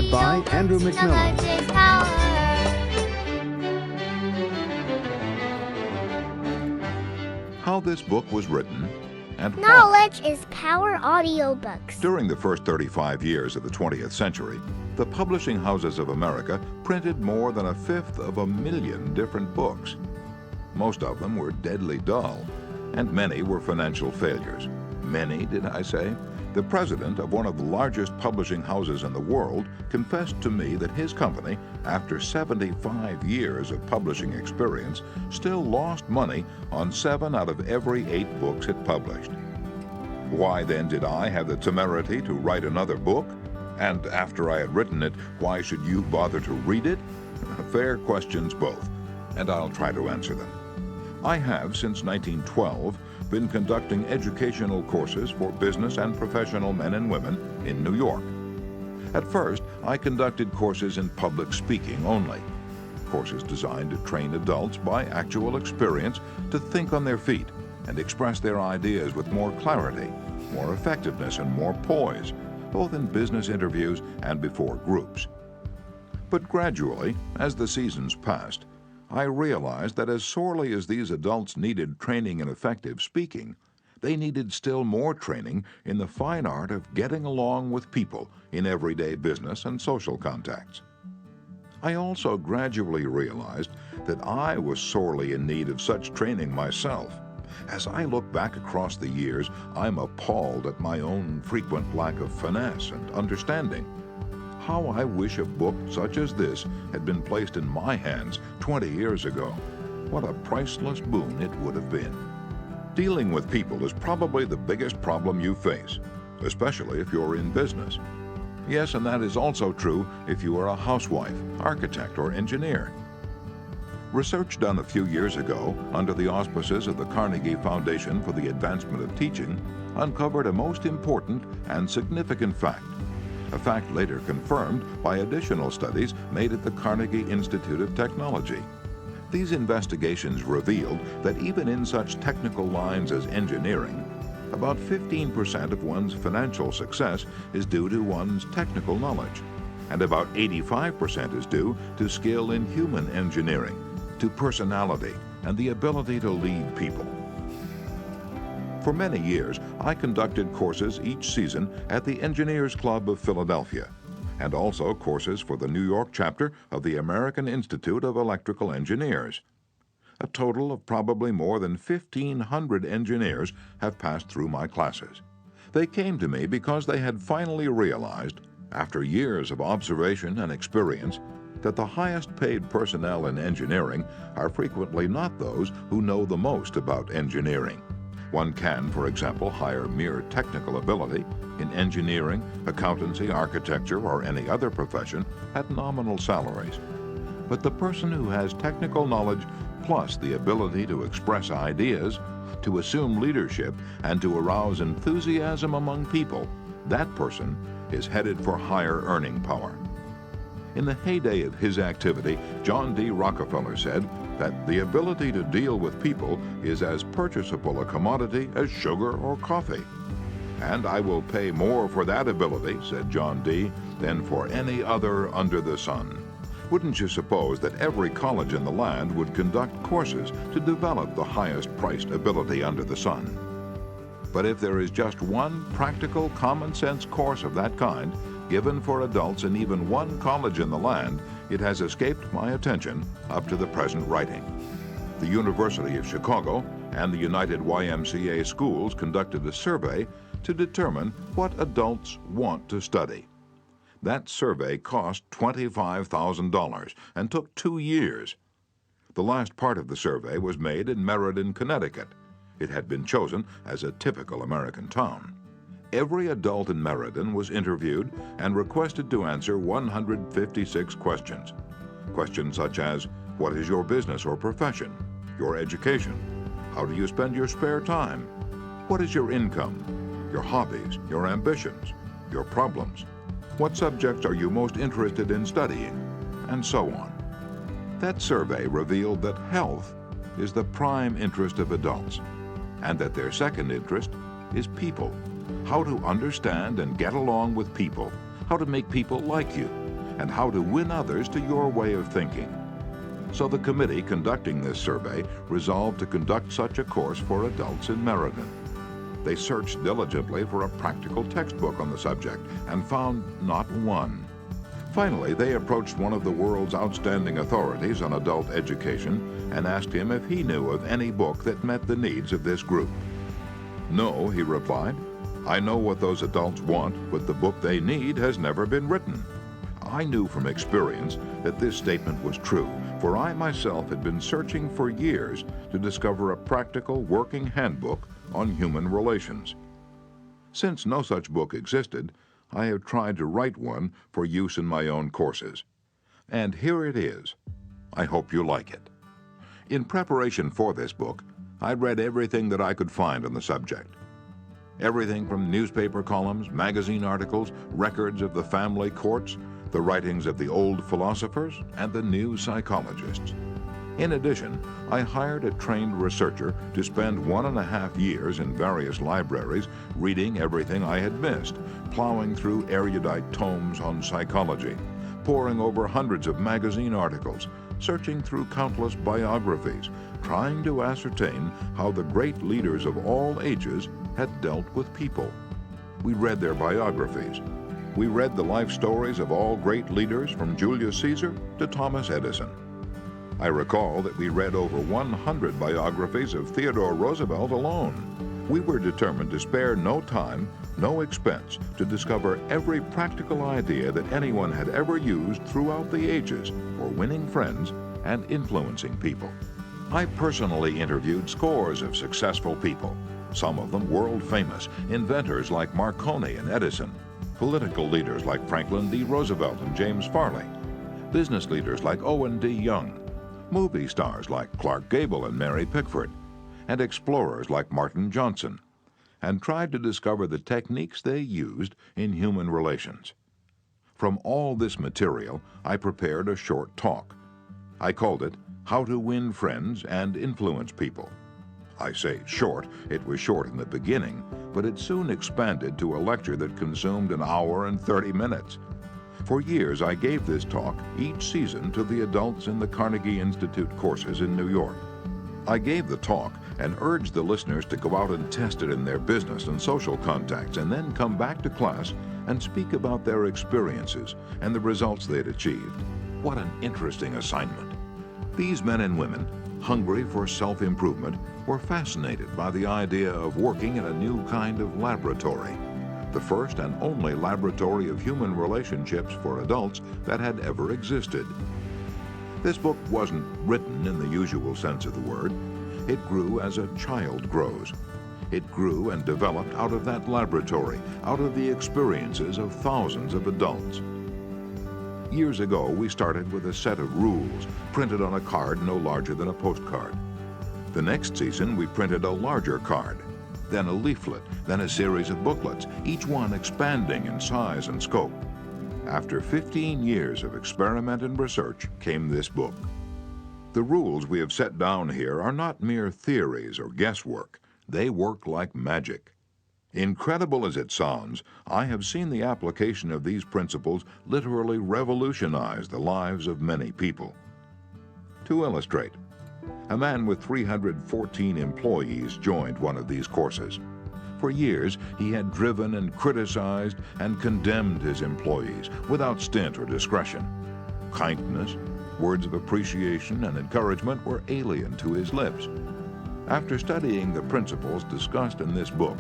Read by Andrew McMillan. How this book was written and why. Knowledge is Power audiobooks. During the first 35 years of the 20th century, the publishing houses of America printed more than 1/5 different books. Most of them were deadly dull, and many were financial failures. Many, did I say? The president of one of the largest publishing houses in the world confessed to me that his company, after 75 years of publishing experience, still lost money on 7 out of every 8 books it published. Why then did I have the temerity to write another book? And after I had written it, why should you bother to read it? Fair questions both, and I'll try to answer them. I have, since 1912, been conducting educational courses for business and professional men and women in New York. At first, I conducted courses in public speaking only, courses designed to train adults by actual experience to think on their feet and express their ideas with more clarity, more effectiveness, and more poise, both in business interviews and before groups. But gradually, as the seasons passed, I realized that as sorely as these adults needed training in effective speaking, they needed still more training in the fine art of getting along with people in everyday business and social contacts. I also gradually realized that I was sorely in need of such training myself. As I look back across the years, I'm appalled at my own frequent lack of finesse and understanding. How I wish a book such as this had been placed in my hands 20 years ago. What a priceless boon it would have been. Dealing with people is probably the biggest problem you face, especially if you're in business. Yes, and that is also true if you are a housewife, architect, or engineer. Research done a few years ago under the auspices of the Carnegie Foundation for the Advancement of Teaching uncovered a most important and significant fact, a fact later confirmed by additional studies made at the Carnegie Institute of Technology. These investigations revealed that even in such technical lines as engineering, about 15% of one's financial success is due to one's technical knowledge, and about 85% is due to skill in human engineering, to personality, and the ability to lead people. For many years, I conducted courses each season at the Engineers Club of Philadelphia, and also courses for the New York chapter of the American Institute of Electrical Engineers. A total of probably more than 1,500 engineers have passed through my classes. They came to me because they had finally realized, after years of observation and experience, that the highest paid personnel in engineering are frequently not those who know the most about engineering. One can, for example, hire mere technical ability in engineering, accountancy, architecture, or any other profession at nominal salaries. But the person who has technical knowledge plus the ability to express ideas, to assume leadership, and to arouse enthusiasm among people, that person is headed for higher earning power. In the heyday of his activity, John D. Rockefeller said that the ability to deal with people is as purchasable a commodity as sugar or coffee. And I will pay more for that ability, said John D., than for any other under the sun. Wouldn't you suppose that every college in the land would conduct courses to develop the highest priced ability under the sun? But if there is just one practical common sense course of that kind given for adults in even one college in the land, it has escaped my attention up to the present writing. The University of Chicago and the United YMCA schools conducted a survey to determine what adults want to study. That survey cost $25,000 and took 2 years. The last part of the survey was made in Meriden, Connecticut. It had been chosen as a typical American town. Every adult in Meriden was interviewed and requested to answer 156 questions. Questions such as, what is your business or profession? Your education? How do you spend your spare time? What is your income? Your hobbies, your ambitions, your problems? What subjects are you most interested in studying? And so on. That survey revealed that health is the prime interest of adults, and that their second interest is people. How to understand and get along with people, how to make people like you, and how to win others to your way of thinking. So the committee conducting this survey resolved to conduct such a course for adults in Meriden. They searched diligently for a practical textbook on the subject and found not one. Finally, they approached one of the world's outstanding authorities on adult education and asked him if he knew of any book that met the needs of this group. "No," he replied. "I know what those adults want, but the book they need has never been written." I knew from experience that this statement was true, for I myself had been searching for years to discover a practical working handbook on human relations. Since no such book existed, I have tried to write one for use in my own courses. And here it is. I hope you like it. In preparation for this book, I read everything that I could find on the subject. Everything from newspaper columns, magazine articles, records of the family courts, the writings of the old philosophers, and the new psychologists. In addition, I hired a trained researcher to spend 1.5 years in various libraries reading everything I had missed, plowing through erudite tomes on psychology, poring over hundreds of magazine articles, searching through countless biographies, trying to ascertain how the great leaders of all ages had dealt with people. We read their biographies. We read the life stories of all great leaders from Julius Caesar to Thomas Edison. I recall that we read over 100 biographies of Theodore Roosevelt alone. We were determined to spare no time, no expense to discover every practical idea that anyone had ever used throughout the ages for winning friends and influencing people. I personally interviewed scores of successful people, some of them world famous, inventors like Marconi and Edison, political leaders like Franklin D. Roosevelt and James Farley, business leaders like Owen D. Young, movie stars like Clark Gable and Mary Pickford, and explorers like Martin Johnson, and tried to discover the techniques they used in human relations. From all this material, I prepared a short talk. I called it How to Win Friends and Influence People. I say short, it was short in the beginning, but it soon expanded to a lecture that consumed 1 hour and 30 minutes. For years, I gave this talk each season to the adults in the Carnegie Institute courses in New York. I gave the talk and urged the listeners to go out and test it in their business and social contacts and then come back to class and speak about their experiences and the results they'd achieved. What an interesting assignment. These men and women, hungry for self-improvement, were fascinated by the idea of working in a new kind of laboratory, the first and only laboratory of human relationships for adults that had ever existed. This book wasn't written in the usual sense of the word. It grew as a child grows. It grew and developed out of that laboratory, out of the experiences of thousands of adults. Years ago, we started with a set of rules printed on a card no larger than a postcard. The next season, we printed a larger card, then a leaflet, then a series of booklets, each one expanding in size and scope. After 15 years of experiment and research came this book. The rules we have set down here are not mere theories or guesswork. They work like magic. Incredible as it sounds, I have seen the application of these principles literally revolutionize the lives of many people. To illustrate, a man with 314 employees joined one of these courses. For years, he had driven and criticized and condemned his employees without stint or discretion. Kindness, words of appreciation and encouragement were alien to his lips. After studying the principles discussed in this book,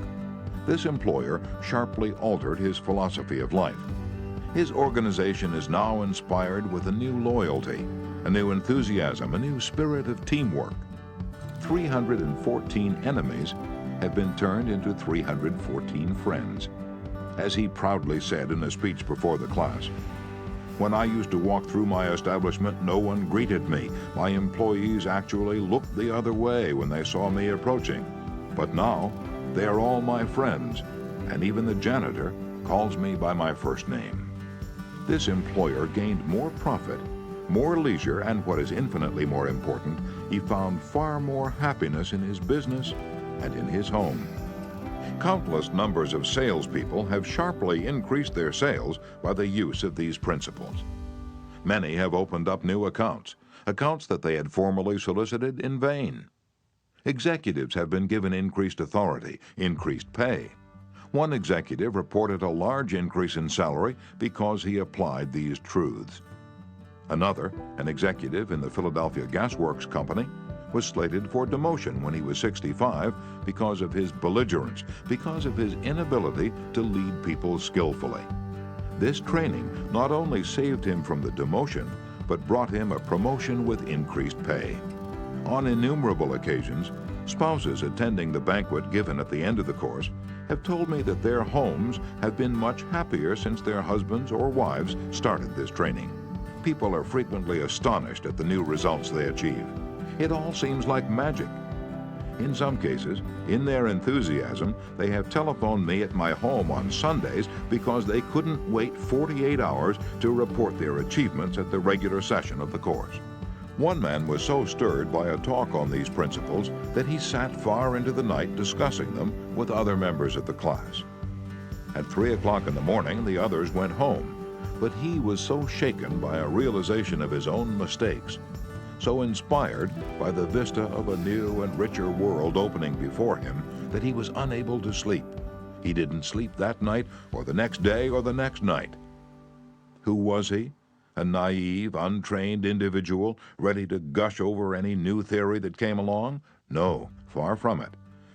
this employer sharply altered his philosophy of life. His organization is now inspired with a new loyalty, a new enthusiasm, a new spirit of teamwork. 314 enemies have been turned into 314 friends. As he proudly said in a speech before the class, "When I used to walk through my establishment, no one greeted me. My employees actually looked the other way when they saw me approaching. But now, they are all my friends, and even the janitor calls me by my first name." This employer gained more profit, more leisure, and what is infinitely more important, he found far more happiness in his business and in his home. Countless numbers of salespeople have sharply increased their sales by the use of these principles. Many have opened up new accounts that they had formerly solicited in vain. Executives have been given increased authority, increased pay. One executive reported a large increase in salary because he applied these truths. Another, an executive in the Philadelphia Gas Works Company, was slated for demotion when he was 65 because of his belligerence, because of his inability to lead people skillfully. This training not only saved him from the demotion, but brought him a promotion with increased pay. On innumerable occasions, spouses attending the banquet given at the end of the course have told me that their homes have been much happier since their husbands or wives started this training. People are frequently astonished at the new results they achieve. It all seems like magic. In some cases, in their enthusiasm, they have telephoned me at my home on Sundays because they couldn't wait 48 hours to report their achievements at the regular session of the course. One man was so stirred by a talk on these principles that he sat far into the night discussing them with other members of the class. At 3 o'clock in the morning, the others went home, but he was so shaken by a realization of his own mistakes, so inspired by the vista of a new and richer world opening before him, that he was unable to sleep. He didn't sleep that night or the next day or the next night. Who was he? A naive, untrained individual ready to gush over any new theory that came along? No, far from it.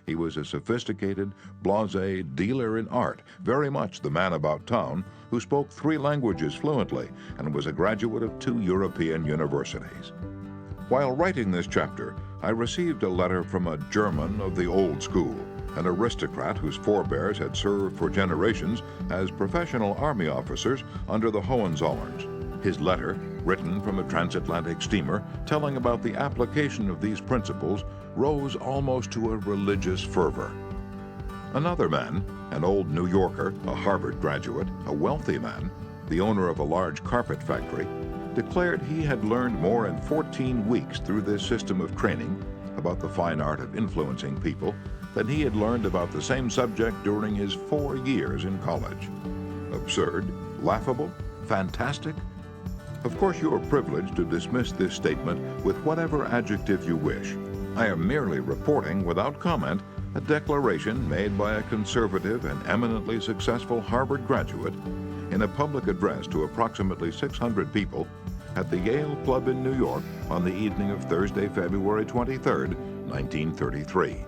He was a sophisticated, blasé dealer in art, very much the man about town, who spoke 3 languages fluently and was a graduate of 2 European universities. While writing this chapter, I received a letter from a German of the old school, an aristocrat whose forebears had served for generations as professional army officers under the Hohenzollerns. His letter, written from a transatlantic steamer, telling about the application of these principles, rose almost to a religious fervor. Another man, an old New Yorker, a Harvard graduate, a wealthy man, the owner of a large carpet factory, declared he had learned more in 14 weeks through this system of training about the fine art of influencing people than he had learned about the same subject during his 4 years in college. Absurd? Laughable? Fantastic? Of course, you are privileged to dismiss this statement with whatever adjective you wish. I am merely reporting, without comment, a declaration made by a conservative and eminently successful Harvard graduate in a public address to approximately 600 people at the Yale Club in New York on the evening of Thursday, February 23, 1933.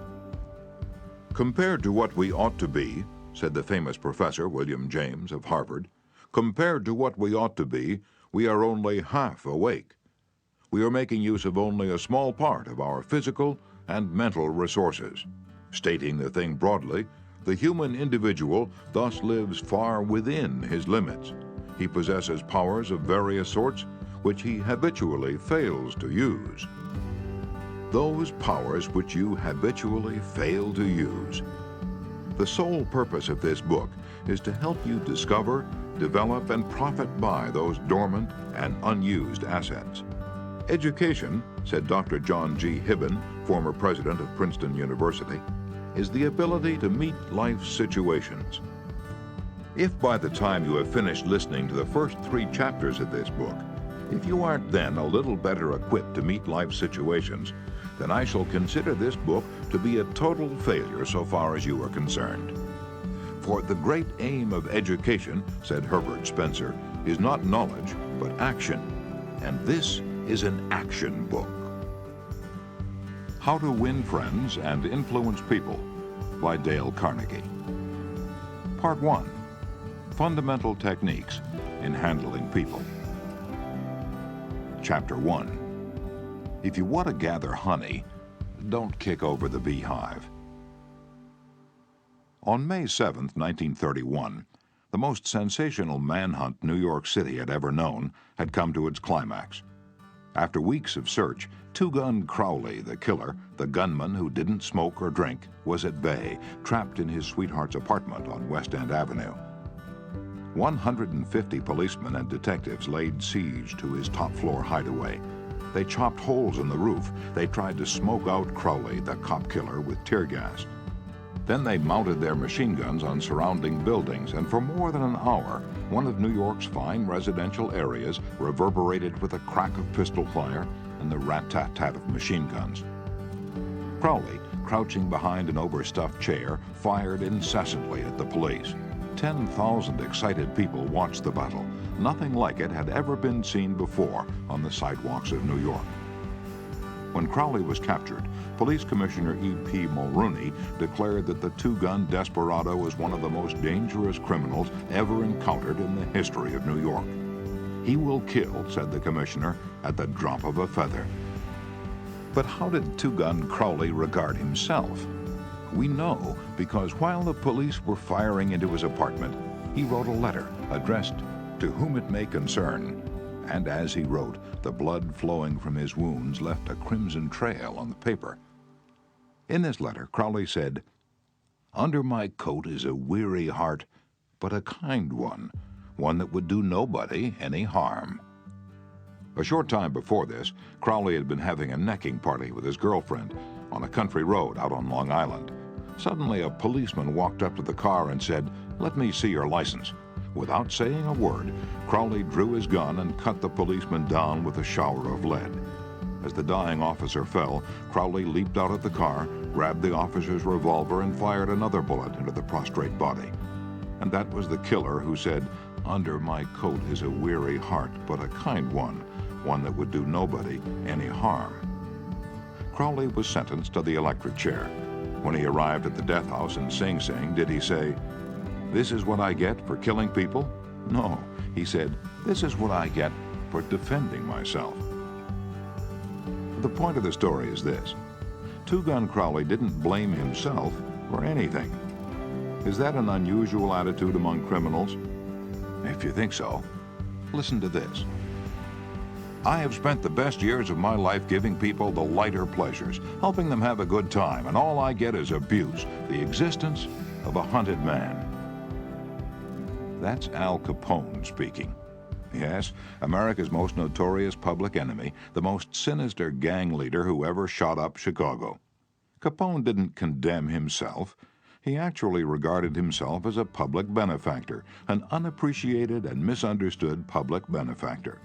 Compared to what we ought to be, said the famous professor William James of Harvard, compared to what we ought to be, we are only half awake. We are making use of only a small part of our physical and mental resources. Stating the thing broadly, the human individual thus lives far within his limits. He possesses powers of various sorts which he habitually fails to use. Those powers which you habitually fail to use. The sole purpose of this book is to help you discover, develop, and profit by those dormant and unused assets. Education, said Dr. John G. Hibben, former president of Princeton University, is the ability to meet life's situations. If by the time you have finished listening to the first 3 chapters of this book, if you aren't then a little better equipped to meet life's situations, then I shall consider this book to be a total failure so far as you are concerned. For the great aim of education, said Herbert Spencer, is not knowledge, but action. And this is an action book. How to Win Friends and Influence People by Dale Carnegie. Part 1. Fundamental Techniques in Handling People. Chapter 1. If you want to gather honey, don't kick over the beehive. On May 7, 1931, the most sensational manhunt New York City had ever known had come to its climax. After weeks of search, Two-Gun Crowley, the killer, the gunman who didn't smoke or drink, was at bay, trapped in his sweetheart's apartment on West End Avenue. 150 policemen and detectives laid siege to his top-floor hideaway. They chopped holes in the roof. They tried to smoke out Crowley, the cop killer, with tear gas. Then they mounted their machine guns on surrounding buildings, and for more than an hour, one of New York's fine residential areas reverberated with the crack of pistol fire and the rat-tat-tat of machine guns. Crowley, crouching behind an overstuffed chair, fired incessantly at the police. 10,000 excited people watched the battle. Nothing like it had ever been seen before on the sidewalks of New York. When Crowley was captured, Police Commissioner E.P. Mulrooney declared that the two-gun desperado was one of the most dangerous criminals ever encountered in the history of New York. "He will kill," said the commissioner, "at the drop of a feather." But how did two-gun Crowley regard himself? We know because while the police were firing into his apartment, he wrote a letter addressed "To whom it may concern." And as he wrote, the blood flowing from his wounds left a crimson trail on the paper. In this letter, Crowley said, "Under my coat is a weary heart, but a kind one that would do nobody any harm." A short time before this, Crowley had been having a necking party with his girlfriend on a country road out on Long Island. Suddenly, a policeman walked up to the car and said, "Let me see your license." Without saying a word, Crowley drew his gun and cut the policeman down with a shower of lead. As the dying officer fell, Crowley leaped out of the car, grabbed the officer's revolver, and fired another bullet into the prostrate body. And that was the killer who said, "Under my coat is a weary heart, but a kind one that would do nobody any harm." Crowley was sentenced to the electric chair. When he arrived at the death house in Sing Sing, did he say, "This is what I get for killing people"? No, he said, "This is what I get for defending myself." The point of the story is this: Two-Gun Crowley didn't blame himself for anything. Is that an unusual attitude among criminals? If you think so, listen to this. "I have spent the best years of my life giving people the lighter pleasures, helping them have a good time, and all I get is abuse, the existence of a hunted man." That's Al Capone speaking. Yes, America's most notorious public enemy, the most sinister gang leader who ever shot up Chicago. Capone didn't condemn himself. He actually regarded himself as a public benefactor, an unappreciated and misunderstood public benefactor.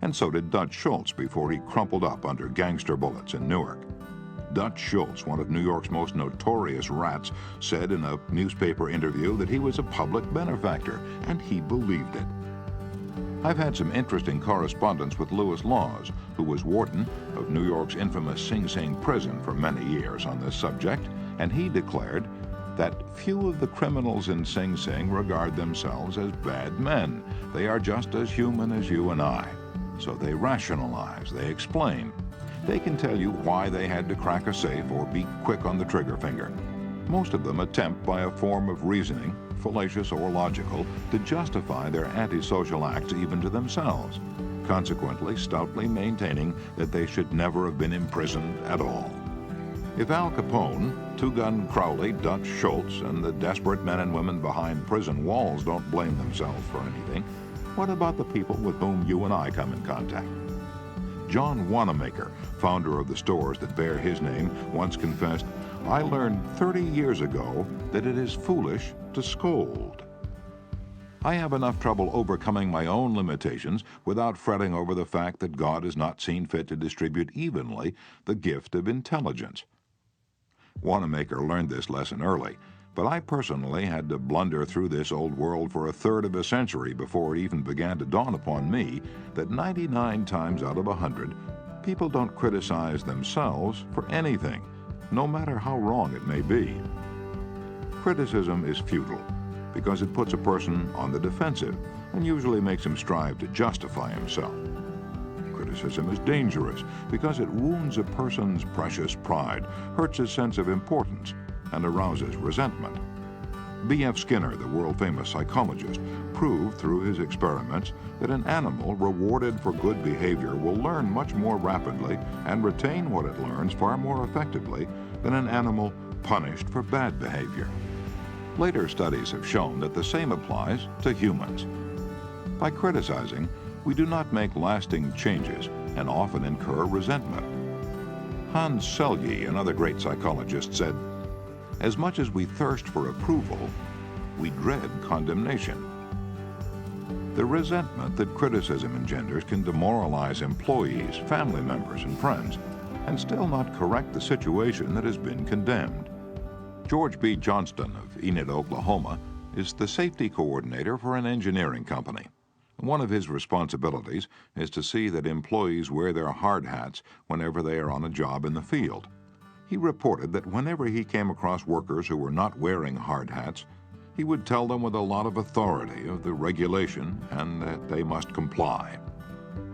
And so did Dutch Schultz before he crumpled up under gangster bullets in Newark. Dutch Schultz, one of New York's most notorious rats, said in a newspaper interview that he was a public benefactor, and he believed it. I've had some interesting correspondence with Lewis Laws, who was warden of New York's infamous Sing Sing prison for many years on this subject, and he declared that few of the criminals in Sing Sing regard themselves as bad men. They are just as human as you and I. So they rationalize, they explain. They can tell you why they had to crack a safe or be quick on the trigger finger. Most of them attempt by a form of reasoning, fallacious or logical, to justify their antisocial acts even to themselves, consequently stoutly maintaining that they should never have been imprisoned at all. If Al Capone, Two-Gun Crowley, Dutch Schultz, and the desperate men and women behind prison walls don't blame themselves for anything, what about the people with whom you and I come in contact? John Wanamaker, founder of the stores that bear his name, once confessed, "I learned 30 years ago that it is foolish to scold." I have enough trouble overcoming my own limitations without fretting over the fact that God has not seen fit to distribute evenly the gift of intelligence. Wanamaker learned this lesson early, but I personally had to blunder through this old world for a third of a century before it even began to dawn upon me that 99 times out of 100, people don't criticize themselves for anything, no matter how wrong it may be. Criticism is futile because it puts a person on the defensive and usually makes him strive to justify himself. Criticism is dangerous because it wounds a person's precious pride, hurts his sense of importance, and arouses resentment. B.F. Skinner, the world-famous psychologist, proved through his experiments that an animal rewarded for good behavior will learn much more rapidly and retain what it learns far more effectively than an animal punished for bad behavior. Later studies have shown that the same applies to humans. By criticizing, we do not make lasting changes and often incur resentment. Hans Selye, another great psychologist, said, As much as we thirst for approval, we dread condemnation. The resentment that criticism engenders can demoralize employees, family members, and friends, and still not correct the situation that has been condemned. George B. Johnston of Enid, Oklahoma, is the safety coordinator for an engineering company. One of his responsibilities is to see that employees wear their hard hats whenever they are on a job in the field. He reported that whenever he came across workers who were not wearing hard hats, he would tell them with a lot of authority of the regulation and that they must comply.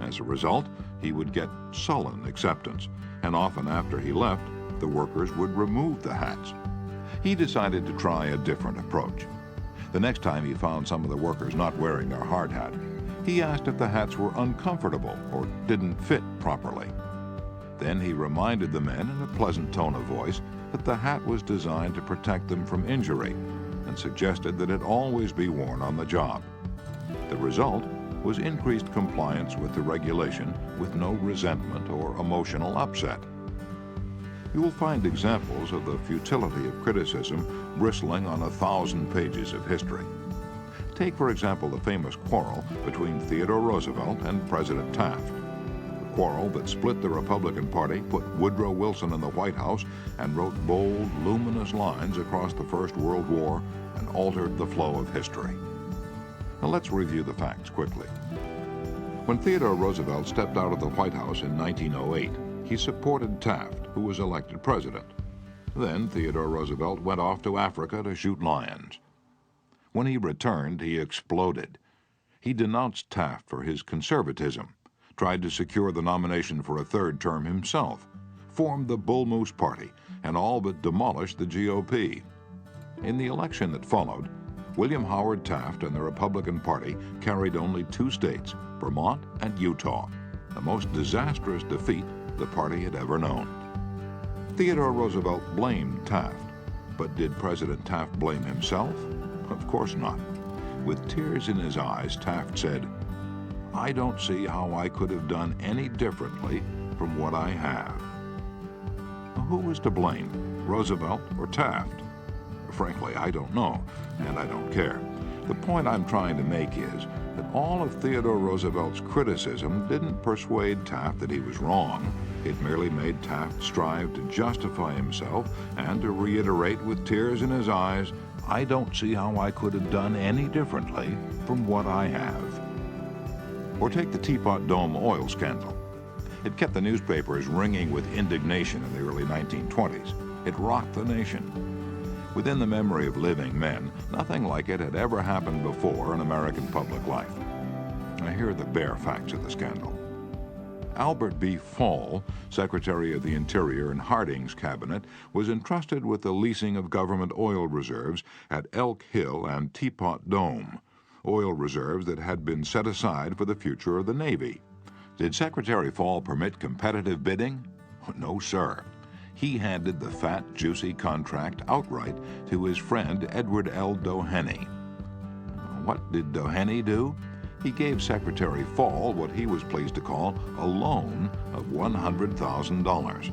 As a result, he would get sullen acceptance, and often after he left, the workers would remove the hats. He decided to try a different approach. The next time he found some of the workers not wearing their hard hat, he asked if the hats were uncomfortable or didn't fit properly. Then he reminded the men in a pleasant tone of voice that the hat was designed to protect them from injury, and suggested that it always be worn on the job. The result was increased compliance with the regulation with no resentment or emotional upset. You will find examples of the futility of criticism bristling on 1,000 pages of history. Take, for example, the famous quarrel between Theodore Roosevelt and President Taft. The quarrel that split the Republican Party, put Woodrow Wilson in the White House, and wrote bold, luminous lines across the First World War and altered the flow of history. Now let's review the facts quickly. When Theodore Roosevelt stepped out of the White House in 1908, he supported Taft, who was elected president. Then Theodore Roosevelt went off to Africa to shoot lions. When he returned, he exploded. He denounced Taft for his conservatism, tried to secure the nomination for a third term himself, formed the Bull Moose Party, and all but demolished the GOP. In the election that followed, William Howard Taft and the Republican Party carried only 2 states, Vermont and Utah, the most disastrous defeat the party had ever known. Theodore Roosevelt blamed Taft, but did President Taft blame himself? Of course not. With tears in his eyes, Taft said, "I don't see how I could have done any differently from what I have." Who was to blame, Roosevelt or Taft? Frankly, I don't know, and I don't care. The point I'm trying to make is that all of Theodore Roosevelt's criticism didn't persuade Taft that he was wrong. It merely made Taft strive to justify himself and to reiterate with tears in his eyes, "I don't see how I could have done any differently from what I have." Or take the Teapot Dome oil scandal. It kept the newspapers ringing with indignation in the early 1920s. It rocked the nation. Within the memory of living men, nothing like it had ever happened before in American public life. Now, here are the bare facts of the scandal. Albert B. Fall, Secretary of the Interior in Harding's cabinet, was entrusted with the leasing of government oil reserves at Elk Hill and Teapot Dome, oil reserves that had been set aside for the future of the Navy. Did Secretary Fall permit competitive bidding? No, sir. He handed the fat, juicy contract outright to his friend Edward L. Doheny. What did Doheny do? He gave Secretary Fall what he was pleased to call a loan of $100,000.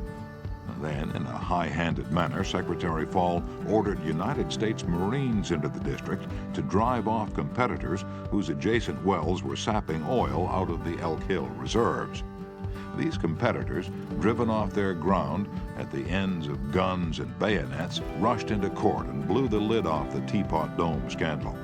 Then, in a high-handed manner, Secretary Fall ordered United States Marines into the district to drive off competitors whose adjacent wells were sapping oil out of the Elk Hill reserves. These competitors, driven off their ground at the ends of guns and bayonets, rushed into court and blew the lid off the Teapot Dome scandal.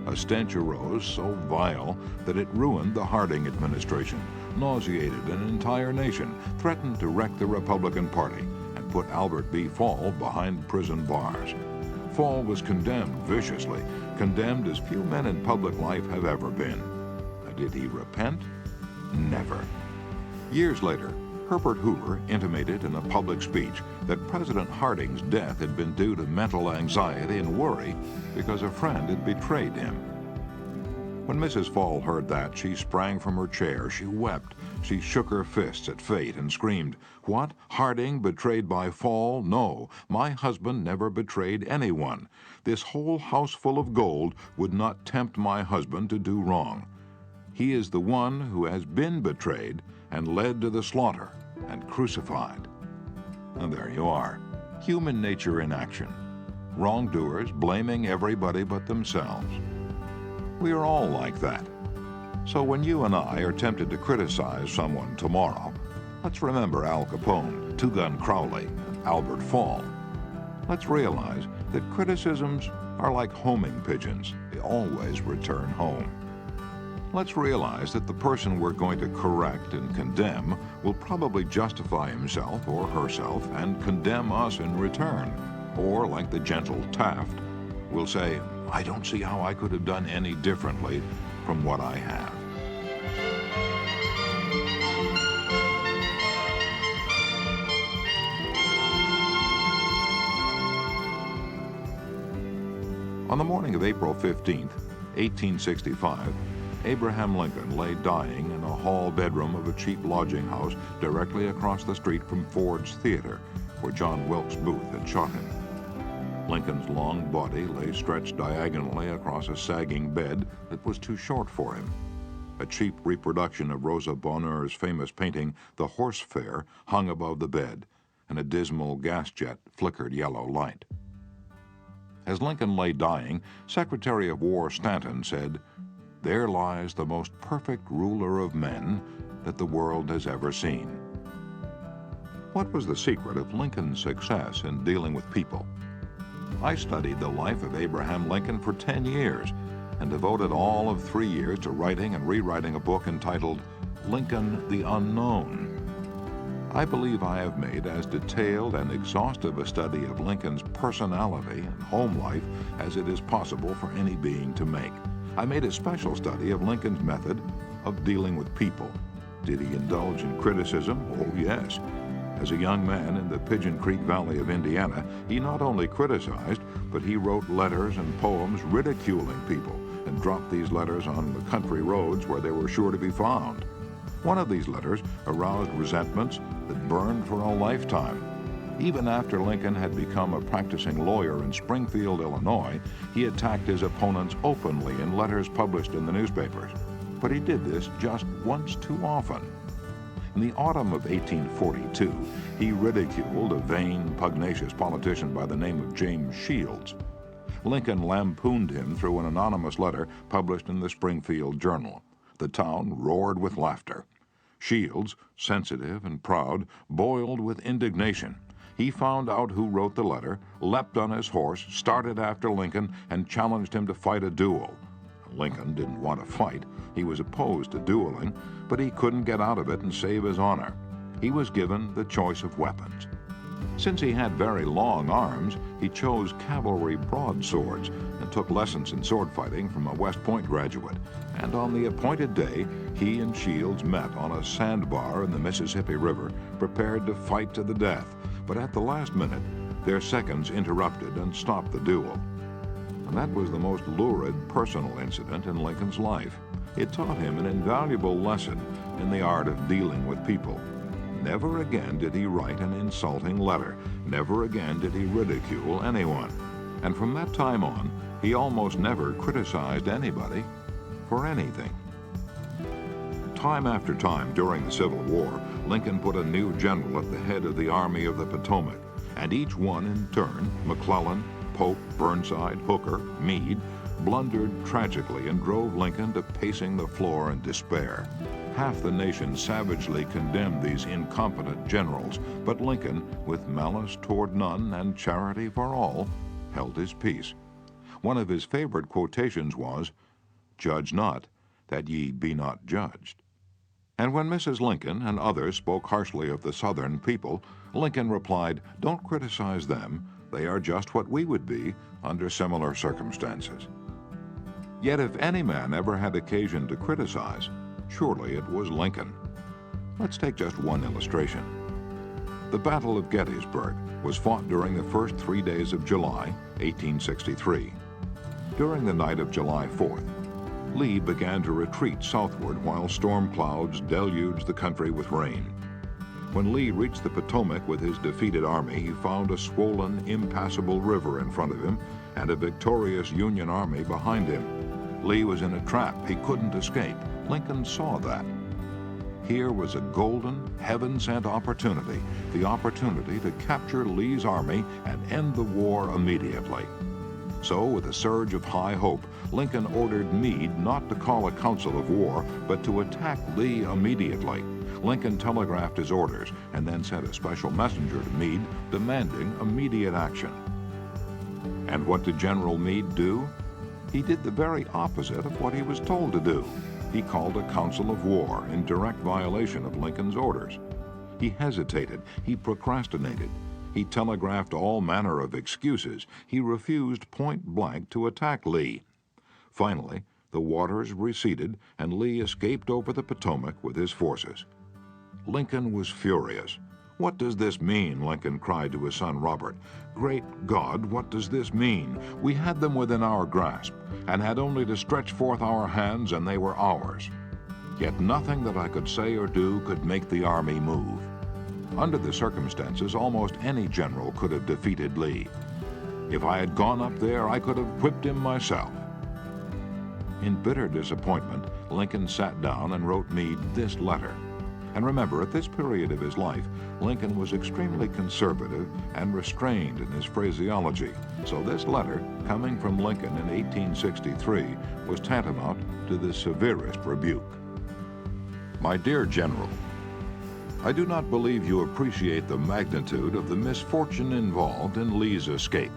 A stench arose so vile that it ruined the Harding administration, nauseated an entire nation, threatened to wreck the Republican Party, and put Albert B. Fall behind prison bars. Fall was condemned viciously, condemned as few men in public life have ever been. Did he repent? Never. Years later, Herbert Hoover intimated in a public speech that President Harding's death had been due to mental anxiety and worry because a friend had betrayed him. When Mrs. Fall heard that, she sprang from her chair. She wept. She shook her fists at fate and screamed, "What? Harding betrayed by Fall? No, my husband never betrayed anyone. This whole house full of gold would not tempt my husband to do wrong. He is the one who has been betrayed and led to the slaughter and crucified." And there you are, human nature in action. wrongdoers blaming everybody but themselves. We are all like that. So when you and I are tempted to criticize someone tomorrow, let's remember Al Capone, Two Gun Crowley, and Albert Fall. Let's realize that criticisms are like homing pigeons. They always return home. Let's realize that the person we're going to correct and condemn will probably justify himself or herself and condemn us in return. Or, like the gentle Taft, will say, "I don't see how I could have done any differently from what I have." On the morning of April 15th, 1865, Abraham Lincoln lay dying in a hall bedroom of a cheap lodging house directly across the street from Ford's Theater, where John Wilkes Booth had shot him. Lincoln's long body lay stretched diagonally across a sagging bed that was too short for him. A cheap reproduction of Rosa Bonheur's famous painting, The Horse Fair, hung above the bed, and a dismal gas jet flickered yellow light. As Lincoln lay dying, Secretary of War Stanton said, "There lies the most perfect ruler of men that the world has ever seen." What was the secret of Lincoln's success in dealing with people? I studied the life of Abraham Lincoln for 10 years and devoted all of 3 years to writing and rewriting a book entitled Lincoln the Unknown. I believe I have made as detailed and exhaustive a study of Lincoln's personality and home life as it is possible for any being to make. I made a special study of Lincoln's method of dealing with people. Did he indulge in criticism? Oh, yes. As a young man in the Pigeon Creek Valley of Indiana, he not only criticized, but he wrote letters and poems ridiculing people and dropped these letters on the country roads where they were sure to be found. One of these letters aroused resentments that burned for a lifetime. Even after Lincoln had become a practicing lawyer in Springfield, Illinois, he attacked his opponents openly in letters published in the newspapers. But he did this just once too often. In the autumn of 1842, he ridiculed a vain, pugnacious politician by the name of James Shields. Lincoln lampooned him through an anonymous letter published in the Springfield Journal. The town roared with laughter. Shields, sensitive and proud, boiled with indignation. He found out who wrote the letter, leapt on his horse, started after Lincoln, and challenged him to fight a duel. Lincoln didn't want to fight. He was opposed to dueling, but he couldn't get out of it and save his honor. He was given the choice of weapons. Since he had very long arms, he chose cavalry broadswords and took lessons in sword fighting from a West Point graduate. And on the appointed day, he and Shields met on a sandbar in the Mississippi River, prepared to fight to the death. But at the last minute, their seconds interrupted and stopped the duel. And that was the most lurid personal incident in Lincoln's life. It taught him an invaluable lesson in the art of dealing with people. Never again did he write an insulting letter. Never again did he ridicule anyone. And from that time on, he almost never criticized anybody for anything. Time after time during the Civil War, Lincoln put a new general at the head of the Army of the Potomac, and each one in turn, McClellan, Pope, Burnside, Hooker, Meade, blundered tragically and drove Lincoln to pacing the floor in despair. Half the nation savagely condemned these incompetent generals, but Lincoln, with malice toward none and charity for all, held his peace. One of his favorite quotations was, "Judge not, that ye be not judged." And when Mrs. Lincoln and others spoke harshly of the Southern people, Lincoln replied, "Don't criticize them. They are just what we would be under similar circumstances." Yet if any man ever had occasion to criticize, surely it was Lincoln. Let's take just one illustration. The Battle of Gettysburg was fought during the first 3 days of July, 1863. During the night of July 4th, Lee began to retreat southward while storm clouds deluged the country with rain. When Lee reached the Potomac with his defeated army, he found a swollen, impassable river in front of him and a victorious Union army behind him. Lee was in a trap. He couldn't escape. Lincoln saw that. Here was a golden, heaven-sent opportunity, the opportunity to capture Lee's army and end the war immediately. So, with a surge of high hope, Lincoln ordered Meade not to call a council of war, but to attack Lee immediately. Lincoln telegraphed his orders and then sent a special messenger to Meade demanding immediate action. And what did General Meade do? He did the very opposite of what he was told to do. He called a council of war in direct violation of Lincoln's orders. He hesitated. He procrastinated. He telegraphed all manner of excuses. He refused point blank to attack Lee. Finally, the waters receded and Lee escaped over the Potomac with his forces. Lincoln was furious. "What does this mean?" Lincoln cried to his son Robert. "Great God, what does this mean? We had them within our grasp, and had only to stretch forth our hands, and they were ours. Yet nothing that I could say or do could make the army move. Under the circumstances, almost any general could have defeated Lee. If I had gone up there, I could have whipped him myself." In bitter disappointment, Lincoln sat down and wrote Meade this letter. And remember, at this period of his life, Lincoln was extremely conservative and restrained in his phraseology. So this letter, coming from Lincoln in 1863, was tantamount to the severest rebuke. "My dear General, I do not believe you appreciate the magnitude of the misfortune involved in Lee's escape.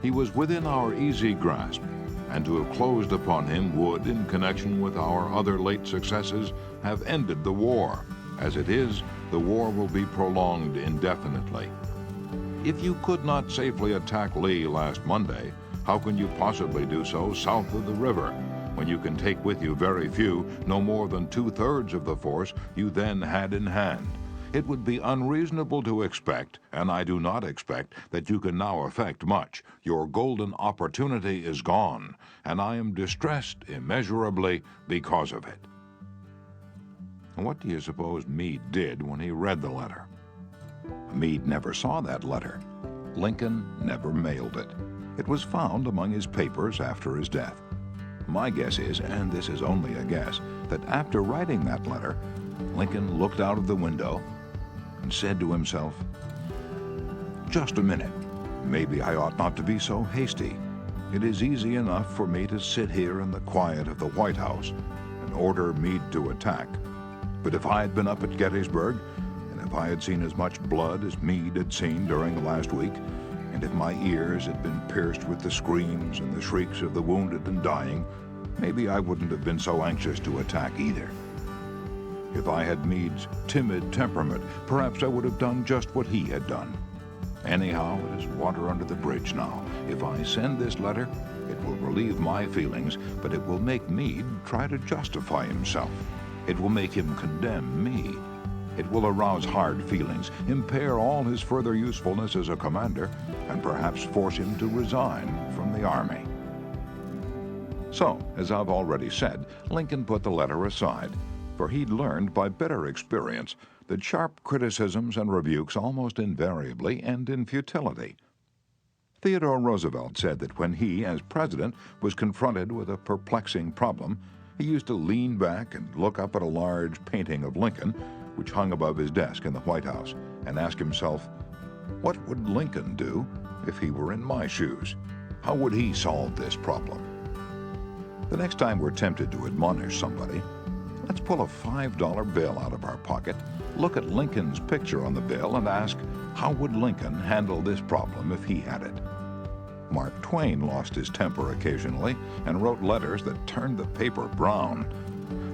He was within our easy grasp, and to have closed upon him would, in connection with our other late successes, have ended the war. As it is, the war will be prolonged indefinitely. If you could not safely attack Lee last Monday, how can you possibly do so south of the river, when you can take with you very few, no more than 2/3 of the force you then had in hand? It would be unreasonable to expect, and I do not expect, that you can now effect much. Your golden opportunity is gone, and I am distressed immeasurably because of it." What do you suppose Meade did when he read the letter? Meade never saw that letter. Lincoln never mailed it. It was found among his papers after his death. My guess is, and this is only a guess, that after writing that letter, Lincoln looked out of the window and said to himself, "Just a minute. Maybe I ought not to be so hasty. It is easy enough for me to sit here in the quiet of the White House and order Meade to attack. But if I had been up at Gettysburg, and if I had seen as much blood as Meade had seen during the last week, and if my ears had been pierced with the screams and the shrieks of the wounded and dying, maybe I wouldn't have been so anxious to attack either. If I had Meade's timid temperament, perhaps I would have done just what he had done. Anyhow, it is water under the bridge now. If I send this letter, it will relieve my feelings, but it will make Meade try to justify himself. It will make him condemn me. It will arouse hard feelings, impair all his further usefulness as a commander, and perhaps force him to resign from the army." So, as I've already said, Lincoln put the letter aside, for he'd learned by bitter experience that sharp criticisms and rebukes almost invariably end in futility. Theodore Roosevelt said that when he, as president, was confronted with a perplexing problem, he used to lean back and look up at a large painting of Lincoln, which hung above his desk in the White House, and ask himself, "What would Lincoln do if he were in my shoes? How would he solve this problem?" The next time we're tempted to admonish somebody, let's pull a $5 bill out of our pocket, look at Lincoln's picture on the bill, and ask, how would Lincoln handle this problem if he had it? Mark Twain lost his temper occasionally and wrote letters that turned the paper brown.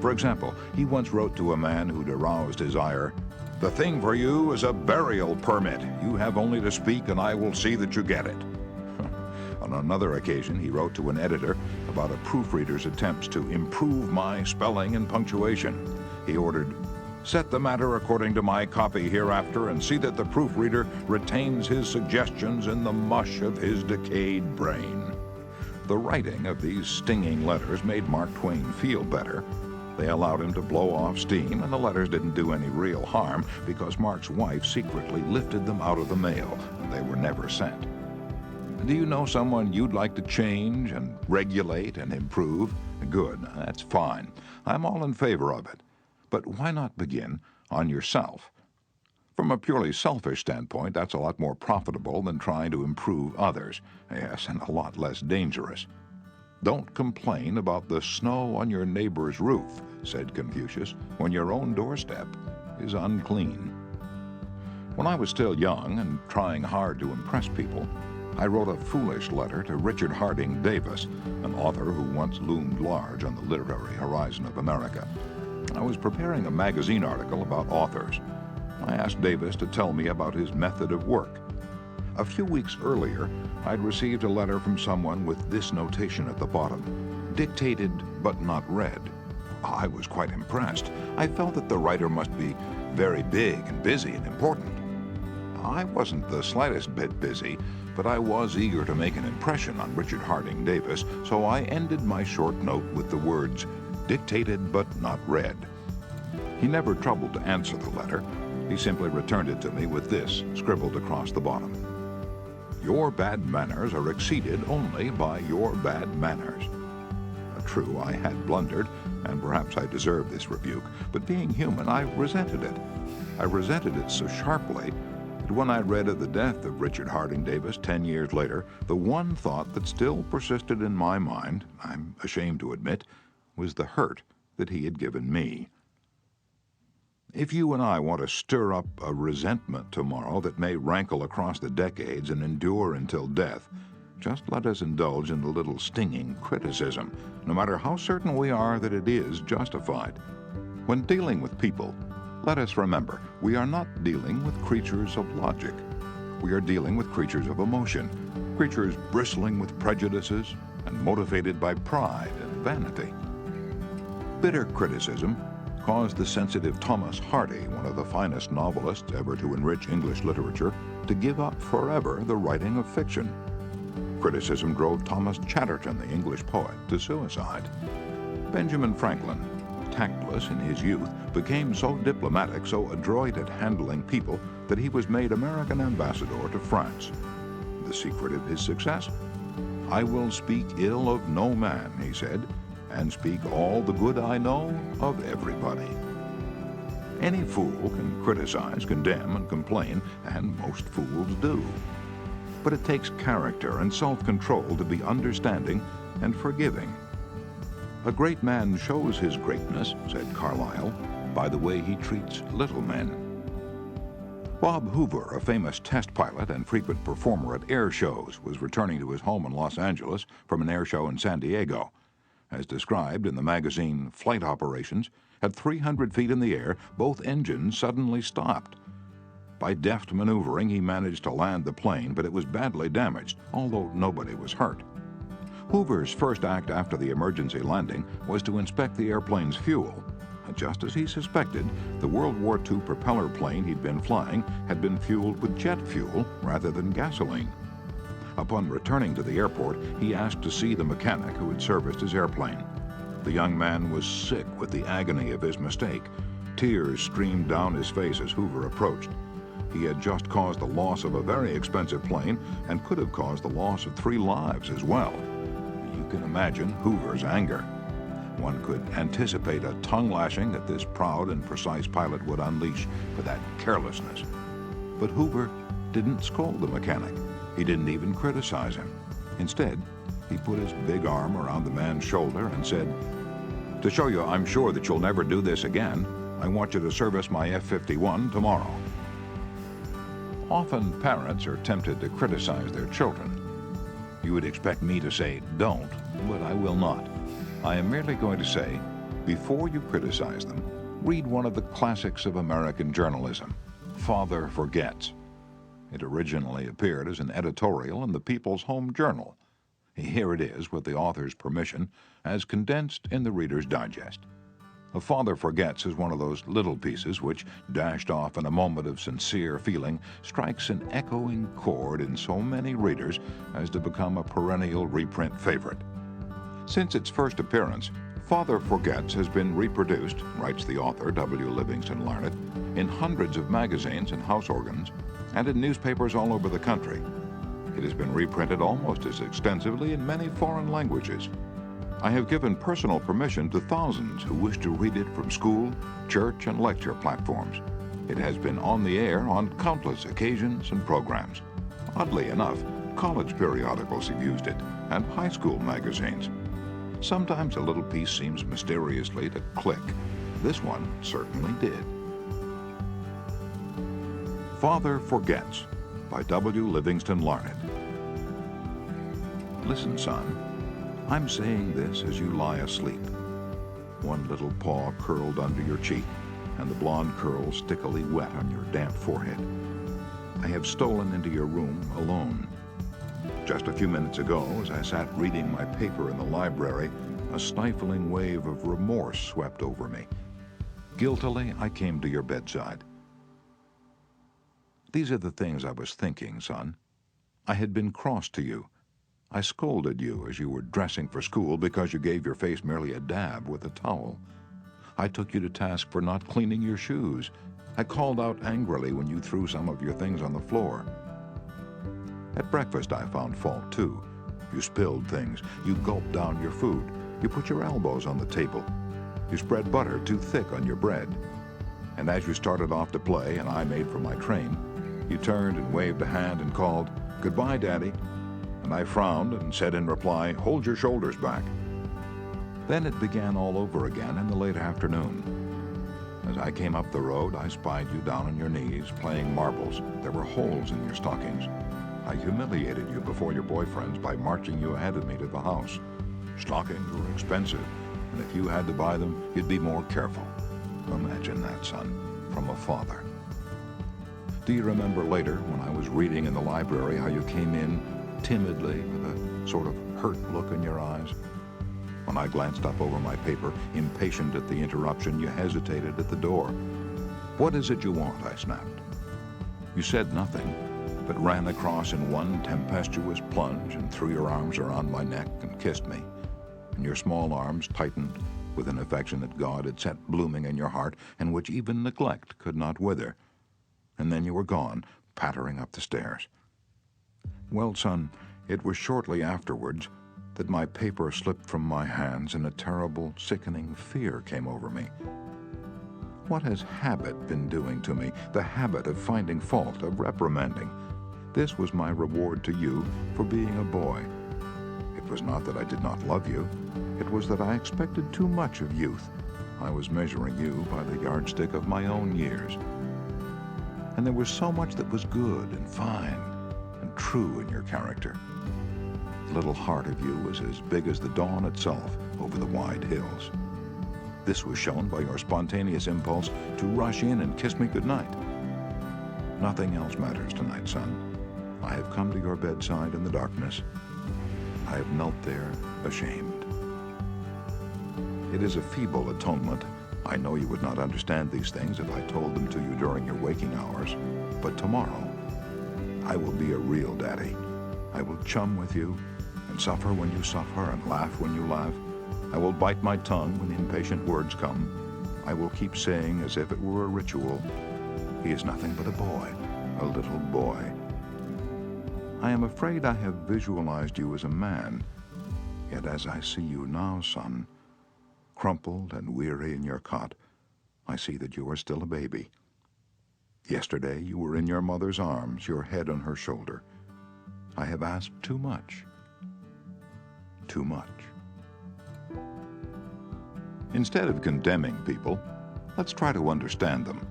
For example, he once wrote to a man who'd aroused his ire, "The thing for you is a burial permit. You have only to speak and I will see that you get it." On another occasion, he wrote to an editor about a proofreader's attempts to improve my spelling and punctuation. He ordered, "Set the matter according to my copy hereafter and see that the proofreader retains his suggestions in the mush of his decayed brain." The writing of these stinging letters made Mark Twain feel better. They allowed him to blow off steam, and the letters didn't do any real harm because Mark's wife secretly lifted them out of the mail, and they were never sent. Do you know someone you'd like to change and regulate and improve? Good, that's fine. I'm all in favor of it. But why not begin on yourself? From a purely selfish standpoint, that's a lot more profitable than trying to improve others. Yes, and a lot less dangerous. Don't complain about the snow on your neighbor's roof, said Confucius, when your own doorstep is unclean. When I was still young and trying hard to impress people, I wrote a foolish letter to Richard Harding Davis, an author who once loomed large on the literary horizon of America. I was preparing a magazine article about authors. I asked Davis to tell me about his method of work. A few weeks earlier, I'd received a letter from someone with this notation at the bottom: dictated but not read. I was quite impressed. I felt that the writer must be very big and busy and important. I wasn't the slightest bit busy, but I was eager to make an impression on Richard Harding Davis, so I ended my short note with the words, dictated but not read. He never troubled to answer the letter. He simply returned it to me with this scribbled across the bottom: your bad manners are exceeded only by your bad manners. True, I had blundered, and perhaps I deserved this rebuke, but being human, I resented it. I resented it so sharply that when I read of the death of Richard Harding Davis 10 years later, the one thought that still persisted in my mind, I'm ashamed to admit, was the hurt that he had given me. If you and I want to stir up a resentment tomorrow that may rankle across the decades and endure until death, just let us indulge in a little stinging criticism, no matter how certain we are that it is justified. When dealing with people, let us remember we are not dealing with creatures of logic. We are dealing with creatures of emotion, creatures bristling with prejudices and motivated by pride and vanity. Bitter criticism caused the sensitive Thomas Hardy, one of the finest novelists ever to enrich English literature, to give up forever the writing of fiction. Criticism drove Thomas Chatterton, the English poet, to suicide. Benjamin Franklin, tactless in his youth, became so diplomatic, so adroit at handling people, that he was made American ambassador to France. The secret of his success? I will speak ill of no man, he said, and speak all the good I know of everybody. Any fool can criticize, condemn, and complain, and most fools do. But it takes character and self-control to be understanding and forgiving. A great man shows his greatness, said Carlyle, by the way he treats little men. Bob Hoover, a famous test pilot and frequent performer at air shows, was returning to his home in Los Angeles from an air show in San Diego. As described in the magazine Flight Operations, at 300 feet in the air, both engines suddenly stopped. By deft maneuvering, he managed to land the plane, but it was badly damaged, although nobody was hurt. Hoover's first act after the emergency landing was to inspect the airplane's fuel. Just as he suspected, the World War II propeller plane he'd been flying had been fueled with jet fuel rather than gasoline. Upon returning to the airport, he asked to see the mechanic who had serviced his airplane. The young man was sick with the agony of his mistake. Tears streamed down his face as Hoover approached. He had just caused the loss of a very expensive plane and could have caused the loss of 3 lives as well. You can imagine Hoover's anger. One could anticipate a tongue lashing that this proud and precise pilot would unleash for that carelessness. But Hoover didn't scold the mechanic. He didn't even criticize him. Instead, he put his big arm around the man's shoulder and said, "To show you I'm sure that you'll never do this again, I want you to service my F-51 tomorrow." Often parents are tempted to criticize their children. You would expect me to say, don't, but I will not. I am merely going to say, before you criticize them, read one of the classics of American journalism, Father Forgets. It originally appeared as an editorial in the People's Home Journal. Here it is, with the author's permission, as condensed in the Reader's Digest. A Father Forgets is one of those little pieces which, dashed off in a moment of sincere feeling, strikes an echoing chord in so many readers as to become a perennial reprint favorite. Since its first appearance, Father Forgets has been reproduced, writes the author, W. Livingston Larned, in hundreds of magazines and house organs, and in newspapers all over the country. It has been reprinted almost as extensively in many foreign languages. I have given personal permission to thousands who wish to read it from school, church, and lecture platforms. It has been on the air on countless occasions and programs. Oddly enough, college periodicals have used it, and high school magazines. Sometimes a little piece seems mysteriously to click. This one certainly did. Father Forgets by W. Livingston Larned. Listen, son. I'm saying this as you lie asleep. One little paw curled under your cheek, and the blonde curls stickily wet on your damp forehead. I have stolen into your room alone. Just a few minutes ago, as I sat reading my paper in the library, a stifling wave of remorse swept over me. Guiltily, I came to your bedside. These are the things I was thinking, son. I had been cross to you. I scolded you as you were dressing for school because you gave your face merely a dab with a towel. I took you to task for not cleaning your shoes. I called out angrily when you threw some of your things on the floor. At breakfast, I found fault, too. You spilled things. You gulped down your food. You put your elbows on the table. You spread butter too thick on your bread. And as you started off to play and I made for my train, you turned and waved a hand and called, "Goodbye, Daddy." And I frowned and said in reply, "Hold your shoulders back." Then it began all over again in the late afternoon. As I came up the road, I spied you down on your knees, playing marbles. There were holes in your stockings. I humiliated you before your boyfriends by marching you ahead of me to the house. Stockings were expensive, and if you had to buy them, you'd be more careful. Imagine that, son, from a father. Do you remember later, when I was reading in the library, how you came in timidly with a sort of hurt look in your eyes? When I glanced up over my paper, impatient at the interruption, you hesitated at the door. "What is it you want?" I snapped. You said nothing, but ran across in one tempestuous plunge and threw your arms around my neck and kissed me. And your small arms tightened with an affection that God had set blooming in your heart and which even neglect could not wither. And then you were gone, pattering up the stairs. Well, son, it was shortly afterwards that my paper slipped from my hands and a terrible, sickening fear came over me. What has habit been doing to me? The habit of finding fault, of reprimanding. This was my reward to you for being a boy. It was not that I did not love you. It was that I expected too much of youth. I was measuring you by the yardstick of my own years. And there was so much that was good and fine and true in your character. The little heart of you was as big as the dawn itself over the wide hills. This was shown by your spontaneous impulse to rush in and kiss me goodnight. Nothing else matters tonight, son. I have come to your bedside in the darkness. I have knelt there, ashamed. It is a feeble atonement. I know you would not understand these things if I told them to you during your waking hours. But tomorrow, I will be a real daddy. I will chum with you and suffer when you suffer and laugh when you laugh. I will bite my tongue when impatient words come. I will keep saying as if it were a ritual, "He is nothing but a boy, a little boy." I am afraid I have visualized you as a man, yet as I see you now, son, crumpled and weary in your cot, I see that you are still a baby. Yesterday you were in your mother's arms, your head on her shoulder. I have asked too much. Too much. Instead of condemning people, let's try to understand them.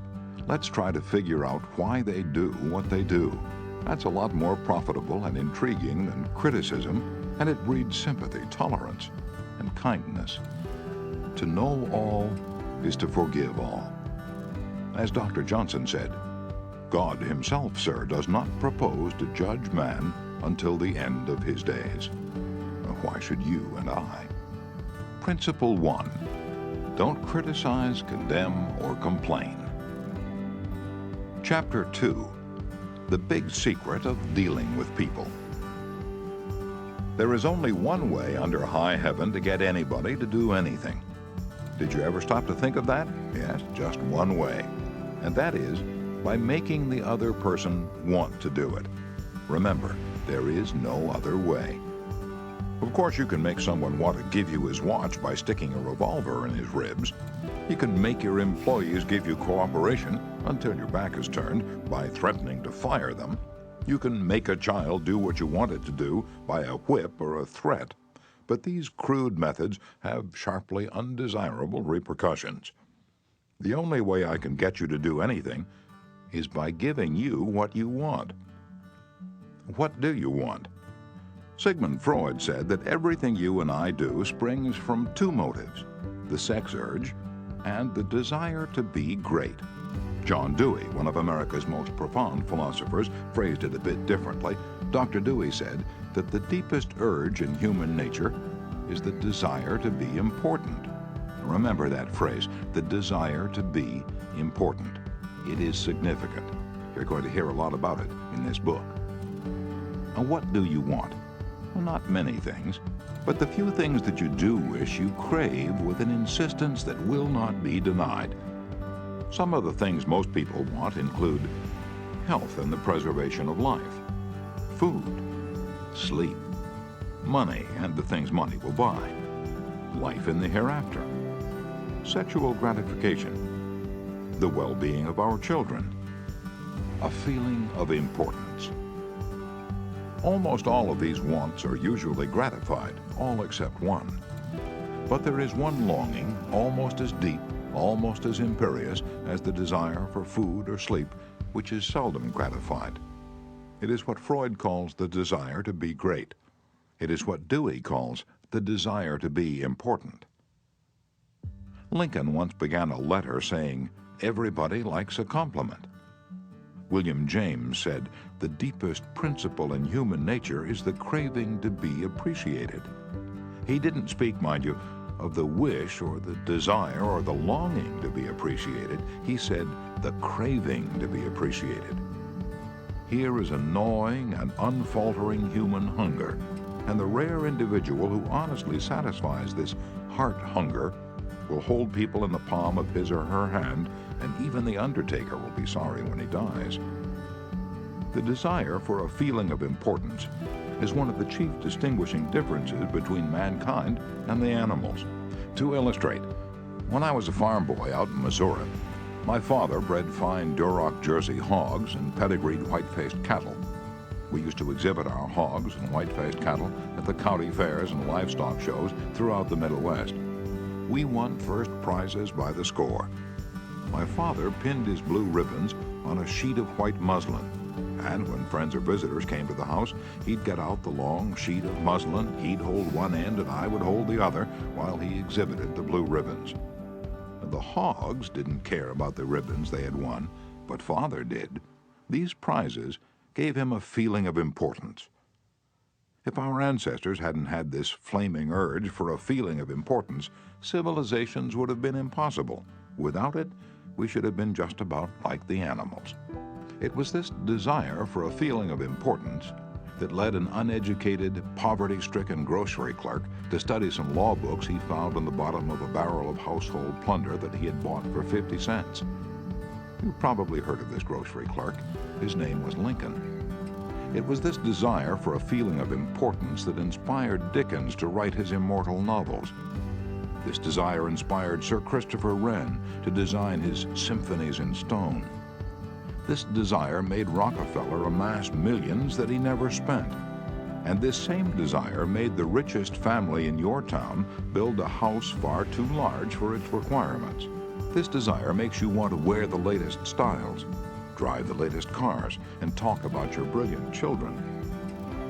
Let's try to figure out why they do what they do. That's a lot more profitable and intriguing than criticism, and it breeds sympathy, tolerance, and kindness. To know all is to forgive all. As Dr. Johnson said, God himself, sir, does not propose to judge man until the end of his days. Why should you and I? Principle 1. Don't criticize, condemn, or complain. Chapter 2. The Big Secret of Dealing with People. There is only one way under high heaven to get anybody to do anything. Did you ever stop to think of that? Yes, just one way. And that is by making the other person want to do it. Remember, there is no other way. Of course, you can make someone want to give you his watch by sticking a revolver in his ribs. You can make your employees give you cooperation until your back is turned by threatening to fire them. You can make a child do what you want it to do by a whip or a threat. But these crude methods have sharply undesirable repercussions. The only way I can get you to do anything is by giving you what you want. What do you want? Sigmund Freud said that everything you and I do springs from two motives: the sex urge and the desire to be great. John Dewey, one of America's most profound philosophers, phrased it a bit differently. Dr. Dewey said that the deepest urge in human nature is the desire to be important. Remember that phrase, the desire to be important. It is significant. You're going to hear a lot about it in this book. Now, what do you want? Well, not many things, but the few things that you do wish you crave with an insistence that will not be denied. Some of the things most people want include health and the preservation of life, food, sleep, money and the things money will buy, life in the hereafter, sexual gratification, the well-being of our children, a feeling of importance. Almost all of these wants are usually gratified, all except one. But there is one longing almost as deep, almost as imperious as the desire for food or sleep, which is seldom gratified. It is what Freud calls the desire to be great. It is what Dewey calls the desire to be important. Lincoln once began a letter saying, "Everybody likes a compliment." William James said, "The deepest principle in human nature is the craving to be appreciated." He didn't speak, mind you, of the wish or the desire or the longing to be appreciated. He said the craving to be appreciated. Here is a gnawing and unfaltering human hunger, and the rare individual who honestly satisfies this heart hunger will hold people in the palm of his or her hand, and even the undertaker will be sorry when he dies. The desire for a feeling of importance is one of the chief distinguishing differences between mankind and the animals. To illustrate, when I was a farm boy out in Missouri, my father bred fine Duroc Jersey hogs and pedigreed white-faced cattle. We used to exhibit our hogs and white-faced cattle at the county fairs and livestock shows throughout the Middle West. We won first prizes by the score. My father pinned his blue ribbons on a sheet of white muslin, and when friends or visitors came to the house, he'd get out the long sheet of muslin, he'd hold one end and I would hold the other while he exhibited the blue ribbons. The hogs didn't care about the ribbons they had won, but Father did. These prizes gave him a feeling of importance. If our ancestors hadn't had this flaming urge for a feeling of importance, civilizations would have been impossible. Without it, we should have been just about like the animals. It was this desire for a feeling of importance that led an uneducated, poverty-stricken grocery clerk to study some law books he found on the bottom of a barrel of household plunder that he had bought for 50 cents. You've probably heard of this grocery clerk. His name was Lincoln. It was this desire for a feeling of importance that inspired Dickens to write his immortal novels. This desire inspired Sir Christopher Wren to design his symphonies in stone. This desire made Rockefeller amass millions that he never spent. And this same desire made the richest family in your town build a house far too large for its requirements. This desire makes you want to wear the latest styles, drive the latest cars, and talk about your brilliant children.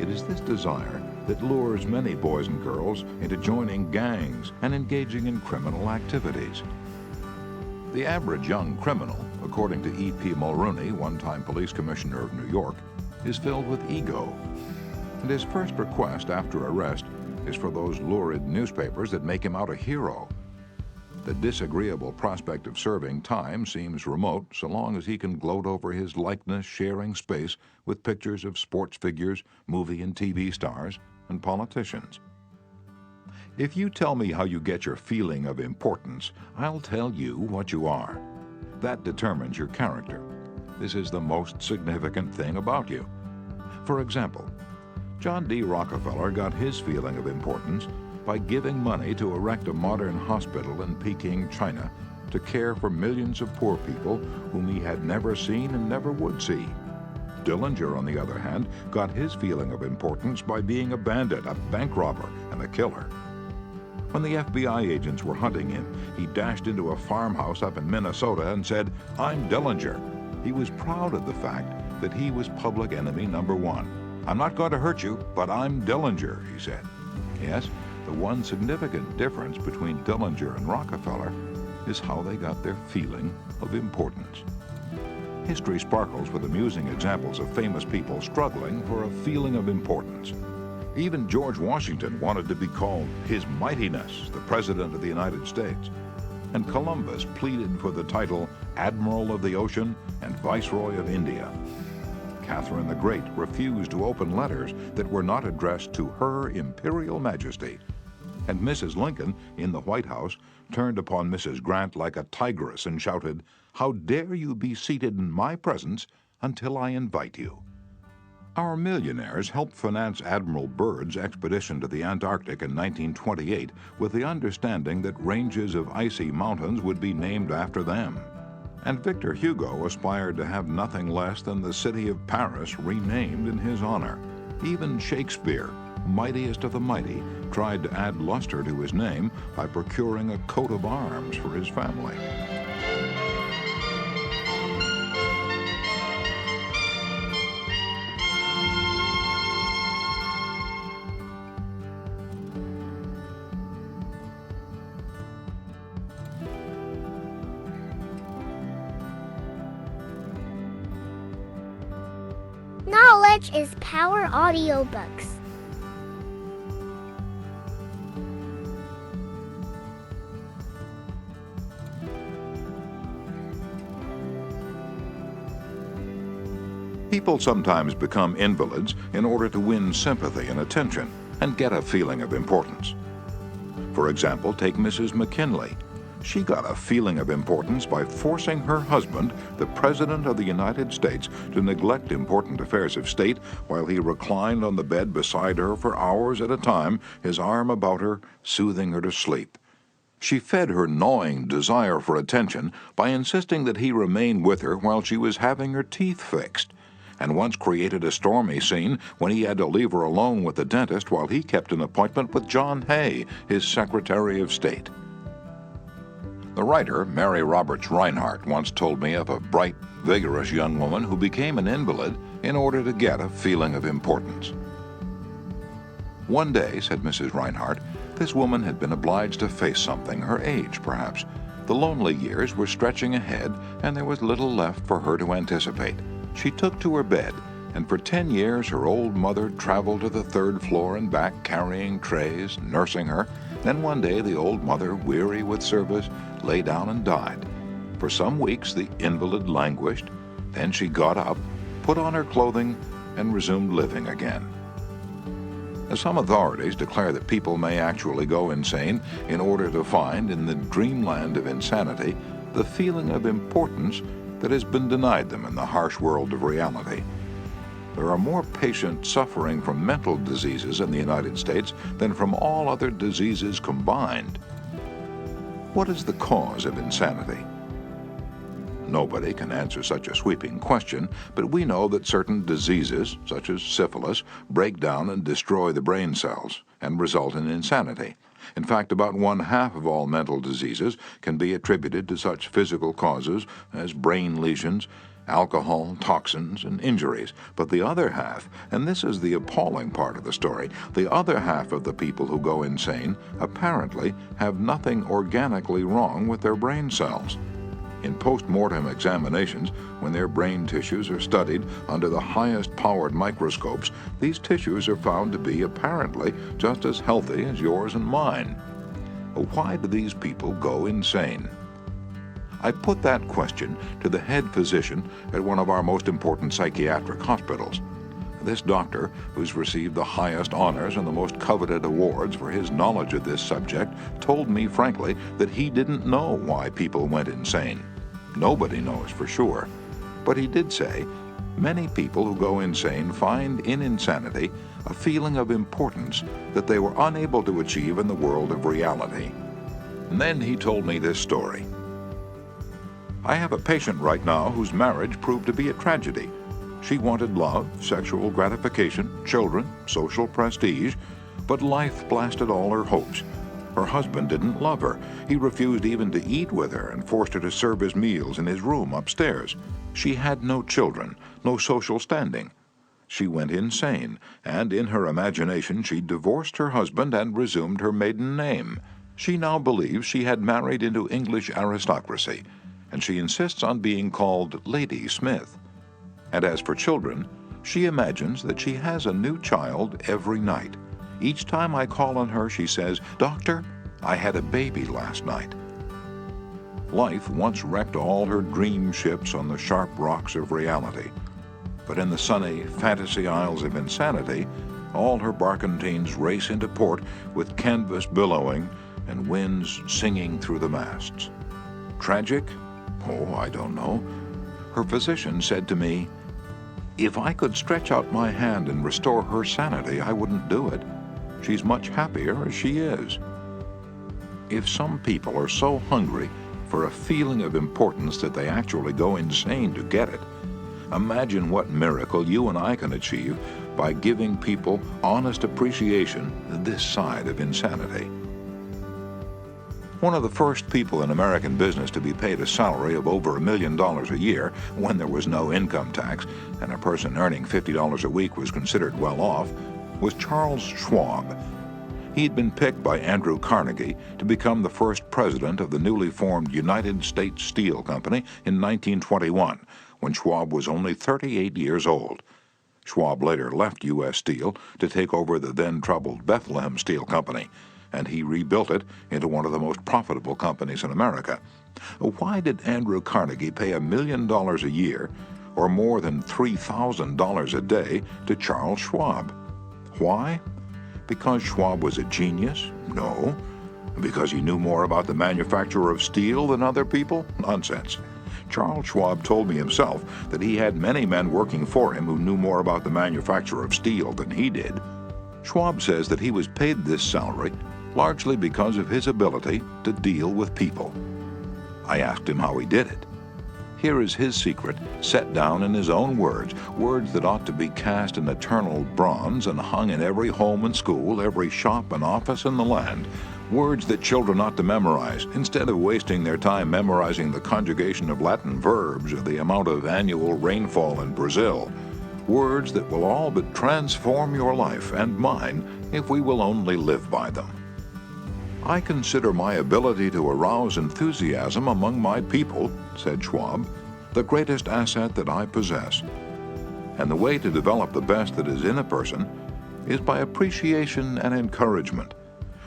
It is this desire that lures many boys and girls into joining gangs and engaging in criminal activities. The average young criminal, according to E.P. Mulrooney, one-time police commissioner of New York, is filled with ego. And his first request after arrest is for those lurid newspapers that make him out a hero. The disagreeable prospect of serving time seems remote so long as he can gloat over his likeness sharing space with pictures of sports figures, movie and TV stars, and politicians. If you tell me how you get your feeling of importance, I'll tell you what you are. That determines your character. This is the most significant thing about you. For example, John D. Rockefeller got his feeling of importance by giving money to erect a modern hospital in Peking, China, to care for millions of poor people whom he had never seen and never would see. Dillinger, on the other hand, got his feeling of importance by being a bandit, a bank robber, and a killer. When the FBI agents were hunting him, he dashed into a farmhouse up in Minnesota and said, "I'm Dillinger." He was proud of the fact that he was public enemy number one. "I'm not going to hurt you, but I'm Dillinger," he said. Yes, the one significant difference between Dillinger and Rockefeller is how they got their feeling of importance. History sparkles with amusing examples of famous people struggling for a feeling of importance. Even George Washington wanted to be called His Mightiness, the President of the United States. And Columbus pleaded for the title Admiral of the Ocean and Viceroy of India. Catherine the Great refused to open letters that were not addressed to Her Imperial Majesty. And Mrs. Lincoln, in the White House, turned upon Mrs. Grant like a tigress and shouted, "How dare you be seated in my presence until I invite you?" Our millionaires helped finance Admiral Byrd's expedition to the Antarctic in 1928 with the understanding that ranges of icy mountains would be named after them. And Victor Hugo aspired to have nothing less than the city of Paris renamed in his honor. Even Shakespeare, mightiest of the mighty, tried to add luster to his name by procuring a coat of arms for his family. Knowledge is Power Audiobooks. People sometimes become invalids in order to win sympathy and attention and get a feeling of importance. For example, take Mrs. McKinley. She got a feeling of importance by forcing her husband, the President of the United States, to neglect important affairs of state while he reclined on the bed beside her for hours at a time, his arm about her, soothing her to sleep. She fed her gnawing desire for attention by insisting that he remain with her while she was having her teeth fixed, and once created a stormy scene when he had to leave her alone with the dentist while he kept an appointment with John Hay, his Secretary of State. The writer, Mary Roberts Reinhardt, once told me of a bright, vigorous young woman who became an invalid in order to get a feeling of importance. One day, said Mrs. Reinhardt, this woman had been obliged to face something, her age perhaps. The lonely years were stretching ahead, and there was little left for her to anticipate. She took to her bed, and for 10 years her old mother traveled to the 3rd floor and back carrying trays, nursing her. Then one day the old mother, weary with service, lay down and died. For some weeks the invalid languished. Then she got up, put on her clothing, and resumed living again. Some authorities declare that people may actually go insane in order to find, in the dreamland of insanity, the feeling of importance that has been denied them in the harsh world of reality. There are more patients suffering from mental diseases in the United States than from all other diseases combined. What is the cause of insanity? Nobody can answer such a sweeping question, but we know that certain diseases, such as syphilis, break down and destroy the brain cells and result in insanity. In fact, about 1/2 of all mental diseases can be attributed to such physical causes as brain lesions, alcohol, toxins, and injuries. But the other half, and this is the appalling part of the story, the other half of the people who go insane apparently have nothing organically wrong with their brain cells. In post-mortem examinations, when their brain tissues are studied under the highest powered microscopes, these tissues are found to be apparently just as healthy as yours and mine. Why do these people go insane? I put that question to the head physician at one of our most important psychiatric hospitals. This doctor, who's received the highest honors and the most coveted awards for his knowledge of this subject, told me frankly that he didn't know why people went insane. Nobody knows for sure. But he did say, many people who go insane find in insanity a feeling of importance that they were unable to achieve in the world of reality. And then he told me this story. I have a patient right now whose marriage proved to be a tragedy. She wanted love, sexual gratification, children, social prestige, but life blasted all her hopes. Her husband didn't love her. He refused even to eat with her and forced her to serve his meals in his room upstairs. She had no children, no social standing. She went insane, and in her imagination she divorced her husband and resumed her maiden name. She now believes she had married into English aristocracy, and she insists on being called Lady Smith. And as for children, she imagines that she has a new child every night. Each time I call on her, she says, "Doctor, I had a baby last night." Life once wrecked all her dream ships on the sharp rocks of reality. But in the sunny fantasy isles of insanity, all her barkentines race into port with canvas billowing and winds singing through the masts. Tragic? Oh, I don't know. Her physician said to me, "If I could stretch out my hand and restore her sanity, I wouldn't do it. She's much happier as she is." If some people are so hungry for a feeling of importance that they actually go insane to get it, imagine what miracle you and I can achieve by giving people honest appreciation this side of insanity. One of the first people in American business to be paid a salary of over $1 million a year when there was no income tax and a person earning $50 a week was considered well off was Charles Schwab. He'd been picked by Andrew Carnegie to become the first president of the newly formed United States Steel Company in 1921, when Schwab was only 38 years old. Schwab later left U.S. Steel to take over the then-troubled Bethlehem Steel Company, and he rebuilt it into one of the most profitable companies in America. Why did Andrew Carnegie pay $1 million a year, or more than $3,000 a day, to Charles Schwab? Why? Because Schwab was a genius? No. Because he knew more about the manufacture of steel than other people? Nonsense. Charles Schwab told me himself that he had many men working for him who knew more about the manufacture of steel than he did. Schwab says that he was paid this salary largely because of his ability to deal with people. I asked him how he did it. Here is his secret, set down in his own words, words that ought to be cast in eternal bronze and hung in every home and school, every shop and office in the land, words that children ought to memorize, instead of wasting their time memorizing the conjugation of Latin verbs or the amount of annual rainfall in Brazil, words that will all but transform your life and mine if we will only live by them. "I consider my ability to arouse enthusiasm among my people," said Schwab, "the greatest asset that I possess. And the way to develop the best that is in a person is by appreciation and encouragement.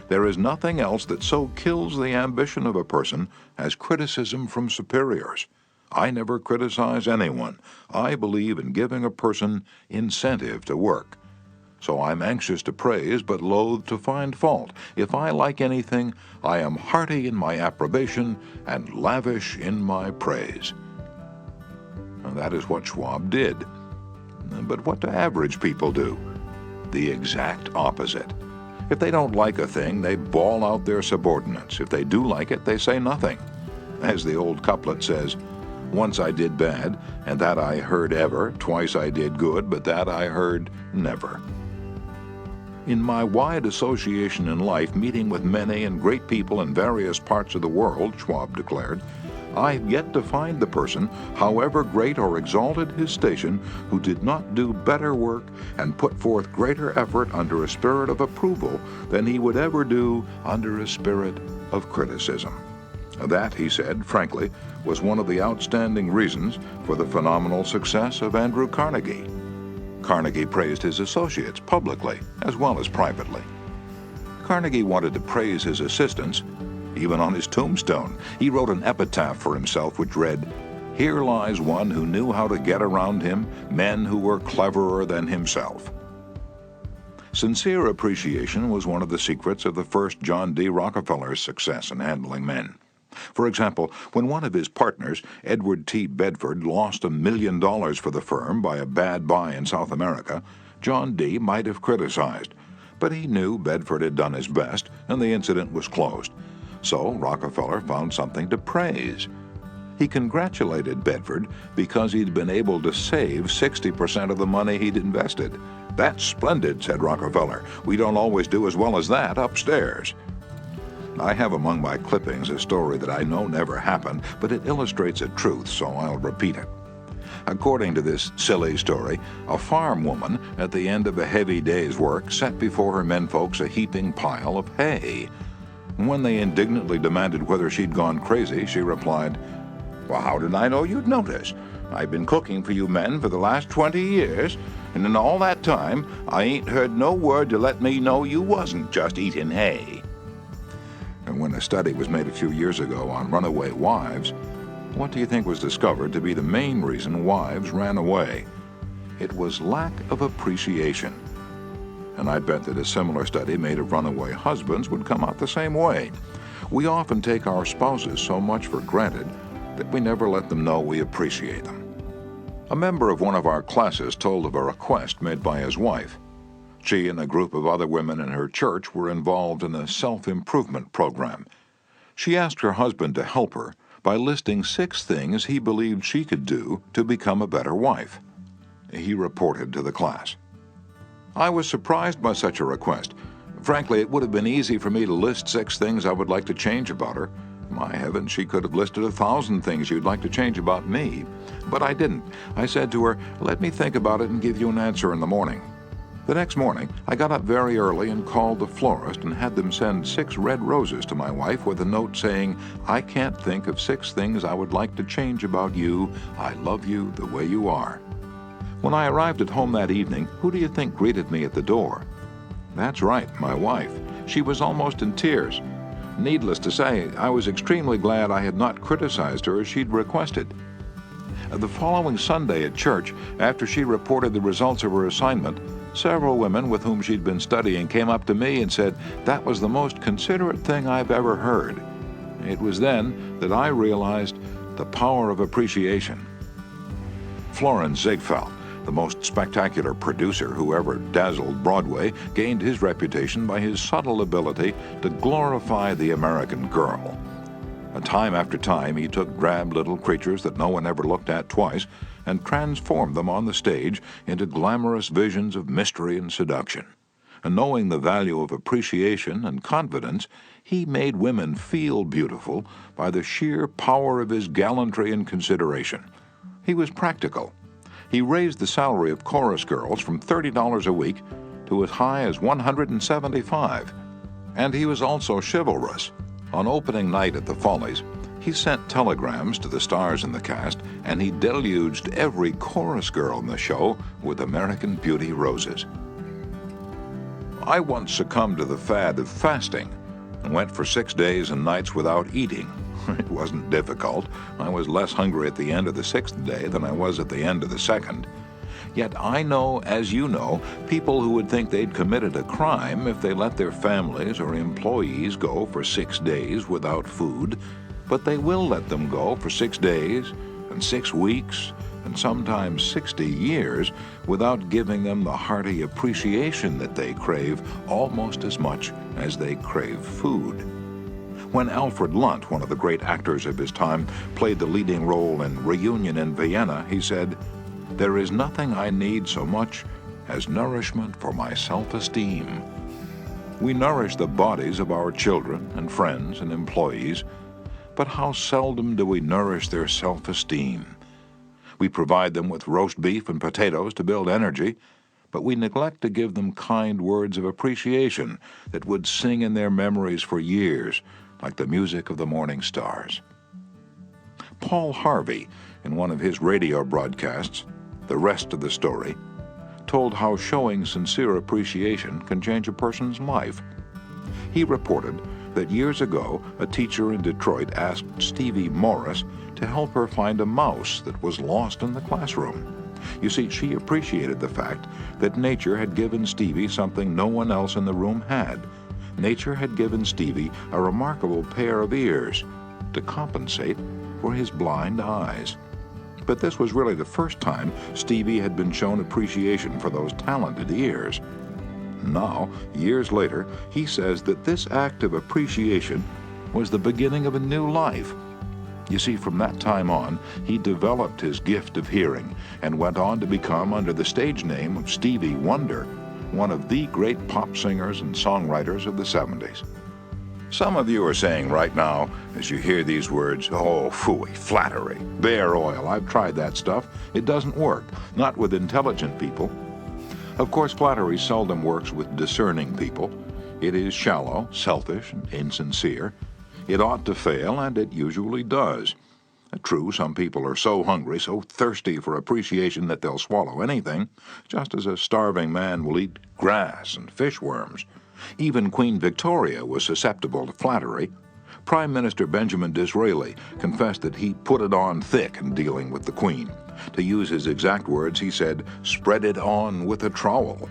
There is nothing else that so kills the ambition of a person as criticism from superiors. I never criticize anyone. I believe in giving a person incentive to work. So I'm anxious to praise, but loath to find fault. If I like anything, I am hearty in my approbation and lavish in my praise." And that is what Schwab did. But what do average people do? The exact opposite. If they don't like a thing, they bawl out their subordinates. If they do like it, they say nothing. As the old couplet says, "Once I did bad, and that I heard ever. Twice I did good, but that I heard never." In my wide association in life, meeting with many and great people in various parts of the world, Schwab declared, I have yet to find the person, however great or exalted his station, who did not do better work and put forth greater effort under a spirit of approval than he would ever do under a spirit of criticism. That, he said, frankly, was one of the outstanding reasons for the phenomenal success of Andrew Carnegie. Carnegie praised his associates publicly as well as privately. Carnegie wanted to praise his assistants. Even on his tombstone, he wrote an epitaph for himself which read, "Here lies one who knew how to get around him men who were cleverer than himself." Sincere appreciation was one of the secrets of the first John D. Rockefeller's success in handling men. For example, when one of his partners, Edward T. Bedford, lost $1 million for the firm by a bad buy in South America, John D. might have criticized, but he knew Bedford had done his best and the incident was closed. So Rockefeller found something to praise. He congratulated Bedford because he'd been able to save 60% of the money he'd invested. "That's splendid," said Rockefeller. "We don't always do as well as that upstairs." I have among my clippings a story that I know never happened, but it illustrates a truth, so I'll repeat it. According to this silly story, a farm woman at the end of a heavy day's work set before her menfolks a heaping pile of hay. When they indignantly demanded whether she'd gone crazy, she replied, "Well, how did I know you'd notice? I've been cooking for you men for the last 20 years, and in all that time, I ain't heard no word to let me know you wasn't just eating hay." And when a study was made a few years ago on runaway wives, what do you think was discovered to be the main reason wives ran away? It was lack of appreciation. And I bet that a similar study made of runaway husbands would come out the same way. We often take our spouses so much for granted that we never let them know we appreciate them. A member of one of our classes told of a request made by his wife. She and a group of other women in her church were involved in a self-improvement program. She asked her husband to help her by listing 6 things he believed she could do to become a better wife. He reported to the class, "I was surprised by such a request. Frankly, it would have been easy for me to list 6 things I would like to change about her. My heavens, she could have listed 1,000 things you'd like to change about me. But I didn't. I said to her, 'Let me think about it and give you an answer in the morning.' The next morning, I got up very early and called the florist and had them send 6 red roses to my wife with a note saying, 'I can't think of 6 things I would like to change about you. I love you the way you are.' When I arrived at home that evening, who do you think greeted me at the door? That's right, my wife. She was almost in tears. Needless to say, I was extremely glad I had not criticized her as she'd requested. The following Sunday at church, after she reported the results of her assignment, several women with whom she'd been studying came up to me and said, 'That was the most considerate thing I've ever heard.' It was then that I realized the power of appreciation." Florence Ziegfeld, the most spectacular producer who ever dazzled Broadway, gained his reputation by his subtle ability to glorify the American girl. Time after time, he took drab little creatures that no one ever looked at twice and transformed them on the stage into glamorous visions of mystery and seduction. And knowing the value of appreciation and confidence, he made women feel beautiful by the sheer power of his gallantry and consideration. He was practical. He raised the salary of chorus girls from $30 a week to as high as $175. And he was also chivalrous. On opening night at the Follies, he sent telegrams to the stars in the cast, and he deluged every chorus girl in the show with American Beauty roses. I once succumbed to the fad of fasting and went for 6 days and nights without eating. It wasn't difficult. I was less hungry at the end of the 6th day than I was at the end of the 2nd. Yet I know, as you know, people who would think they'd committed a crime if they let their families or employees go for 6 days without food, but they will let them go for 6 days and 6 weeks and sometimes 60 years without giving them the hearty appreciation that they crave almost as much as they crave food. When Alfred Lunt, one of the great actors of his time, played the leading role in Reunion in Vienna, he said, "There is nothing I need so much as nourishment for my self-esteem." We nourish the bodies of our children and friends and employees, but how seldom do we nourish their self-esteem? We provide them with roast beef and potatoes to build energy, but we neglect to give them kind words of appreciation that would sing in their memories for years, like the music of the morning stars. Paul Harvey, in one of his radio broadcasts, The Rest of the Story, told how showing sincere appreciation can change a person's life. He reported that years ago, a teacher in Detroit asked Stevie Morris to help her find a mouse that was lost in the classroom. You see, she appreciated the fact that nature had given Stevie something no one else in the room had. Nature had given Stevie a remarkable pair of ears to compensate for his blind eyes. But this was really the first time Stevie had been shown appreciation for those talented ears. Now, years later, he says that this act of appreciation was the beginning of a new life. You see, from that time on, he developed his gift of hearing and went on to become, under the stage name of Stevie Wonder, one of the great pop singers and songwriters of the 70s. Some of you are saying right now, as you hear these words, "Oh, phooey, flattery, bear oil, I've tried that stuff. It doesn't work, not with intelligent people." Of course, flattery seldom works with discerning people. It is shallow, selfish, and insincere. It ought to fail, and it usually does. True, some people are so hungry, so thirsty for appreciation that they'll swallow anything, just as a starving man will eat grass and fishworms. Even Queen Victoria was susceptible to flattery. Prime Minister Benjamin Disraeli confessed that he put it on thick in dealing with the Queen. To use his exact words, he said, "Spread it on with a trowel."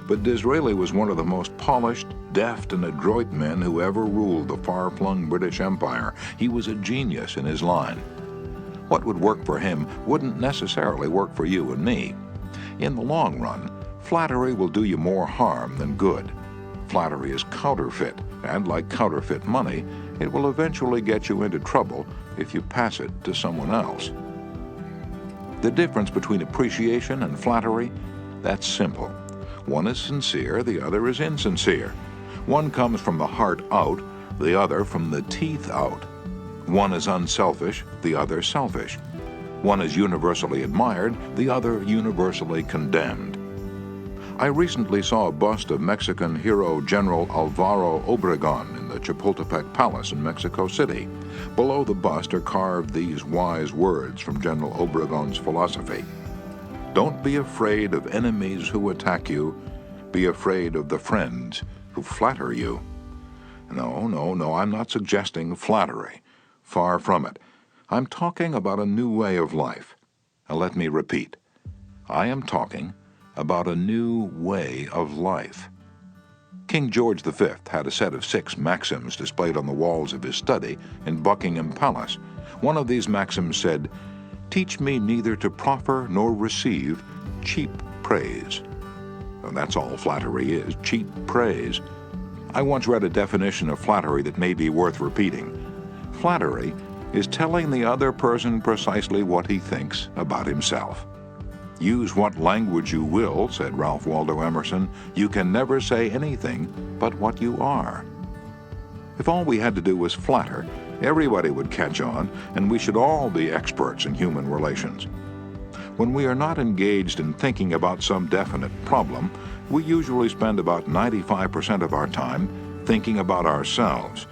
But Disraeli was one of the most polished, deft, and adroit men who ever ruled the far-flung British Empire. He was a genius in his line. What would work for him wouldn't necessarily work for you and me. In the long run, flattery will do you more harm than good. Flattery is counterfeit, and like counterfeit money, it will eventually get you into trouble if you pass it to someone else. The difference between appreciation and flattery, that's simple. One is sincere, the other is insincere. One comes from the heart out, the other from the teeth out. One is unselfish, the other selfish. One is universally admired, the other universally condemned. I recently saw a bust of Mexican hero General Alvaro Obregón in the Chapultepec Palace in Mexico City. Below the bust are carved these wise words from General Obregón's philosophy. "Don't be afraid of enemies who attack you. Be afraid of the friends who flatter you." No, I'm not suggesting flattery. Far from it. I'm talking about a new way of life. Now let me repeat. I am talking about a new way of life. King George V had a set of 6 maxims displayed on the walls of his study in Buckingham Palace. One of these maxims said, "Teach me neither to proffer nor receive cheap praise." And that's all flattery is, cheap praise. I once read a definition of flattery that may be worth repeating. Flattery is telling the other person precisely what he thinks about himself. "Use what language you will," said Ralph Waldo Emerson, "you can never say anything but what you are." If all we had to do was flatter, everybody would catch on, and we should all be experts in human relations. When we are not engaged in thinking about some definite problem, we usually spend about 95% of our time thinking about ourselves.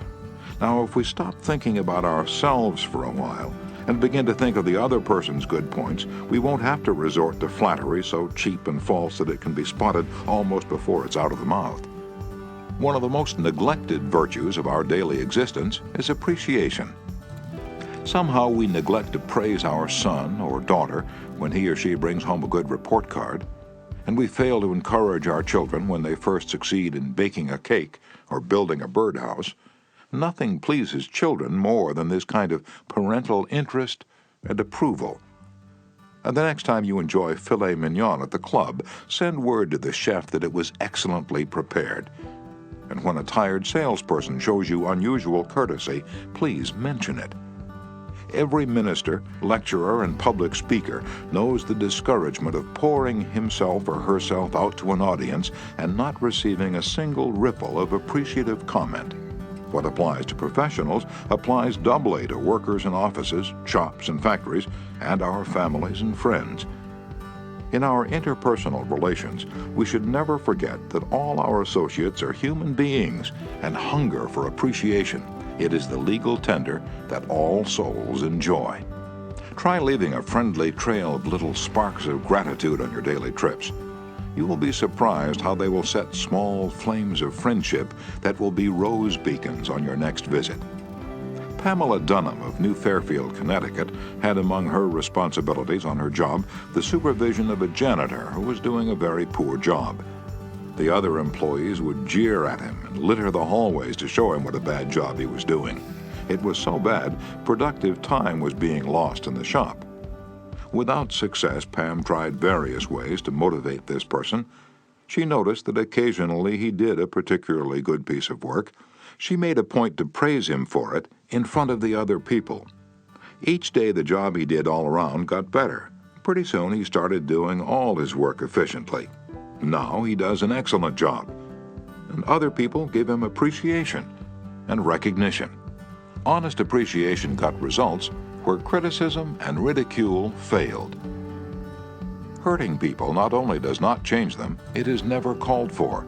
Now, if we stop thinking about ourselves for a while and begin to think of the other person's good points, we won't have to resort to flattery so cheap and false that it can be spotted almost before it's out of the mouth. One of the most neglected virtues of our daily existence is appreciation. Somehow we neglect to praise our son or daughter when he or she brings home a good report card, and we fail to encourage our children when they first succeed in baking a cake or building a birdhouse. Nothing pleases children more than this kind of parental interest and approval. And the next time you enjoy filet mignon at the club, send word to the chef that it was excellently prepared. And when a tired salesperson shows you unusual courtesy, please mention it. Every minister, lecturer, and public speaker knows the discouragement of pouring himself or herself out to an audience and not receiving a single ripple of appreciative comment. What applies to professionals applies doubly to workers in offices, shops, and factories, and our families and friends. In our interpersonal relations, we should never forget that all our associates are human beings and hunger for appreciation. It is the legal tender that all souls enjoy. Try leaving a friendly trail of little sparks of gratitude on your daily trips. You will be surprised how they will set small flames of friendship that will be rose beacons on your next visit. Pamela Dunham of New Fairfield, Connecticut, had among her responsibilities on her job the supervision of a janitor who was doing a very poor job. The other employees would jeer at him and litter the hallways to show him what a bad job he was doing. It was so bad, productive time was being lost in the shop. Without success, Pam tried various ways to motivate this person. She noticed that occasionally he did a particularly good piece of work. She made a point to praise him for it in front of the other people. Each day the job he did all around got better. Pretty soon he started doing all his work efficiently. Now he does an excellent job, and other people give him appreciation and recognition. Honest appreciation got results where criticism and ridicule failed. Hurting people not only does not change them, it is never called for.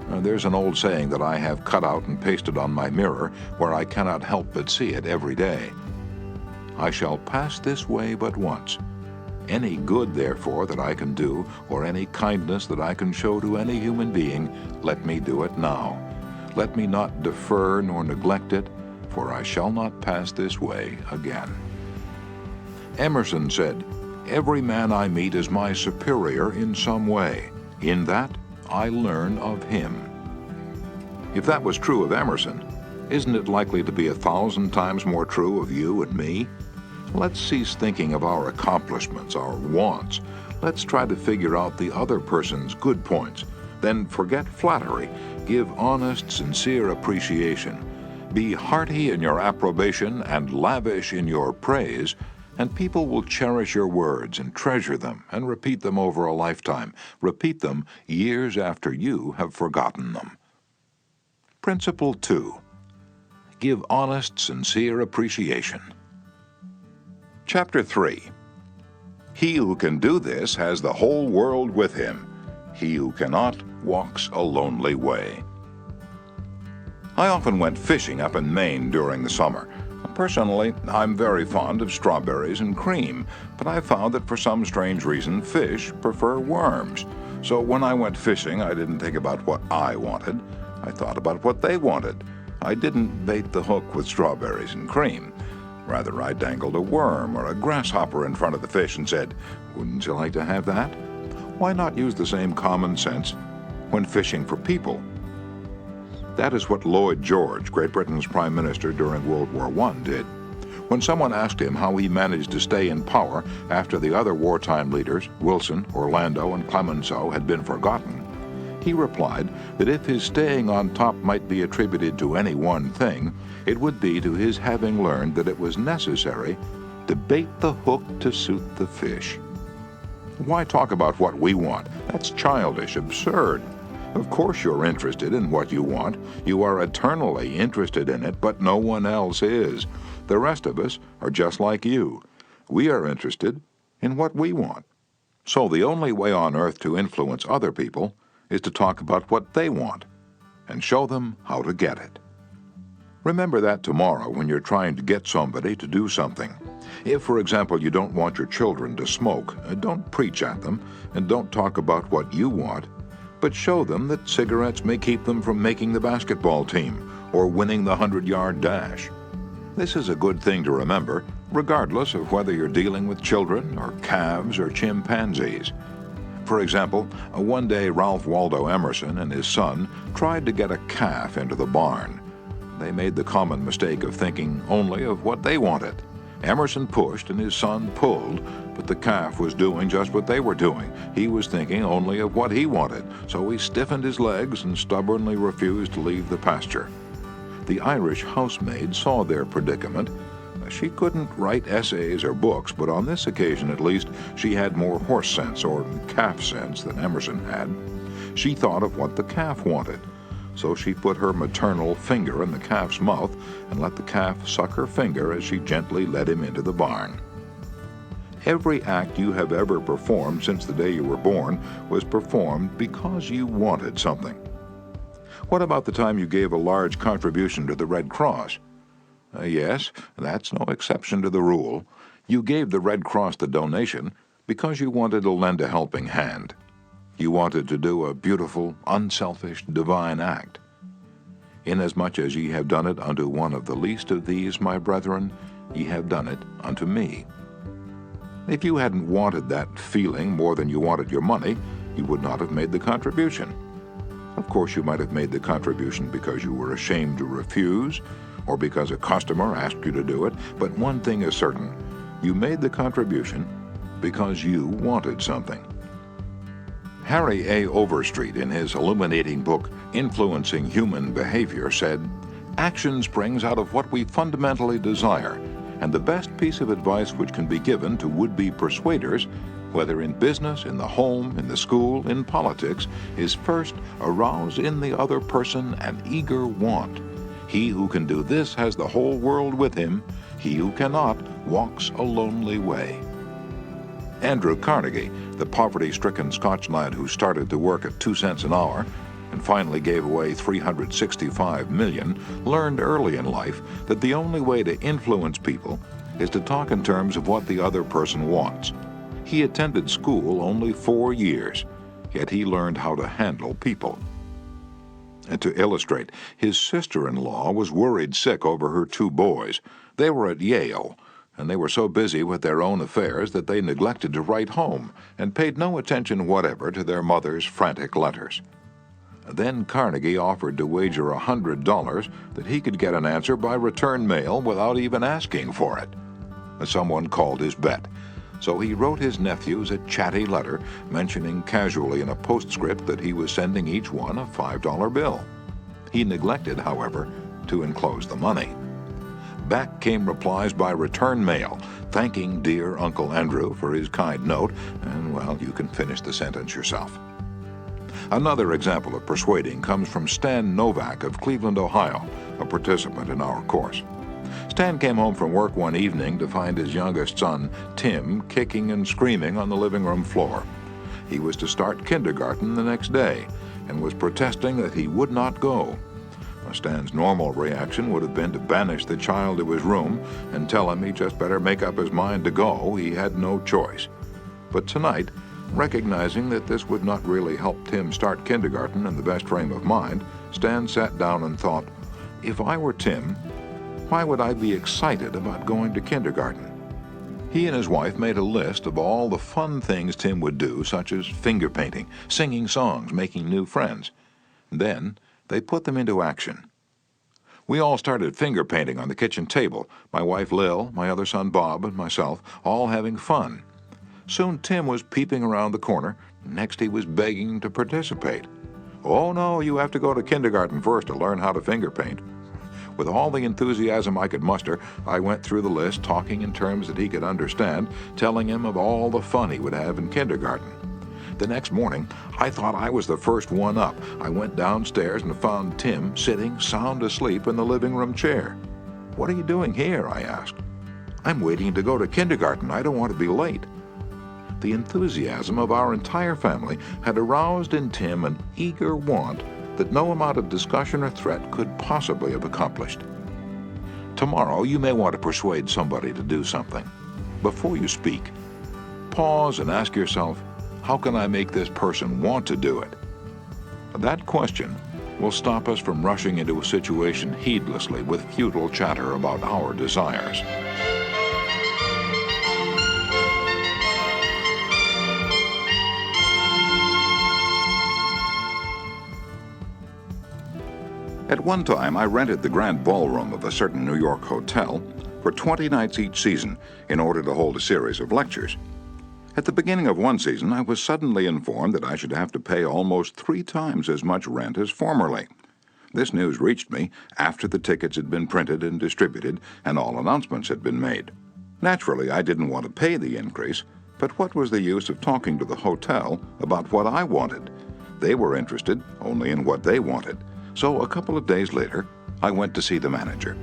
There's an old saying that I have cut out and pasted on my mirror where I cannot help but see it every day. I shall pass this way but once. Any good, therefore, that I can do, or any kindness that I can show to any human being, let me do it now. Let me not defer nor neglect it, for I shall not pass this way again. Emerson said, "Every man I meet is my superior in some way. In that, I learn of him." If that was true of Emerson, isn't it likely to be 1,000 times more true of you and me? Let's cease thinking of our accomplishments, our wants. Let's try to figure out the other person's good points. Then forget flattery. Give honest, sincere appreciation. Be hearty in your approbation and lavish in your praise, and people will cherish your words and treasure them and repeat them over a lifetime. Repeat them years after you have forgotten them. Principle 2. Give honest, sincere appreciation. Chapter 3. He who can do this has the whole world with him. He who cannot walks a lonely way. I often went fishing up in Maine during the summer. Personally, I'm very fond of strawberries and cream, but I found that for some strange reason, fish prefer worms. So when I went fishing, I didn't think about what I wanted. I thought about what they wanted. I didn't bait the hook with strawberries and cream. Rather, I dangled a worm or a grasshopper in front of the fish and said, "Wouldn't you like to have that?" Why not use the same common sense when fishing for people? That is what Lloyd George, Great Britain's Prime Minister during World War I, did. When someone asked him how he managed to stay in power after the other wartime leaders, Wilson, Orlando, and Clemenceau, had been forgotten, he replied that if his staying on top might be attributed to any one thing, it would be to his having learned that it was necessary to bait the hook to suit the fish. Why talk about what we want? That's childish, absurd. Of course you're interested in what you want. You are eternally interested in it, but no one else is. The rest of us are just like you. We are interested in what we want. So the only way on earth to influence other people is to talk about what they want and show them how to get it. Remember that tomorrow when you're trying to get somebody to do something. If, for example, you don't want your children to smoke, don't preach at them and don't talk about what you want, but show them that cigarettes may keep them from making the basketball team or winning the 100-yard dash. This is a good thing to remember, regardless of whether you're dealing with children or calves or chimpanzees. For example, one day Ralph Waldo Emerson and his son tried to get a calf into the barn. They made the common mistake of thinking only of what they wanted. Emerson pushed and his son pulled, but the calf was doing just what they were doing. He was thinking only of what he wanted, so he stiffened his legs and stubbornly refused to leave the pasture. The Irish housemaid saw their predicament. She couldn't write essays or books, but on this occasion at least, she had more horse sense or calf sense than Emerson had. She thought of what the calf wanted. So she put her maternal finger in the calf's mouth and let the calf suck her finger as she gently led him into the barn. Every act you have ever performed since the day you were born was performed because you wanted something. What about the time you gave a large contribution to the Red Cross? Yes, that's no exception to the rule. You gave the Red Cross the donation because you wanted to lend a helping hand. You wanted to do a beautiful, unselfish, divine act. Inasmuch as ye have done it unto one of the least of these, my brethren, ye have done it unto me. If you hadn't wanted that feeling more than you wanted your money, you would not have made the contribution. Of course, you might have made the contribution because you were ashamed to refuse, or because a customer asked you to do it, but one thing is certain. You made the contribution because you wanted something. Harry A. Overstreet, in his illuminating book Influencing Human Behavior, said, "Action springs out of what we fundamentally desire, and the best piece of advice which can be given to would-be persuaders, whether in business, in the home, in the school, in politics, is first arouse in the other person an eager want. He who can do this has the whole world with him. He who cannot walks a lonely way." Andrew Carnegie, the poverty-stricken Scotch lad who started to work at 2 cents an hour and finally gave away $365 million, learned early in life that the only way to influence people is to talk in terms of what the other person wants. He attended school only 4 years, yet he learned how to handle people. And to illustrate, his sister-in-law was worried sick over her 2 boys. They were at Yale, and they were so busy with their own affairs that they neglected to write home and paid no attention whatever to their mother's frantic letters. Then Carnegie offered to wager $100 that he could get an answer by return mail without even asking for it. Someone called his bet, so he wrote his nephews a chatty letter mentioning casually in a postscript that he was sending each one a $5 bill. He neglected, however, to enclose the money. Back came replies by return mail, thanking dear Uncle Andrew for his kind note, and, well, you can finish the sentence yourself. Another example of persuading comes from Stan Novak of Cleveland, Ohio, a participant in our course. Stan came home from work one evening to find his youngest son, Tim, kicking and screaming on the living room floor. He was to start kindergarten the next day and was protesting that he would not go. Stan's normal reaction would have been to banish the child to his room and tell him he just better make up his mind to go. He had no choice. But tonight, recognizing that this would not really help Tim start kindergarten in the best frame of mind, Stan sat down and thought, if I were Tim, why would I be excited about going to kindergarten? He and his wife made a list of all the fun things Tim would do, such as finger painting, singing songs, making new friends. Then they put them into action. We all started finger painting on the kitchen table, my wife Lil, my other son Bob, and myself, all having fun. Soon Tim was peeping around the corner. Next he was begging to participate. "Oh no, you have to go to kindergarten first to learn how to finger paint." With all the enthusiasm I could muster, I went through the list, talking in terms that he could understand, telling him of all the fun he would have in kindergarten. The next morning, I thought I was the first one up. I went downstairs and found Tim sitting sound asleep in the living room chair. "What are you doing here?" I asked. "I'm waiting to go to kindergarten. I don't want to be late." The enthusiasm of our entire family had aroused in Tim an eager want that no amount of discussion or threat could possibly have accomplished. Tomorrow, you may want to persuade somebody to do something. Before you speak, pause and ask yourself, how can I make this person want to do it? That question will stop us from rushing into a situation heedlessly with futile chatter about our desires. At one time, I rented the grand ballroom of a certain New York hotel for 20 nights each season in order to hold a series of lectures. At the beginning of one season, I was suddenly informed that I should have to pay almost 3 times as much rent as formerly. This news reached me after the tickets had been printed and distributed and all announcements had been made. Naturally, I didn't want to pay the increase, but what was the use of talking to the hotel about what I wanted? They were interested only in what they wanted. So a couple of days later, I went to see the manager.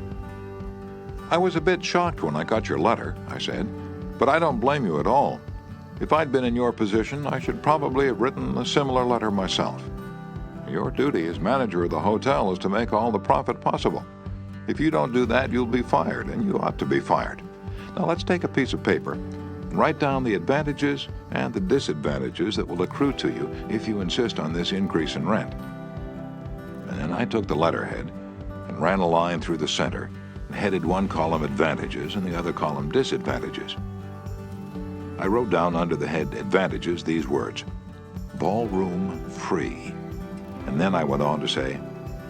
"I was a bit shocked when I got your letter," I said, "but I don't blame you at all. If I'd been in your position, I should probably have written a similar letter myself. Your duty as manager of the hotel is to make all the profit possible. If you don't do that, you'll be fired, and you ought to be fired. Now let's take a piece of paper and write down the advantages and the disadvantages that will accrue to you if you insist on this increase in rent." And then I took the letterhead and ran a line through the center and headed one column advantages and the other column disadvantages. I wrote down under the head advantages these words, "Ballroom free." And then I went on to say,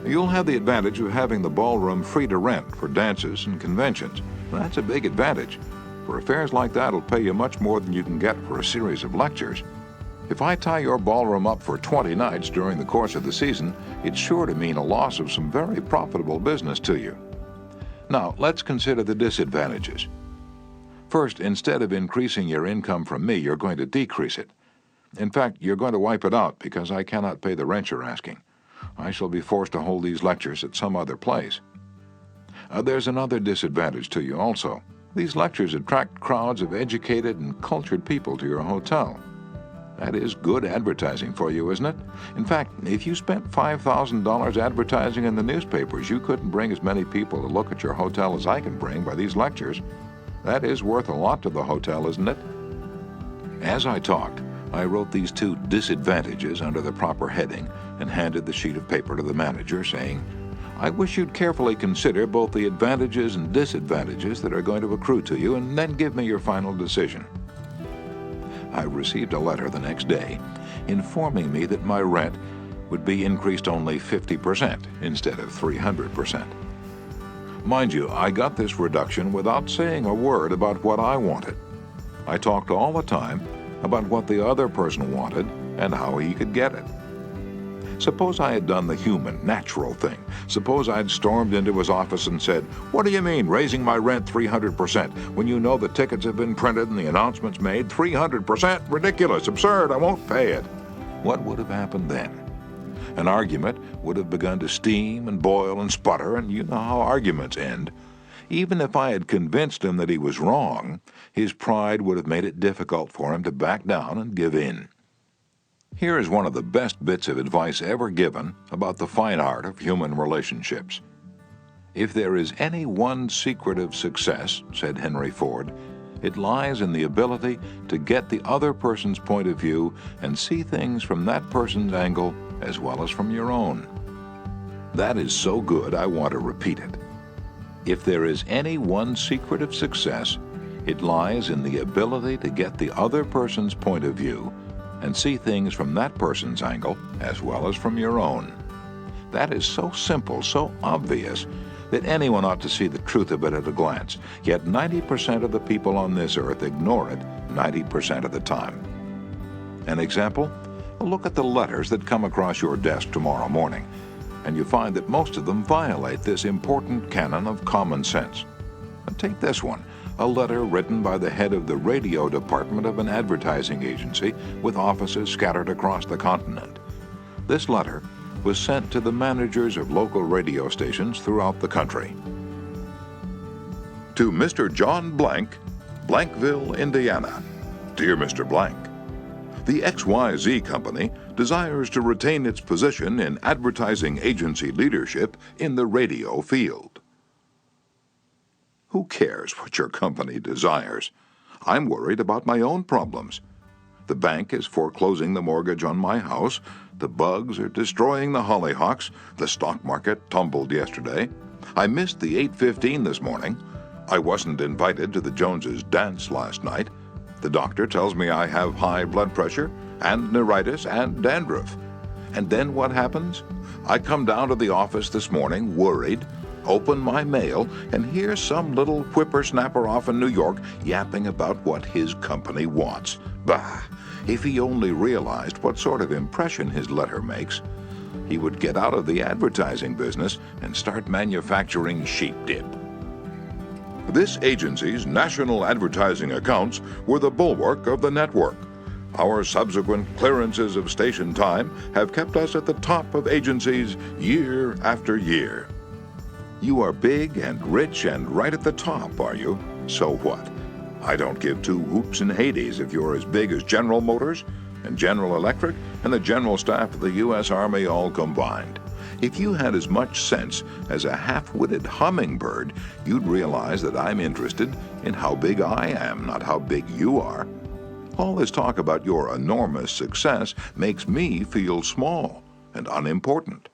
"You'll have the advantage of having the ballroom free to rent for dances and conventions. That's a big advantage. For affairs like that will pay you much more than you can get for a series of lectures. If I tie your ballroom up for 20 nights during the course of the season, it's sure to mean a loss of some very profitable business to you. Now, let's consider the disadvantages. First, instead of increasing your income from me, you're going to decrease it. In fact, you're going to wipe it out because I cannot pay the rent you're asking. I shall be forced to hold these lectures at some other place. There's another disadvantage to you also. These lectures attract crowds of educated and cultured people to your hotel. That is good advertising for you, isn't it? In fact, if you spent $5,000 advertising in the newspapers, you couldn't bring as many people to look at your hotel as I can bring by these lectures. That is worth a lot to the hotel, isn't it? As I talked, I wrote these two disadvantages under the proper heading and handed the sheet of paper to the manager, saying, I wish you'd carefully consider both the advantages and disadvantages that are going to accrue to you, and then give me your final decision. I received a letter the next day informing me that my rent would be increased only 50% instead of 300%. Mind you, I got this reduction without saying a word about what I wanted. I talked all the time about what the other person wanted and how he could get it. Suppose I had done the human, natural thing. Suppose I'd stormed into his office and said, What do you mean, raising my rent 300%, when you know the tickets have been printed and the announcements made? 300%? Ridiculous, absurd, I won't pay it. What would have happened then? An argument would have begun to steam and boil and sputter, and you know how arguments end. Even if I had convinced him that he was wrong, his pride would have made it difficult for him to back down and give in. Here is one of the best bits of advice ever given about the fine art of human relationships. If there is any one secret of success, said Henry Ford, it lies in the ability to get the other person's point of view and see things from that person's angle as well as from your own. That is so good I want to repeat it. If there is any one secret of success, it lies in the ability to get the other person's point of view and see things from that person's angle as well as from your own. That is so simple, so obvious, that anyone ought to see the truth of it at a glance, yet 90% of the people on this earth ignore it 90% of the time. An example? Look at the letters that come across your desk tomorrow morning, and you find that most of them violate this important canon of common sense. Take this one. A letter written by the head of the radio department of an advertising agency with offices scattered across the continent. This letter was sent to the managers of local radio stations throughout the country. To Mr. John Blank, Blankville, Indiana. Dear Mr. Blank, the XYZ Company desires to retain its position in advertising agency leadership in the radio field. Who cares what your company desires? I'm worried about my own problems. The bank is foreclosing the mortgage on my house. The bugs are destroying the hollyhocks. The stock market tumbled yesterday. I missed the 8:15 this morning. I wasn't invited to the Joneses' dance last night. The doctor tells me I have high blood pressure and neuritis and dandruff. And then what happens? I come down to the office this morning worried, open my mail, and hear some little whippersnapper off in New York yapping about what his company wants. Bah! If he only realized what sort of impression his letter makes, he would get out of the advertising business and start manufacturing sheep dip. This agency's national advertising accounts were the bulwark of the network. Our subsequent clearances of station time have kept us at the top of agencies year after year. You are big and rich and right at the top, are you? So what? I don't give two hoops in Hades if you're as big as General Motors and General Electric and the General Staff of the U.S. Army all combined. If you had as much sense as a half-witted hummingbird, you'd realize that I'm interested in how big I am, not how big you are. All this talk about your enormous success makes me feel small and unimportant.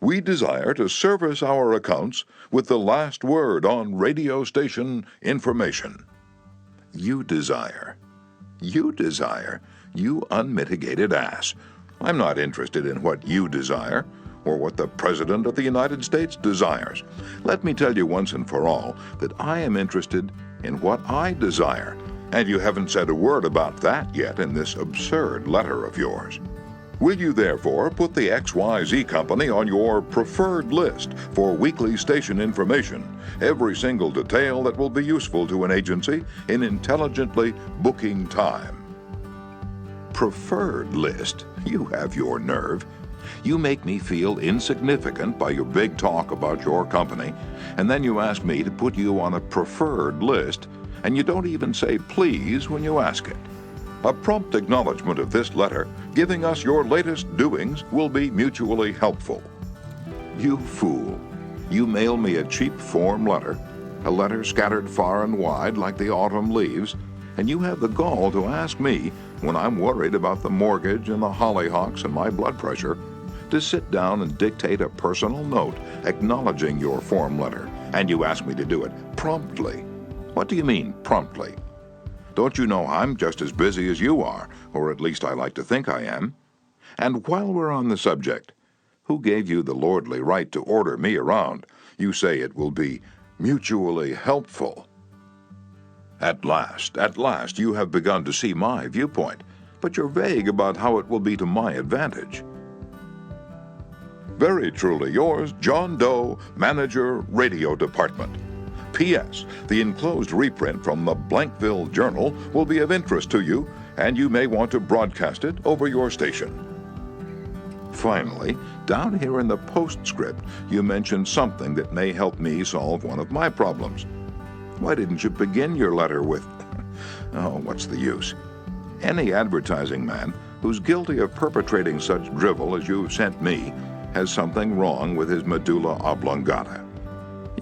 We desire to service our accounts with the last word on radio station information. You desire. You desire. You unmitigated ass. I'm not interested in what you desire or what the President of the United States desires. Let me tell you once and for all that I am interested in what I desire, and you haven't said a word about that yet in this absurd letter of yours. Will you therefore put the XYZ Company on your preferred list for weekly station information, every single detail that will be useful to an agency in intelligently booking time? Preferred list? You have your nerve. You make me feel insignificant by your big talk about your company, and then you ask me to put you on a preferred list, and you don't even say please when you ask it. A prompt acknowledgement of this letter, giving us your latest doings, will be mutually helpful. You fool. You mail me a cheap form letter, a letter scattered far and wide like the autumn leaves, and you have the gall to ask me, when I'm worried about the mortgage and the hollyhocks and my blood pressure, to sit down and dictate a personal note acknowledging your form letter, and you ask me to do it promptly. What do you mean, promptly? Don't you know I'm just as busy as you are, or at least I like to think I am? And while we're on the subject, who gave you the lordly right to order me around? You say it will be mutually helpful. At last, you have begun to see my viewpoint, but you're vague about how it will be to my advantage. Very truly yours, John Doe, Manager, Radio Department. P.S. The enclosed reprint from the Blankville Journal will be of interest to you, and you may want to broadcast it over your station. Finally, down here in the postscript, you mention something that may help me solve one of my problems. Why didn't you begin your letter with, oh, what's the use? Any advertising man who's guilty of perpetrating such drivel as you've sent me has something wrong with his medulla oblongata.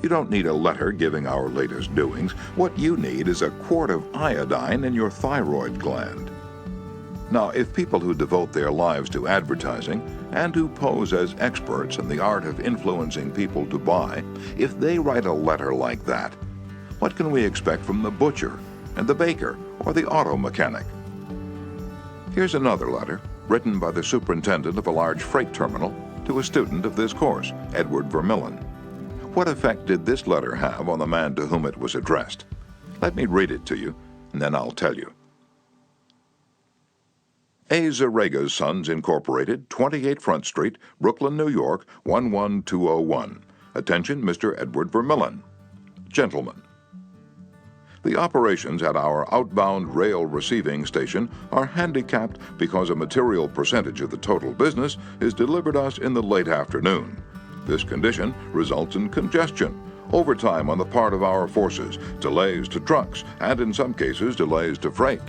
You don't need a letter giving our latest doings. What you need is a quart of iodine in your thyroid gland. Now, if people who devote their lives to advertising and who pose as experts in the art of influencing people to buy, if they write a letter like that, what can we expect from the butcher and the baker or the auto mechanic? Here's another letter written by the superintendent of a large freight terminal to a student of this course, Edward Vermillion. What effect did this letter have on the man to whom it was addressed? Let me read it to you, and then I'll tell you. A. Zarega's Sons, Incorporated, 28 Front Street, Brooklyn, New York, 11201. Attention, Mr. Edward Vermillion. Gentlemen, the operations at our outbound rail receiving station are handicapped because a material percentage of the total business is delivered us in the late afternoon. This condition results in congestion, overtime on the part of our forces, delays to trucks, and in some cases delays to freight.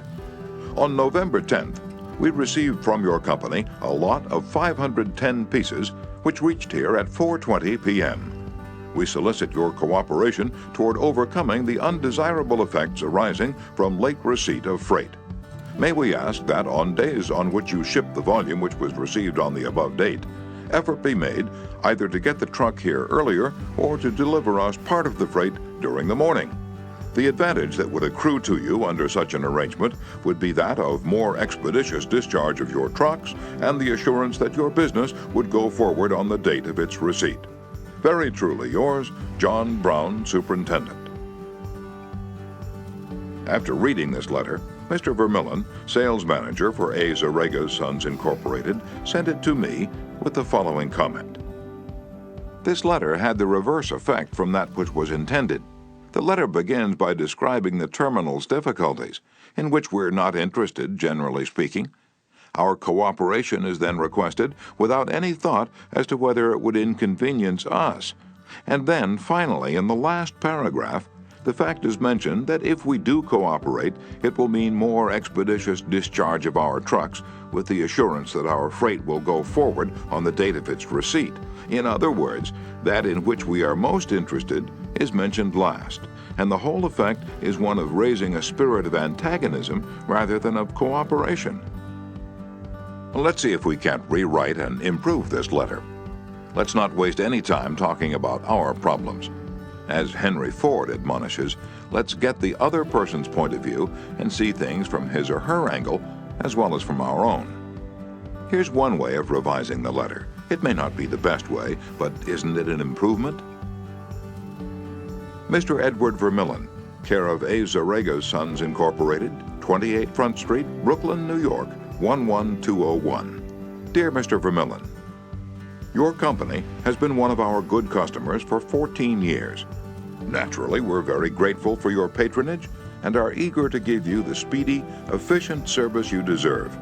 On November 10th, we received from your company a lot of 510 pieces, which reached here at 4:20 p.m. We solicit your cooperation toward overcoming the undesirable effects arising from late receipt of freight. May we ask that on days on which you ship the volume which was received on the above date, effort be made either to get the truck here earlier or to deliver us part of the freight during the morning. The advantage that would accrue to you under such an arrangement would be that of more expeditious discharge of your trucks and the assurance that your business would go forward on the date of its receipt. Very truly yours, John Brown, Superintendent. After reading this letter, Mr. Vermillion, sales manager for A. Zarega's Sons, Incorporated, sent it to me with the following comment. This letter had the reverse effect from that which was intended. The letter begins by describing the terminal's difficulties, in which we're not interested, generally speaking. Our cooperation is then requested without any thought as to whether it would inconvenience us. And then, finally, in the last paragraph, the fact is mentioned that if we do cooperate, it will mean more expeditious discharge of our trucks, with the assurance that our freight will go forward on the date of its receipt. In other words, that in which we are most interested is mentioned last, and the whole effect is one of raising a spirit of antagonism rather than of cooperation. Let's see if we can't rewrite and improve this letter. Let's not waste any time talking about our problems. As Henry Ford admonishes, let's get the other person's point of view and see things from his or her angle as well as from our own. Here's one way of revising the letter. It may not be the best way, but isn't it an improvement? Mr. Edward Vermillion, care of A. Zarrega's Sons Incorporated, 28 Front Street, Brooklyn, New York, 11201. Dear Mr. Vermillion, your company has been one of our good customers for 14 years. Naturally, we're very grateful for your patronage and are eager to give you the speedy, efficient service you deserve.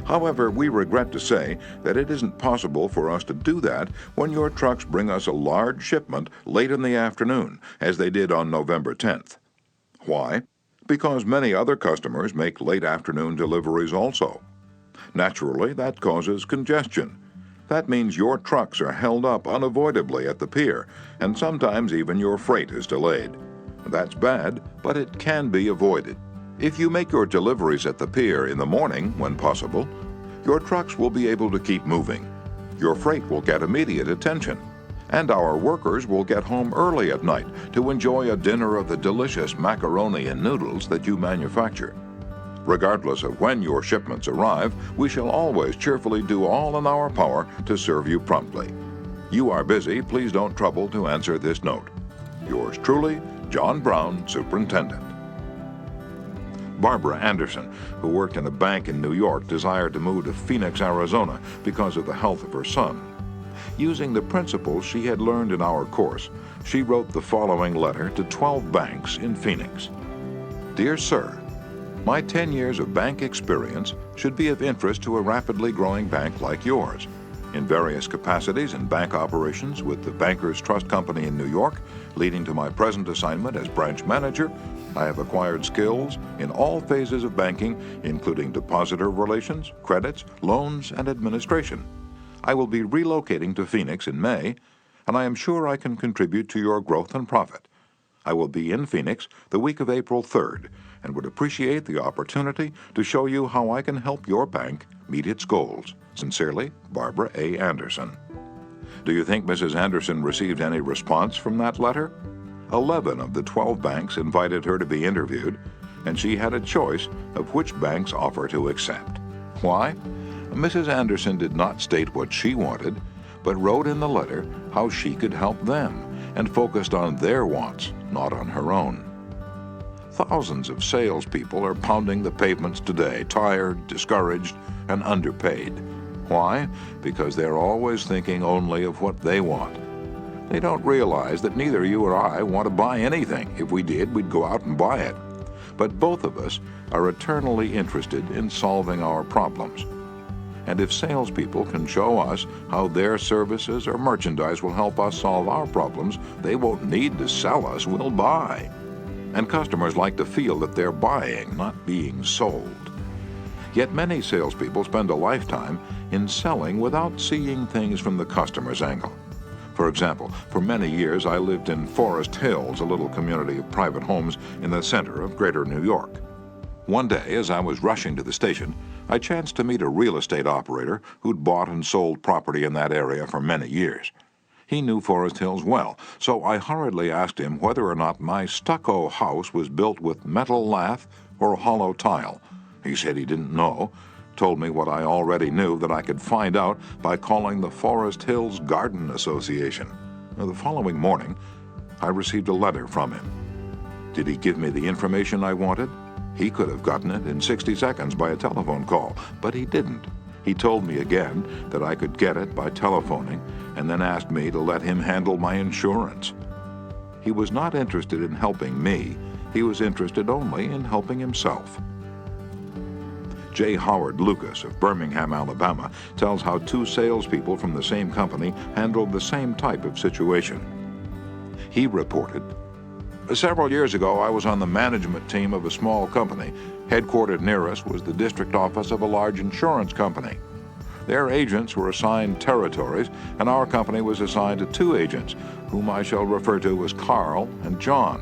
However, we regret to say that it isn't possible for us to do that when your trucks bring us a large shipment late in the afternoon, as they did on November 10th. Why? Because many other customers make late afternoon deliveries also. Naturally, that causes congestion. That means your trucks are held up unavoidably at the pier, and sometimes even your freight is delayed. That's bad, but it can be avoided. If you make your deliveries at the pier in the morning, when possible, your trucks will be able to keep moving. Your freight will get immediate attention, and our workers will get home early at night to enjoy a dinner of the delicious macaroni and noodles that you manufacture. Regardless of when your shipments arrive, we shall always cheerfully do all in our power to serve you promptly. You are busy, please don't trouble to answer this note. Yours truly, John Brown, Superintendent. Barbara Anderson, who worked in a bank in New York, desired to move to Phoenix, Arizona because of the health of her son. Using the principles she had learned in our course, she wrote the following letter to 12 banks in Phoenix. Dear Sir, my 10 years of bank experience should be of interest to a rapidly growing bank like yours. In various capacities in bank operations with the Bankers Trust Company in New York, leading to my present assignment as branch manager, I have acquired skills in all phases of banking, including depositor relations, credits, loans, and administration. I will be relocating to Phoenix in May, and I am sure I can contribute to your growth and profit. I will be in Phoenix the week of April 3rd and would appreciate the opportunity to show you how I can help your bank meet its goals. Sincerely, Barbara A. Anderson. Do you think Mrs. Anderson received any response from that letter? 11 of the 12 banks invited her to be interviewed, and she had a choice of which bank's offer to accept. Why? Mrs. Anderson did not state what she wanted, but wrote in the letter how she could help them and focused on their wants, not on her own. Thousands of salespeople are pounding the pavements today, tired, discouraged, and underpaid. Why? Because they're always thinking only of what they want. They don't realize that neither you or I want to buy anything. If we did, we'd go out and buy it. But both of us are eternally interested in solving our problems. And if salespeople can show us how their services or merchandise will help us solve our problems, they won't need to sell us, we'll buy. And customers like to feel that they're buying, not being sold. Yet many salespeople spend a lifetime in selling without seeing things from the customer's angle. For example, for many years I lived in Forest Hills, a little community of private homes in the center of greater New York. One day, as I was rushing to the station, I chanced to meet a real estate operator who'd bought and sold property in that area for many years. He knew Forest Hills well, so I hurriedly asked him whether or not my stucco house was built with metal lath or hollow tile. He said he didn't know, told me what I already knew, that I could find out by calling the Forest Hills Garden Association. Now, the following morning, I received a letter from him. Did he give me the information I wanted? He could have gotten it in 60 seconds by a telephone call, but he didn't. He told me again that I could get it by telephoning and then asked me to let him handle my insurance. He was not interested in helping me. He was interested only in helping himself. J. Howard Lucas of Birmingham, Alabama, tells how two salespeople from the same company handled the same type of situation. He reported, "Several years ago, I was on the management team of a small company. Headquartered near us was the district office of a large insurance company. Their agents were assigned territories, and our company was assigned to two agents, whom I shall refer to as Carl and John.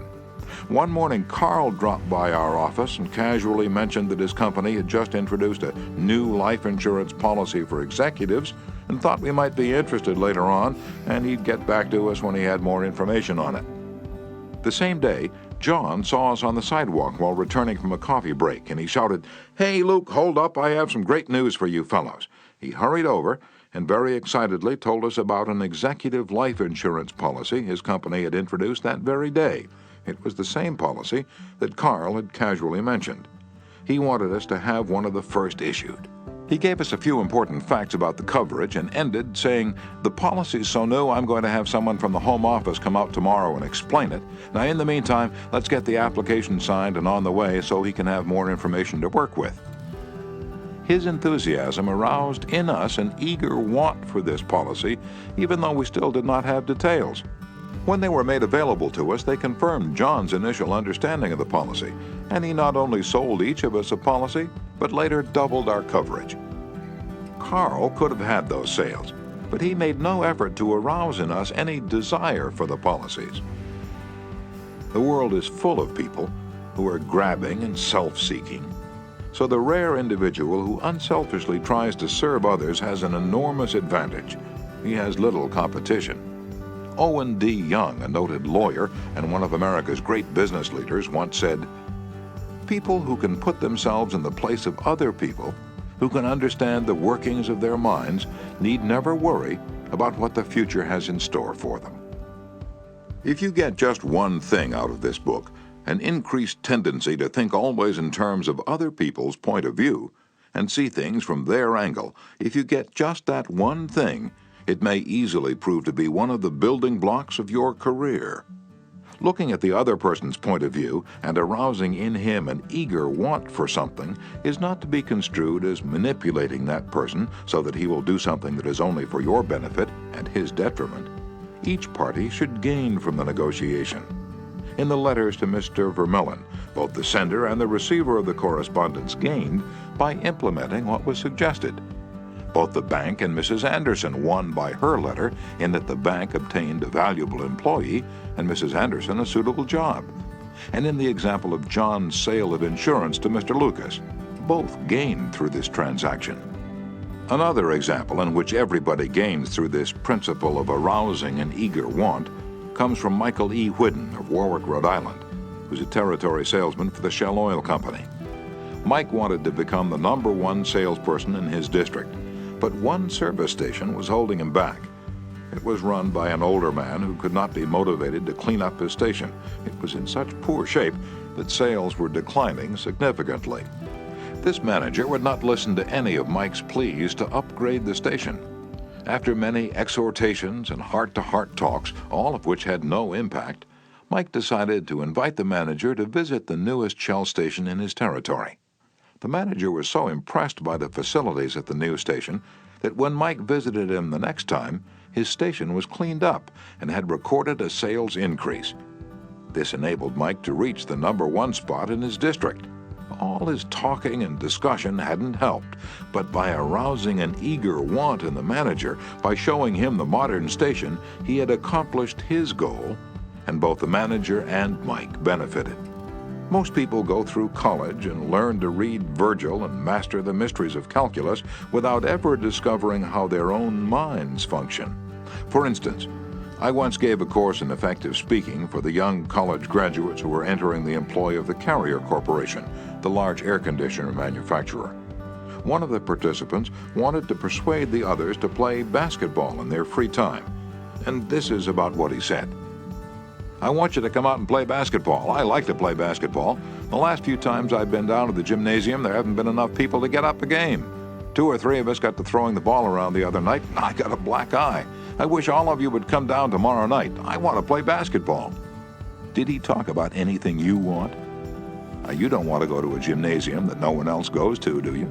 One morning, Carl dropped by our office and casually mentioned that his company had just introduced a new life insurance policy for executives and thought we might be interested later on, and he'd get back to us when he had more information on it. The same day, John saw us on the sidewalk while returning from a coffee break, and he shouted, 'Hey, Luke, hold up, I have some great news for you fellows.' He hurried over and very excitedly told us about an executive life insurance policy his company had introduced that very day. It was the same policy that Carl had casually mentioned. He wanted us to have one of the first issued. He gave us a few important facts about the coverage and ended saying, "The policy's so new I'm going to have someone from the home office come out tomorrow and explain it. Now in the meantime, let's get the application signed and on the way so he can have more information to work with." His enthusiasm aroused in us an eager want for this policy, even though we still did not have details. When they were made available to us, they confirmed John's initial understanding of the policy, and he not only sold each of us a policy, but later doubled our coverage. Carl could have had those sales, but he made no effort to arouse in us any desire for the policies. The world is full of people who are grabbing and self-seeking. So the rare individual who unselfishly tries to serve others has an enormous advantage. He has little competition. Owen D. Young, a noted lawyer and one of America's great business leaders, once said, "People who can put themselves in the place of other people, who can understand the workings of their minds, need never worry about what the future has in store for them." If you get just one thing out of this book, an increased tendency to think always in terms of other people's point of view and see things from their angle, if you get just that one thing, it may easily prove to be one of the building blocks of your career. Looking at the other person's point of view and arousing in him an eager want for something is not to be construed as manipulating that person so that he will do something that is only for your benefit and his detriment. Each party should gain from the negotiation. In the letters to Mr. Vermillion, both the sender and the receiver of the correspondence gained by implementing what was suggested. Both the bank and Mrs. Anderson won by her letter in that the bank obtained a valuable employee and Mrs. Anderson a suitable job. And in the example of John's sale of insurance to Mr. Lucas, both gained through this transaction. Another example in which everybody gains through this principle of arousing an eager want comes from Michael E. Whidden of Warwick, Rhode Island, who's a territory salesman for the Shell Oil Company. Mike wanted to become the #1 salesperson in his district, but one service station was holding him back. It was run by an older man who could not be motivated to clean up his station. It was in such poor shape that sales were declining significantly. This manager would not listen to any of Mike's pleas to upgrade the station. After many exhortations and heart-to-heart talks, all of which had no impact, Mike decided to invite the manager to visit the newest Shell station in his territory. The manager was so impressed by the facilities at the new station that when Mike visited him the next time, his station was cleaned up and had recorded a sales increase. This enabled Mike to reach the #1 spot in his district. All his talking and discussion hadn't helped, but by arousing an eager want in the manager, by showing him the modern station, he had accomplished his goal, and both the manager and Mike benefited. Most people go through college and learn to read Virgil and master the mysteries of calculus without ever discovering how their own minds function. For instance, I once gave a course in effective speaking for the young college graduates who were entering the employ of the Carrier Corporation, the large air conditioner manufacturer. One of the participants wanted to persuade the others to play basketball in their free time, and this is about what he said. "I want you to come out and play basketball. I like to play basketball. The last few times I've been down to the gymnasium, there haven't been enough people to get up a game. 2 or 3 of us got to throwing the ball around the other night, and I got a black eye. I wish all of you would come down tomorrow night. I want to play basketball." Did he talk about anything you want? You don't want to go to a gymnasium that no one else goes to, do you?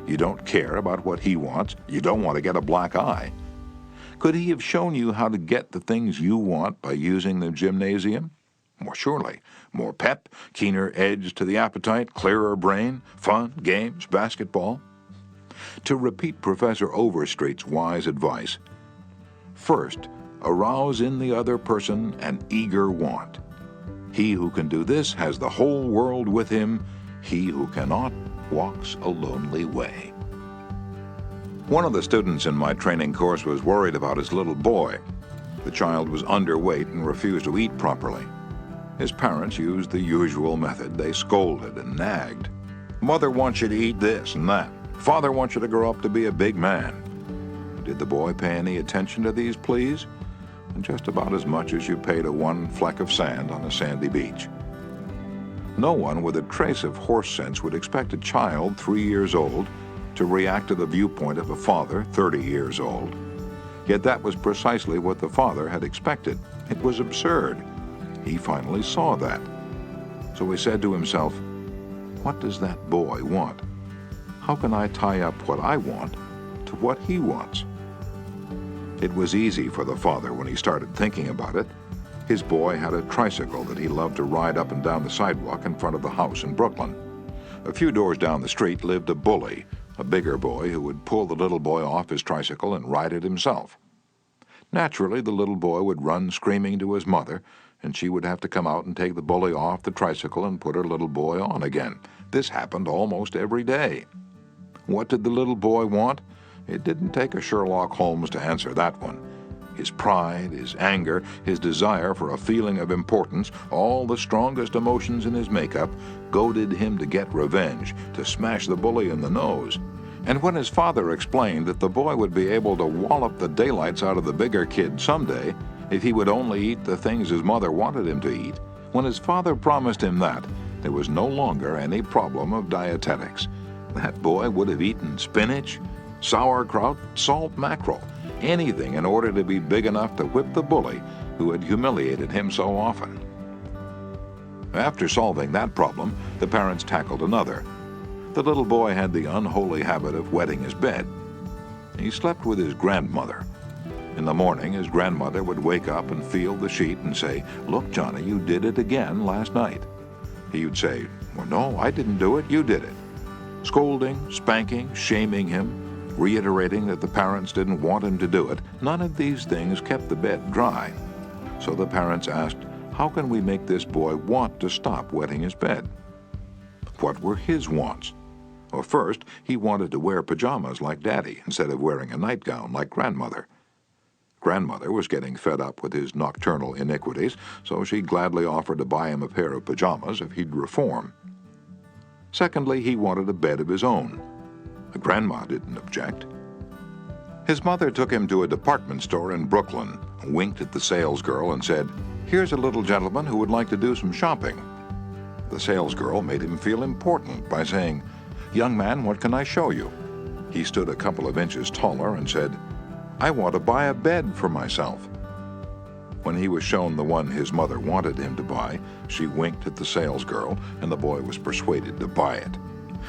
You don't care about what he wants. You don't want to get a black eye. Could he have shown you how to get the things you want by using the gymnasium? More surely. More pep, keener edge to the appetite, clearer brain, fun, games, basketball. To repeat Professor Overstreet's wise advice, first, arouse in the other person an eager want. He who can do this has the whole world with him. He who cannot walks a lonely way. One of the students in my training course was worried about his little boy. The child was underweight and refused to eat properly. His parents used the usual method. They scolded and nagged. "Mother wants you to eat this and that. Father wants you to grow up to be a big man." Did the boy pay any attention to these pleas? just about as much as you pay to one fleck of sand on a sandy beach. No one with a trace of horse sense would expect a child 3 years old to react to the viewpoint of a father 30 years old. Yet that was precisely what the father had expected. It was absurd. He finally saw that. So he said to himself, "What does that boy want? How can I tie up what I want to what he wants?" It was easy for the father when he started thinking about it. His boy had a tricycle that he loved to ride up and down the sidewalk in front of the house in Brooklyn. A few doors down the street lived a bully, a bigger boy who would pull the little boy off his tricycle and ride it himself. Naturally, the little boy would run screaming to his mother, and she would have to come out and take the bully off the tricycle and put her little boy on again. This happened almost every day. What did the little boy want? It didn't take a Sherlock Holmes to answer that one. His pride, his anger, his desire for a feeling of importance, all the strongest emotions in his makeup, goaded him to get revenge, to smash the bully in the nose. And when his father explained that the boy would be able to wallop the daylights out of the bigger kid someday if he would only eat the things his mother wanted him to eat, when his father promised him that, there was no longer any problem of dietetics. That boy would have eaten spinach, sauerkraut, salt mackerel, anything in order to be big enough to whip the bully who had humiliated him so often. After solving that problem, the parents tackled another. The little boy had the unholy habit of wetting his bed. He slept with his grandmother. In the morning, his grandmother would wake up and feel the sheet and say, "Look, Johnny, you did it again last night." He would say, "Well, no, I didn't do it, you did it." Scolding, spanking, shaming him, reiterating that the parents didn't want him to do it, none of these things kept the bed dry. So the parents asked, how can we make this boy want to stop wetting his bed? What were his wants? Well, first, he wanted to wear pajamas like Daddy instead of wearing a nightgown like Grandmother. Grandmother was getting fed up with his nocturnal iniquities, so she gladly offered to buy him a pair of pajamas if he'd reform. Secondly, he wanted a bed of his own. Grandma didn't object. His mother took him to a department store in Brooklyn, winked at the salesgirl, and said, "Here's a little gentleman who would like to do some shopping." The salesgirl made him feel important by saying, "Young man, what can I show you?" He stood a couple of inches taller and said, "I want to buy a bed for myself." When he was shown the one his mother wanted him to buy, she winked at the salesgirl, and the boy was persuaded to buy it.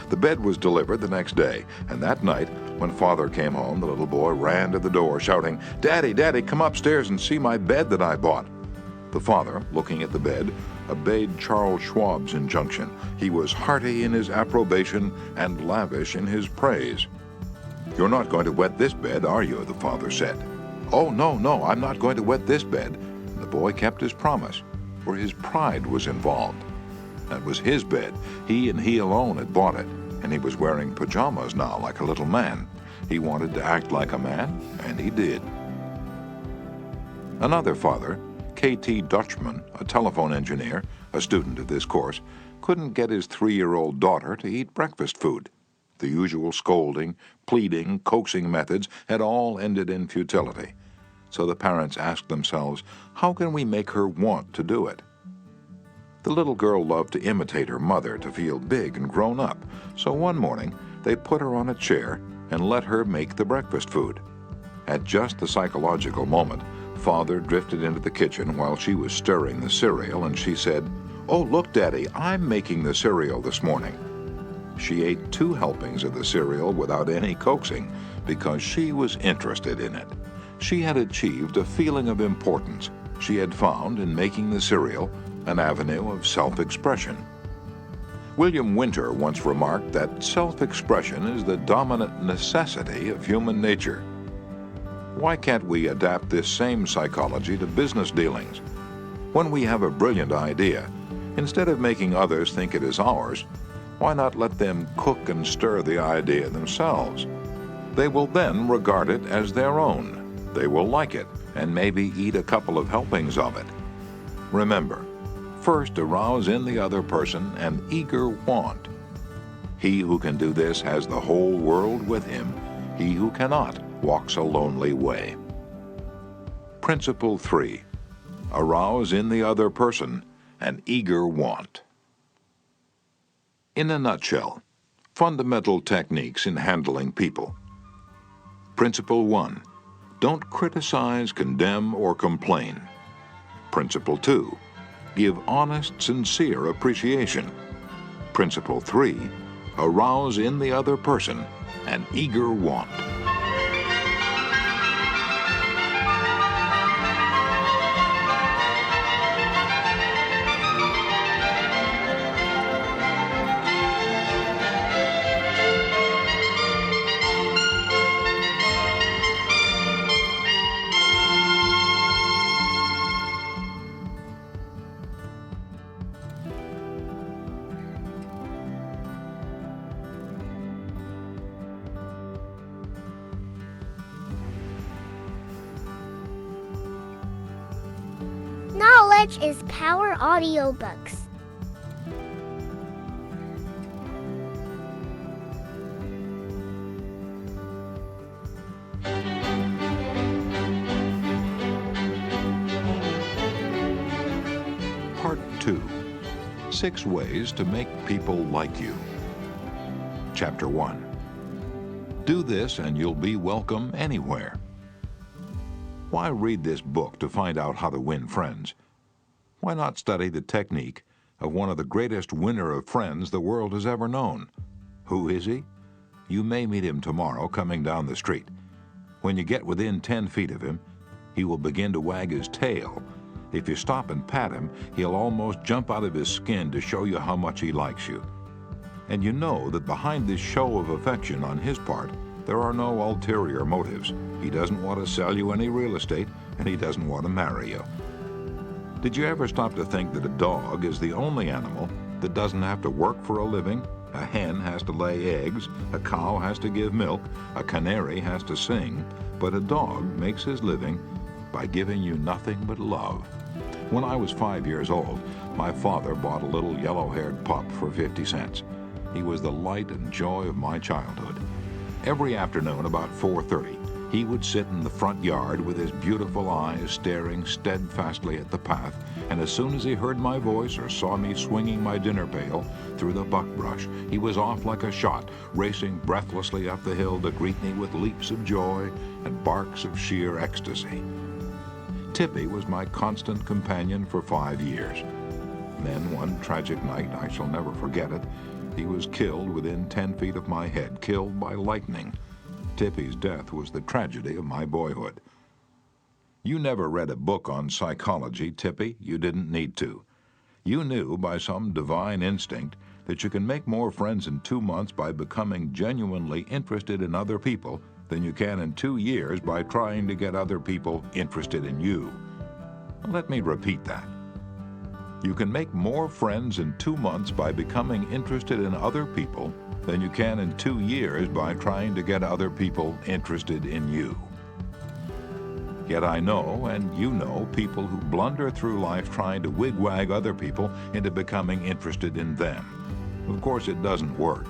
The bed was delivered the next day, and that night, when Father came home, the little boy ran to the door, shouting, "Daddy, Daddy, come upstairs and see my bed that I bought." The father, looking at the bed, obeyed Charles Schwab's injunction. He was hearty in his approbation and lavish in his praise. "You're not going to wet this bed, are you?" the father said. "Oh, no, I'm not going to wet this bed." And the boy kept his promise, for his pride was involved. That was his bed. He and he alone had bought it, and he was wearing pajamas now like a little man. He wanted to act like a man, and he did. Another father, K.T. Dutchman, a telephone engineer, a student of this course, couldn't get his 3-year-old daughter to eat breakfast food. The usual scolding, pleading, coaxing methods had all ended in futility. So the parents asked themselves, how can we make her want to do it? The little girl loved to imitate her mother to feel big and grown up, so one morning they put her on a chair and let her make the breakfast food. At just the psychological moment, Father drifted into the kitchen while she was stirring the cereal, and she said, "Oh, look, Daddy, I'm making the cereal this morning." She ate 2 helpings of the cereal without any coaxing because she was interested in it. She had achieved a feeling of importance. She had found in making the cereal an avenue of self-expression. William Winter once remarked that self-expression is the dominant necessity of human nature. Why can't we adapt this same psychology to business dealings? When we have a brilliant idea, instead of making others think it is ours, why not let them cook and stir the idea themselves? They will then regard it as their own. They will like it and maybe eat a couple of helpings of it. Remember, first arouse in the other person an eager want. He who can do this has the whole world with him. He who cannot walks a lonely way. Principle 3. Arouse in the other person an eager want. In a nutshell, fundamental techniques in handling people. Principle 1. Don't criticize, condemn, or complain. Principle 2. Give honest, sincere appreciation. Principle 3. Arouse in the other person an eager want. Knowledge is Power Audiobooks. Part 2. 6 Ways to Make People Like You. Chapter 1. Do this and you'll be welcome anywhere. Why read this book to find out how to win friends? Why not study the technique of one of the greatest winner of friends the world has ever known? Who is he? You may meet him tomorrow coming down the street. When you get within 10 feet of him, he will begin to wag his tail. If you stop and pat him, he'll almost jump out of his skin to show you how much he likes you. And you know that behind this show of affection on his part, there are no ulterior motives. He doesn't want to sell you any real estate, and he doesn't want to marry you. Did you ever stop to think that a dog is the only animal that doesn't have to work for a living? A hen has to lay eggs, a cow has to give milk, a canary has to sing, but a dog makes his living by giving you nothing but love. When I was 5 years old, my father bought a little yellow-haired pup for 50 cents. He was the light and joy of my childhood. Every afternoon about 4:30, he would sit in the front yard with his beautiful eyes staring steadfastly at the path, and as soon as he heard my voice or saw me swinging my dinner pail through the buckbrush, he was off like a shot, racing breathlessly up the hill to greet me with leaps of joy and barks of sheer ecstasy. Tippy was my constant companion for 5 years. Then one tragic night, I shall never forget it, he was killed within 10 feet of my head, killed by lightning. Tippy's death was the tragedy of my boyhood. You never read a book on psychology, Tippy. You didn't need to. You knew by some divine instinct that you can make more friends in 2 months by becoming genuinely interested in other people than you can in 2 years by trying to get other people interested in you. Let me repeat that. You can make more friends in 2 months by becoming interested in other people than you can in 2 years by trying to get other people interested in you. Yet I know, and you know, people who blunder through life trying to wigwag other people into becoming interested in them. Of course, it doesn't work.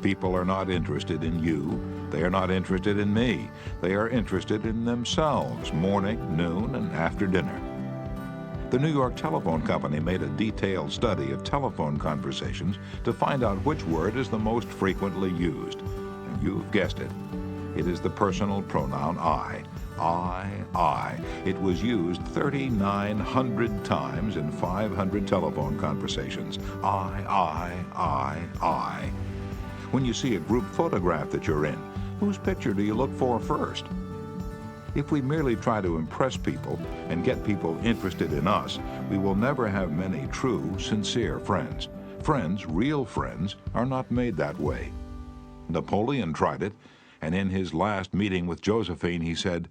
People are not interested in you. They are not interested in me. They are interested in themselves, morning, noon, and after dinner. The New York Telephone Company made a detailed study of telephone conversations to find out which word is the most frequently used. And you've guessed it. It is the personal pronoun I. I. It was used 3,900 times in 500 telephone conversations. I. When you see a group photograph that you're in, whose picture do you look for first? If we merely try to impress people and get people interested in us, we will never have many true, sincere friends. Friends, real friends, are not made that way. Napoleon tried it, and in his last meeting with Josephine, he said,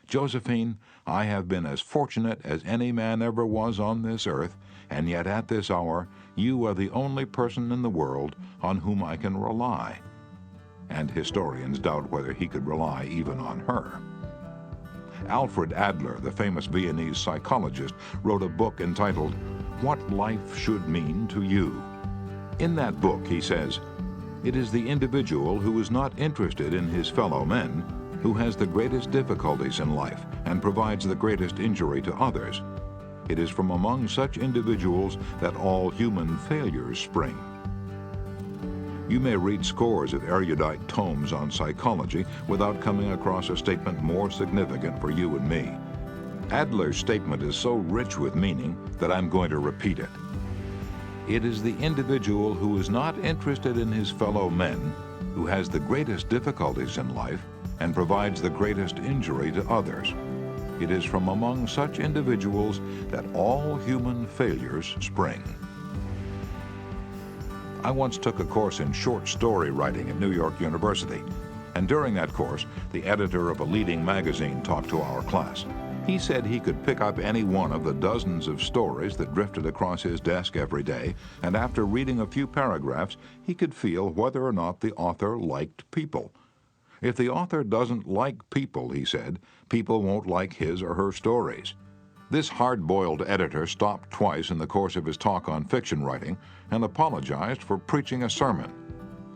"Josephine, I have been as fortunate as any man ever was on this earth, and yet at this hour you are the only person in the world on whom I can rely." And historians doubt whether he could rely even on her. Alfred Adler, the famous Viennese psychologist, wrote a book entitled, "What Life Should Mean to You." In that book, he says, "It is the individual who is not interested in his fellow men who has the greatest difficulties in life and provides the greatest injury to others. It is from among such individuals that all human failures spring. You may read scores of erudite tomes on psychology without coming across a statement more significant for you and me. Adler's statement is so rich with meaning that I'm going to repeat it. It is the individual who is not interested in his fellow men who has the greatest difficulties in life and provides the greatest injury to others. It is from among such individuals that all human failures spring. I once took a course in short story writing at New York University, and during that course, the editor of a leading magazine talked to our class. He said he could pick up any one of the dozens of stories that drifted across his desk every day, and after reading a few paragraphs, he could feel whether or not the author liked people. If the author doesn't like people, he said, people won't like his or her stories. This hard-boiled editor stopped twice in the course of his talk on fiction writing and apologized for preaching a sermon.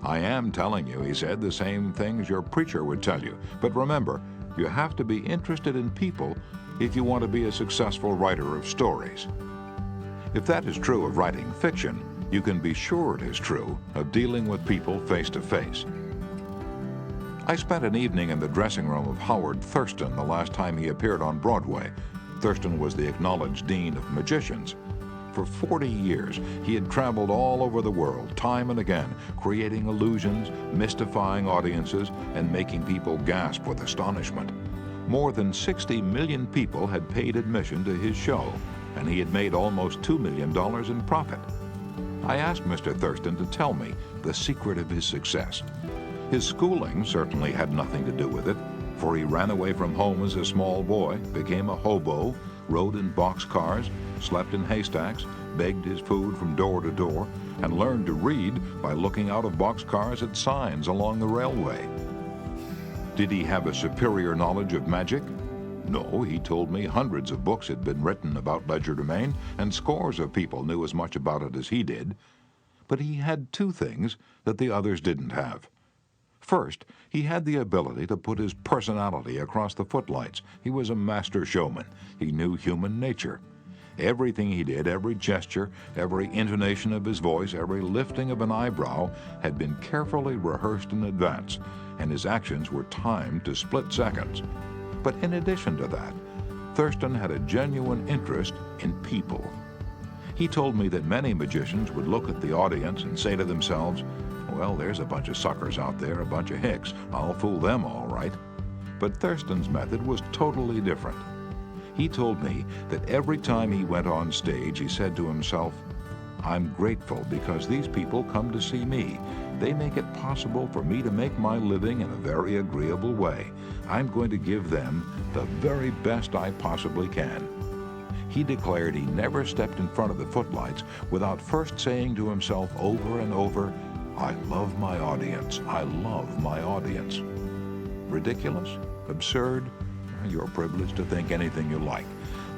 I am telling you, he said, the same things your preacher would tell you, but remember, you have to be interested in people if you want to be a successful writer of stories. If that is true of writing fiction, you can be sure it is true of dealing with people face to face. I spent an evening in the dressing room of Howard Thurston the last time he appeared on Broadway. Thurston was the acknowledged dean of magicians. For 40 years, he had traveled all over the world, time and again, creating illusions, mystifying audiences, and making people gasp with astonishment. More than 60 million people had paid admission to his show, and he had made almost $2 million in profit. I asked Mr. Thurston to tell me the secret of his success. His schooling certainly had nothing to do with it, for he ran away from home as a small boy, became a hobo, rode in boxcars, slept in haystacks, begged his food from door to door, and learned to read by looking out of boxcars at signs along the railway. Did he have a superior knowledge of magic? No, he told me hundreds of books had been written about legerdemain, and scores of people knew as much about it as he did. But he had two things that the others didn't have. First, he had the ability to put his personality across the footlights. He was a master showman. He knew human nature. Everything he did, every gesture, every intonation of his voice, every lifting of an eyebrow had been carefully rehearsed in advance, and his actions were timed to split seconds. But in addition to that, Thurston had a genuine interest in people. He told me that many magicians would look at the audience and say to themselves, well, there's a bunch of suckers out there, a bunch of hicks. I'll fool them all right. But Thurston's method was totally different. He told me that every time he went on stage, he said to himself, I'm grateful because these people come to see me. They make it possible for me to make my living in a very agreeable way. I'm going to give them the very best I possibly can. He declared he never stepped in front of the footlights without first saying to himself over and over, I love my audience. I love my audience. Ridiculous? Absurd? You're privileged to think anything you like.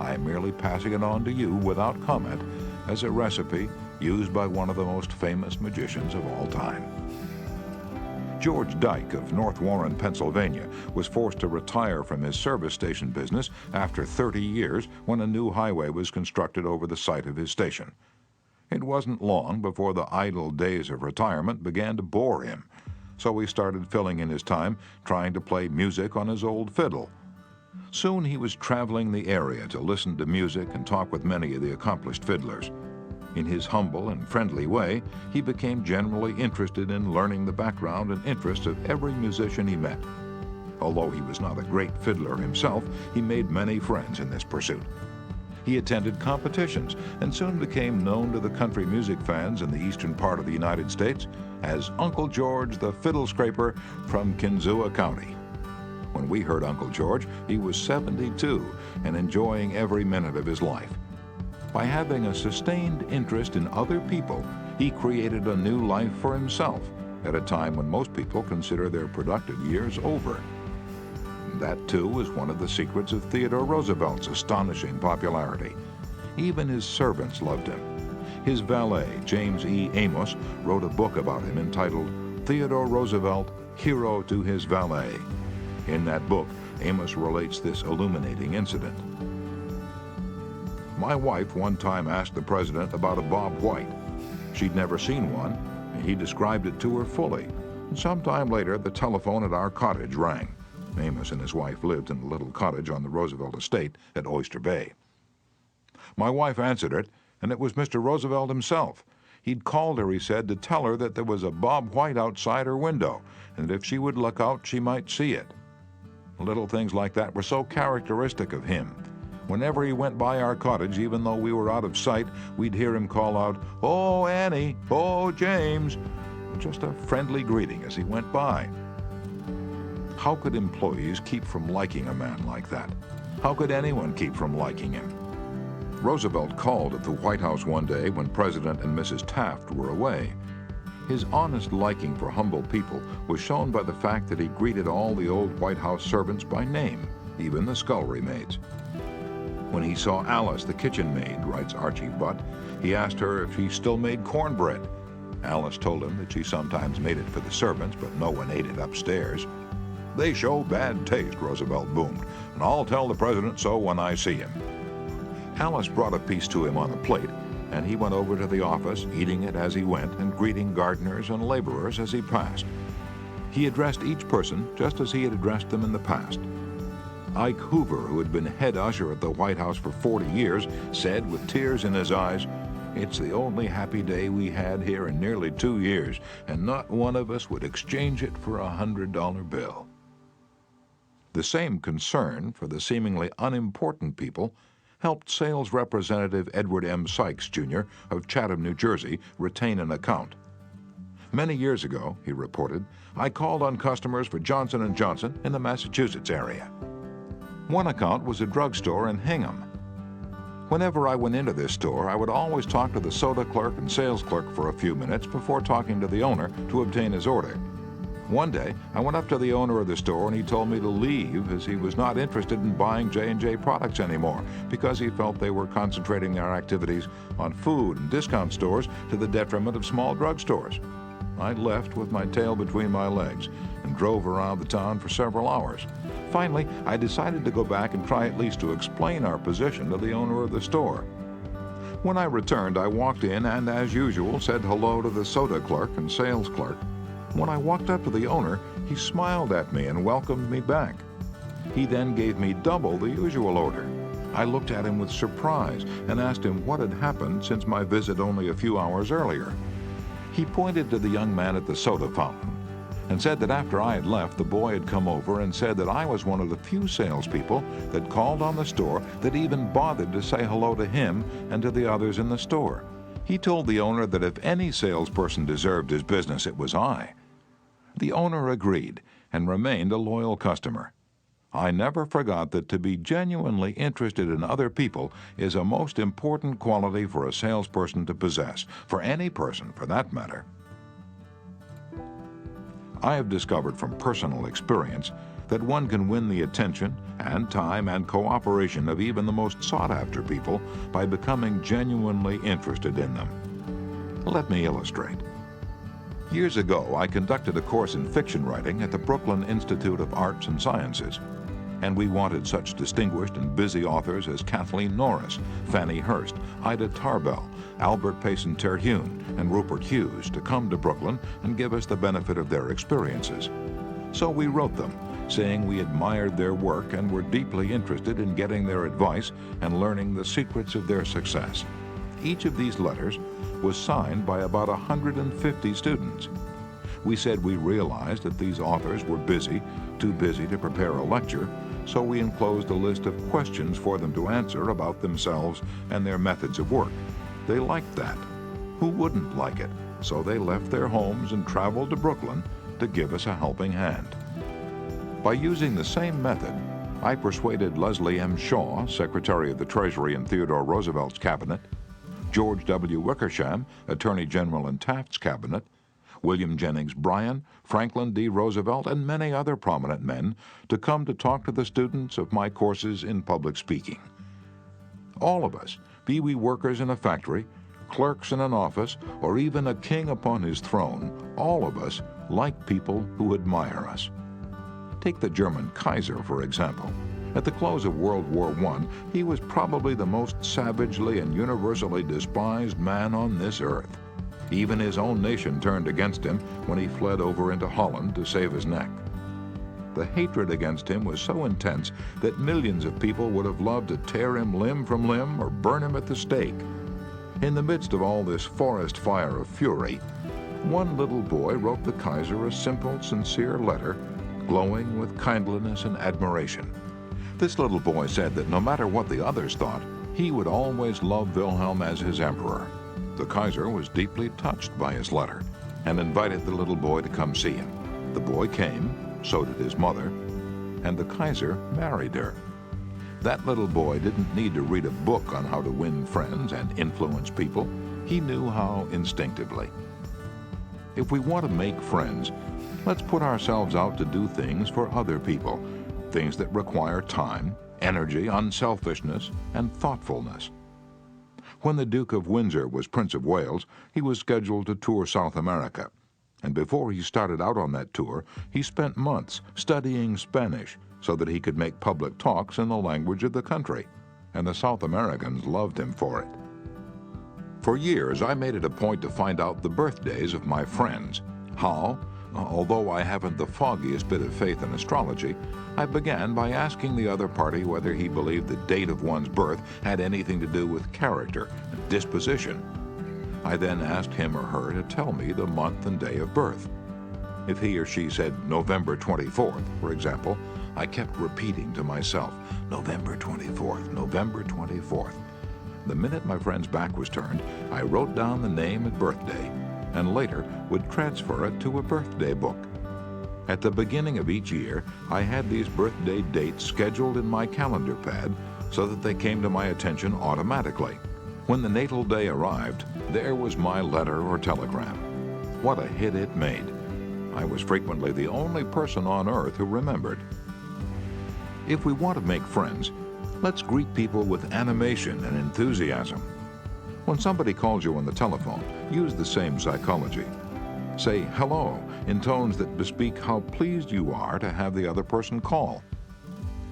I am merely passing it on to you without comment as a recipe used by one of the most famous magicians of all time. George Dyke of North Warren, Pennsylvania, was forced to retire from his service station business after 30 years when a new highway was constructed over the site of his station. It wasn't long before the idle days of retirement began to bore him, so he started filling in his time trying to play music on his old fiddle. Soon he was traveling the area to listen to music and talk with many of the accomplished fiddlers. In his humble and friendly way, he became generally interested in learning the background and interests of every musician he met. Although he was not a great fiddler himself, he made many friends in this pursuit. He attended competitions and soon became known to the country music fans in the eastern part of the United States as Uncle George the Fiddle Scraper from Kinzua County. When we heard Uncle George, he was 72 and enjoying every minute of his life. By having a sustained interest in other people, he created a new life for himself at a time when most people consider their productive years over. That, too, was one of the secrets of Theodore Roosevelt's astonishing popularity. Even his servants loved him. His valet, James E. Amos, wrote a book about him entitled Theodore Roosevelt, Hero to His Valet. In that book, Amos relates this illuminating incident. My wife one time asked the president about a Bob White. She'd never seen one, and he described it to her fully. And sometime later, the telephone at our cottage rang. Amos and his wife lived in a little cottage on the Roosevelt estate at Oyster Bay. My wife answered it, and it was Mr. Roosevelt himself. He'd called her, he said, to tell her that there was a Bob White outside her window, and that if she would look out, she might see it. Little things like that were so characteristic of him. Whenever he went by our cottage, even though we were out of sight, we'd hear him call out, "Oh, Annie! Oh, James!" Just a friendly greeting as he went by. How could employees keep from liking a man like that? How could anyone keep from liking him? Roosevelt called at the White House one day when President and Mrs. Taft were away. His honest liking for humble people was shown by the fact that he greeted all the old White House servants by name, even the scullery maids. When he saw Alice, the kitchen maid, writes Archie Butt, he asked her if she still made cornbread. Alice told him that she sometimes made it for the servants, but no one ate it upstairs. "They show bad taste," Roosevelt boomed, "and I'll tell the president so when I see him." Alice brought a piece to him on a plate, and he went over to the office, eating it as he went and greeting gardeners and laborers as he passed. He addressed each person just as he had addressed them in the past. Ike Hoover, who had been head usher at the White House for 40 years, said with tears in his eyes, "It's the only happy day we had here in nearly 2 years, and not one of us would exchange it for a $100 bill." The same concern for the seemingly unimportant people helped sales representative Edward M. Sykes, Jr. of Chatham, New Jersey, retain an account. "Many years ago," he reported, "I called on customers for Johnson & Johnson in the Massachusetts area. One account was a drugstore in Hingham. Whenever I went into this store, I would always talk to the soda clerk and sales clerk for a few minutes before talking to the owner to obtain his order. One day, I went up to the owner of the store and he told me to leave as he was not interested in buying J&J products anymore because he felt they were concentrating their activities on food and discount stores to the detriment of small drugstores. I left with my tail between my legs and drove around the town for several hours. Finally, I decided to go back and try at least to explain our position to the owner of the store. When I returned, I walked in and, as usual, said hello to the soda clerk and sales clerk. When I walked up to the owner, he smiled at me and welcomed me back. He then gave me double the usual order. I looked at him with surprise and asked him what had happened since my visit only a few hours earlier. He pointed to the young man at the soda fountain and said that after I had left, the boy had come over and said that I was one of the few salespeople that called on the store that even bothered to say hello to him and to the others in the store. He told the owner that if any salesperson deserved his business, it was I. The owner agreed and remained a loyal customer. I never forgot that to be genuinely interested in other people is a most important quality for a salesperson to possess, for any person for that matter. I have discovered from personal experience that one can win the attention and time and cooperation of even the most sought-after people by becoming genuinely interested in them. Let me illustrate. Years ago, I conducted a course in fiction writing at the Brooklyn Institute of Arts and Sciences, and we wanted such distinguished and busy authors as Kathleen Norris, Fannie Hurst, Ida Tarbell, Albert Payson Terhune, and Rupert Hughes to come to Brooklyn and give us the benefit of their experiences. So we wrote them, saying we admired their work and were deeply interested in getting their advice and learning the secrets of their success. Each of these letters was signed by about 150 students. We said we realized that these authors were busy, too busy to prepare a lecture, so we enclosed a list of questions for them to answer about themselves and their methods of work. They liked that. Who wouldn't like it? So they left their homes and traveled to Brooklyn to give us a helping hand. By using the same method, I persuaded Leslie M. Shaw, Secretary of the Treasury in Theodore Roosevelt's cabinet, George W. Wickersham, Attorney General in Taft's cabinet, William Jennings Bryan, Franklin D. Roosevelt, and many other prominent men to come to talk to the students of my courses in public speaking. All of us, be we workers in a factory, clerks in an office, or even a king upon his throne, all of us like people who admire us. Take the German Kaiser, for example. At the close of World War I, he was probably the most savagely and universally despised man on this earth. Even his own nation turned against him when he fled over into Holland to save his neck. The hatred against him was so intense that millions of people would have loved to tear him limb from limb or burn him at the stake. In the midst of all this forest fire of fury, one little boy wrote the Kaiser a simple, sincere letter, glowing with kindliness and admiration. This little boy said that no matter what the others thought, he would always love Wilhelm as his emperor. The Kaiser was deeply touched by his letter and invited the little boy to come see him. The boy came, so did his mother, and the Kaiser married her. That little boy didn't need to read a book on how to win friends and influence people. He knew how instinctively. If we want to make friends, let's put ourselves out to do things for other people, things that require time, energy, unselfishness, and thoughtfulness. When the Duke of Windsor was Prince of Wales, he was scheduled to tour South America. And before he started out on that tour, he spent months studying Spanish so that he could make public talks in the language of the country. And the South Americans loved him for it. For years, I made it a point to find out the birthdays of my friends. How? Although I haven't the foggiest bit of faith in astrology, I began by asking the other party whether he believed the date of one's birth had anything to do with character and disposition. I then asked him or her to tell me the month and day of birth. If he or she said November 24th, for example, I kept repeating to myself, November 24th, November 24th. The minute my friend's back was turned, I wrote down the name and birthday, and later would transfer it to a birthday book. At the beginning of each year, I had these birthday dates scheduled in my calendar pad so that they came to my attention automatically. When the natal day arrived, there was my letter or telegram. What a hit it made. I was frequently the only person on earth who remembered. If we want to make friends, let's greet people with animation and enthusiasm. When somebody calls you on the telephone, use the same psychology. Say hello in tones that bespeak how pleased you are to have the other person call.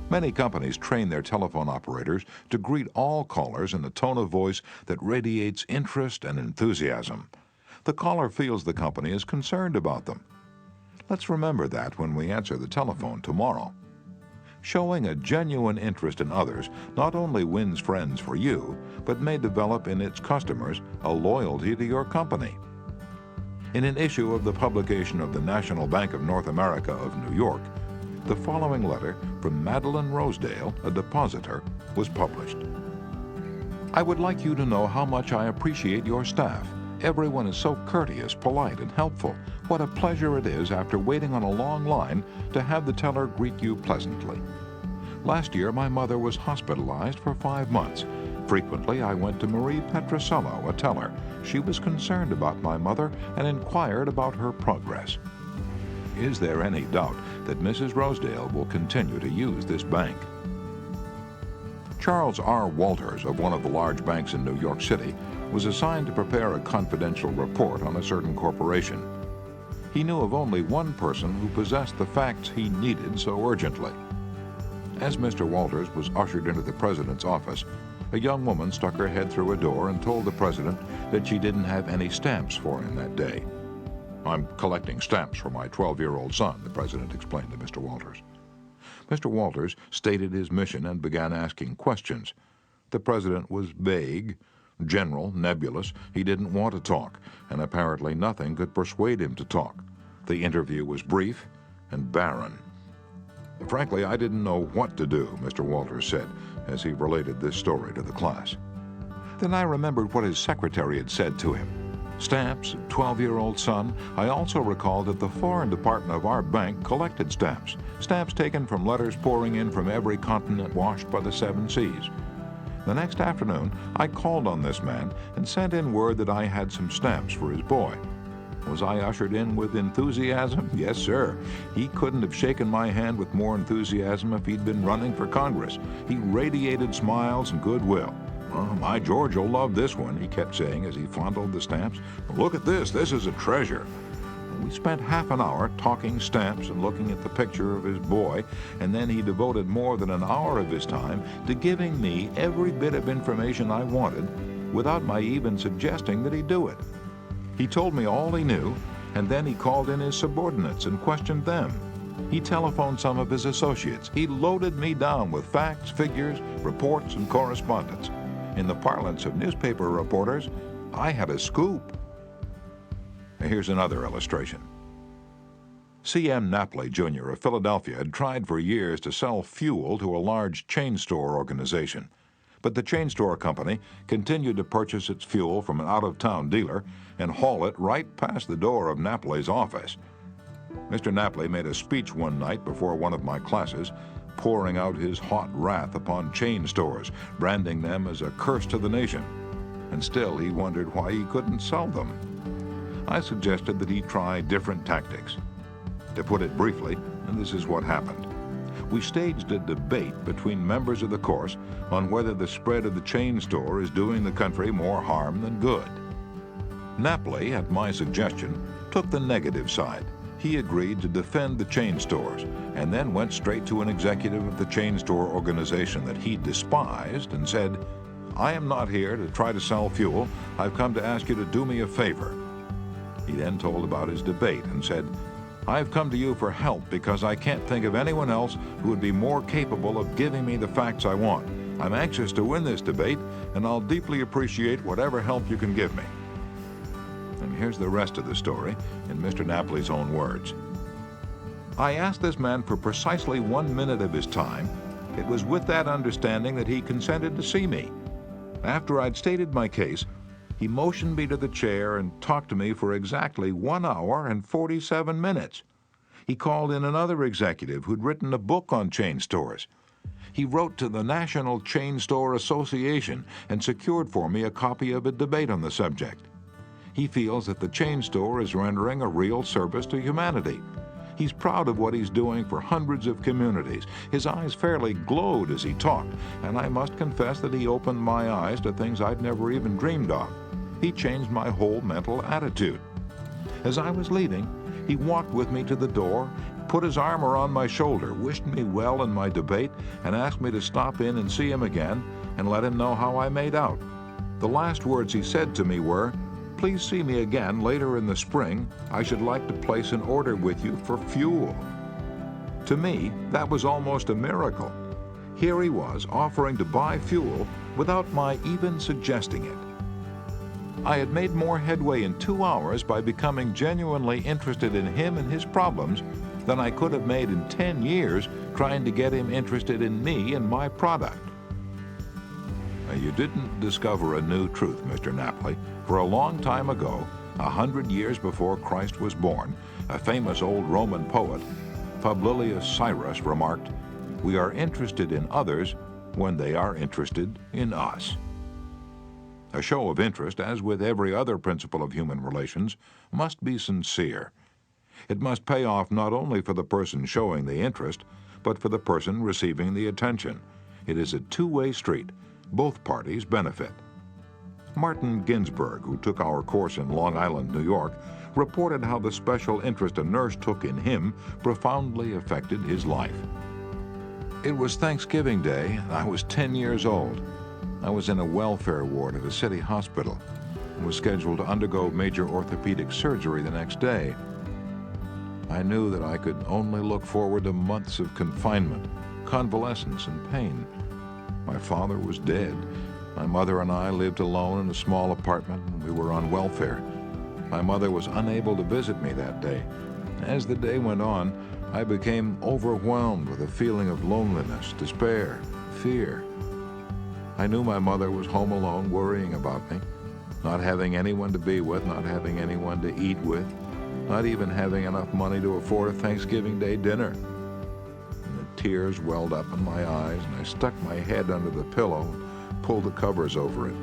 Many companies train their telephone operators to greet all callers in a tone of voice that radiates interest and enthusiasm. The caller feels the company is concerned about them. Let's remember that when we answer the telephone tomorrow. Showing a genuine interest in others not only wins friends for you, but may develop in its customers a loyalty to your company. In an issue of the publication of the National Bank of North America of New York, the following letter from Madeline Rosedale, a depositor, was published. I would like you to know how much I appreciate your staff. Everyone is so courteous, polite, and helpful. What a pleasure it is, after waiting on a long line, to have the teller greet you pleasantly. Last year, my mother was hospitalized for 5 months. Frequently, I went to Marie Petrosello, a teller. She was concerned about my mother and inquired about her progress. Is there any doubt that Mrs. Rosedale will continue to use this bank? Charles R. Walters of one of the large banks in New York City was assigned to prepare a confidential report on a certain corporation. He knew of only one person who possessed the facts he needed so urgently. As Mr. Walters was ushered into the president's office, a young woman stuck her head through a door and told the president that she didn't have any stamps for him that day. I'm collecting stamps for my 12-year-old son, the president explained to Mr. Walters. Mr. Walters stated his mission and began asking questions. The president was vague, general, nebulous. He didn't want to talk, and apparently nothing could persuade him to talk. The interview was brief and barren. Frankly, I didn't know what to do, Mr. Walters said, as he related this story to the class. Then I remembered what his secretary had said to him. Stamps, 12-year-old son. I also recalled that the foreign department of our bank collected stamps. Stamps taken from letters pouring in from every continent washed by the 7 seas. The next afternoon, I called on this man and sent in word that I had some stamps for his boy. Was I ushered in with enthusiasm? Yes, sir. He couldn't have shaken my hand with more enthusiasm if he'd been running for Congress. He radiated smiles and goodwill. Oh, my George will love this one, he kept saying as he fondled the stamps. Look at this. This is a treasure. We spent half an hour talking stamps and looking at the picture of his boy, and then he devoted more than an hour of his time to giving me every bit of information I wanted without my even suggesting that he do it. He told me all he knew, and then he called in his subordinates and questioned them. He telephoned some of his associates. He loaded me down with facts, figures, reports, and correspondence. In the parlance of newspaper reporters, I had a scoop. Here's another illustration. C.M. Napoli, Jr. of Philadelphia had tried for years to sell fuel to a large chain store organization. But the chain store company continued to purchase its fuel from an out-of-town dealer and haul it right past the door of Napoli's office. Mr. Napoli made a speech one night before one of my classes, pouring out his hot wrath upon chain stores, branding them as a curse to the nation. And still he wondered why he couldn't sell them. I suggested that he try different tactics. To put it briefly, and this is what happened. We staged a debate between members of the course on whether the spread of the chain store is doing the country more harm than good. Napoli, at my suggestion, took the negative side. He agreed to defend the chain stores and then went straight to an executive of the chain store organization that he despised and said, "I am not here to try to sell fuel. I've come to ask you to do me a favor." He then told about his debate and said, "I've come to you for help because I can't think of anyone else who would be more capable of giving me the facts I want. I'm anxious to win this debate, and I'll deeply appreciate whatever help you can give me." And here's the rest of the story in Mr. Napoli's own words. "I asked this man for precisely 1 minute of his time. It was with that understanding that he consented to see me. After I'd stated my case, he motioned me to the chair and talked to me for exactly 1 hour and 47 minutes. He called in another executive who'd written a book on chain stores. He wrote to the National Chain Store Association and secured for me a copy of a debate on the subject. He feels that the chain store is rendering a real service to humanity. He's proud of what he's doing for hundreds of communities. His eyes fairly glowed as he talked, and I must confess that he opened my eyes to things I'd never even dreamed of. He changed my whole mental attitude. As I was leaving, he walked with me to the door, put his arm around my shoulder, wished me well in my debate, and asked me to stop in and see him again and let him know how I made out. The last words he said to me were, 'Please see me again later in the spring. I should like to place an order with you for fuel.' To me, that was almost a miracle. Here he was offering to buy fuel without my even suggesting it. I had made more headway in 2 hours by becoming genuinely interested in him and his problems than I could have made in 10 years trying to get him interested in me and my product." Now, you didn't discover a new truth, Mr. Napoli. For a long time ago, 100 years before Christ was born, a famous old Roman poet, Publilius Cyrus, remarked, "We are interested in others when they are interested in us." A show of interest, as with every other principle of human relations, must be sincere. It must pay off not only for the person showing the interest, but for the person receiving the attention. It is a two-way street. Both parties benefit. Martin Ginsburg, who took our course in Long Island, New York, reported how the special interest a nurse took in him profoundly affected his life. "It was Thanksgiving Day, and I was 10 years old. I was in a welfare ward at a city hospital and was scheduled to undergo major orthopedic surgery the next day. I knew that I could only look forward to months of confinement, convalescence, and pain. My father was dead. My mother and I lived alone in a small apartment, and we were on welfare. My mother was unable to visit me that day. As the day went on, I became overwhelmed with a feeling of loneliness, despair, fear. I knew my mother was home alone, worrying about me, not having anyone to be with, not having anyone to eat with, not even having enough money to afford a Thanksgiving Day dinner. And the tears welled up in my eyes, and I stuck my head under the pillow and pulled the covers over it.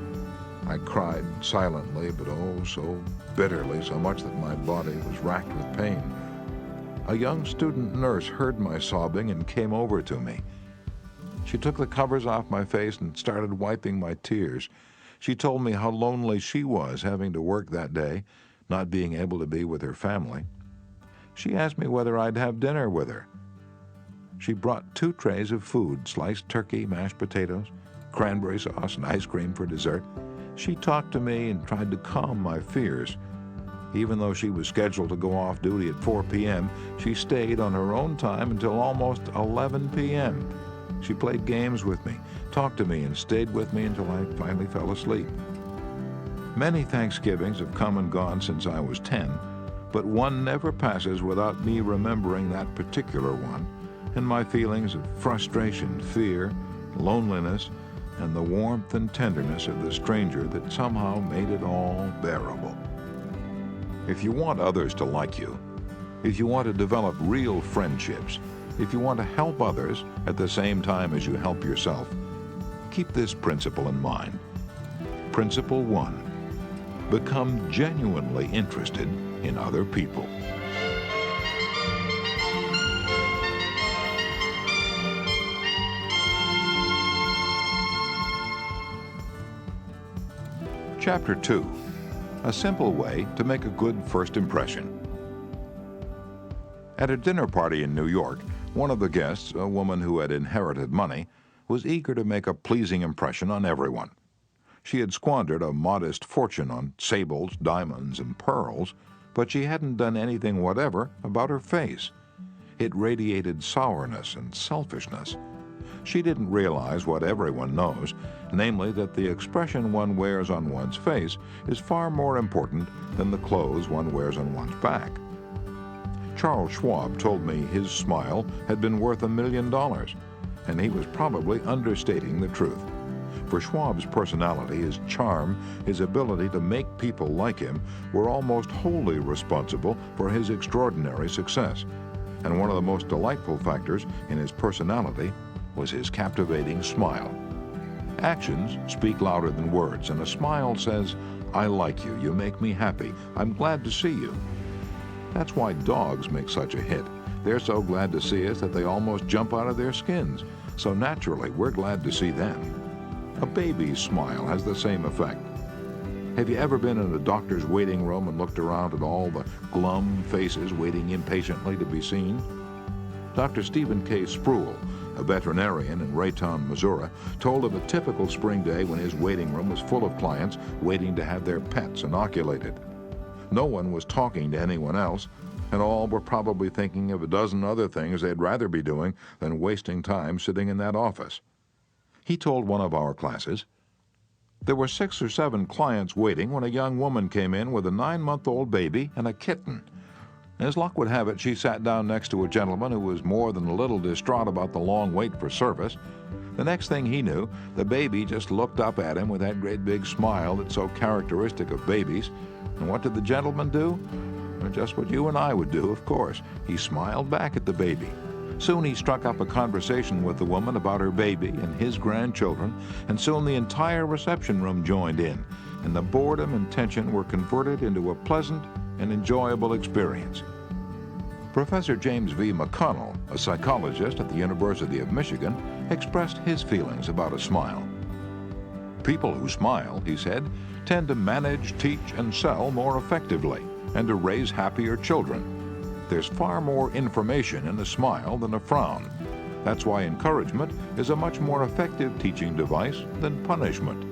I cried silently, but oh, so bitterly, so much that my body was racked with pain. A young student nurse heard my sobbing and came over to me. She took the covers off my face and started wiping my tears. She told me how lonely she was having to work that day, not being able to be with her family. She asked me whether I'd have dinner with her. She brought 2 trays of food, sliced turkey, mashed potatoes, cranberry sauce, and ice cream for dessert. She talked to me and tried to calm my fears. Even though she was scheduled to go off duty at 4 p.m., she stayed on her own time until almost 11 p.m. She played games with me, talked to me, and stayed with me until I finally fell asleep. Many Thanksgivings have come and gone since I was 10, but one never passes without me remembering that particular one and my feelings of frustration, fear, loneliness, and the warmth and tenderness of the stranger that somehow made it all bearable. If you want others to like you, if you want to develop real friendships, if you want to help others at the same time as you help yourself, keep this principle in mind. Principle 1. Become genuinely interested in other people. Chapter 2. A simple way to make a good first impression. At a dinner party in New York, one of the guests, a woman who had inherited money, was eager to make a pleasing impression on everyone. She had squandered a modest fortune on sables, diamonds, and pearls, but she hadn't done anything whatever about her face. It radiated sourness and selfishness. She didn't realize what everyone knows, namely that the expression one wears on one's face is far more important than the clothes one wears on one's back. Charles Schwab told me his smile had been worth $1 million, and he was probably understating the truth. For Schwab's personality, his charm, his ability to make people like him were almost wholly responsible for his extraordinary success. And one of the most delightful factors in his personality was his captivating smile. Actions speak louder than words, and a smile says, "I like you, you make me happy, I'm glad to see you." That's why dogs make such a hit. They're so glad to see us that they almost jump out of their skins. So naturally, we're glad to see them. A baby's smile has the same effect. Have you ever been in a doctor's waiting room and looked around at all the glum faces waiting impatiently to be seen? Dr. Stephen K. Spruill, a veterinarian in Raytown, Missouri, told of a typical spring day when his waiting room was full of clients waiting to have their pets inoculated. No one was talking to anyone else, and all were probably thinking of a dozen other things they'd rather be doing than wasting time sitting in that office. He told one of our classes, "There were 6 or 7 clients waiting when a young woman came in with a 9-month-old baby and a kitten. As luck would have it, she sat down next to a gentleman who was more than a little distraught about the long wait for service. The next thing he knew, the baby just looked up at him with that great big smile that's so characteristic of babies. And what did the gentleman do? Well, just what you and I would do, of course. He smiled back at the baby. Soon he struck up a conversation with the woman about her baby and his grandchildren, and soon the entire reception room joined in, and the boredom and tension were converted into a pleasant and enjoyable experience." Professor James V. McConnell, a psychologist at the University of Michigan, expressed his feelings about a smile. "People who smile," he said, "tend to manage, teach, and sell more effectively, and to raise happier children. There's far more information in a smile than a frown. That's why encouragement is a much more effective teaching device than punishment."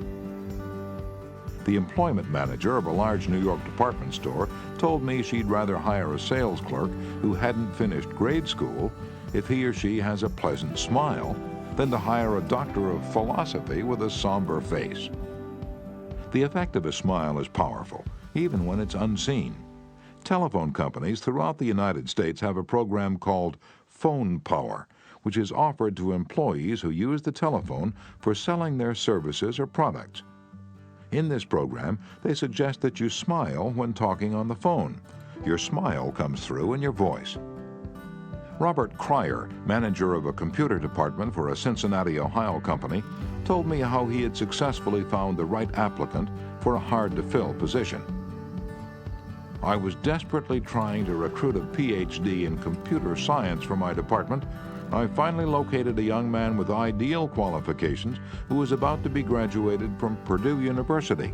The employment manager of a large New York department store told me she'd rather hire a sales clerk who hadn't finished grade school if he or she has a pleasant smile than to hire a doctor of philosophy with a somber face. The effect of a smile is powerful, even when it's unseen. Telephone companies throughout the United States have a program called Phone Power, which is offered to employees who use the telephone for selling their services or products. In this program, they suggest that you smile when talking on the phone. Your smile comes through in your voice. Robert Cryer, manager of a computer department for a Cincinnati, Ohio company, told me how he had successfully found the right applicant for a hard-to-fill position. "I was desperately trying to recruit a PhD in computer science for my department. I finally located a young man with ideal qualifications who was about to be graduated from Purdue University.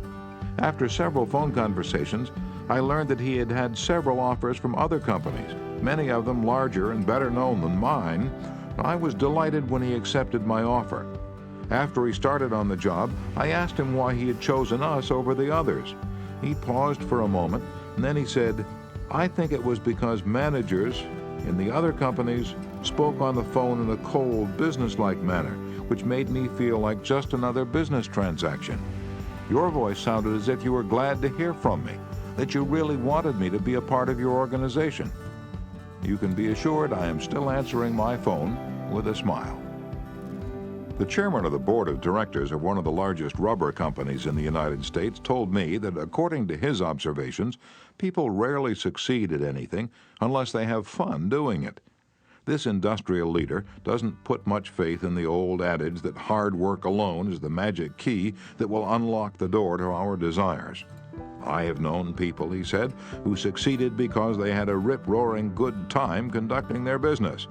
After several phone conversations, I learned that he had had several offers from other companies, many of them larger and better known than mine. I was delighted when he accepted my offer. After he started on the job, I asked him why he had chosen us over the others. He paused for a moment, and then he said, "I think it was because managers in the other companies spoke on the phone in a cold, businesslike manner, which made me feel like just another business transaction. Your voice sounded as if you were glad to hear from me, that you really wanted me to be a part of your organization." You can be assured I am still answering my phone with a smile. The chairman of the board of directors of one of the largest rubber companies in the United States told me that, according to his observations, people rarely succeed at anything unless they have fun doing it. This industrial leader doesn't put much faith in the old adage that hard work alone is the magic key that will unlock the door to our desires. "I have known people," he said, "who succeeded because they had a rip-roaring good time conducting their business.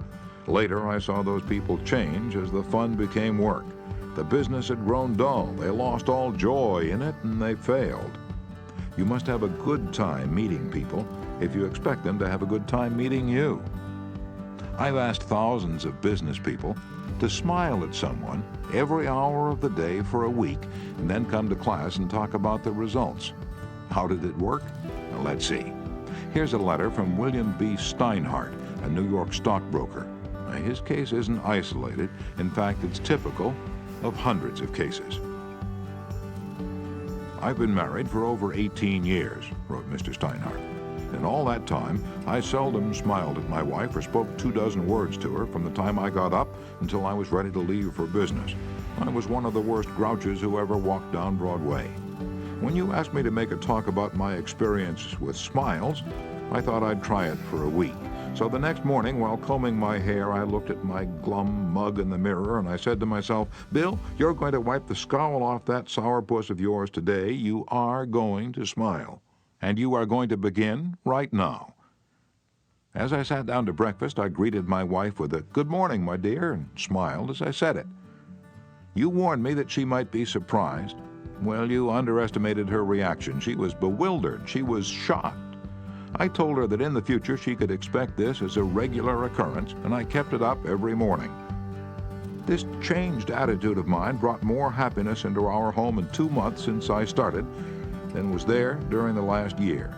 Later, I saw those people change as the fun became work. The business had grown dull, they lost all joy in it, and they failed." You must have a good time meeting people if you expect them to have a good time meeting you. I've asked thousands of business people to smile at someone every hour of the day for a week and then come to class and talk about the results. How did it work? Well, let's see. Here's a letter from William B. Steinhardt, a New York stockbroker. His case isn't isolated. In fact, it's typical of hundreds of cases. "I've been married for over 18 years, wrote Mr. Steinhardt. In all that time, I seldom smiled at my wife or spoke 24 words to her from the time I got up until I was ready to leave for business. I was one of the worst grouches who ever walked down Broadway. When you asked me to make a talk about my experience with smiles, I thought I'd try it for a week. So the next morning, while combing my hair, I looked at my glum mug in the mirror and I said to myself, 'Bill, you're going to wipe the scowl off that sourpuss of yours today. You are going to smile. And you are going to begin right now.' As I sat down to breakfast, I greeted my wife with a 'Good morning, my dear,' and smiled as I said it. You warned me that she might be surprised. Well, you underestimated her reaction. She was bewildered. She was shocked. I told her that in the future she could expect this as a regular occurrence, and I kept it up every morning. This changed attitude of mine brought more happiness into our home in 2 months since I started than was there during the last year.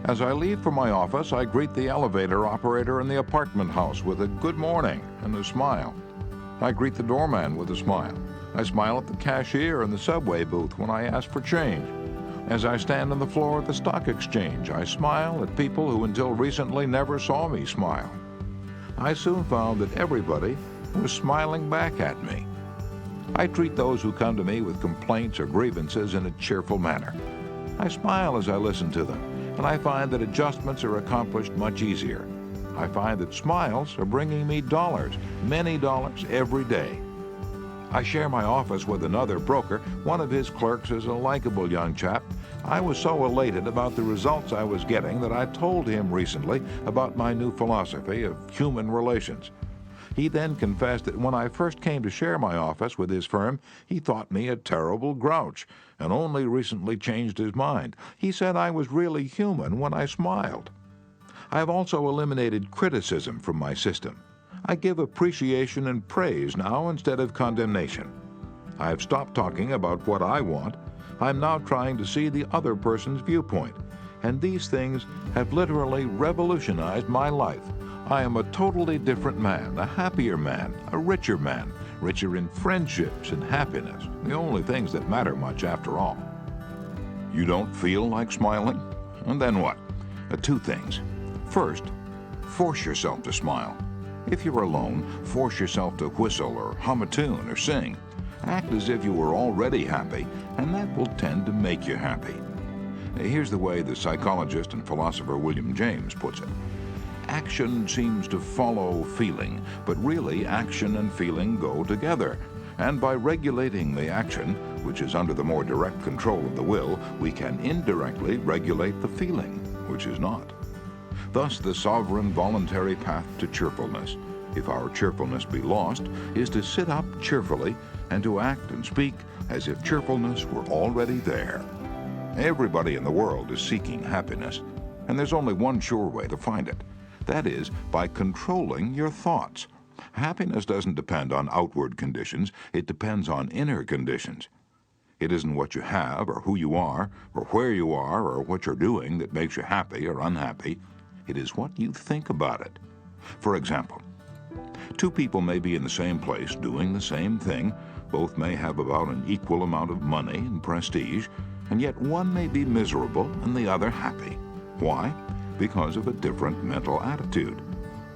As I leave for my office, I greet the elevator operator in the apartment house with a 'good morning' and a smile. I greet the doorman with a smile. I smile at the cashier in the subway booth when I ask for change. As I stand on the floor at the stock exchange, I smile at people who until recently never saw me smile. I soon found that everybody was smiling back at me. I treat those who come to me with complaints or grievances in a cheerful manner. I smile as I listen to them, and I find that adjustments are accomplished much easier. I find that smiles are bringing me dollars, many dollars every day. I share my office with another broker. One of his clerks is a likable young chap. I was so elated about the results I was getting that I told him recently about my new philosophy of human relations. He then confessed that when I first came to share my office with his firm, he thought me a terrible grouch, and only recently changed his mind. He said I was really human when I smiled. I have also eliminated criticism from my system. I give appreciation and praise now instead of condemnation. I have stopped talking about what I want. I'm now trying to see the other person's viewpoint. And these things have literally revolutionized my life. I am a totally different man, a happier man, a richer man, richer in friendships and happiness, the only things that matter much after all. You don't feel like smiling? And then what? 2 things. First, force yourself to smile. If you're alone, force yourself to whistle or hum a tune or sing. Act as if you were already happy, and that will tend to make you happy. Here's the way the psychologist and philosopher William James puts it. Action seems to follow feeling, but really action and feeling go together. And by regulating the action, which is under the more direct control of the will, we can indirectly regulate the feeling, which is not. Thus, the sovereign voluntary path to cheerfulness, if our cheerfulness be lost, is to sit up cheerfully and to act and speak as if cheerfulness were already there. Everybody in the world is seeking happiness, and there's only one sure way to find it. That is, by controlling your thoughts. Happiness doesn't depend on outward conditions, it depends on inner conditions. It isn't what you have, or who you are, or where you are, or what you're doing that makes you happy or unhappy. It is what you think about it. For example, two people may be in the same place doing the same thing. Both may have about an equal amount of money and prestige, and yet one may be miserable and the other happy. Why? Because of a different mental attitude.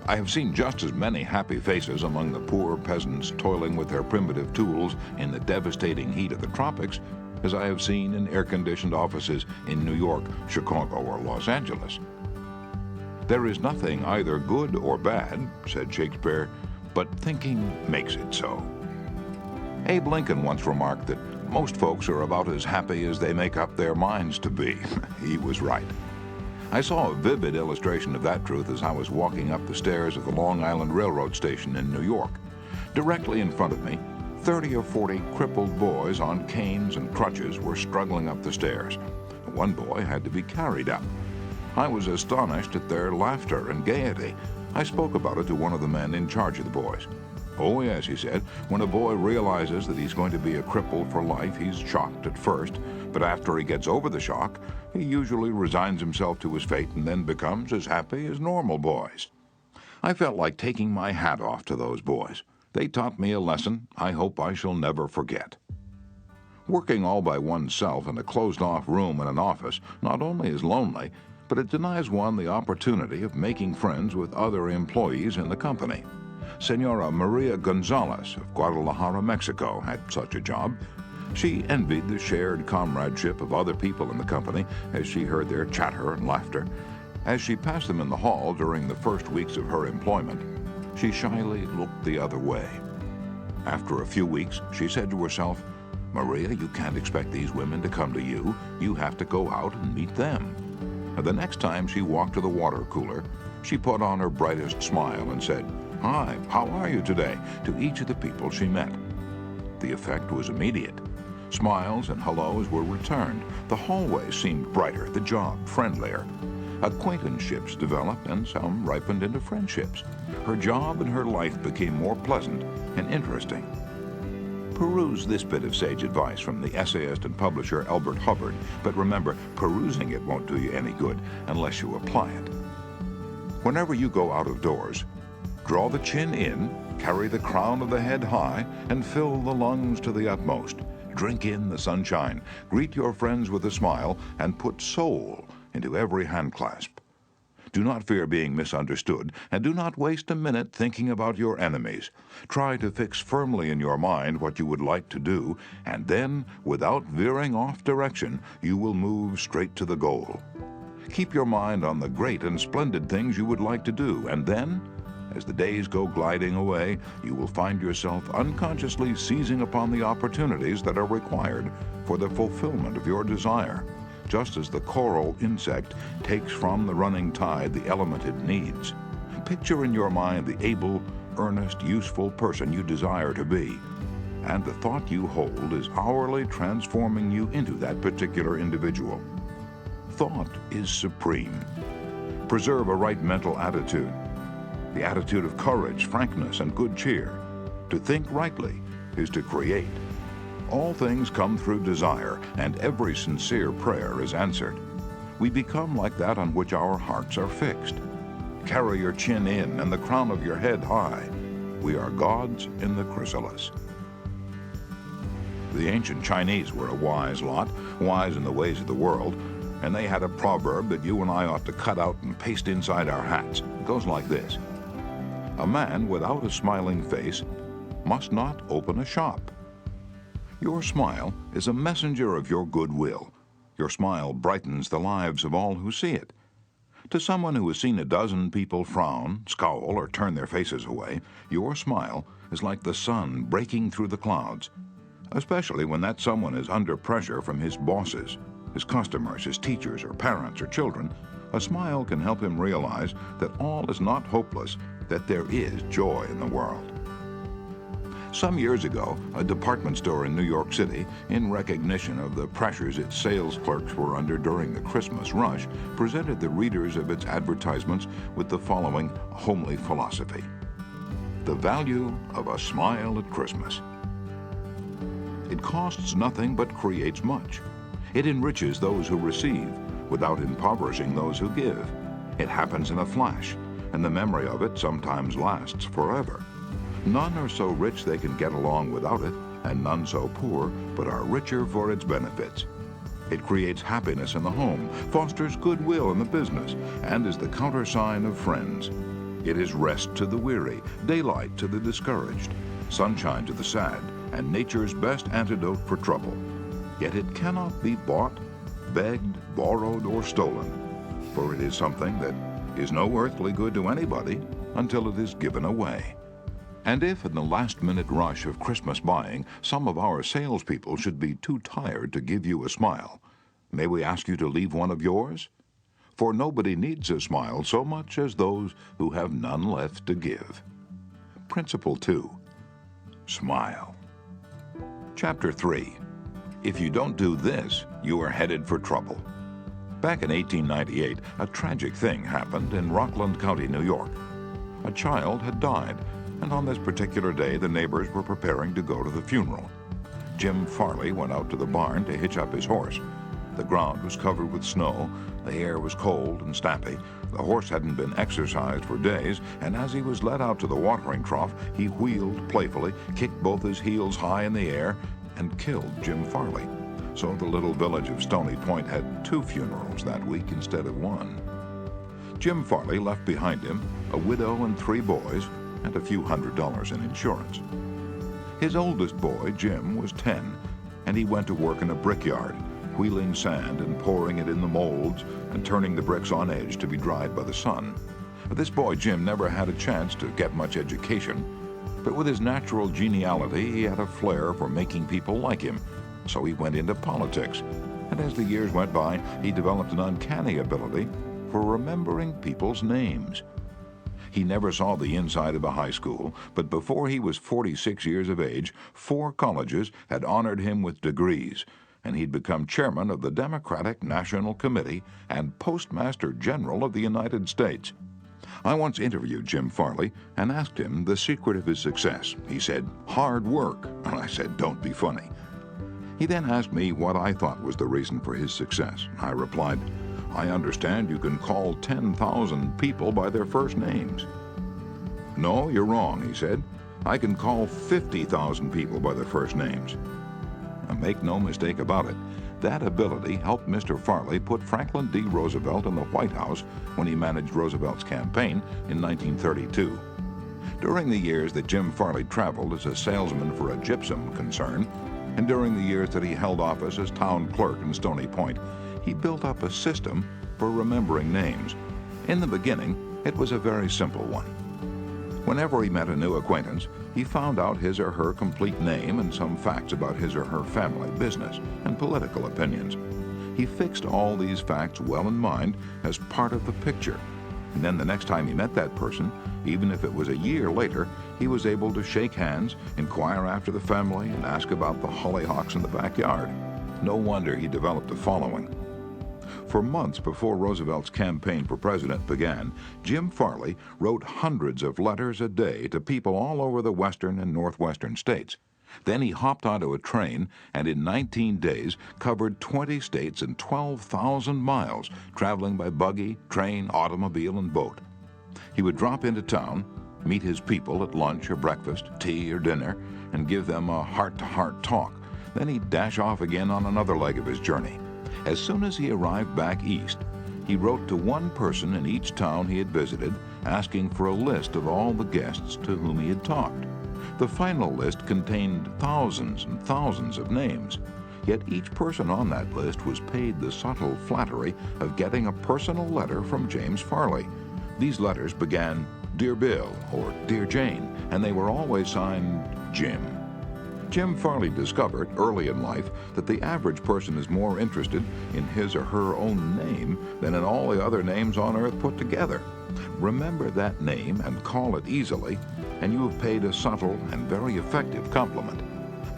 I have seen just as many happy faces among the poor peasants toiling with their primitive tools in the devastating heat of the tropics as I have seen in air-conditioned offices in New York, Chicago, or Los Angeles. There is nothing either good or bad, said Shakespeare, but thinking makes it so. Abe Lincoln once remarked that most folks are about as happy as they make up their minds to be. He was right. I saw a vivid illustration of that truth as I was walking up the stairs of the Long Island Railroad station in New York. Directly in front of me, 30 or 40 crippled boys on canes and crutches were struggling up the stairs. One boy had to be carried up. I was astonished at their laughter and gaiety. I spoke about it to one of the men in charge of the boys. "Oh yes," he said, "when a boy realizes that he's going to be a cripple for life, he's shocked at first, but after he gets over the shock, he usually resigns himself to his fate and then becomes as happy as normal boys." I felt like taking my hat off to those boys. They taught me a lesson I hope I shall never forget. Working all by oneself in a closed-off room in an office not only is lonely, but it denies one the opportunity of making friends with other employees in the company. Senora Maria Gonzalez of Guadalajara, Mexico, had such a job. She envied the shared comradeship of other people in the company as she heard their chatter and laughter. As she passed them in the hall during the first weeks of her employment, she shyly looked the other way. After a few weeks, she said to herself, "Maria, you can't expect these women to come to you. You have to go out and meet them." And the next time she walked to the water cooler, she put on her brightest smile and said, "Hi, how are you today?" to each of the people she met. The effect was immediate. Smiles and hellos were returned. The hallway seemed brighter, the job friendlier. Acquaintanceships developed and some ripened into friendships. Her job and her life became more pleasant and interesting. Peruse this bit of sage advice from the essayist and publisher Elbert Hubbard, but remember, perusing it won't do you any good unless you apply it. Whenever you go out of doors, draw the chin in, carry the crown of the head high, and fill the lungs to the utmost. Drink in the sunshine, greet your friends with a smile, and put soul into every handclasp. Do not fear being misunderstood, and do not waste a minute thinking about your enemies. Try to fix firmly in your mind what you would like to do, and then, without veering off direction, you will move straight to the goal. Keep your mind on the great and splendid things you would like to do, and then, as the days go gliding away, you will find yourself unconsciously seizing upon the opportunities that are required for the fulfillment of your desire, just as the coral insect takes from the running tide the element it needs. Picture in your mind the able, earnest, useful person you desire to be, and the thought you hold is hourly transforming you into that particular individual. Thought is supreme. Preserve a right mental attitude, the attitude of courage, frankness, and good cheer. To think rightly is to create. All things come through desire, and every sincere prayer is answered. We become like that on which our hearts are fixed. Carry your chin in and the crown of your head high. We are gods in the chrysalis. The ancient Chinese were a wise lot, wise in the ways of the world, and they had a proverb that you and I ought to cut out and paste inside our hats. It goes like this: "A man without a smiling face must not open a shop." Your smile is a messenger of your goodwill. Your smile brightens the lives of all who see it. To someone who has seen a dozen people frown, scowl, or turn their faces away, your smile is like the sun breaking through the clouds, especially when that someone is under pressure from his bosses, his customers, his teachers, or parents, or children. A smile can help him realize that all is not hopeless, that there is joy in the world. Some years ago, a department store in New York City, in recognition of the pressures its sales clerks were under during the Christmas rush, presented the readers of its advertisements with the following homely philosophy: the value of a smile at Christmas. It costs nothing but creates much. It enriches those who receive without impoverishing those who give. It happens in a flash, and the memory of it sometimes lasts forever. None are so rich they can get along without it, and none so poor but are richer for its benefits. It creates happiness in the home, fosters goodwill in the business, and is the countersign of friends. It is rest to the weary, daylight to the discouraged, sunshine to the sad, and nature's best antidote for trouble. Yet it cannot be bought, begged, borrowed, or stolen, for it is something that is no earthly good to anybody until it is given away. And if in the last-minute rush of Christmas buying, some of our salespeople should be too tired to give you a smile, may we ask you to leave one of yours? For nobody needs a smile so much as those who have none left to give. Principle 2. Smile. Chapter 3. If you don't do this, you are headed for trouble. Back in 1898, a tragic thing happened in Rockland County, New York. A child had died, and on this particular day, the neighbors were preparing to go to the funeral. Jim Farley went out to the barn to hitch up his horse. The ground was covered with snow, the air was cold and stampy, the horse hadn't been exercised for days, and as he was led out to the watering trough, he wheeled playfully, kicked both his heels high in the air, and killed Jim Farley. So the little village of Stony Point had 2 funerals that week instead of 1. Jim Farley left behind him a widow and 3 boys, and a few $100s in insurance. His oldest boy, Jim, was 10, and he went to work in a brickyard, wheeling sand and pouring it in the molds and turning the bricks on edge to be dried by the sun. This boy, Jim, never had a chance to get much education, but with his natural geniality, he had a flair for making people like him, so he went into politics, and as the years went by, he developed an uncanny ability for remembering people's names. He never saw the inside of a high school, but before he was 46 years of age, 4 colleges had honored him with degrees, and he'd become chairman of the Democratic National Committee and Postmaster General of the United States. I once interviewed Jim Farley and asked him the secret of his success. He said, "Hard work," and I said, "Don't be funny." He then asked me what I thought was the reason for his success. I replied, "I understand you can call 10,000 people by their first names." "No, you're wrong," he said. "I can call 50,000 people by their first names." Now, make no mistake about it, that ability helped Mr. Farley put Franklin D. Roosevelt in the White House when he managed Roosevelt's campaign in 1932. During the years that Jim Farley traveled as a salesman for a gypsum concern, and during the years that he held office as town clerk in Stony Point, he built up a system for remembering names. In the beginning, it was a very simple one. Whenever he met a new acquaintance, he found out his or her complete name and some facts about his or her family, business, and political opinions. He fixed all these facts well in mind as part of the picture, and then the next time he met that person, even if it was a year later, he was able to shake hands, inquire after the family, and ask about the hollyhocks in the backyard. No wonder he developed a following. For months before Roosevelt's campaign for president began, Jim Farley wrote hundreds of letters a day to people all over the western and northwestern states. Then he hopped onto a train and in 19 days covered 20 states and 12,000 miles, traveling by buggy, train, automobile, and boat. He would drop into town, meet his people at lunch or breakfast, tea or dinner, and give them a heart-to-heart talk. Then he'd dash off again on another leg of his journey. As soon as he arrived back east, he wrote to one person in each town he had visited, asking for a list of all the guests to whom he had talked. The final list contained thousands and thousands of names, yet each person on that list was paid the subtle flattery of getting a personal letter from James Farley. These letters began, "Dear Bill," or "Dear Jane," and they were always signed Jim. Jim Farley discovered early in life that the average person is more interested in his or her own name than in all the other names on earth put together. Remember that name and call it easily, and you have paid a subtle and very effective compliment.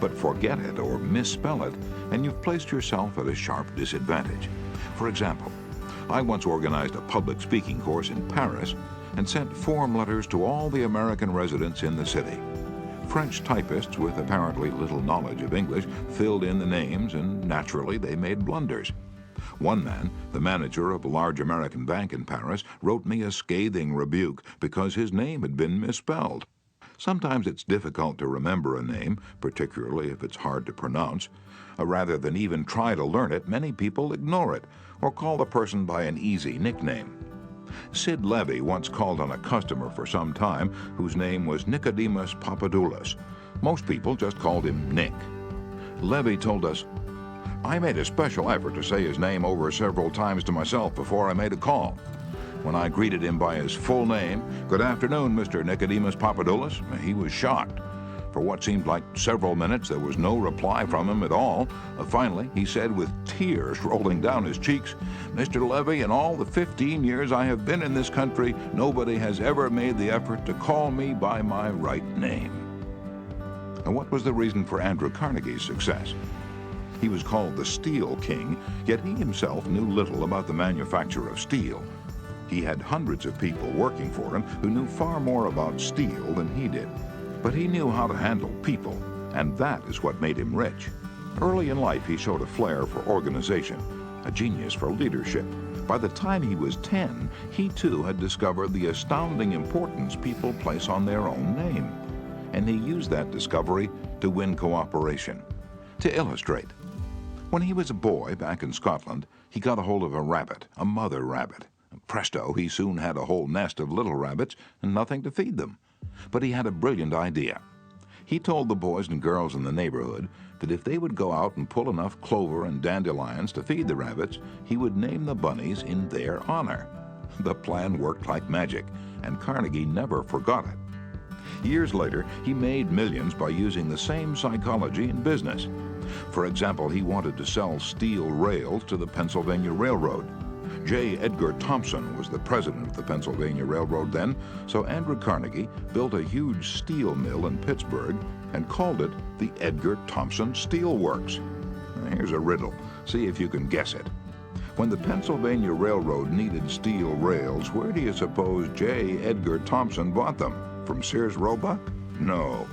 But forget it or misspell it, and you've placed yourself at a sharp disadvantage. For example, I once organized a public speaking course in Paris and sent form letters to all the American residents in the city. French typists with apparently little knowledge of English filled in the names, and naturally they made blunders. One man, the manager of a large American bank in Paris, wrote me a scathing rebuke because his name had been misspelled. Sometimes it's difficult to remember a name, particularly if it's hard to pronounce. Rather than even try to learn it, many people ignore it or call the person by an easy nickname. Sid Levy once called on a customer for some time whose name was Nicodemus Papadoulos. Most people just called him Nick. Levy told us, "I made a special effort to say his name over several times to myself before I made a call. When I greeted him by his full name, 'Good afternoon, Mr. Nicodemus Papadoulos,' he was shocked. For what seemed like several minutes, there was no reply from him at all. Finally, he said with tears rolling down his cheeks, 'Mr. Levy, in all the 15 years I have been in this country, nobody has ever made the effort to call me by my right name.'" And what was the reason for Andrew Carnegie's success? He was called the Steel King, yet he himself knew little about the manufacture of steel. He had hundreds of people working for him who knew far more about steel than he did. But he knew how to handle people, and that is what made him rich. Early in life, he showed a flair for organization, a genius for leadership. By the time he was 10, he too had discovered the astounding importance people place on their own name. And he used that discovery to win cooperation. To illustrate, when he was a boy back in Scotland, he got a hold of a rabbit, a mother rabbit. Presto, he soon had a whole nest of little rabbits and nothing to feed them. But he had a brilliant idea. He told the boys and girls in the neighborhood that if they would go out and pull enough clover and dandelions to feed the rabbits, he would name the bunnies in their honor. The plan worked like magic, and Carnegie never forgot it. Years later, he made millions by using the same psychology in business. For example, he wanted to sell steel rails to the Pennsylvania Railroad. J. Edgar Thompson was the president of the Pennsylvania Railroad then, so Andrew Carnegie built a huge steel mill in Pittsburgh and called it the Edgar Thompson Steel Works. Here's a riddle. See if you can guess it. When the Pennsylvania Railroad needed steel rails, where do you suppose J. Edgar Thompson bought them? From Sears Roebuck? No,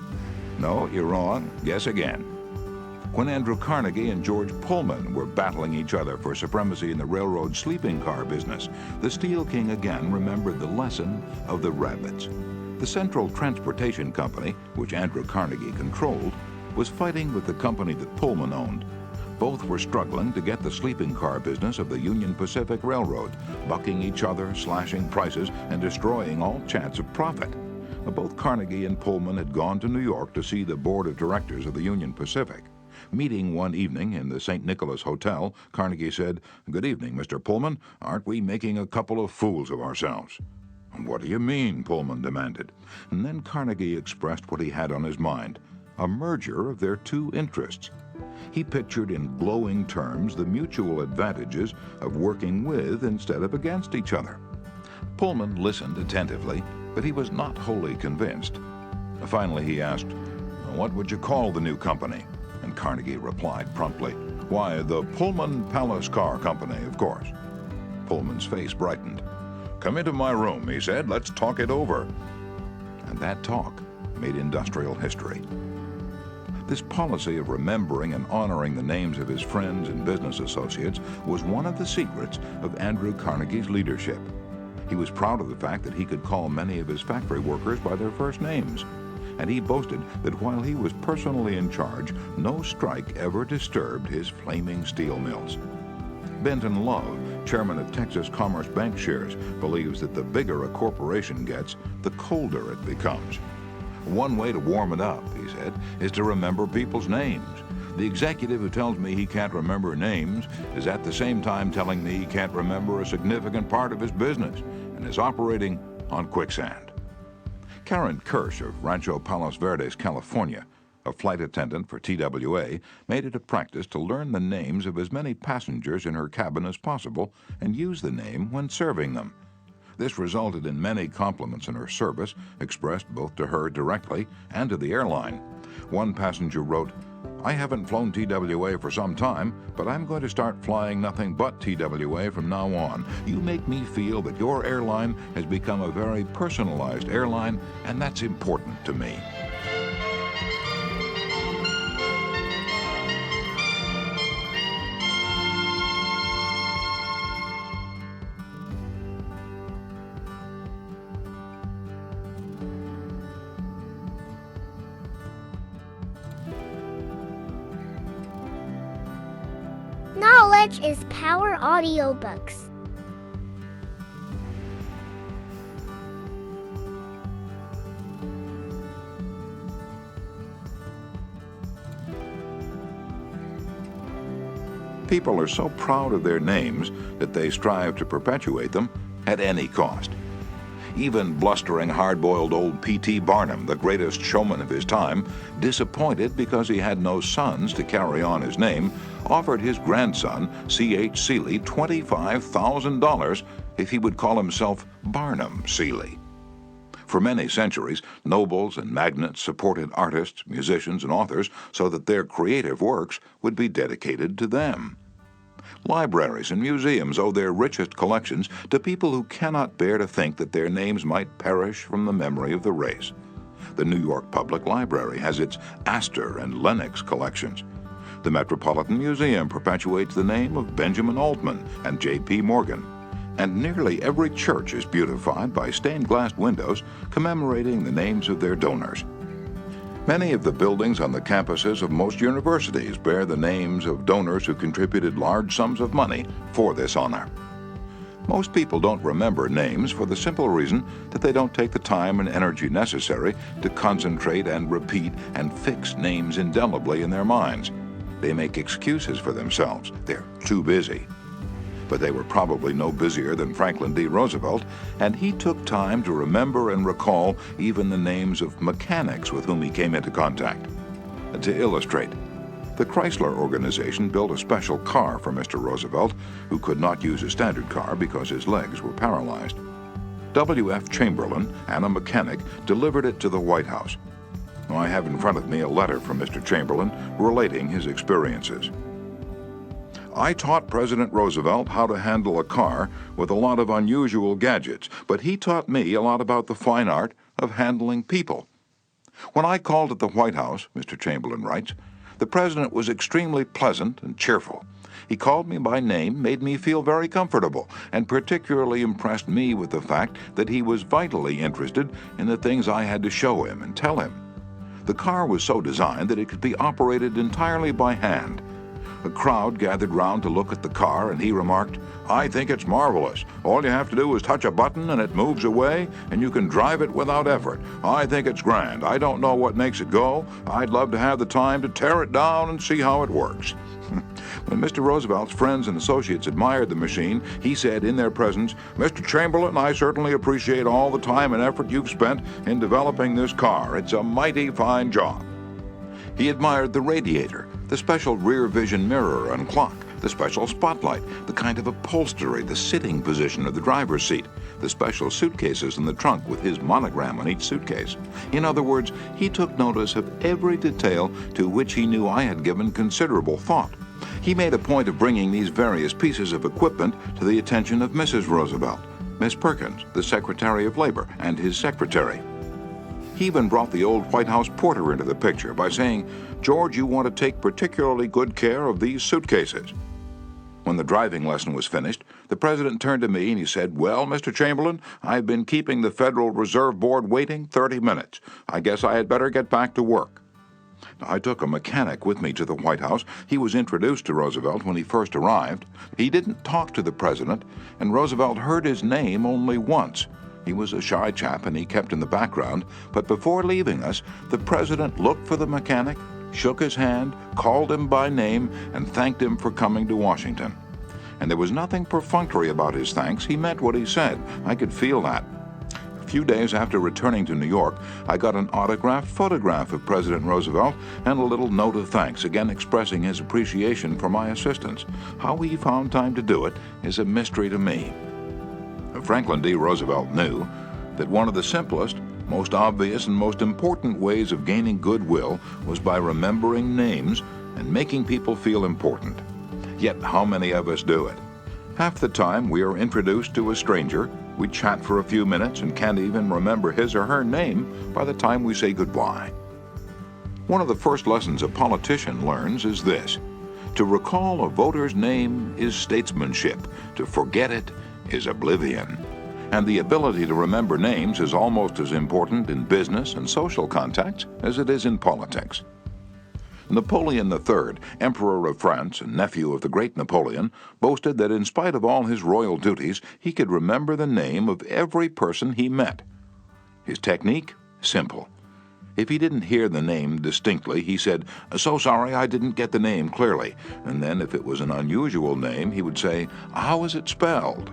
you're wrong. Guess again. When Andrew Carnegie and George Pullman were battling each other for supremacy in the railroad sleeping car business, the Steel King again remembered the lesson of the rabbits. The Central Transportation Company, which Andrew Carnegie controlled, was fighting with the company that Pullman owned. Both were struggling to get the sleeping car business of the Union Pacific Railroad, bucking each other, slashing prices, and destroying all chance of profit. Both Carnegie and Pullman had gone to New York to see the board of directors of the Union Pacific. Meeting one evening in the St. Nicholas Hotel, Carnegie said, "Good evening, Mr. Pullman. Aren't we making a couple of fools of ourselves?" "What do you mean?" Pullman demanded. And then Carnegie expressed what he had on his mind, a merger of their two interests. He pictured in glowing terms the mutual advantages of working with instead of against each other. Pullman listened attentively, but he was not wholly convinced. Finally he asked, "What would you call the new company?" And Carnegie replied promptly, "Why, the Pullman Palace Car Company, of course." Pullman's face brightened. "Come into my room," he said. "Let's talk it over." And that talk made industrial history. This policy of remembering and honoring the names of his friends and business associates was one of the secrets of Andrew Carnegie's leadership. He was proud of the fact that he could call many of his factory workers by their first names. And he boasted that while he was personally in charge, no strike ever disturbed his flaming steel mills. Benton Love, chairman of Texas Commerce Bank Shares, believes that the bigger a corporation gets, the colder it becomes. "One way to warm it up," he said, "is to remember people's names. The executive who tells me he can't remember names is at the same time telling me he can't remember a significant part of his business and is operating on quicksand." Karen Kirsch of Rancho Palos Verdes, California, a flight attendant for TWA, made it a practice to learn the names of as many passengers in her cabin as possible and use the name when serving them. This resulted in many compliments in her service, expressed both to her directly and to the airline. One passenger wrote, "I haven't flown TWA for some time, but I'm going to start flying nothing but TWA from now on. You make me feel that your airline has become a very personalized airline, and that's important to me." Knowledge is Power Audiobooks. People are so proud of their names that they strive to perpetuate them at any cost. Even blustering, hard-boiled old P.T. Barnum, the greatest showman of his time, disappointed because he had no sons to carry on his name, offered his grandson, C.H. Seeley, $25,000 if he would call himself Barnum Seeley. For many centuries, nobles and magnates supported artists, musicians, and authors so that their creative works would be dedicated to them. Libraries and museums owe their richest collections to people who cannot bear to think that their names might perish from the memory of the race. The New York Public Library has its Astor and Lenox collections. The Metropolitan Museum perpetuates the name of Benjamin Altman and J.P. Morgan. And nearly every church is beautified by stained glass windows commemorating the names of their donors. Many of the buildings on the campuses of most universities bear the names of donors who contributed large sums of money for this honor. Most people don't remember names for the simple reason that they don't take the time and energy necessary to concentrate and repeat and fix names indelibly in their minds. They make excuses for themselves. They're too busy. But they were probably no busier than Franklin D. Roosevelt, and he took time to remember and recall even the names of mechanics with whom he came into contact. To illustrate, the Chrysler organization built a special car for Mr. Roosevelt, who could not use a standard car because his legs were paralyzed. W.F. Chamberlain and a mechanic delivered it to the White House. I have in front of me a letter from Mr. Chamberlain relating his experiences. "I taught President Roosevelt how to handle a car with a lot of unusual gadgets, but he taught me a lot about the fine art of handling people. When I called at the White House," Mr. Chamberlain writes, "the President was extremely pleasant and cheerful. He called me by name, made me feel very comfortable, and particularly impressed me with the fact that he was vitally interested in the things I had to show him and tell him. The car was so designed that it could be operated entirely by hand. A crowd gathered round to look at the car, and he remarked, 'I think it's marvelous. All you have to do is touch a button and it moves away, and you can drive it without effort. I think it's grand. I don't know what makes it go. I'd love to have the time to tear it down and see how it works.' When Mr. Roosevelt's friends and associates admired the machine, he said in their presence, 'Mr. Chamberlain, I certainly appreciate all the time and effort you've spent in developing this car. It's a mighty fine job.' He admired the radiator, the special rear vision mirror and clock, the special spotlight, the kind of upholstery, the sitting position of the driver's seat, the special suitcases in the trunk with his monogram on each suitcase. In other words, he took notice of every detail to which he knew I had given considerable thought. He made a point of bringing these various pieces of equipment to the attention of Mrs. Roosevelt, Miss Perkins, the Secretary of Labor, and his secretary. He even brought the old White House porter into the picture by saying, 'George, you want to take particularly good care of these suitcases.' When the driving lesson was finished, the President turned to me and he said, 'Well, Mr. Chamberlain, I've been keeping the Federal Reserve Board waiting 30 minutes. I guess I had better get back to work.' I took a mechanic with me to the White House. He was introduced to Roosevelt when he first arrived. He didn't talk to the President, and Roosevelt heard his name only once. He was a shy chap and he kept in the background, but before leaving us, the President looked for the mechanic, shook his hand, called him by name, and thanked him for coming to Washington. And there was nothing perfunctory about his thanks. He meant what he said. I could feel that. A few days after returning to New York, I got an autographed photograph of President Roosevelt and a little note of thanks, again expressing his appreciation for my assistance. How he found time to do it is a mystery to me. Franklin D. Roosevelt knew that one of the simplest, most obvious, and most important ways of gaining goodwill was by remembering names and making people feel important. Yet how many of us do it? Half the time we are introduced to a stranger, we chat for a few minutes and can't even remember his or her name by the time we say goodbye. One of the first lessons a politician learns is this: to recall a voter's name is statesmanship, to forget it is oblivion. And the ability to remember names is almost as important in business and social contacts as it is in politics. Napoleon III, Emperor of France and nephew of the great Napoleon, boasted that in spite of all his royal duties, he could remember the name of every person he met. His technique? Simple. If he didn't hear the name distinctly, he said, "So sorry, I didn't get the name clearly." And then if it was an unusual name, he would say, "How is it spelled?"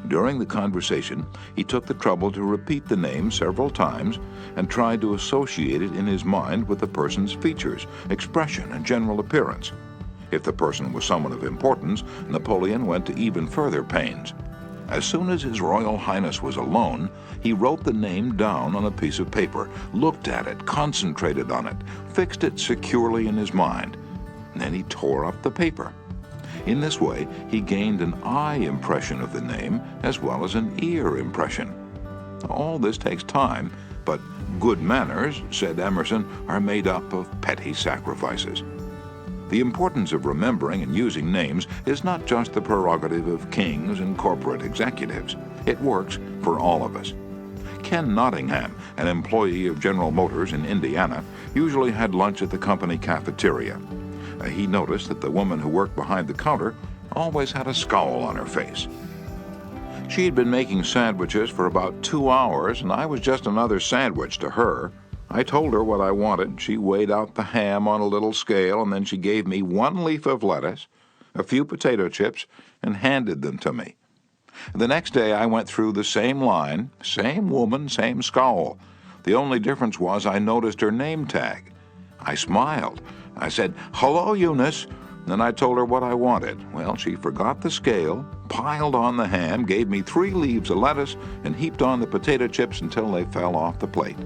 During the conversation, he took the trouble to repeat the name several times and tried to associate it in his mind with the person's features, expression, and general appearance. If the person was someone of importance, Napoleon went to even further pains. As soon as His Royal Highness was alone, he wrote the name down on a piece of paper, looked at it, concentrated on it, fixed it securely in his mind. And then he tore up the paper. In this way, he gained an eye impression of the name as well as an ear impression. All this takes time, but good manners, said Emerson, are made up of petty sacrifices. The importance of remembering and using names is not just the prerogative of kings and corporate executives. It works for all of us. Ken Nottingham, an employee of General Motors in Indiana, usually had lunch at the company cafeteria. He noticed that the woman who worked behind the counter always had a scowl on her face. She had been making sandwiches for about 2 hours, and I was just another sandwich to her. I told her what I wanted. She weighed out the ham on a little scale, and then she gave me 1 leaf of lettuce, a few potato chips, and handed them to me. The next day I went through the same line, same woman, same scowl. The only difference was I noticed her name tag. I smiled. I said, "Hello, Eunice." Then I told her what I wanted. Well, she forgot the scale, piled on the ham, gave me 3 leaves of lettuce, and heaped on the potato chips until they fell off the plate.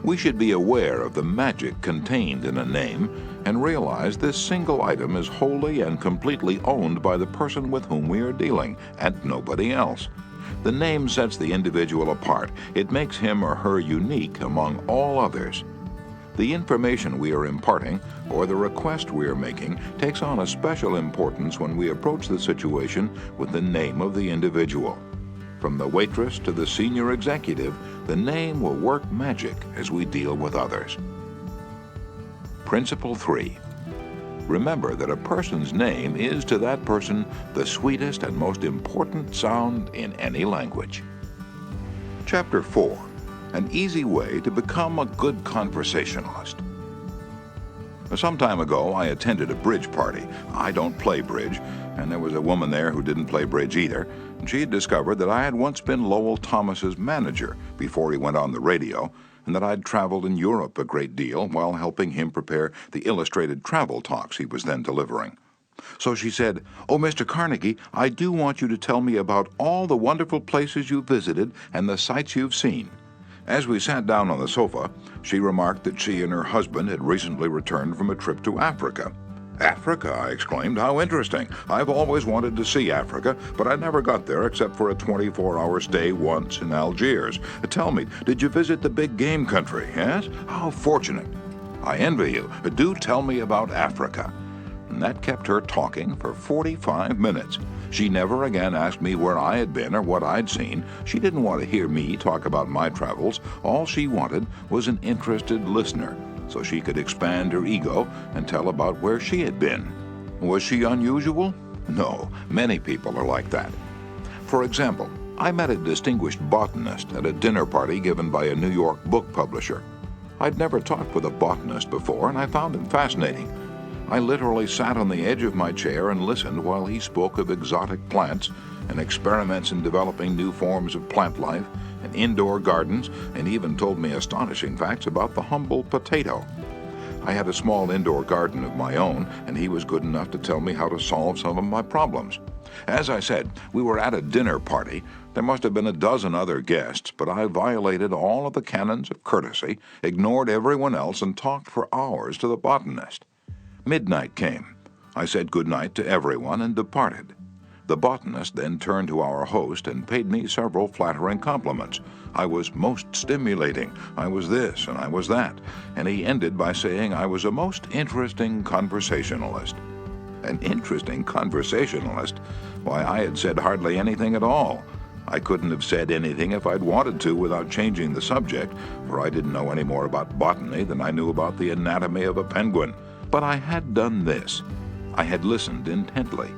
We should be aware of the magic contained in a name and realize this single item is wholly and completely owned by the person with whom we are dealing, and nobody else. The name sets the individual apart. It makes him or her unique among all others. The information we are imparting or the request we are making takes on a special importance when we approach the situation with the name of the individual. From the waitress to the senior executive, the name will work magic as we deal with others. Principle 3. Remember that a person's name is to that person the sweetest and most important sound in any language. Chapter 4. An easy way to become a good conversationalist. Some time ago, I attended a bridge party. I don't play bridge, and there was a woman there who didn't play bridge either. She had discovered that I had once been Lowell Thomas's manager before he went on the radio, and that I'd traveled in Europe a great deal while helping him prepare the illustrated travel talks he was then delivering. So she said, "Oh, Mr. Carnegie, I do want you to tell me about all the wonderful places you visited and the sights you've seen." As we sat down on the sofa, she remarked that she and her husband had recently returned from a trip to Africa. "Africa?" I exclaimed. "How interesting. I've always wanted to see Africa, but I never got there except for a 24-hour stay once in Algiers. Tell me, did you visit the big game country, yes? How fortunate. I envy you. Do tell me about Africa." And that kept her talking for 45 minutes. She never again asked me where I had been or what I'd seen. She didn't want to hear me talk about my travels. All she wanted was an interested listener, so she could expand her ego and tell about where she had been. Was she unusual? No, many people are like that. For example, I met a distinguished botanist at a dinner party given by a New York book publisher. I'd never talked with a botanist before, and I found him fascinating. I literally sat on the edge of my chair and listened while he spoke of exotic plants and experiments in developing new forms of plant life and indoor gardens, and even told me astonishing facts about the humble potato. I had a small indoor garden of my own, and he was good enough to tell me how to solve some of my problems. As I said, we were at a dinner party, There must have been a dozen other guests, but I violated all of the canons of courtesy, ignored everyone else, and talked for hours to the botanist. Midnight came. I said good night to everyone and departed. The botanist then turned to our host and paid me several flattering compliments. I was most stimulating, I was this and I was that, and he ended by saying I was a most interesting conversationalist. An interesting conversationalist? Why, I had said hardly anything at all. I couldn't have said anything if I'd wanted to without changing the subject, for I didn't know any more about botany than I knew about the anatomy of a penguin. But I had done this. I had listened intently.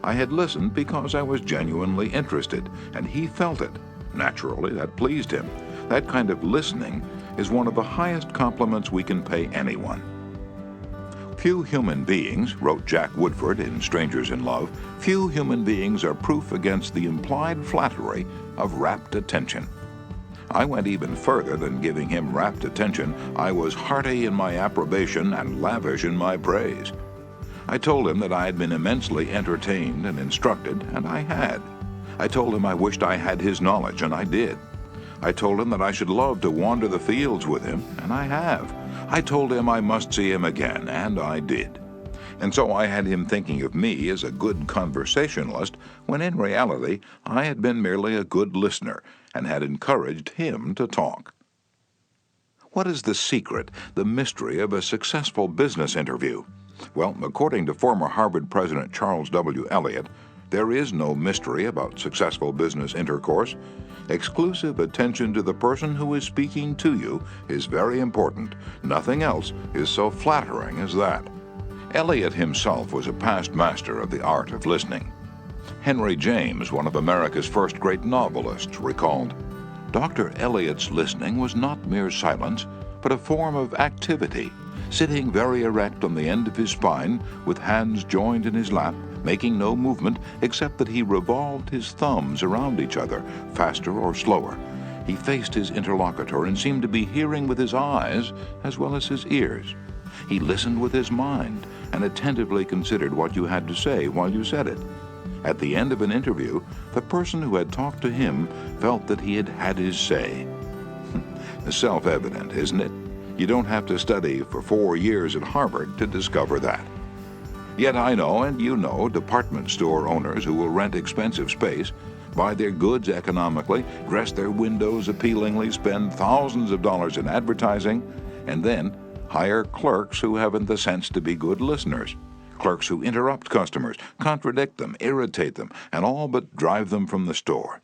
I had listened because I was genuinely interested, and he felt it. Naturally, that pleased him. That kind of listening is one of the highest compliments we can pay anyone. Few human beings, wrote Jack Woodford in Strangers in Love, few human beings are proof against the implied flattery of rapt attention. I went even further than giving him rapt attention. I was hearty in my approbation and lavish in my praise. I told him that I had been immensely entertained and instructed, and I had. I told him I wished I had his knowledge, and I did. I told him that I should love to wander the fields with him, and I have. I told him I must see him again, and I did. And so I had him thinking of me as a good conversationalist, when in reality I had been merely a good listener and had encouraged him to talk. What is the secret, the mystery of a successful business interview? Well, according to former Harvard President Charles W. Eliot, there is no mystery about successful business intercourse. Exclusive attention to the person who is speaking to you is very important. Nothing else is so flattering as that. Eliot himself was a past master of the art of listening. Henry James, one of America's first great novelists, recalled, "Dr. Eliot's listening was not mere silence, but a form of activity, sitting very erect on the end of his spine, with hands joined in his lap, making no movement except that he revolved his thumbs around each other, faster or slower. He faced his interlocutor and seemed to be hearing with his eyes as well as his ears. He listened with his mind and attentively considered what you had to say while you said it. At the end of an interview, the person who had talked to him felt that he had had his say." Self-evident, isn't it? You don't have to study for 4 years at Harvard to discover that. Yet I know, and you know, department store owners who will rent expensive space, buy their goods economically, dress their windows appealingly, spend thousands of dollars in advertising, and then hire clerks who haven't the sense to be good listeners. Clerks who interrupt customers, contradict them, irritate them, and all but drive them from the store.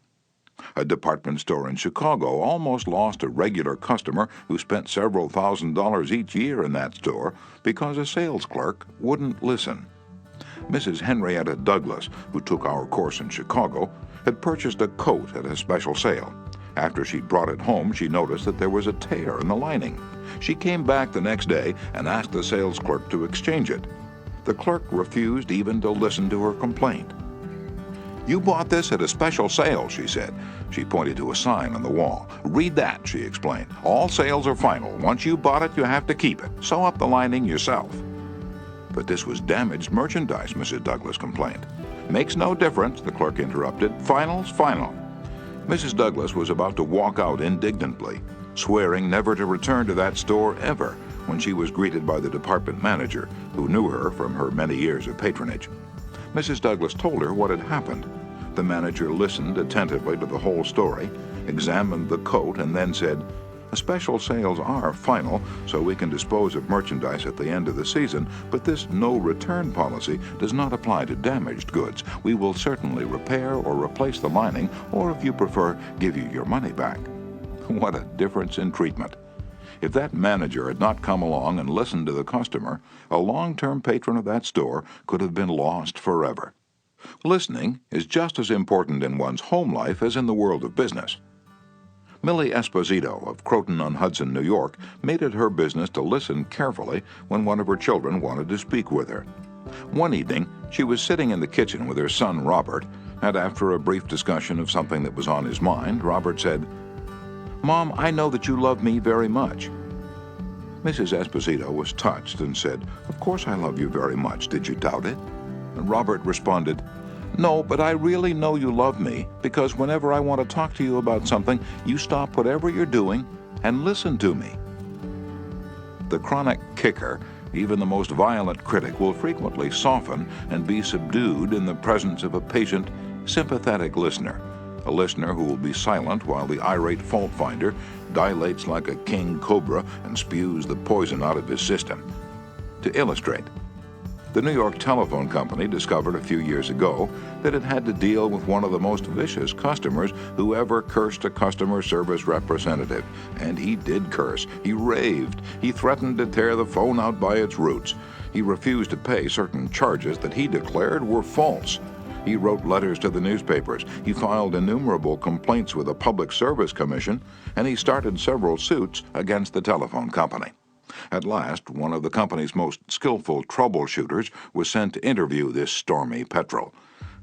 A department store in Chicago almost lost a regular customer who spent several $1,000s each year in that store because a sales clerk wouldn't listen. Mrs. Henrietta Douglas, who took our course in Chicago, had purchased a coat at a special sale. After she'd brought it home, she noticed that there was a tear in the lining. She came back the next day and asked the sales clerk to exchange it. The clerk refused even to listen to her complaint. "You bought this at a special sale," she said. She pointed to a sign on the wall. "Read that," she explained. "All sales are final. Once you bought it, you have to keep it. Sew up the lining yourself." "But this was damaged merchandise," Mrs. Douglas complained. "Makes no difference," the clerk interrupted. "Final's final." Mrs. Douglas was about to walk out indignantly, swearing never to return to that store ever, when she was greeted by the department manager, who knew her from her many years of patronage. Mrs. Douglas told her what had happened. The manager listened attentively to the whole story, examined the coat, and then said, "Special sales are final, so we can dispose of merchandise at the end of the season, but this no-return policy does not apply to damaged goods. We will certainly repair or replace the lining, or if you prefer, give you your money back." What a difference in treatment. If that manager had not come along and listened to the customer, a long-term patron of that store could have been lost forever. Listening is just as important in one's home life as in the world of business. Millie Esposito of Croton-on-Hudson, New York, made it her business to listen carefully when one of her children wanted to speak with her. One evening, she was sitting in the kitchen with her son Robert, and after a brief discussion of something that was on his mind, Robert said, "Mom, I know that you love me very much." Mrs. Esposito was touched and said, "Of course I love you very much. Did you doubt it?" And Robert responded, "No, but I really know you love me, because whenever I want to talk to you about something, you stop whatever you're doing and listen to me." The chronic kicker, even the most violent critic, will frequently soften and be subdued in the presence of a patient, sympathetic listener, a listener who will be silent while the irate fault finder dilates like a king cobra and spews the poison out of his system. To illustrate, the New York Telephone Company discovered a few years ago that it had to deal with one of the most vicious customers who ever cursed a customer service representative. And he did curse. He raved. He threatened to tear the phone out by its roots. He refused to pay certain charges that he declared were false. He wrote letters to the newspapers. He filed innumerable complaints with the Public Service Commission, and he started several suits against the telephone company. At last, one of the company's most skillful troubleshooters was sent to interview this stormy petrel.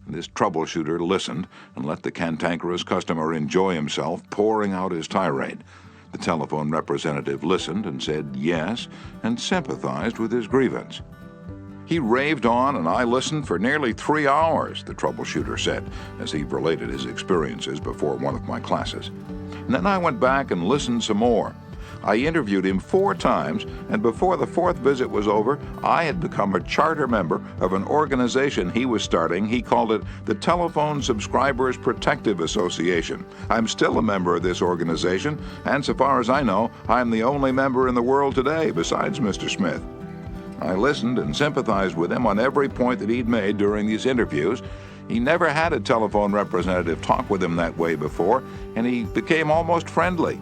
This troubleshooter listened and let the cantankerous customer enjoy himself, pouring out his tirade. The telephone representative listened and said yes, and sympathized with his grievance. "He raved on, and I listened for nearly 3 hours," the troubleshooter said, as he related his experiences before one of my classes. "And then I went back and listened some more. I interviewed him 4 times, and before the 4th visit was over, I had become a charter member of an organization he was starting. He called it the Telephone Subscribers Protective Association. I'm still a member of this organization, and so far as I know, I'm the only member in the world today besides Mr. Smith." I listened and sympathized with him on every point that he'd made during these interviews. He never had a telephone representative talk with him that way before, and he became almost friendly.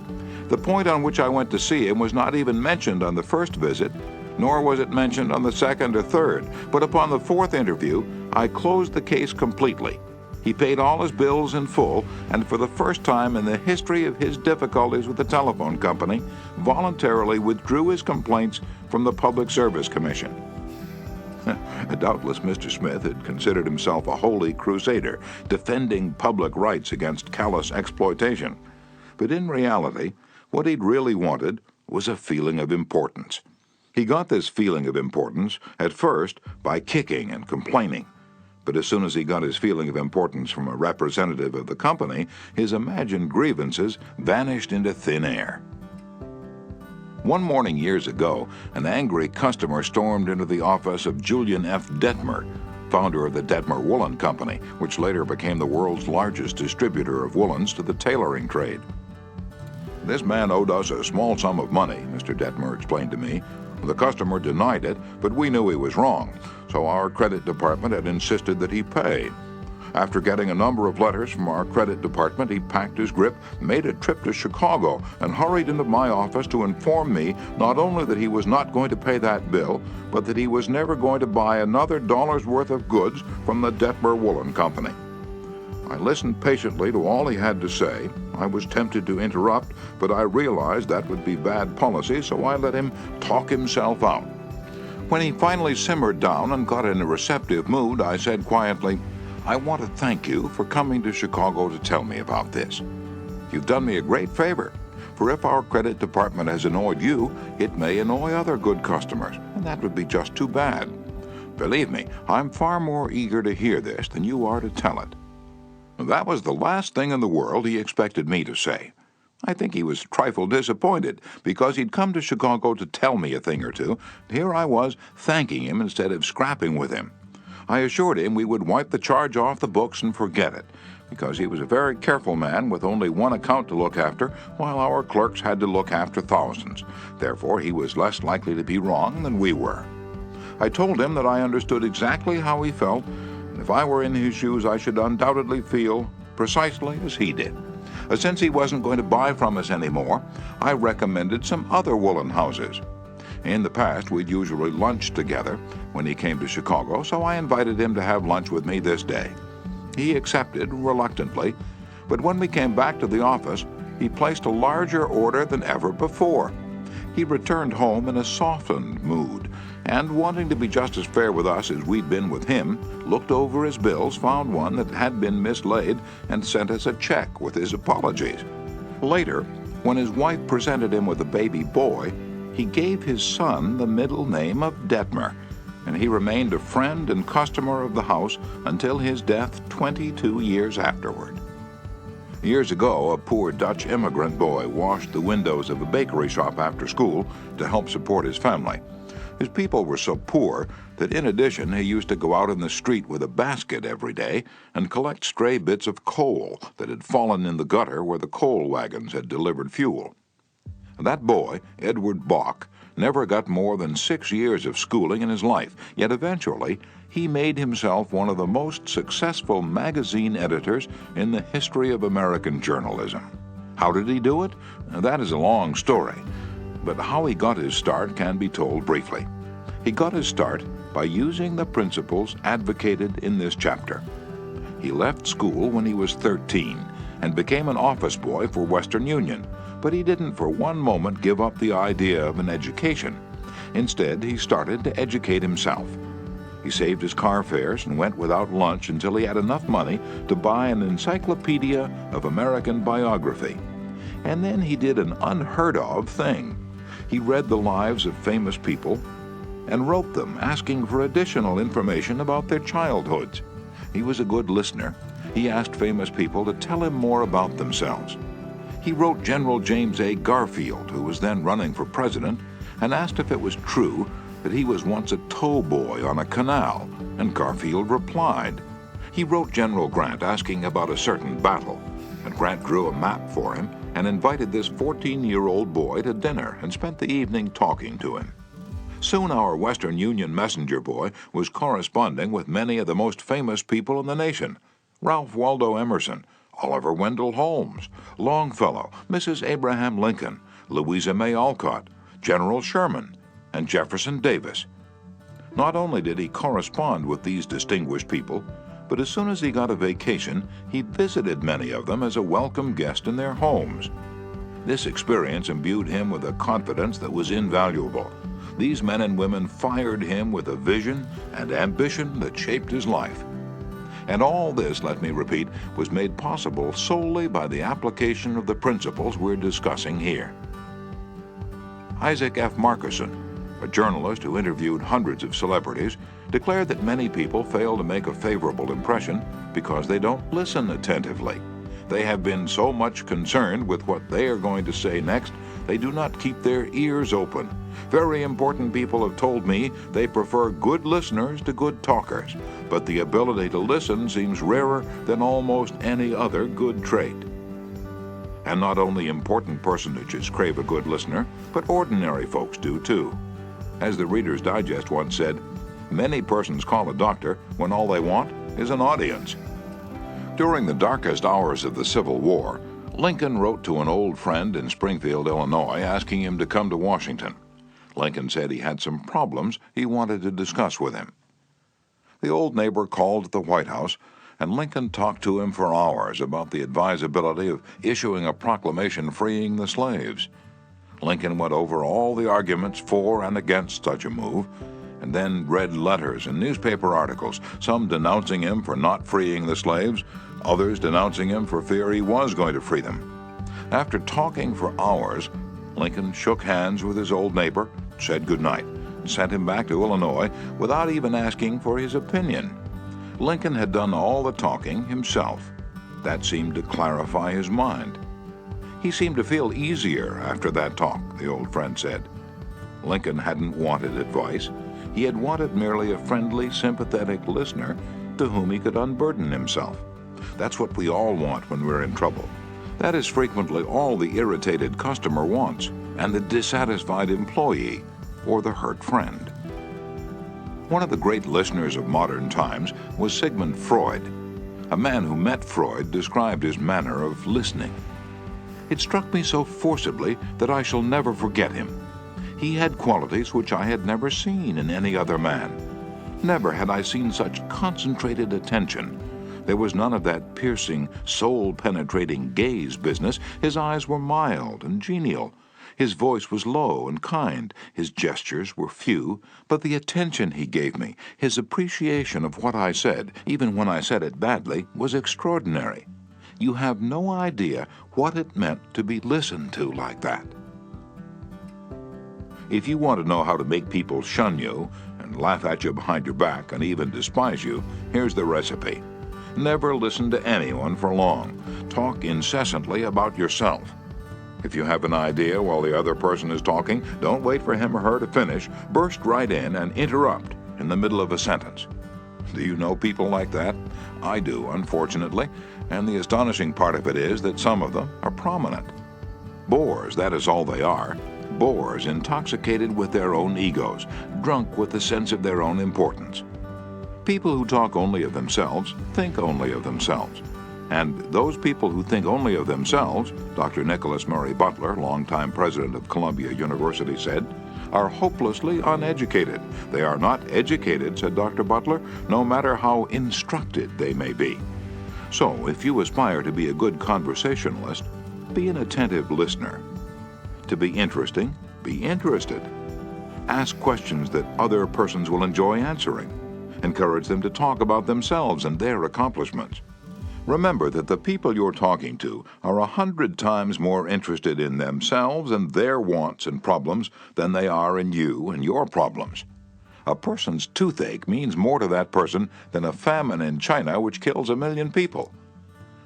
The point on which I went to see him was not even mentioned on the first visit, nor was it mentioned on the second or third, but upon the 4th interview, I closed the case completely. He paid all his bills in full, and for the first time in the history of his difficulties with the telephone company, voluntarily withdrew his complaints from the Public Service Commission. Doubtless Mr. Smith had considered himself a holy crusader, defending public rights against callous exploitation. But in reality, what he'd really wanted was a feeling of importance. He got this feeling of importance, at first, by kicking and complaining. But as soon as he got his feeling of importance from a representative of the company, his imagined grievances vanished into thin air. One morning years ago, an angry customer stormed into the office of Julian F. Detmer, founder of the Detmer Woolen Company, which later became the world's largest distributor of woolens to the tailoring trade. "This man owed us a small sum of money," Mr. Detmer explained to me. "The customer denied it, but we knew he was wrong, so our credit department had insisted that he pay. After getting a number of letters from our credit department, he packed his grip, made a trip to Chicago, and hurried into my office to inform me not only that he was not going to pay that bill, but that he was never going to buy another dollar's worth of goods from the Detmer Woolen Company." I listened patiently to all he had to say. I was tempted to interrupt, but I realized that would be bad policy, so I let him talk himself out. When he finally simmered down and got in a receptive mood, I said quietly, "I want to thank you for coming to Chicago to tell me about this. You've done me a great favor, for if our credit department has annoyed you, it may annoy other good customers, and that would be just too bad. Believe me, I'm far more eager to hear this than you are to tell it." That was the last thing in the world he expected me to say. I think he was a trifle disappointed, because he'd come to Chicago to tell me a thing or two. Here I was thanking him instead of scrapping with him. I assured him we would wipe the charge off the books and forget it, because he was a very careful man with only one account to look after, while our clerks had to look after thousands. Therefore, he was less likely to be wrong than we were. I told him that I understood exactly how he felt, and if I were in his shoes, I should undoubtedly feel precisely as he did. Since he wasn't going to buy from us anymore, I recommended some other woolen houses. In the past, we'd usually lunch together when he came to Chicago, so I invited him to have lunch with me this day. He accepted reluctantly, but when we came back to the office, he placed a larger order than ever before. He returned home in a softened mood, and wanting to be just as fair with us as we'd been with him, looked over his bills, found one that had been mislaid, and sent us a check with his apologies. Later, when his wife presented him with a baby boy, he gave his son the middle name of Detmer, and he remained a friend and customer of the house until his death 22 years afterward. Years ago, a poor Dutch immigrant boy washed the windows of a bakery shop after school to help support his family. His people were so poor that in addition he used to go out in the street with a basket every day and collect stray bits of coal that had fallen in the gutter where the coal wagons had delivered fuel. That boy, Edward Bach, never got more than 6 years of schooling in his life, yet eventually he made himself one of the most successful magazine editors in the history of American journalism. How did he do it? That is a long story, but how he got his start can be told briefly. He got his start by using the principles advocated in this chapter. He left school when he was 13 and became an office boy for Western Union, but he didn't for one moment give up the idea of an education. Instead, he started to educate himself. He saved his car fares and went without lunch until he had enough money to buy an encyclopedia of American biography. And then he did an unheard-of thing. He read the lives of famous people and wrote them, asking for additional information about their childhoods. He was a good listener. He asked famous people to tell him more about themselves. He wrote General James A. Garfield, who was then running for president, and asked if it was true that he was once a tow boy on a canal, and Garfield replied. He wrote General Grant asking about a certain battle, and Grant drew a map for him and invited this 14-year-old boy to dinner and spent the evening talking to him. Soon our Western Union messenger boy was corresponding with many of the most famous people in the nation: Ralph Waldo Emerson, Oliver Wendell Holmes, Longfellow, Mrs. Abraham Lincoln, Louisa May Alcott, General Sherman, and Jefferson Davis. Not only did he correspond with these distinguished people, but as soon as he got a vacation, he visited many of them as a welcome guest in their homes. This experience imbued him with a confidence that was invaluable. These men and women fired him with a vision and ambition that shaped his life. And all this, let me repeat, was made possible solely by the application of the principles we're discussing here. Isaac F. Marcusson, a journalist who interviewed hundreds of celebrities, declared that many people fail to make a favorable impression because they don't listen attentively. They have been so much concerned with what they are going to say next, they do not keep their ears open. Very important people have told me they prefer good listeners to good talkers, but the ability to listen seems rarer than almost any other good trait. And not only important personages crave a good listener, but ordinary folks do too. As the Reader's Digest once said, many persons call a doctor when all they want is an audience. During the darkest hours of the Civil War, Lincoln wrote to an old friend in Springfield, Illinois, asking him to come to Washington. Lincoln said he had some problems he wanted to discuss with him. The old neighbor called at the White House, and Lincoln talked to him for hours about the advisability of issuing a proclamation freeing the slaves. Lincoln went over all the arguments for and against such a move, and then read letters and newspaper articles, some denouncing him for not freeing the slaves, others denouncing him for fear he was going to free them. After talking for hours, Lincoln shook hands with his old neighbor, said goodnight, and sent him back to Illinois without even asking for his opinion. Lincoln had done all the talking himself. That seemed to clarify his mind. He seemed to feel easier after that talk, the old friend said. Lincoln hadn't wanted advice. He had wanted merely a friendly, sympathetic listener to whom he could unburden himself. That's what we all want when we're in trouble. That is frequently all the irritated customer wants, and the dissatisfied employee, or the hurt friend. One of the great listeners of modern times was Sigmund Freud. A man who met Freud described his manner of listening. It struck me so forcibly that I shall never forget him. He had qualities which I had never seen in any other man. Never had I seen such concentrated attention. There was none of that piercing, soul-penetrating gaze business. His eyes were mild and genial. His voice was low and kind. His gestures were few, but the attention he gave me, his appreciation of what I said, even when I said it badly, was extraordinary. You have no idea what it meant to be listened to like that. If you want to know how to make people shun you and laugh at you behind your back and even despise you, here's the recipe. Never listen to anyone for long. Talk incessantly about yourself. If you have an idea while the other person is talking, don't wait for him or her to finish. Burst right in and interrupt in the middle of a sentence. Do you know people like that? I do, unfortunately, and the astonishing part of it is that some of them are prominent. Bores, that is all they are. Bores, intoxicated with their own egos, drunk with the sense of their own importance. People who talk only of themselves think only of themselves. And those people who think only of themselves, Dr. Nicholas Murray Butler, longtime president of Columbia University, said, are hopelessly uneducated. They are not educated, said Dr. Butler, no matter how instructed they may be. So, if you aspire to be a good conversationalist, be an attentive listener. To be interesting, be interested. Ask questions that other persons will enjoy answering. Encourage them to talk about themselves and their accomplishments. Remember that the people you're talking to are 100 times more interested in themselves and their wants and problems than they are in you and your problems. A person's toothache means more to that person than a famine in China which kills 1 million people.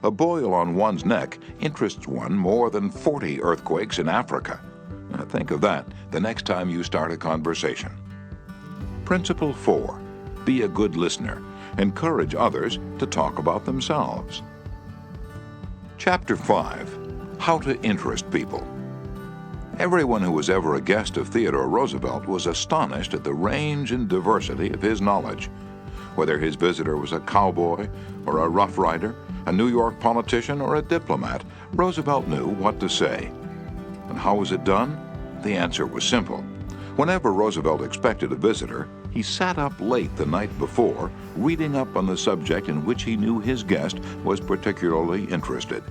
A boil on one's neck interests one more than 40 earthquakes in Africa. Now think of that the next time you start a conversation. Principle 4. Be a good listener. Encourage others to talk about themselves. Chapter 5. How to Interest People. Everyone who was ever a guest of Theodore Roosevelt was astonished at the range and diversity of his knowledge. Whether his visitor was a cowboy or a rough rider, a New York politician or a diplomat, Roosevelt knew what to say. And how was it done? The answer was simple. Whenever Roosevelt expected a visitor, he sat up late the night before, reading up on the subject in which he knew his guest was particularly interested.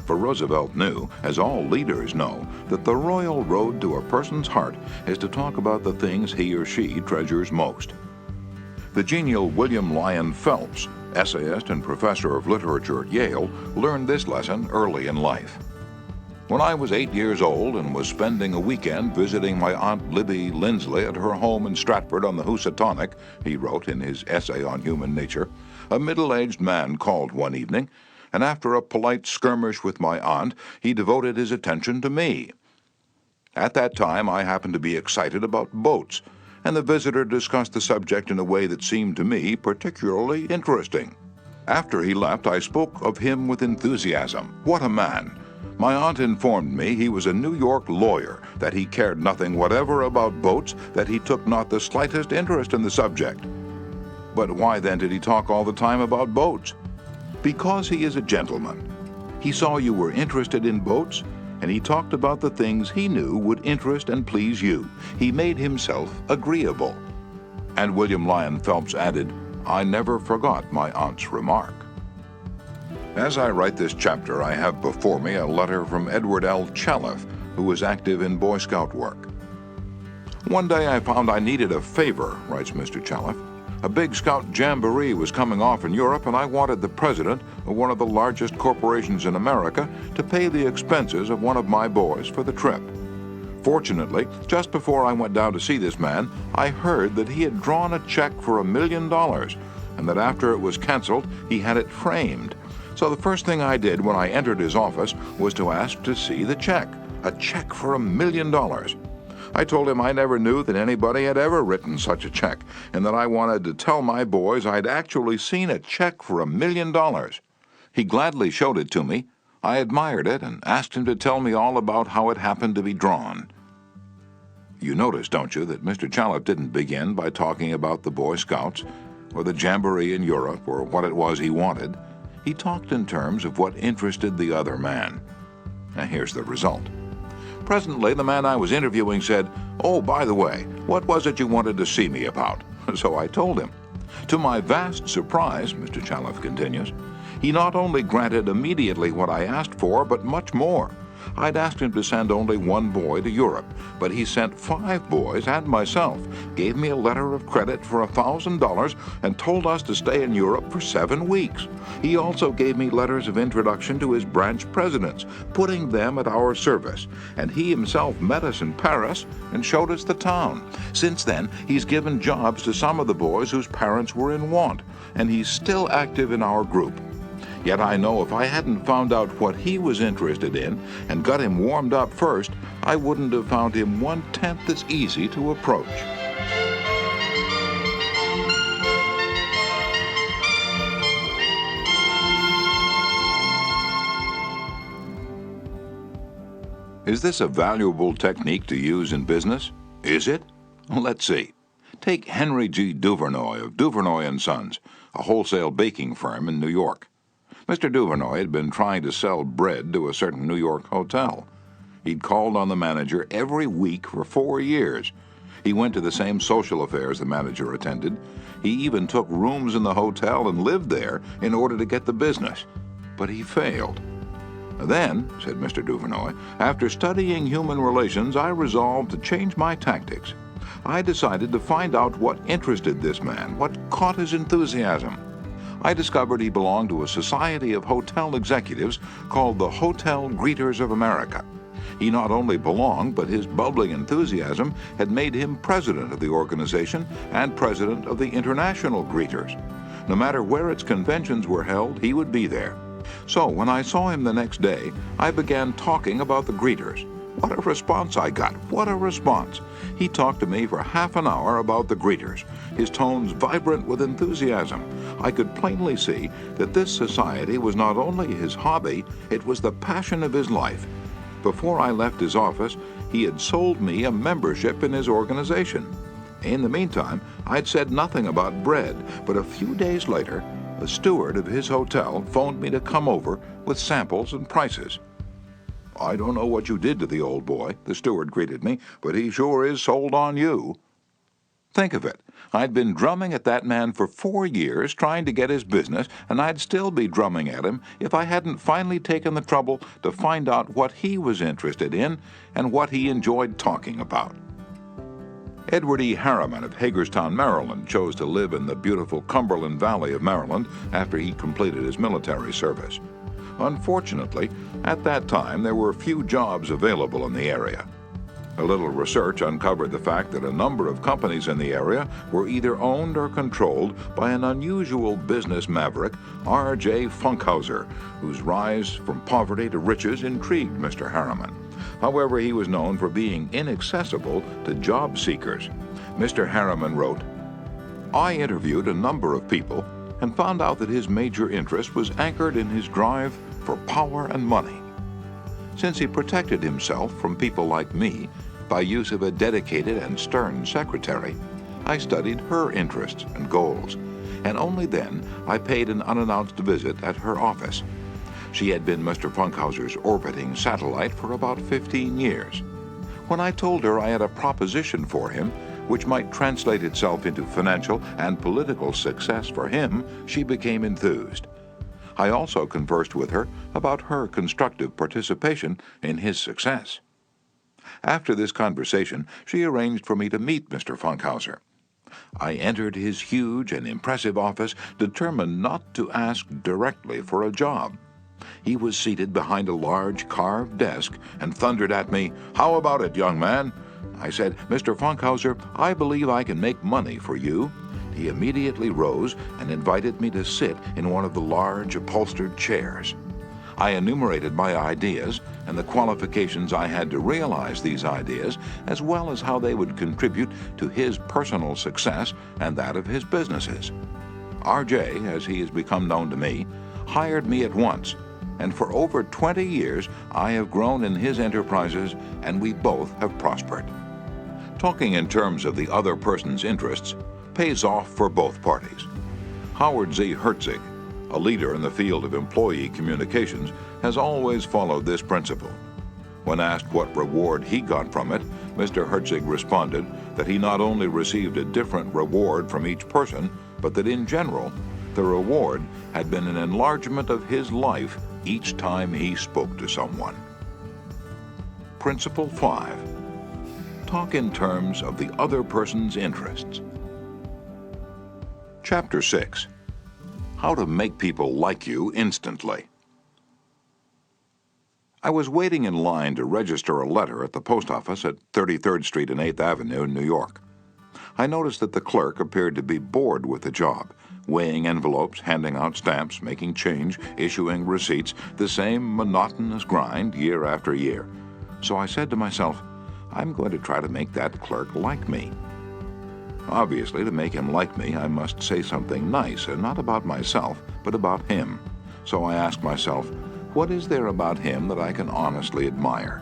For Roosevelt knew, as all leaders know, that the royal road to a person's heart is to talk about the things he or she treasures most. The genial William Lyon Phelps, essayist and professor of literature at Yale, learned this lesson early in life. When I was 8 years old and was spending a weekend visiting my Aunt Libby Lindsley at her home in Stratford on the Housatonic, he wrote in his essay on human nature, a middle-aged man called one evening, and after a polite skirmish with my aunt, he devoted his attention to me. At that time, I happened to be excited about boats, and the visitor discussed the subject in a way that seemed to me particularly interesting. After he left, I spoke of him with enthusiasm. What a man! My aunt informed me he was a New York lawyer, that he cared nothing whatever about boats, that he took not the slightest interest in the subject. But why then did he talk all the time about boats? Because he is a gentleman. He saw you were interested in boats, and he talked about the things he knew would interest and please you. He made himself agreeable. And William Lyon Phelps added, I never forgot my aunt's remark. As I write this chapter, I have before me a letter from Edward L. Chalif, who was active in Boy Scout work. One day I found I needed a favor, writes Mr. Chalif. A big Scout jamboree was coming off in Europe, and I wanted the president of one of the largest corporations in America to pay the expenses of one of my boys for the trip. Fortunately, just before I went down to see this man, I heard that he had drawn a check for $1 million, and that after it was canceled, he had it framed. So the first thing I did when I entered his office was to ask to see the check, a check for $1 million. I told him I never knew that anybody had ever written such a check, and that I wanted to tell my boys I'd actually seen a check for $1 million. He gladly showed it to me. I admired it and asked him to tell me all about how it happened to be drawn. You notice, don't you, that Mr. Chalif didn't begin by talking about the Boy Scouts, or the jamboree in Europe, or what it was he wanted. He talked in terms of what interested the other man. Now here's the result. Presently, the man I was interviewing said, "Oh, by the way, what was it you wanted to see me about?" So I told him. To my vast surprise, Mr. Chalif continues, he not only granted immediately what I asked for, but much more. I'd asked him to send only one boy to Europe, but he sent 5 boys and myself, gave me a letter of credit for $1,000, and told us to stay in Europe for 7 weeks. He also gave me letters of introduction to his branch presidents, putting them at our service, and he himself met us in Paris and showed us the town. Since then, he's given jobs to some of the boys whose parents were in want, and he's still active in our group. Yet I know if I hadn't found out what he was interested in and got him warmed up first, I wouldn't have found him 1/10 as easy to approach. Is this a valuable technique to use in business? Is it? Let's see. Take Henry G. Duvernoy of Duvernoy & Sons, a wholesale baking firm in New York. Mr. Duvernoy had been trying to sell bread to a certain New York hotel. He'd called on the manager every week for 4 years. He went to the same social affairs the manager attended. He even took rooms in the hotel and lived there in order to get the business. But he failed. Then, said Mr. Duvernoy, after studying human relations, I resolved to change my tactics. I decided to find out what interested this man, what caught his enthusiasm. I discovered he belonged to a society of hotel executives called the Hotel Greeters of America. He not only belonged, but his bubbling enthusiasm had made him president of the organization and president of the International Greeters. No matter where its conventions were held, he would be there. So when I saw him the next day, I began talking about the greeters. What a response I got! What a response! He talked to me for half an hour about the greeters, his tones vibrant with enthusiasm. I could plainly see that this society was not only his hobby, it was the passion of his life. Before I left his office, he had sold me a membership in his organization. In the meantime, I'd said nothing about bread, but a few days later, a steward of his hotel phoned me to come over with samples and prices. "I don't know what you did to the old boy," the steward greeted me, "but he sure is sold on you." Think of it. I'd been drumming at that man for 4 years, trying to get his business, and I'd still be drumming at him if I hadn't finally taken the trouble to find out what he was interested in and what he enjoyed talking about. Edward E. Harriman of Hagerstown, Maryland, chose to live in the beautiful Cumberland Valley of Maryland after he completed his military service. Unfortunately, at that time there were few jobs available in the area. A little research uncovered the fact that a number of companies in the area were either owned or controlled by an unusual business maverick, R.J. Funkhauser, whose rise from poverty to riches intrigued Mr. Harriman. However, he was known for being inaccessible to job seekers. Mr. Harriman wrote, "I interviewed a number of people and found out that his major interest was anchored in his drive for power and money. Since he protected himself from people like me by use of a dedicated and stern secretary, I studied her interests and goals, and only then I paid an unannounced visit at her office. She had been Mr. Funkhauser's orbiting satellite for about 15 years. When I told her I had a proposition for him, which might translate itself into financial and political success for him, she became enthused. I also conversed with her about her constructive participation in his success. After this conversation, she arranged for me to meet Mr. Funkhauser. I entered his huge and impressive office, determined not to ask directly for a job. He was seated behind a large carved desk and thundered at me, "How about it, young man?" I said, "Mr. Funkhauser, I believe I can make money for you." He immediately rose and invited me to sit in one of the large upholstered chairs. I enumerated my ideas and the qualifications I had to realize these ideas, as well as how they would contribute to his personal success and that of his businesses. R.J., as he has become known to me, hired me at once, and for over 20 years I have grown in his enterprises, and we both have prospered. Talking in terms of the other person's interests pays off for both parties. Howard Z. Herzig, a leader in the field of employee communications, has always followed this principle. When asked what reward he got from it, Mr. Herzig responded that he not only received a different reward from each person, but that in general, the reward had been an enlargement of his life each time he spoke to someone. Principle 5. Talk in terms of the other person's interests. Chapter 6. How to make people like you instantly. I was waiting in line to register a letter at the post office at 33rd Street and 8th Avenue in New York. I noticed that the clerk appeared to be bored with the job, weighing envelopes, handing out stamps, making change, issuing receipts, the same monotonous grind year after year. So I said to myself, I'm going to try to make that clerk like me. Obviously, to make him like me, I must say something nice, and not about myself, but about him. So I asked myself, what is there about him that I can honestly admire?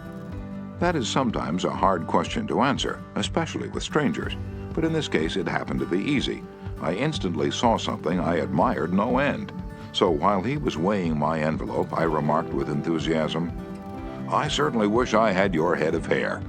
That is sometimes a hard question to answer, especially with strangers, but in this case it happened to be easy. I instantly saw something I admired no end. So while he was weighing my envelope, I remarked with enthusiasm, I certainly wish I had your head of hair.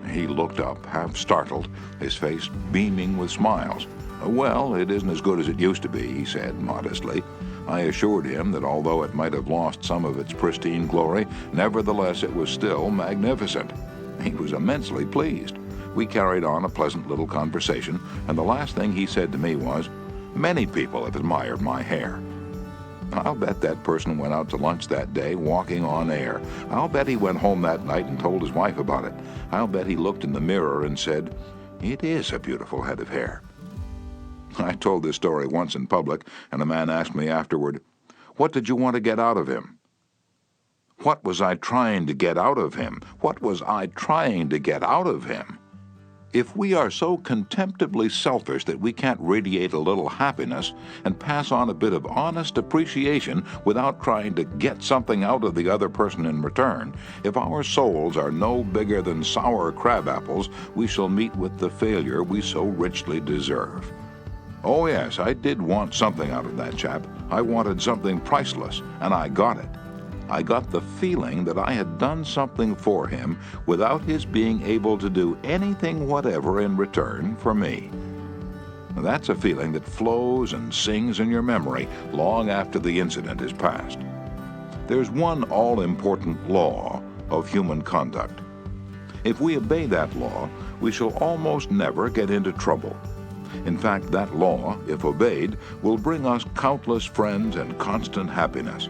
He looked up, half startled, his face beaming with smiles. Well, it isn't as good as it used to be, he said modestly. I assured him that although it might have lost some of its pristine glory, nevertheless it was still magnificent. He was immensely pleased. We carried on a pleasant little conversation, and the last thing he said to me was, many people have admired my hair. I'll bet that person went out to lunch that day walking on air. I'll bet he went home that night and told his wife about it. I'll bet he looked in the mirror and said, it is a beautiful head of hair. I told this story once in public, and a man asked me afterward, what did you want to get out of him? What was I trying to get out of him? What was I trying to get out of him? If we are so contemptibly selfish that we can't radiate a little happiness and pass on a bit of honest appreciation without trying to get something out of the other person in return, if our souls are no bigger than sour crab apples, we shall meet with the failure we so richly deserve. Oh yes, I did want something out of that chap. I wanted something priceless, and I got it. I got the feeling that I had done something for him without his being able to do anything whatever in return for me. That's a feeling that flows and sings in your memory long after the incident is past. There's one all-important law of human conduct. If we obey that law, we shall almost never get into trouble. In fact, that law, if obeyed, will bring us countless friends and constant happiness.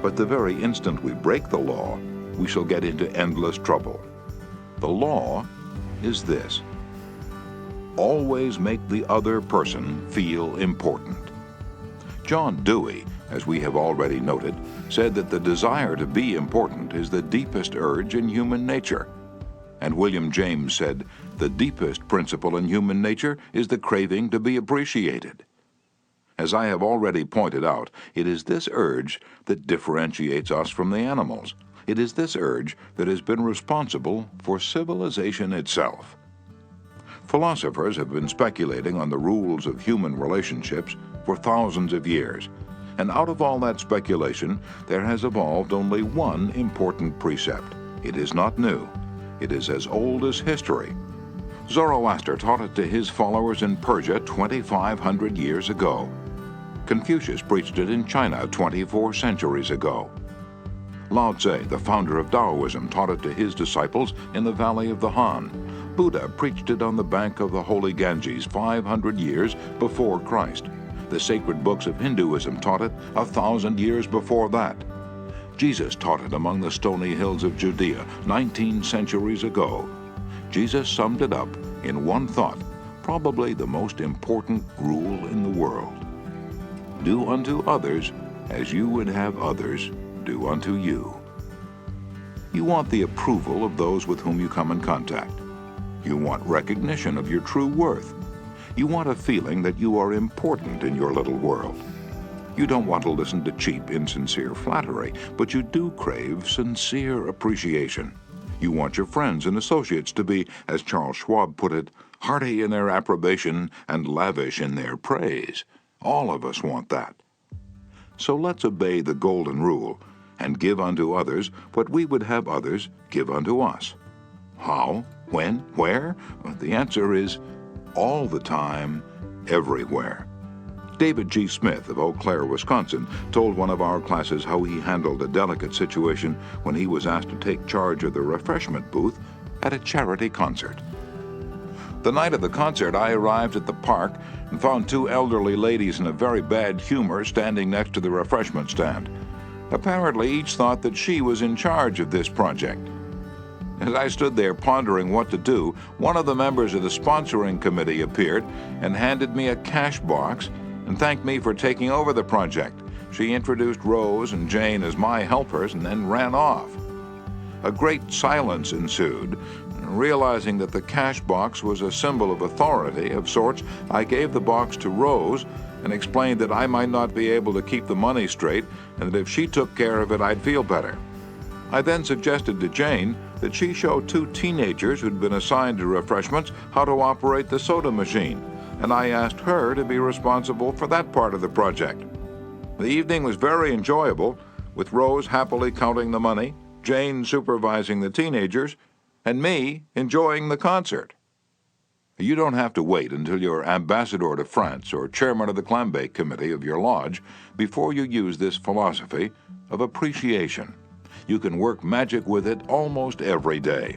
But the very instant we break the law, we shall get into endless trouble. The law is this: always make the other person feel important. John Dewey, as we have already noted, said that the desire to be important is the deepest urge in human nature. And William James said, the deepest principle in human nature is the craving to be appreciated. As I have already pointed out, it is this urge that differentiates us from the animals. It is this urge that has been responsible for civilization itself. Philosophers have been speculating on the rules of human relationships for thousands of years, and out of all that speculation, there has evolved only one important precept. It is not new. It is as old as history. Zoroaster taught it to his followers in Persia 2,500 years ago. Confucius preached it in China 24 centuries ago. Lao Tse, the founder of Taoism, taught it to his disciples in the valley of the Han. Buddha preached it on the bank of the holy Ganges 500 years before Christ. The sacred books of Hinduism taught it 1,000 years before that. Jesus taught it among the stony hills of Judea 19 centuries ago. Jesus summed it up in one thought, probably the most important rule in the world. Do unto others as you would have others do unto you. You want the approval of those with whom you come in contact. You want recognition of your true worth. You want a feeling that you are important in your little world. You don't want to listen to cheap, insincere flattery, but you do crave sincere appreciation. You want your friends and associates to be, as Charles Schwab put it, hearty in their approbation and lavish in their praise. All of us want that. So let's obey the golden rule and give unto others what we would have others give unto us. How? When? Where? The answer is all the time, everywhere. David G. Smith of Eau Claire, Wisconsin, told one of our classes how he handled a delicate situation when he was asked to take charge of the refreshment booth at a charity concert. The night of the concert, I arrived at the park and found two elderly ladies in a very bad humor standing next to the refreshment stand. Apparently, each thought that she was in charge of this project. As I stood there pondering what to do, one of the members of the sponsoring committee appeared and handed me a cash box and thanked me for taking over the project. She introduced Rose and Jane as my helpers and then ran off. A great silence ensued. Realizing that the cash box was a symbol of authority of sorts, I gave the box to Rose and explained that I might not be able to keep the money straight and that if she took care of it, I'd feel better. I then suggested to Jane that she show two teenagers who'd been assigned to refreshments how to operate the soda machine, and I asked her to be responsible for that part of the project. The evening was very enjoyable, with Rose happily counting the money, Jane supervising the teenagers, and me enjoying the concert. You don't have to wait until you're ambassador to France or chairman of the Clambake committee of your lodge before you use this philosophy of appreciation. You can work magic with it almost every day.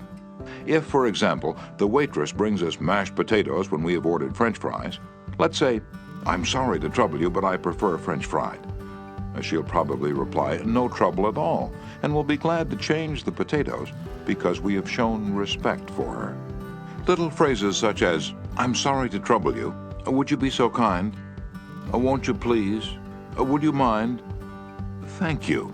If, for example, the waitress brings us mashed potatoes when we have ordered French fries, let's say, "I'm sorry to trouble you, but I prefer French fried." She'll probably reply, "No trouble at all," and will be glad to change the potatoes because we have shown respect for her. Little phrases such as, "I'm sorry to trouble you," "Would you be so kind?" "Won't you please?" "Would you mind?" "Thank you."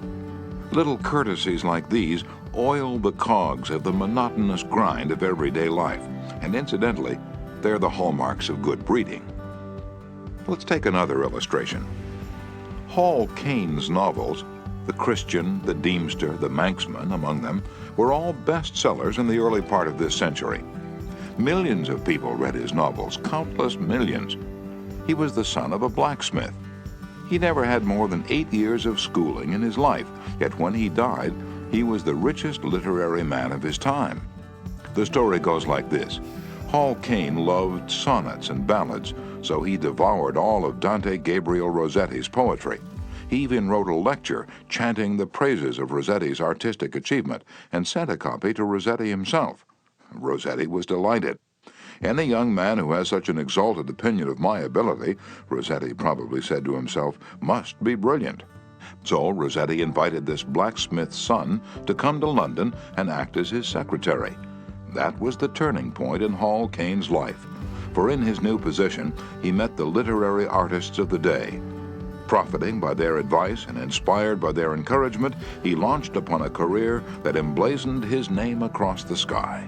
Little courtesies like these oil the cogs of the monotonous grind of everyday life, and incidentally, they're the hallmarks of good breeding. Let's take another illustration. Hall Caine's novels, The Christian, The Deemster, The Manxman among them, were all bestsellers in the early part of this century. Millions of people read his novels, countless millions. He was the son of a blacksmith. He never had more than 8 years of schooling in his life, yet when he died, he was the richest literary man of his time. The story goes like this. Hall Caine loved sonnets and ballads, so he devoured all of Dante Gabriel Rossetti's poetry. He even wrote a lecture chanting the praises of Rossetti's artistic achievement and sent a copy to Rossetti himself. Rossetti was delighted. "Any young man who has such an exalted opinion of my ability," Rossetti probably said to himself, "must be brilliant." So Rossetti invited this blacksmith's son to come to London and act as his secretary. That was the turning point in Hall Caine's life, for in his new position he met the literary artists of the day. Profiting by their advice and inspired by their encouragement, he launched upon a career that emblazoned his name across the sky.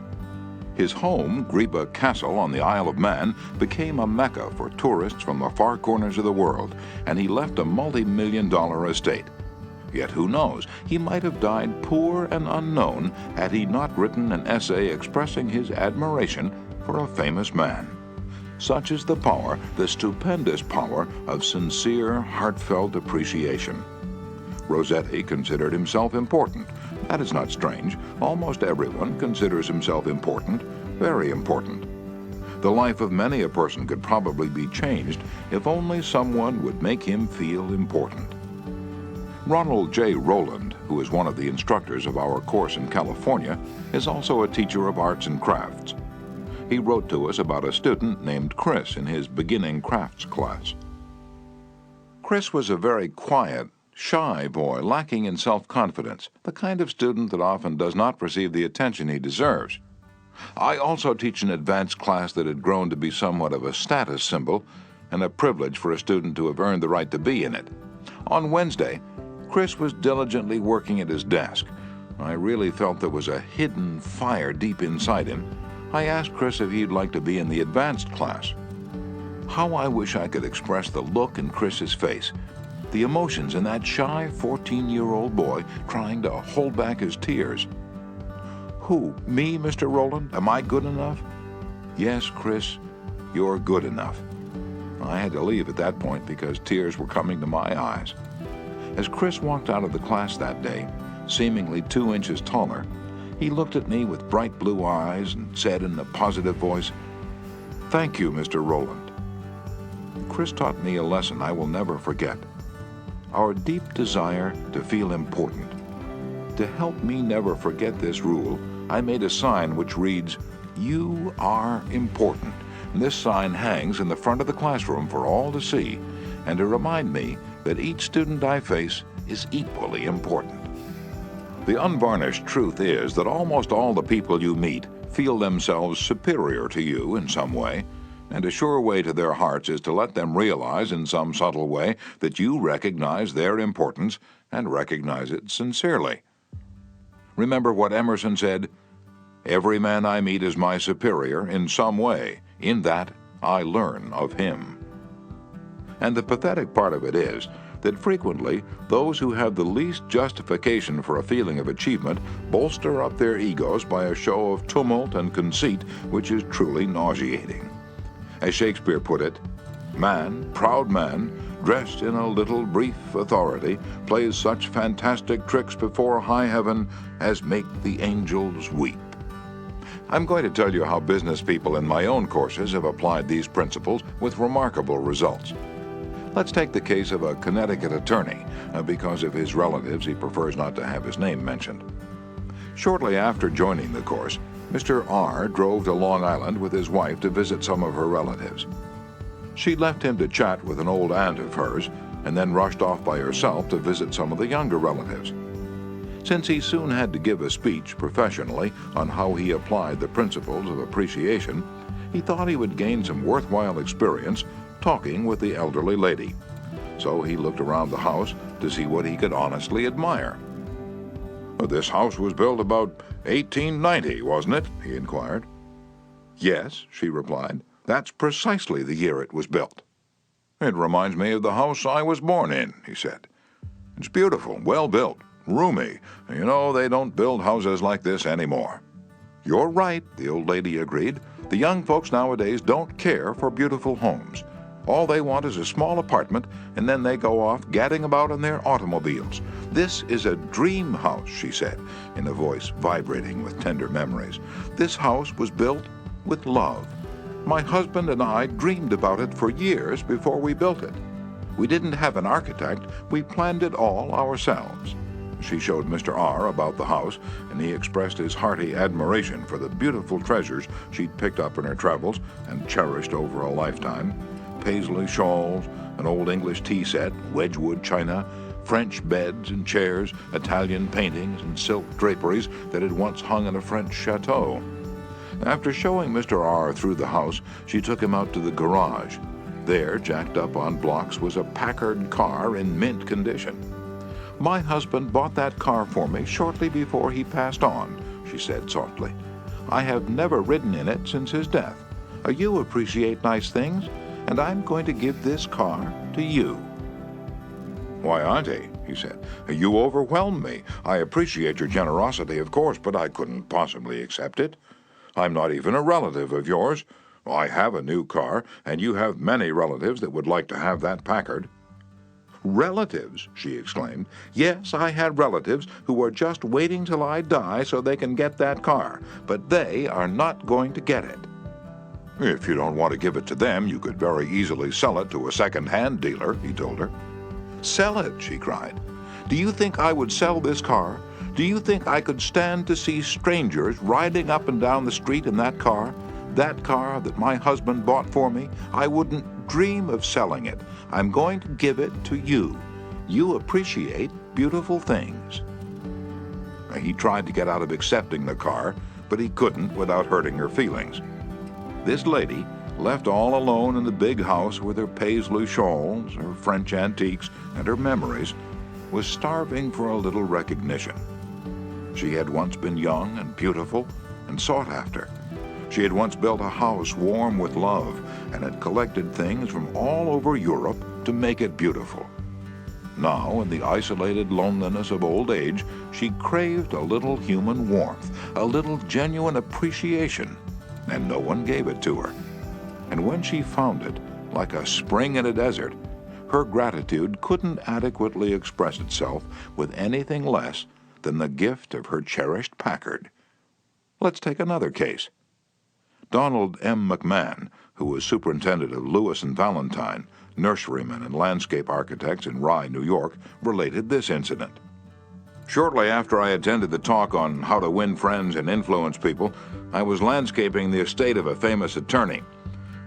His home, Greba Castle on the Isle of Man, became a mecca for tourists from the far corners of the world, and he left a multi-million-dollar estate. Yet who knows, he might have died poor and unknown had he not written an essay expressing his admiration for a famous man. Such is the power, the stupendous power, of sincere, heartfelt appreciation. Rossetti considered himself important. That is not strange. Almost everyone considers himself important, very important. The life of many a person could probably be changed if only someone would make him feel important. Ronald J. Rowland, who is one of the instructors of our course in California, is also a teacher of arts and crafts. He wrote to us about a student named Chris in his beginning crafts class. Chris was a very quiet, shy boy, lacking in self-confidence, the kind of student that often does not receive the attention he deserves. I also teach an advanced class that had grown to be somewhat of a status symbol and a privilege for a student to have earned the right to be in it. On Wednesday, Chris was diligently working at his desk. I really felt there was a hidden fire deep inside him. I asked Chris if he'd like to be in the advanced class. How I wish I could express the look in Chris's face, the emotions in that shy 14-year-old boy trying to hold back his tears. "Who, me, Mr. Rowland? Am I good enough?" "Yes, Chris, you're good enough." I had to leave at that point because tears were coming to my eyes. As Chris walked out of the class that day, seemingly 2 inches taller, he looked at me with bright blue eyes and said in a positive voice, "Thank you, Mr. Rowland." Chris taught me a lesson I will never forget. Our deep desire to feel important. To help me never forget this rule, I made a sign which reads, "You are important." And this sign hangs in the front of the classroom for all to see, and to remind me that each student I face is equally important. The unvarnished truth is that almost all the people you meet feel themselves superior to you in some way, and a sure way to their hearts is to let them realize in some subtle way that you recognize their importance and recognize it sincerely. Remember what Emerson said, "Every man I meet is my superior in some way. In that I learn of him." And the pathetic part of it is that frequently those who have the least justification for a feeling of achievement bolster up their egos by a show of tumult and conceit which is truly nauseating. As Shakespeare put it, "Man, proud man, dressed in a little brief authority, plays such fantastic tricks before high heaven as make the angels weep." I'm going to tell you how business people in my own courses have applied these principles with remarkable results. Let's take the case of a Connecticut attorney. Because of his relatives, he prefers not to have his name mentioned. Shortly after joining the course, Mr. R. drove to Long Island with his wife to visit some of her relatives. She left him to chat with an old aunt of hers, and then rushed off by herself to visit some of the younger relatives. Since he soon had to give a speech professionally on how he applied the principles of appreciation, he thought he would gain some worthwhile experience talking with the elderly lady. So he looked around the house to see what he could honestly admire. "This house was built about 1890, wasn't it?" he inquired. "Yes," she replied. "That's precisely the year it was built." "It reminds me of the house I was born in," he said. "It's beautiful, well built, roomy. You know, they don't build houses like this anymore." "You're right," the old lady agreed. "The young folks nowadays don't care for beautiful homes. All they want is a small apartment, and then they go off gadding about in their automobiles. This is a dream house," she said, in a voice vibrating with tender memories. "This house was built with love. My husband and I dreamed about it for years before we built it. We didn't have an architect, we planned it all ourselves." She showed Mr. R. about the house, and he expressed his hearty admiration for the beautiful treasures she'd picked up in her travels and cherished over a lifetime. Paisley shawls, an old English tea set, Wedgwood china, French beds and chairs, Italian paintings, and silk draperies that had once hung in a French chateau. After showing Mr. R. through the house, she took him out to the garage. There, jacked up on blocks, was a Packard car in mint condition. "My husband bought that car for me shortly before he passed on," she said softly. "I have never ridden in it since his death. You appreciate nice things, and I'm going to give this car to you." "Why, Auntie," he said, "you overwhelm me. I appreciate your generosity, of course, but I couldn't possibly accept it. I'm not even a relative of yours. I have a new car, and you have many relatives that would like to have that Packard." "Relatives!" she exclaimed. "Yes, I had relatives who are just waiting till I die so they can get that car, but they are not going to get it." "If you don't want to give it to them, you could very easily sell it to a second-hand dealer," he told her. "Sell it?" she cried. "Do you think I would sell this car? Do you think I could stand to see strangers riding up and down the street in that car? That car that my husband bought for me? I wouldn't dream of selling it. I'm going to give it to you. You appreciate beautiful things." He tried to get out of accepting the car, but he couldn't without hurting her feelings. This lady, left all alone in the big house with her Paisley shawls, her French antiques, and her memories, was starving for a little recognition. She had once been young and beautiful and sought after. She had once built a house warm with love and had collected things from all over Europe to make it beautiful. Now, in the isolated loneliness of old age, she craved a little human warmth, a little genuine appreciation, and no one gave it to her. And when she found it, like a spring in a desert, her gratitude couldn't adequately express itself with anything less than the gift of her cherished Packard. Let's take another case. Donald M. McMahon, who was superintendent of Lewis and Valentine, nurserymen and landscape architects in Rye, New York, related this incident. Shortly after I attended the talk on how to win friends and influence people, I was landscaping the estate of a famous attorney.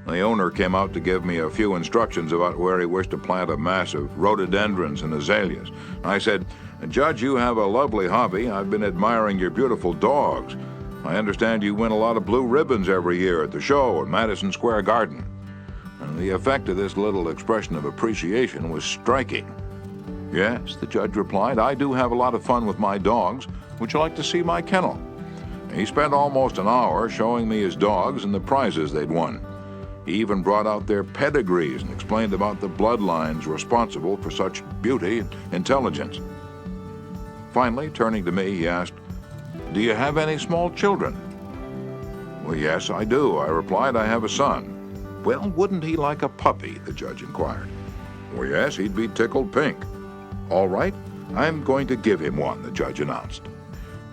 The owner came out to give me a few instructions about where he wished to plant a mass of rhododendrons and azaleas. I said, "Judge, you have a lovely hobby. I've been admiring your beautiful dogs. I understand you win a lot of blue ribbons every year at the show at Madison Square Garden." And the effect of this little expression of appreciation was striking. "Yes," the judge replied, "I do have a lot of fun with my dogs. Would you like to see my kennel?" He spent almost an hour showing me his dogs and the prizes they'd won. He even brought out their pedigrees and explained about the bloodlines responsible for such beauty and intelligence. Finally, turning to me, he asked, "Do you have any small children?" "Well, yes, I do," I replied. "I have a son." "Well, wouldn't he like a puppy?" the judge inquired. "Well, yes, he'd be tickled pink." "All right, I'm going to give him one," the judge announced.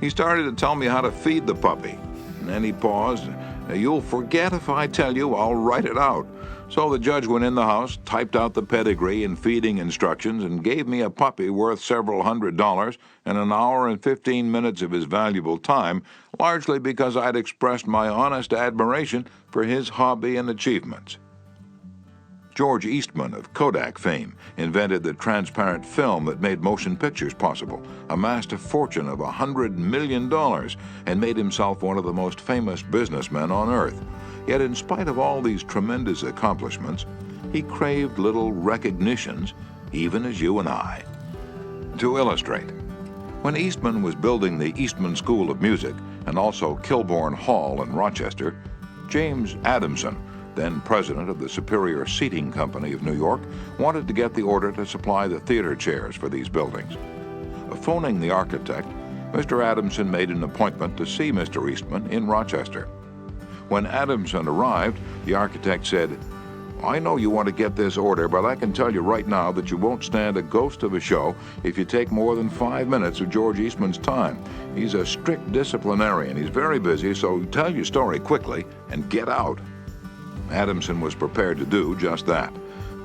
He started to tell me how to feed the puppy, and then he paused. "You'll forget if I tell you, I'll write it out." So the judge went in the house, typed out the pedigree and feeding instructions, and gave me a puppy worth several $100 and an hour and 15 minutes of his valuable time, largely because I'd expressed my honest admiration for his hobby and achievements. George Eastman of Kodak fame invented the transparent film that made motion pictures possible, amassed a fortune of $100 million, and made himself one of the most famous businessmen on earth. Yet in spite of all these tremendous accomplishments, he craved little recognitions, even as you and I. To illustrate, when Eastman was building the Eastman School of Music and also Kilbourne Hall in Rochester, James Adamson, then president of the Superior Seating Company of New York, wanted to get the order to supply the theater chairs for these buildings. Phoning the architect, Mr. Adamson made an appointment to see Mr. Eastman in Rochester. When Adamson arrived, the architect said, "I know you want to get this order, but I can tell you right now that you won't stand a ghost of a show if you take more than 5 minutes of George Eastman's time. He's a strict disciplinarian. He's very busy, so tell your story quickly and get out." Adamson was prepared to do just that.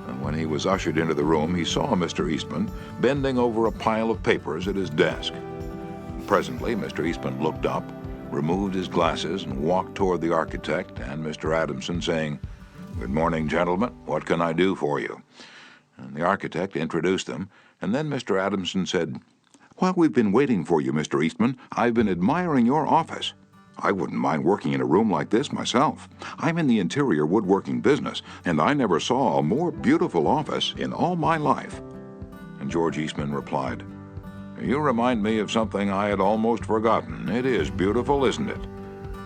And when he was ushered into the room, he saw Mr. Eastman bending over a pile of papers at his desk. Presently, Mr. Eastman looked up, removed his glasses, and walked toward the architect and Mr. Adamson, saying, "Good morning, gentlemen. What can I do for you?" And the architect introduced them, and then Mr. Adamson said, "While we've been waiting for you, Mr. Eastman, I've been admiring your office. I wouldn't mind working in a room like this myself. I'm in the interior woodworking business, and I never saw a more beautiful office in all my life." And George Eastman replied, "You remind me of something I had almost forgotten. It is beautiful, isn't it?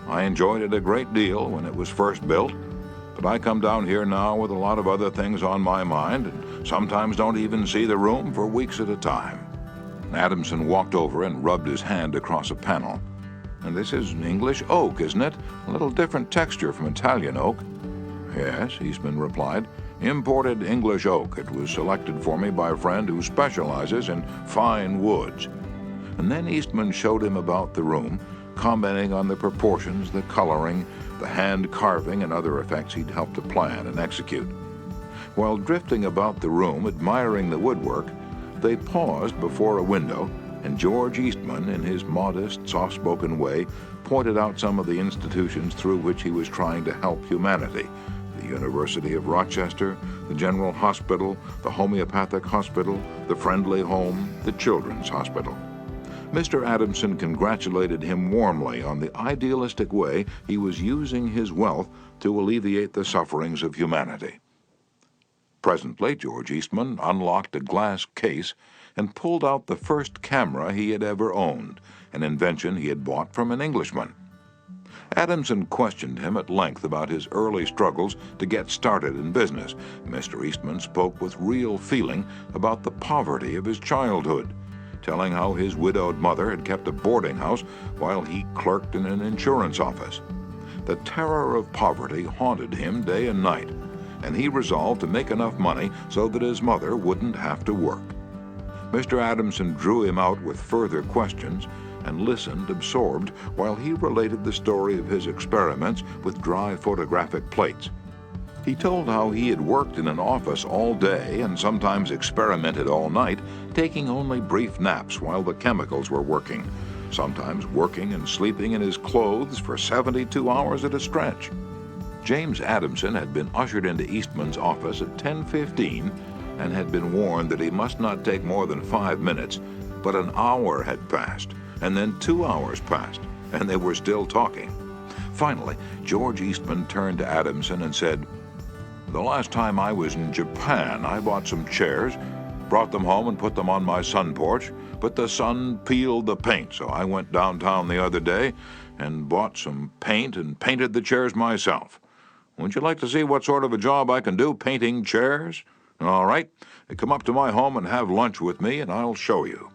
I enjoyed it a great deal when it was first built, but I come down here now with a lot of other things on my mind, and sometimes don't even see the room for weeks at a time." Adamson walked over and rubbed his hand across a panel. "And this is English oak, isn't it? A little different texture from Italian oak." "Yes," Eastman replied. "Imported English oak. It was selected for me by a friend who specializes in fine woods." And then Eastman showed him about the room, commenting on the proportions, the coloring, the hand carving, and other effects he'd helped to plan and execute. While drifting about the room, admiring the woodwork, they paused before a window, and George Eastman, in his modest, soft-spoken way, pointed out some of the institutions through which he was trying to help humanity: the University of Rochester, the General Hospital, the Homeopathic Hospital, the Friendly Home, the Children's Hospital. Mr. Adamson congratulated him warmly on the idealistic way he was using his wealth to alleviate the sufferings of humanity. Presently, George Eastman unlocked a glass case and pulled out the first camera he had ever owned, an invention he had bought from an Englishman. Adamson questioned him at length about his early struggles to get started in business. Mr. Eastman spoke with real feeling about the poverty of his childhood, telling how his widowed mother had kept a boarding house while he clerked in an insurance office. The terror of poverty haunted him day and night, and he resolved to make enough money so that his mother wouldn't have to work. Mr. Adamson drew him out with further questions and listened absorbed while he related the story of his experiments with dry photographic plates. He told how he had worked in an office all day and sometimes experimented all night, taking only brief naps while the chemicals were working, sometimes working and sleeping in his clothes for 72 hours at a stretch. James Adamson had been ushered into Eastman's office at 10:15 and had been warned that he must not take more than 5 minutes, but an hour had passed, and then 2 hours passed, and they were still talking. Finally, George Eastman turned to Adamson and said, "The last time I was in Japan, I bought some chairs, brought them home and put them on my sun porch, but the sun peeled the paint, so I went downtown the other day and bought some paint and painted the chairs myself. Would you like to see what sort of a job I can do painting chairs? All right, come up to my home and have lunch with me, and I'll show you."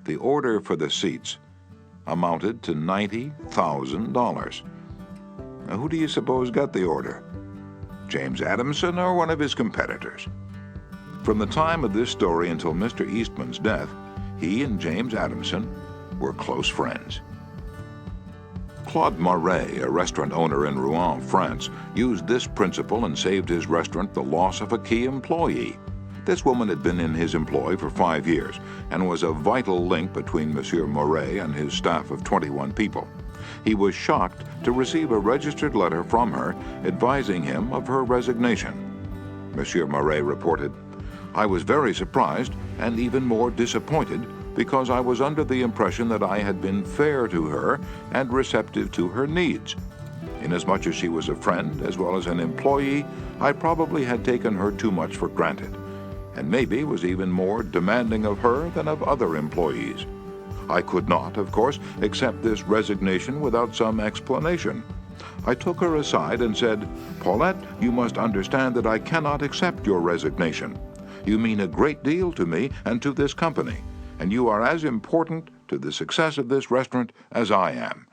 The order for the seats amounted to $90,000. Now, who do you suppose got the order? James Adamson or one of his competitors? From the time of this story until Mr. Eastman's death, he and James Adamson were close friends. Claude Marais, a restaurant owner in Rouen, France, used this principle and saved his restaurant the loss of a key employee. This woman had been in his employ for 5 years and was a vital link between Monsieur Marais and his staff of 21 people. He was shocked to receive a registered letter from her advising him of her resignation. Monsieur Marais reported, "I was very surprised and even more disappointed because I was under the impression that I had been fair to her and receptive to her needs. Inasmuch as she was a friend as well as an employee, I probably had taken her too much for granted, and maybe was even more demanding of her than of other employees. I could not, of course, accept this resignation without some explanation. I took her aside and said, 'Paulette, you must understand that I cannot accept your resignation. You mean a great deal to me and to this company, and you are as important to the success of this restaurant as I am.'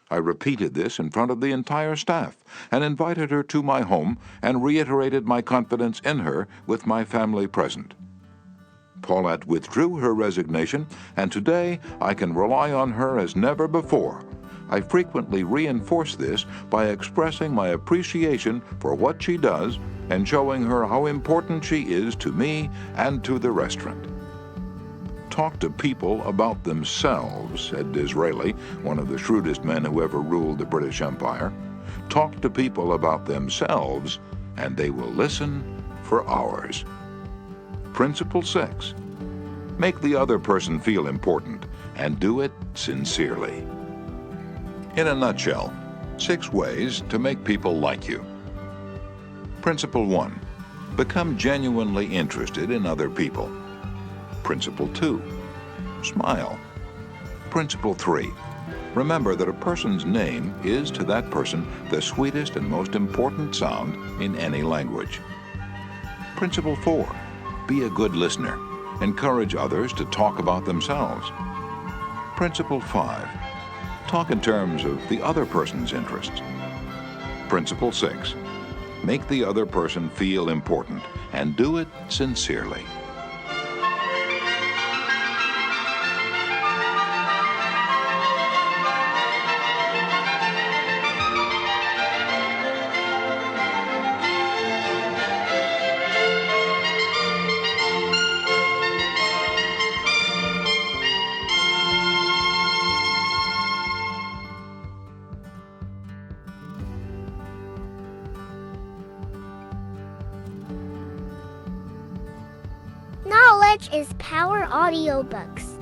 I repeated this in front of the entire staff and invited her to my home and reiterated my confidence in her with my family present. Paulette withdrew her resignation, and today I can rely on her as never before. I frequently reinforce this by expressing my appreciation for what she does and showing her how important she is to me and to the restaurant." "Talk to people about themselves," said Disraeli, one of the shrewdest men who ever ruled the British Empire. "Talk to people about themselves, and they will listen for hours." Principle 6. Make the other person feel important, and do it sincerely. In a nutshell, 6 ways to make people like you. Principle 1. Become genuinely interested in other people. Principle 2. Smile. Principle 3. Remember that a person's name is to that person the sweetest and most important sound in any language. Principle 4. Be a good listener. Encourage others to talk about themselves. Principle 5. Talk in terms of the other person's interests. Principle 6. Make the other person feel important, and do it sincerely. Knowledge is Power Audiobooks.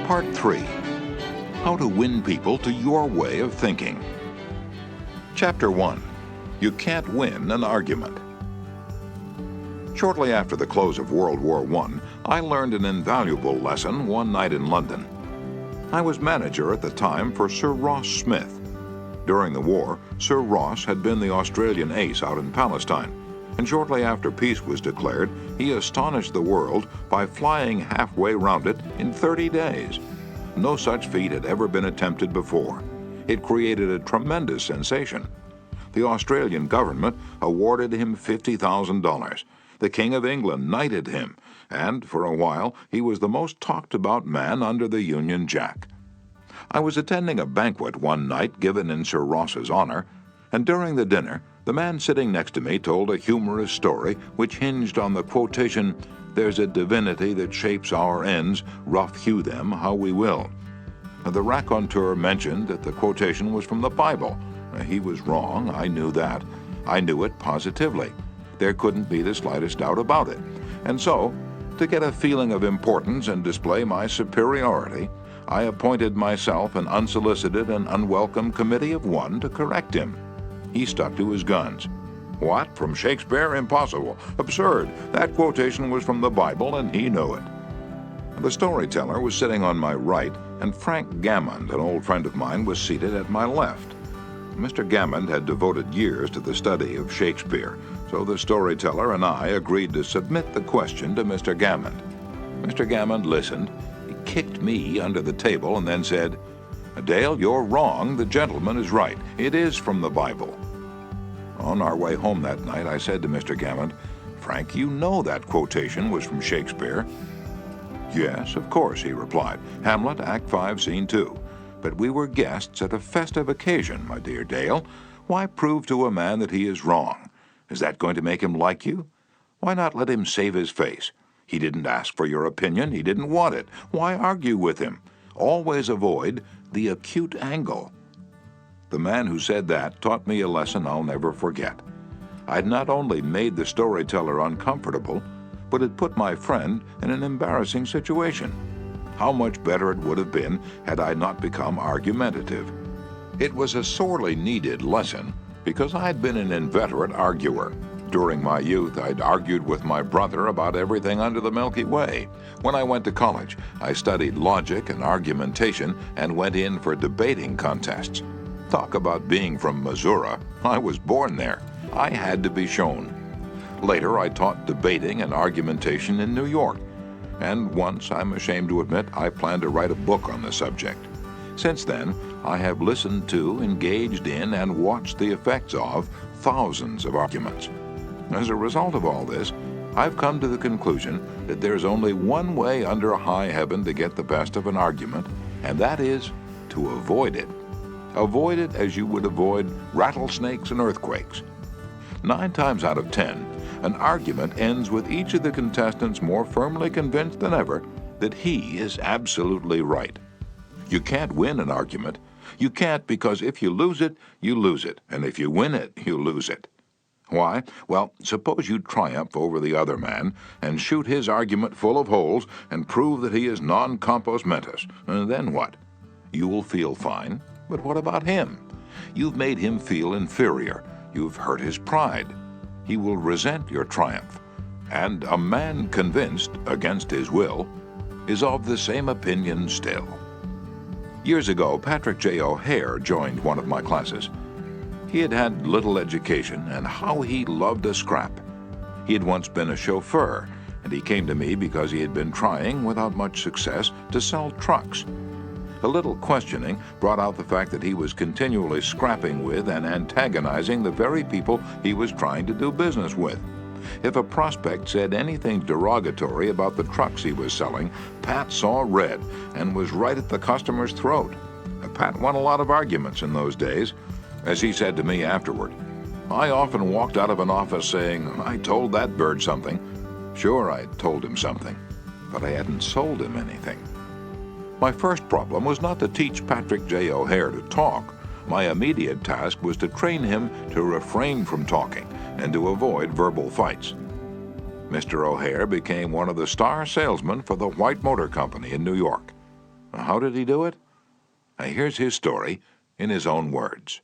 Part 3. How to win people to your way of thinking. Chapter 1. You can't win an argument. Shortly after the close of World War I learned an invaluable lesson one night in London. I was manager at the time for Sir Ross Smith. During the war, Sir Ross had been the Australian ace out in Palestine, and shortly after peace was declared, he astonished the world by flying halfway round it in 30 days. No such feat had ever been attempted before. It created a tremendous sensation. The Australian government awarded him $50,000. The King of England knighted him, and for a while he was the most talked about man under the Union Jack. I was attending a banquet one night given in Sir Ross's honor, and during the dinner, the man sitting next to me told a humorous story which hinged on the quotation, "There's a divinity that shapes our ends, rough hew them how we will." The raconteur mentioned that the quotation was from the Bible. He was wrong, I knew that. I knew it positively. There couldn't be the slightest doubt about it. And so, to get a feeling of importance and display my superiority, I appointed myself an unsolicited and unwelcome committee of one to correct him. He stuck to his guns. "What? From Shakespeare? Impossible. Absurd. That quotation was from the Bible, and he knew it." The storyteller was sitting on my right, and Frank Gammond, an old friend of mine, was seated at my left. Mr. Gammond had devoted years to the study of Shakespeare, so the storyteller and I agreed to submit the question to Mr. Gammond. Mr. Gammond listened. He kicked me under the table and then said, "Dale, you're wrong. The gentleman is right. It is from the Bible." On our way home that night, I said to Mr. Gammond, "Frank, you know that quotation was from Shakespeare." "Yes, of course," he replied. "Hamlet, Act 5, Scene 2. But we were guests at a festive occasion, my dear Dale. Why prove to a man that he is wrong? Is that going to make him like you? Why not let him save his face? He didn't ask for your opinion. He didn't want it. Why argue with him? Always avoid the acute angle." The man who said that taught me a lesson I'll never forget. I'd not only made the storyteller uncomfortable, but had put my friend in an embarrassing situation. How much better it would have been had I not become argumentative. It was a sorely needed lesson because I'd been an inveterate arguer. During my youth, I'd argued with my brother about everything under the Milky Way. When I went to college, I studied logic and argumentation and went in for debating contests. Talk about being from Missouri. I was born there. I had to be shown. Later, I taught debating and argumentation in New York. And once, I'm ashamed to admit, I plan to write a book on the subject. Since then, I have listened to, engaged in, and watched the effects of thousands of arguments. As a result of all this, I've come to the conclusion that there's only one way under high heaven to get the best of an argument, and that is to avoid it. Avoid it as you would avoid rattlesnakes and earthquakes. 9 times out of 10, an argument ends with each of the contestants more firmly convinced than ever that he is absolutely right. You can't win an argument. You can't, because if you lose it, you lose it, and if you win it, you lose it. Why? Well, suppose you triumph over the other man and shoot his argument full of holes and prove that he is non compos mentis. Then what? You will feel fine, but what about him? You've made him feel inferior. You've hurt his pride. He will resent your triumph. And a man convinced, against his will, is of the same opinion still. Years ago, Patrick J. O'Hare joined one of my classes. He had had little education, and how he loved a scrap. He had once been a chauffeur, and he came to me because he had been trying, without much success, to sell trucks. A little questioning brought out the fact that he was continually scrapping with and antagonizing the very people he was trying to do business with. If a prospect said anything derogatory about the trucks he was selling, Pat saw red and was right at the customer's throat. Pat won a lot of arguments in those days. As he said to me afterward, "I often walked out of an office saying, 'I told that bird something.' Sure, I told him something, but I hadn't sold him anything." My first problem was not to teach Patrick J. O'Hare to talk. My immediate task was to train him to refrain from talking and to avoid verbal fights. Mr. O'Hare became one of the star salesmen for the White Motor Company in New York. How did he do it? Here's his story in his own words.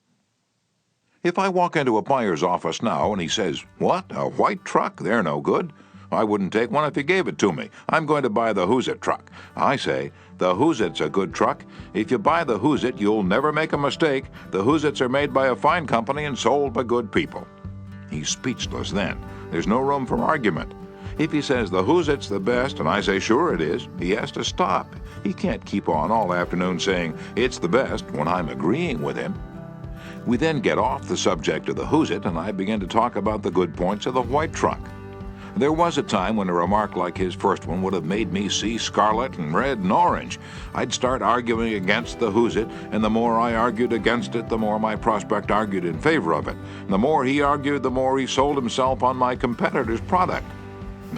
If I walk into a buyer's office now and he says, "What, a white truck? They're no good. I wouldn't take one if you gave it to me. I'm going to buy the Who's It truck." I say, "The Who's It's a good truck. If you buy the Who's It, you'll never make a mistake. The Who's It's are made by a fine company and sold by good people." He's speechless then. There's no room for argument. If he says the Who's It's the best, and I say sure it is, he has to stop. He can't keep on all afternoon saying it's the best when I'm agreeing with him. We then get off the subject of the who's it, and I begin to talk about the good points of the white truck. There was a time when a remark like his first one would have made me see scarlet and red and orange. I'd start arguing against the who's it, and the more I argued against it, the more my prospect argued in favor of it. And the more he argued, the more he sold himself on my competitor's product.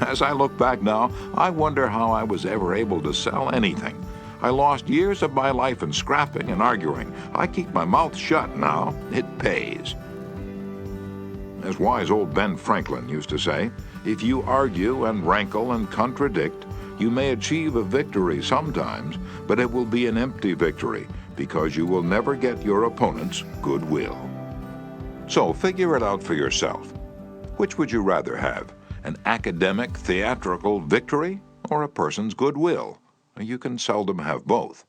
As I look back now, I wonder how I was ever able to sell anything. I lost years of my life in scrapping and arguing. I keep my mouth shut now. It pays. As wise old Ben Franklin used to say, if you argue and rankle and contradict, you may achieve a victory sometimes, but it will be an empty victory because you will never get your opponent's goodwill. So figure it out for yourself. Which would you rather have, an academic, theatrical victory or a person's goodwill? You can seldom have both.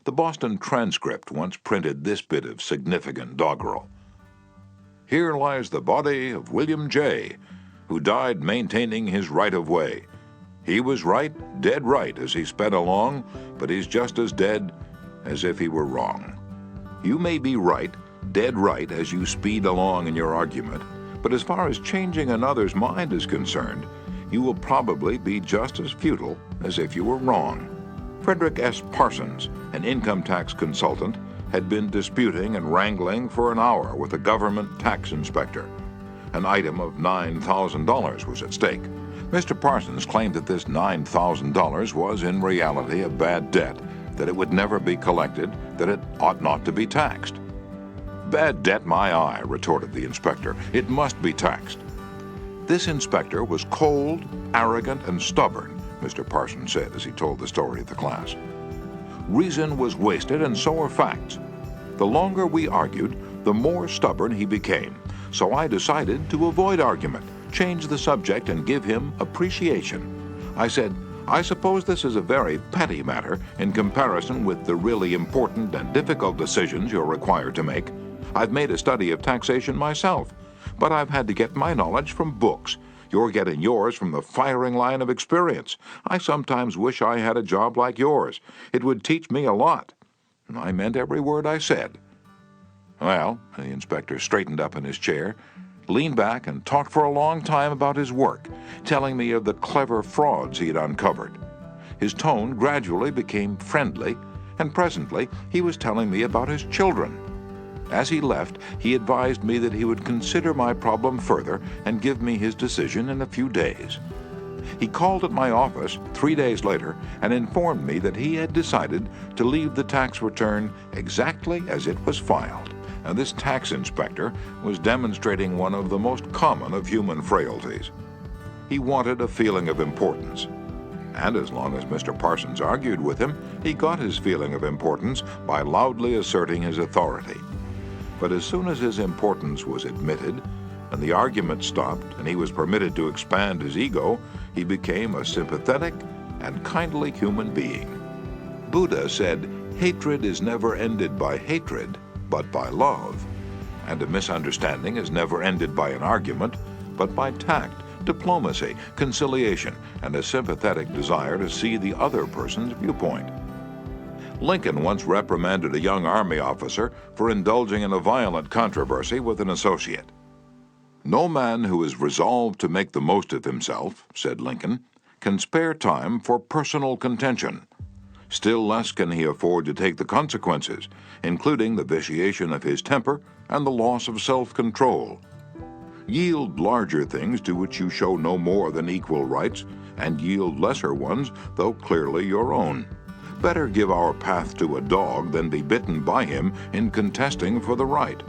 The Boston Transcript once printed this bit of significant doggerel. Here lies the body of William J., who died maintaining his right-of-way. He was right, dead right as he sped along, but he's just as dead as if he were wrong. You may be right, dead right as you speed along in your argument, but as far as changing another's mind is concerned, you will probably be just as futile as if you were wrong. Frederick S. Parsons, an income tax consultant, had been disputing and wrangling for an hour with a government tax inspector. An item of $9,000 was at stake. Mr. Parsons claimed that this $9,000 was in reality a bad debt, that it would never be collected, that it ought not to be taxed. Bad debt, my eye, retorted the inspector. It must be taxed. This inspector was cold, arrogant, and stubborn, Mr. Parsons said as he told the story of the class. Reason was wasted, and so were facts. The longer we argued, the more stubborn he became. So I decided to avoid argument, change the subject, and give him appreciation. I said, I suppose this is a very petty matter in comparison with the really important and difficult decisions you're required to make. I've made a study of taxation myself, but I've had to get my knowledge from books. You're getting yours from the firing line of experience. I sometimes wish I had a job like yours. It would teach me a lot. And I meant every word I said. Well, the inspector straightened up in his chair, leaned back, and talked for a long time about his work, telling me of the clever frauds he had uncovered. His tone gradually became friendly, and presently he was telling me about his children. As he left, he advised me that he would consider my problem further and give me his decision in a few days. He called at my office 3 days later and informed me that he had decided to leave the tax return exactly as it was filed. And this tax inspector was demonstrating one of the most common of human frailties. He wanted a feeling of importance. And as long as Mr. Parsons argued with him, he got his feeling of importance by loudly asserting his authority. But as soon as his importance was admitted, and the argument stopped, and he was permitted to expand his ego, he became a sympathetic and kindly human being. Buddha said, hatred is never ended by hatred, but by love. And a misunderstanding is never ended by an argument, but by tact, diplomacy, conciliation, and a sympathetic desire to see the other person's viewpoint. Lincoln once reprimanded a young Army officer for indulging in a violent controversy with an associate. No man who is resolved to make the most of himself, said Lincoln, can spare time for personal contention. Still less can he afford to take the consequences, including the vitiation of his temper and the loss of self-control. Yield larger things to which you show no more than equal rights, and yield lesser ones, though clearly your own. Better give our path to a dog than be bitten by him in contesting for the right.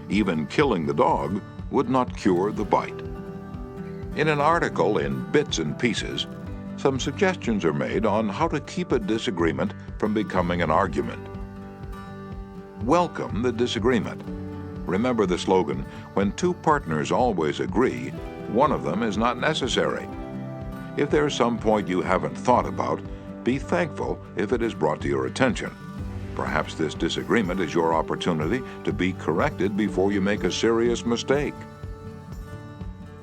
Even killing the dog would not cure the bite. In an article in Bits and Pieces, some suggestions are made on how to keep a disagreement from becoming an argument. Welcome the disagreement. Remember the slogan, when two partners always agree, one of them is not necessary. If there's some point you haven't thought about, be thankful if it is brought to your attention. Perhaps this disagreement is your opportunity to be corrected before you make a serious mistake.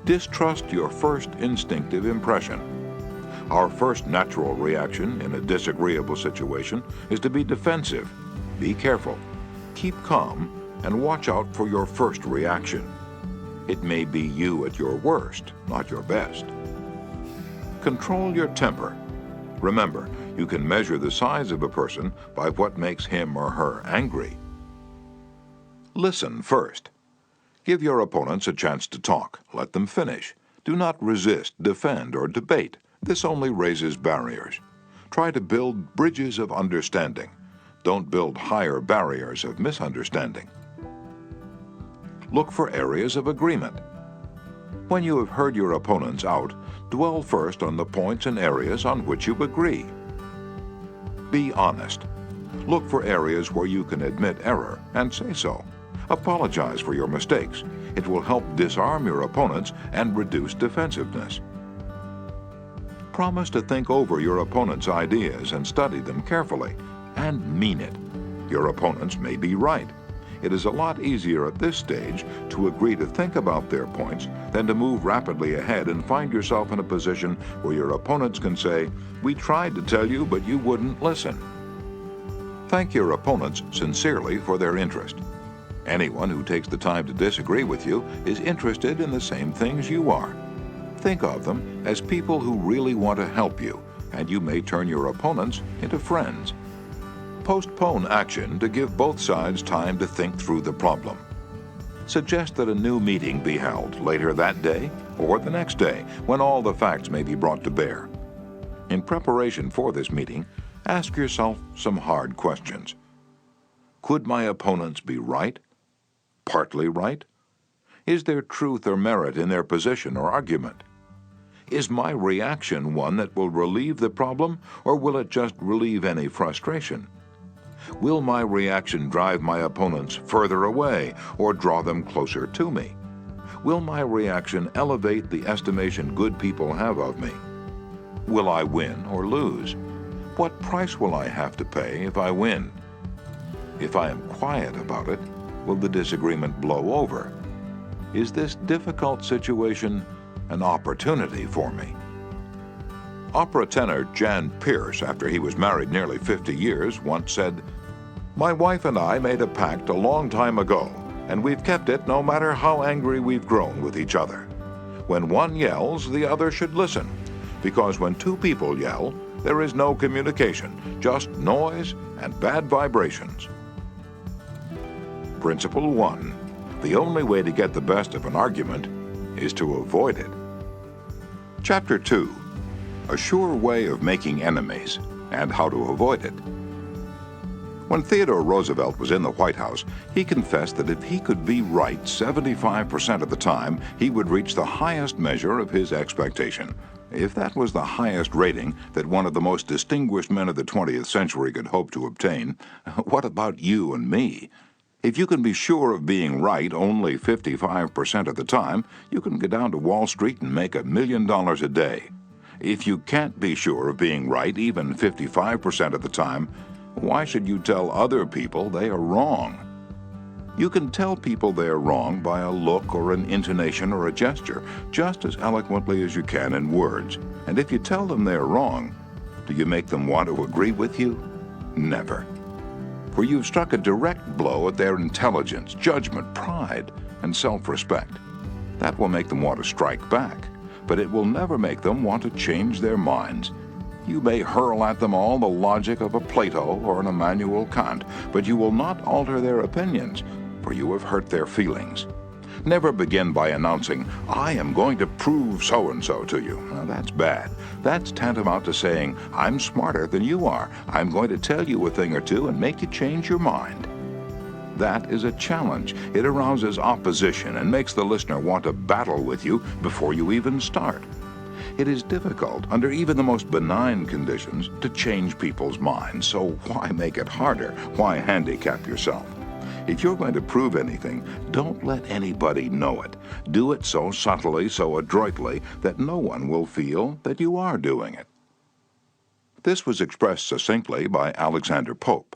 Distrust your first instinctive impression. Our first natural reaction in a disagreeable situation is to be defensive. Be careful. Keep calm and watch out for your first reaction. It may be you at your worst, not your best. Control your temper. Remember, you can measure the size of a person by what makes him or her angry. Listen first. Give your opponents a chance to talk. Let them finish. Do not resist, defend, or debate. This only raises barriers. Try to build bridges of understanding. Don't build higher barriers of misunderstanding. Look for areas of agreement. When you have heard your opponents out, dwell first on the points and areas on which you agree. Be honest. Look for areas where you can admit error and say so. Apologize for your mistakes. It will help disarm your opponents and reduce defensiveness. Promise to think over your opponent's ideas and study them carefully, and mean it. Your opponents may be right. It is a lot easier at this stage to agree to think about their points than to move rapidly ahead and find yourself in a position where your opponents can say, "We tried to tell you, but you wouldn't listen." Thank your opponents sincerely for their interest. Anyone who takes the time to disagree with you is interested in the same things you are. Think of them as people who really want to help you, and you may turn your opponents into friends. Postpone action to give both sides time to think through the problem. Suggest that a new meeting be held later that day or the next day when all the facts may be brought to bear. In preparation for this meeting, ask yourself some hard questions. Could my opponents be right? Partly right? Is there truth or merit in their position or argument? Is my reaction one that will relieve the problem, or will it just relieve any frustration? Will my reaction drive my opponents further away or draw them closer to me? Will my reaction elevate the estimation good people have of me? Will I win or lose? What price will I have to pay if I win? If I am quiet about it, will the disagreement blow over? Is this difficult situation an opportunity for me? Opera tenor Jan Pierce, after he was married nearly 50 years, once said, "My wife and I made a pact a long time ago, and we've kept it no matter how angry we've grown with each other. When one yells, the other should listen, because when two people yell, there is no communication, just noise and bad vibrations." Principle 1. The only way to get the best of an argument is to avoid it. Chapter 2. A sure way of making enemies and how to avoid it. When Theodore Roosevelt was in the White House, he confessed that if he could be right 75% of the time, he would reach the highest measure of his expectation. If that was the highest rating that one of the most distinguished men of the 20th century could hope to obtain, what about you and me? If you can be sure of being right only 55% of the time, you can go down to Wall Street and make $1 million a day. If you can't be sure of being right even 55% of the time, why should you tell other people they are wrong? You can tell people they are wrong by a look or an intonation or a gesture, just as eloquently as you can in words. And if you tell them they are wrong, do you make them want to agree with you? Never. For you've struck a direct blow at their intelligence, judgment, pride, and self-respect. That will make them want to strike back, but it will never make them want to change their minds. You may hurl at them all the logic of a Plato or an Immanuel Kant, but you will not alter their opinions, for you have hurt their feelings. Never begin by announcing, "I am going to prove so-and-so to you." Now, that's bad. That's tantamount to saying, "I'm smarter than you are. I'm going to tell you a thing or two and make you change your mind." That is a challenge. It arouses opposition and makes the listener want to battle with you before you even start. It is difficult, under even the most benign conditions, to change people's minds, so why make it harder? Why handicap yourself? If you're going to prove anything, don't let anybody know it. Do it so subtly, so adroitly, that no one will feel that you are doing it. This was expressed succinctly by Alexander Pope.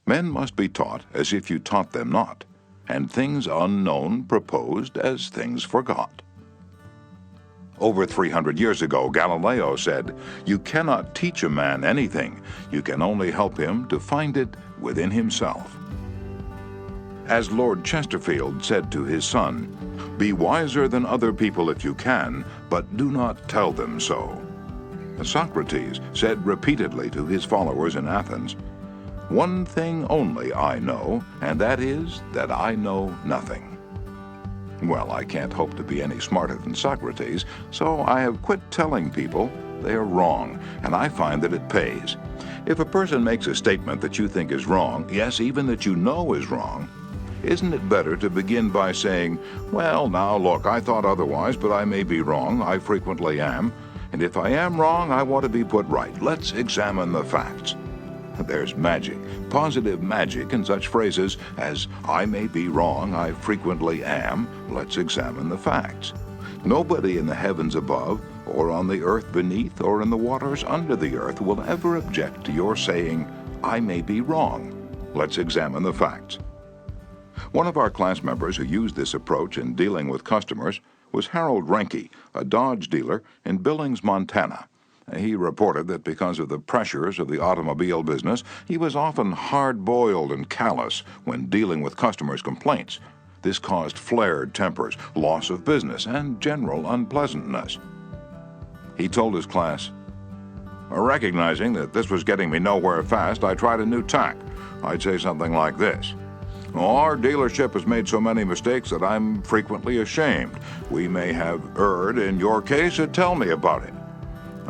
Men must be taught as if you taught them not, and things unknown proposed as things forgot. Over 300 years ago, Galileo said, "You cannot teach a man anything. You can only help him to find it within himself." As Lord Chesterfield said to his son, "Be wiser than other people if you can, but do not tell them so." Socrates said repeatedly to his followers in Athens, "One thing only I know, and that is that I know nothing." Well, I can't hope to be any smarter than Socrates, so I have quit telling people they are wrong, and I find that it pays. If a person makes a statement that you think is wrong, yes, even that you know is wrong, isn't it better to begin by saying, "Well, now look, I thought otherwise, but I may be wrong. I frequently am. And if I am wrong, I want to be put right. Let's examine the facts." There's magic, positive magic in such phrases as, "I may be wrong, I frequently am. Let's examine the facts." Nobody in the heavens above, or on the earth beneath, or in the waters under the earth will ever object to your saying, "I may be wrong. Let's examine the facts." One of our class members who used this approach in dealing with customers was Harold Renke, a Dodge dealer in Billings, Montana. He reported that because of the pressures of the automobile business, he was often hard-boiled and callous when dealing with customers' complaints. This caused flared tempers, loss of business, and general unpleasantness. He told his class, "Recognizing that this was getting me nowhere fast, I tried a new tack. I'd say something like this: Our dealership has made so many mistakes that I'm frequently ashamed. We may have erred in your case, so tell me about it."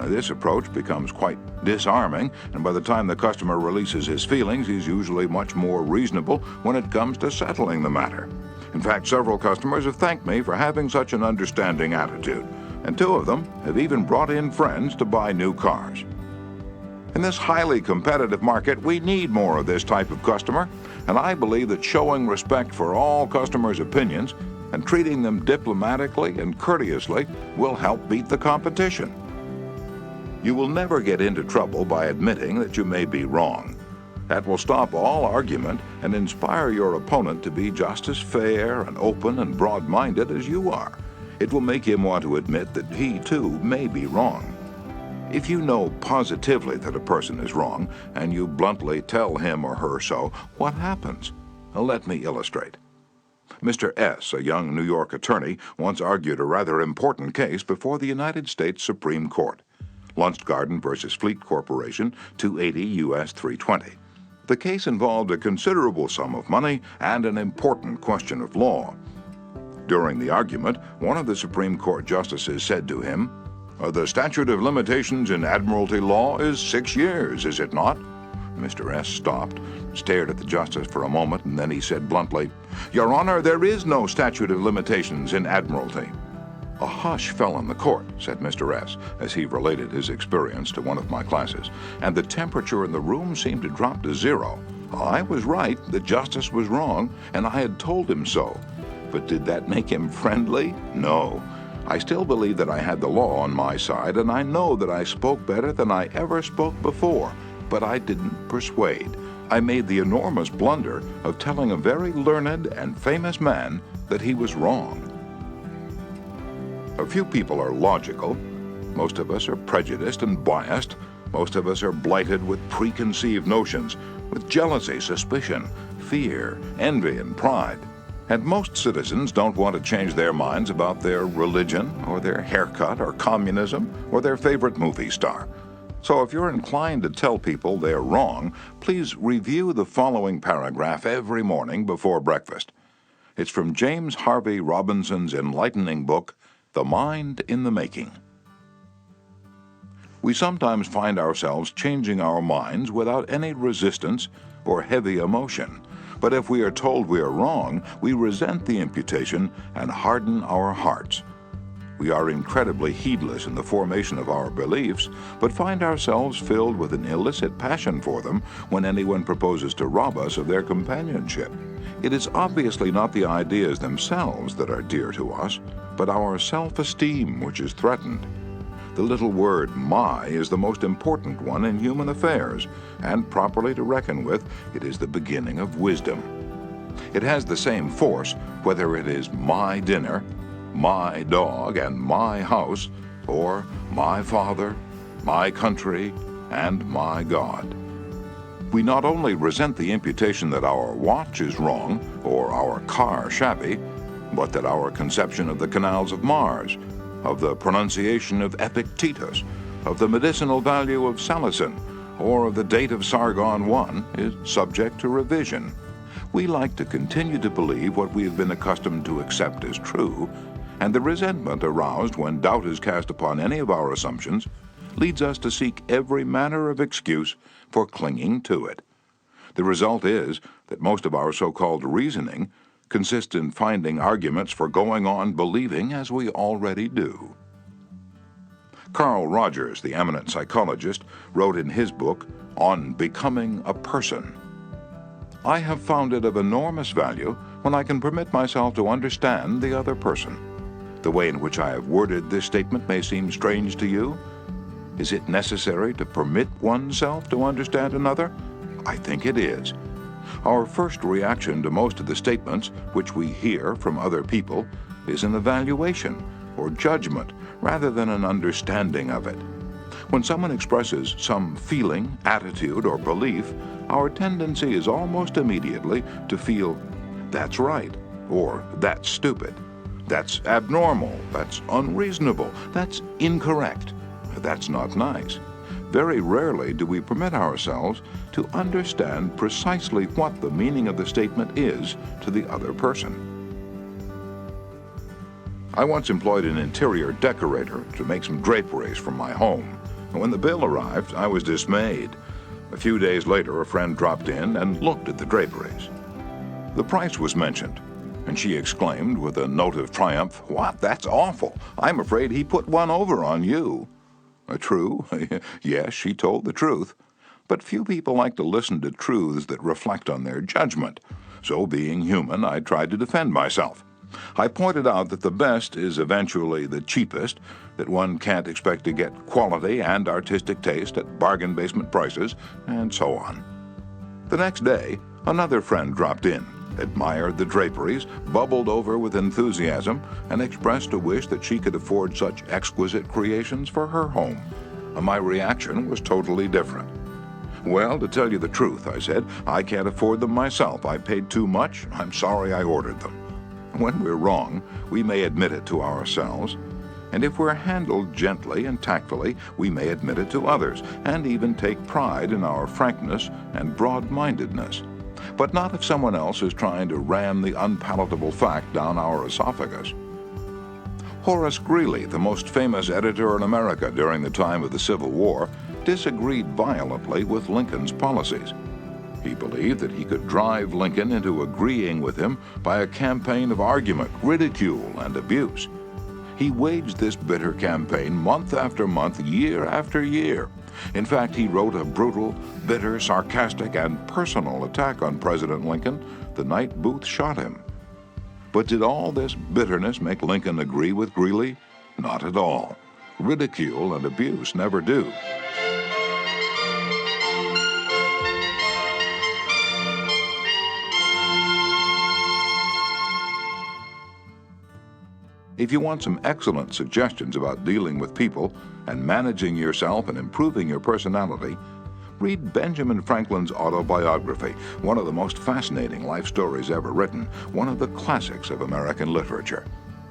This approach becomes quite disarming, and by the time the customer releases his feelings, he's usually much more reasonable when it comes to settling the matter. In fact, several customers have thanked me for having such an understanding attitude, and 2 of them have even brought in friends to buy new cars. In this highly competitive market, we need more of this type of customer, and I believe that showing respect for all customers' opinions and treating them diplomatically and courteously will help beat the competition. You will never get into trouble by admitting that you may be wrong. That will stop all argument and inspire your opponent to be just as fair and open and broad-minded as you are. It will make him want to admit that he, too, may be wrong. If you know positively that a person is wrong, and you bluntly tell him or her so, what happens? Let me illustrate. Mr. S., a young New York attorney, once argued a rather important case before the United States Supreme Court. Lunstgarden versus Fleet Corporation, 280 U.S. 320. The case involved a considerable sum of money and an important question of law. During the argument, one of the Supreme Court justices said to him, "The statute of limitations in admiralty law is 6 years, is it not?" Mr. S. stopped, stared at the justice for a moment, and then he said bluntly, "Your Honor, there is no statute of limitations in admiralty." A hush fell on the court, said Mr. S., as he related his experience to one of my classes, and the temperature in the room seemed to drop to 0. I was right, the justice was wrong, and I had told him so. But did that make him friendly? No. I still believe that I had the law on my side, and I know that I spoke better than I ever spoke before, but I didn't persuade. I made the enormous blunder of telling a very learned and famous man that he was wrong. A few people are logical. Most of us are prejudiced and biased. Most of us are blighted with preconceived notions, with jealousy, suspicion, fear, envy, and pride. And most citizens don't want to change their minds about their religion, or their haircut, or communism, or their favorite movie star. So if you're inclined to tell people they're wrong, please review the following paragraph every morning before breakfast. It's from James Harvey Robinson's enlightening book, The Mind in the Making. We sometimes find ourselves changing our minds without any resistance or heavy emotion. But if we are told we are wrong, we resent the imputation and harden our hearts. We are incredibly heedless in the formation of our beliefs, but find ourselves filled with an illicit passion for them when anyone proposes to rob us of their companionship. It is obviously not the ideas themselves that are dear to us, but our self-esteem which is threatened. The little word "my" is the most important one in human affairs, and properly to reckon with, it is the beginning of wisdom. It has the same force whether it is my dinner, my dog, and my house, or my father, my country, and my God. We not only resent the imputation that our watch is wrong or our car shabby, but that our conception of the canals of Mars, of the pronunciation of Epictetus, of the medicinal value of salicin, or of the date of Sargon I is subject to revision. We like to continue to believe what we have been accustomed to accept as true, and the resentment aroused when doubt is cast upon any of our assumptions leads us to seek every manner of excuse for clinging to it. The result is that most of our so-called reasoning consists in finding arguments for going on believing as we already do. Carl Rogers, the eminent psychologist, wrote in his book On Becoming a Person, "I have found it of enormous value when I can permit myself to understand the other person." The way in which I have worded this statement may seem strange to you. Is it necessary to permit oneself to understand another? I think it is. Our first reaction to most of the statements which we hear from other people is an evaluation or judgment rather than an understanding of it. When someone expresses some feeling, attitude, or belief, our tendency is almost immediately to feel, "That's right," or "That's stupid," "That's abnormal," "That's unreasonable," "That's incorrect," "That's not nice." Very rarely do we permit ourselves to understand precisely what the meaning of the statement is to the other person. I once employed an interior decorator to make some draperies for my home. When the bill arrived, I was dismayed. A few days later, a friend dropped in and looked at the draperies. The price was mentioned, and she exclaimed with a note of triumph, "What? That's awful. I'm afraid he put one over on you." True, yes, she told the truth, but few people like to listen to truths that reflect on their judgment. So, being human, I tried to defend myself. I pointed out that the best is eventually the cheapest, that one can't expect to get quality and artistic taste at bargain basement prices, and so on. The next day, another friend dropped in, admired the draperies, bubbled over with enthusiasm, and expressed a wish that she could afford such exquisite creations for her home. My reaction was totally different. "Well, to tell you the truth," I said, "I can't afford them myself. I paid too much. I'm sorry I ordered them." When we're wrong, we may admit it to ourselves, and if we're handled gently and tactfully, we may admit it to others, and even take pride in our frankness and broad-mindedness. But not if someone else is trying to ram the unpalatable fact down our esophagus. Horace Greeley, the most famous editor in America during the time of the Civil War, disagreed violently with Lincoln's policies. He believed that he could drive Lincoln into agreeing with him by a campaign of argument, ridicule, and abuse. He waged this bitter campaign month after month, year after year. In fact, he wrote a brutal, bitter, sarcastic, and personal attack on President Lincoln the night Booth shot him. But did all this bitterness make Lincoln agree with Greeley? Not at all. Ridicule and abuse never do. If you want some excellent suggestions about dealing with people and managing yourself and improving your personality, read Benjamin Franklin's autobiography, one of the most fascinating life stories ever written, one of the classics of American literature.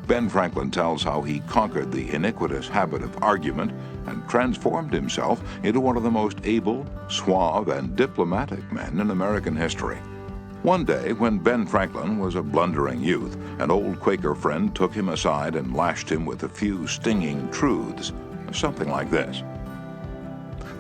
Ben Franklin tells how he conquered the iniquitous habit of argument and transformed himself into one of the most able, suave, and diplomatic men in American history. One day, when Ben Franklin was a blundering youth, an old Quaker friend took him aside and lashed him with a few stinging truths, something like this.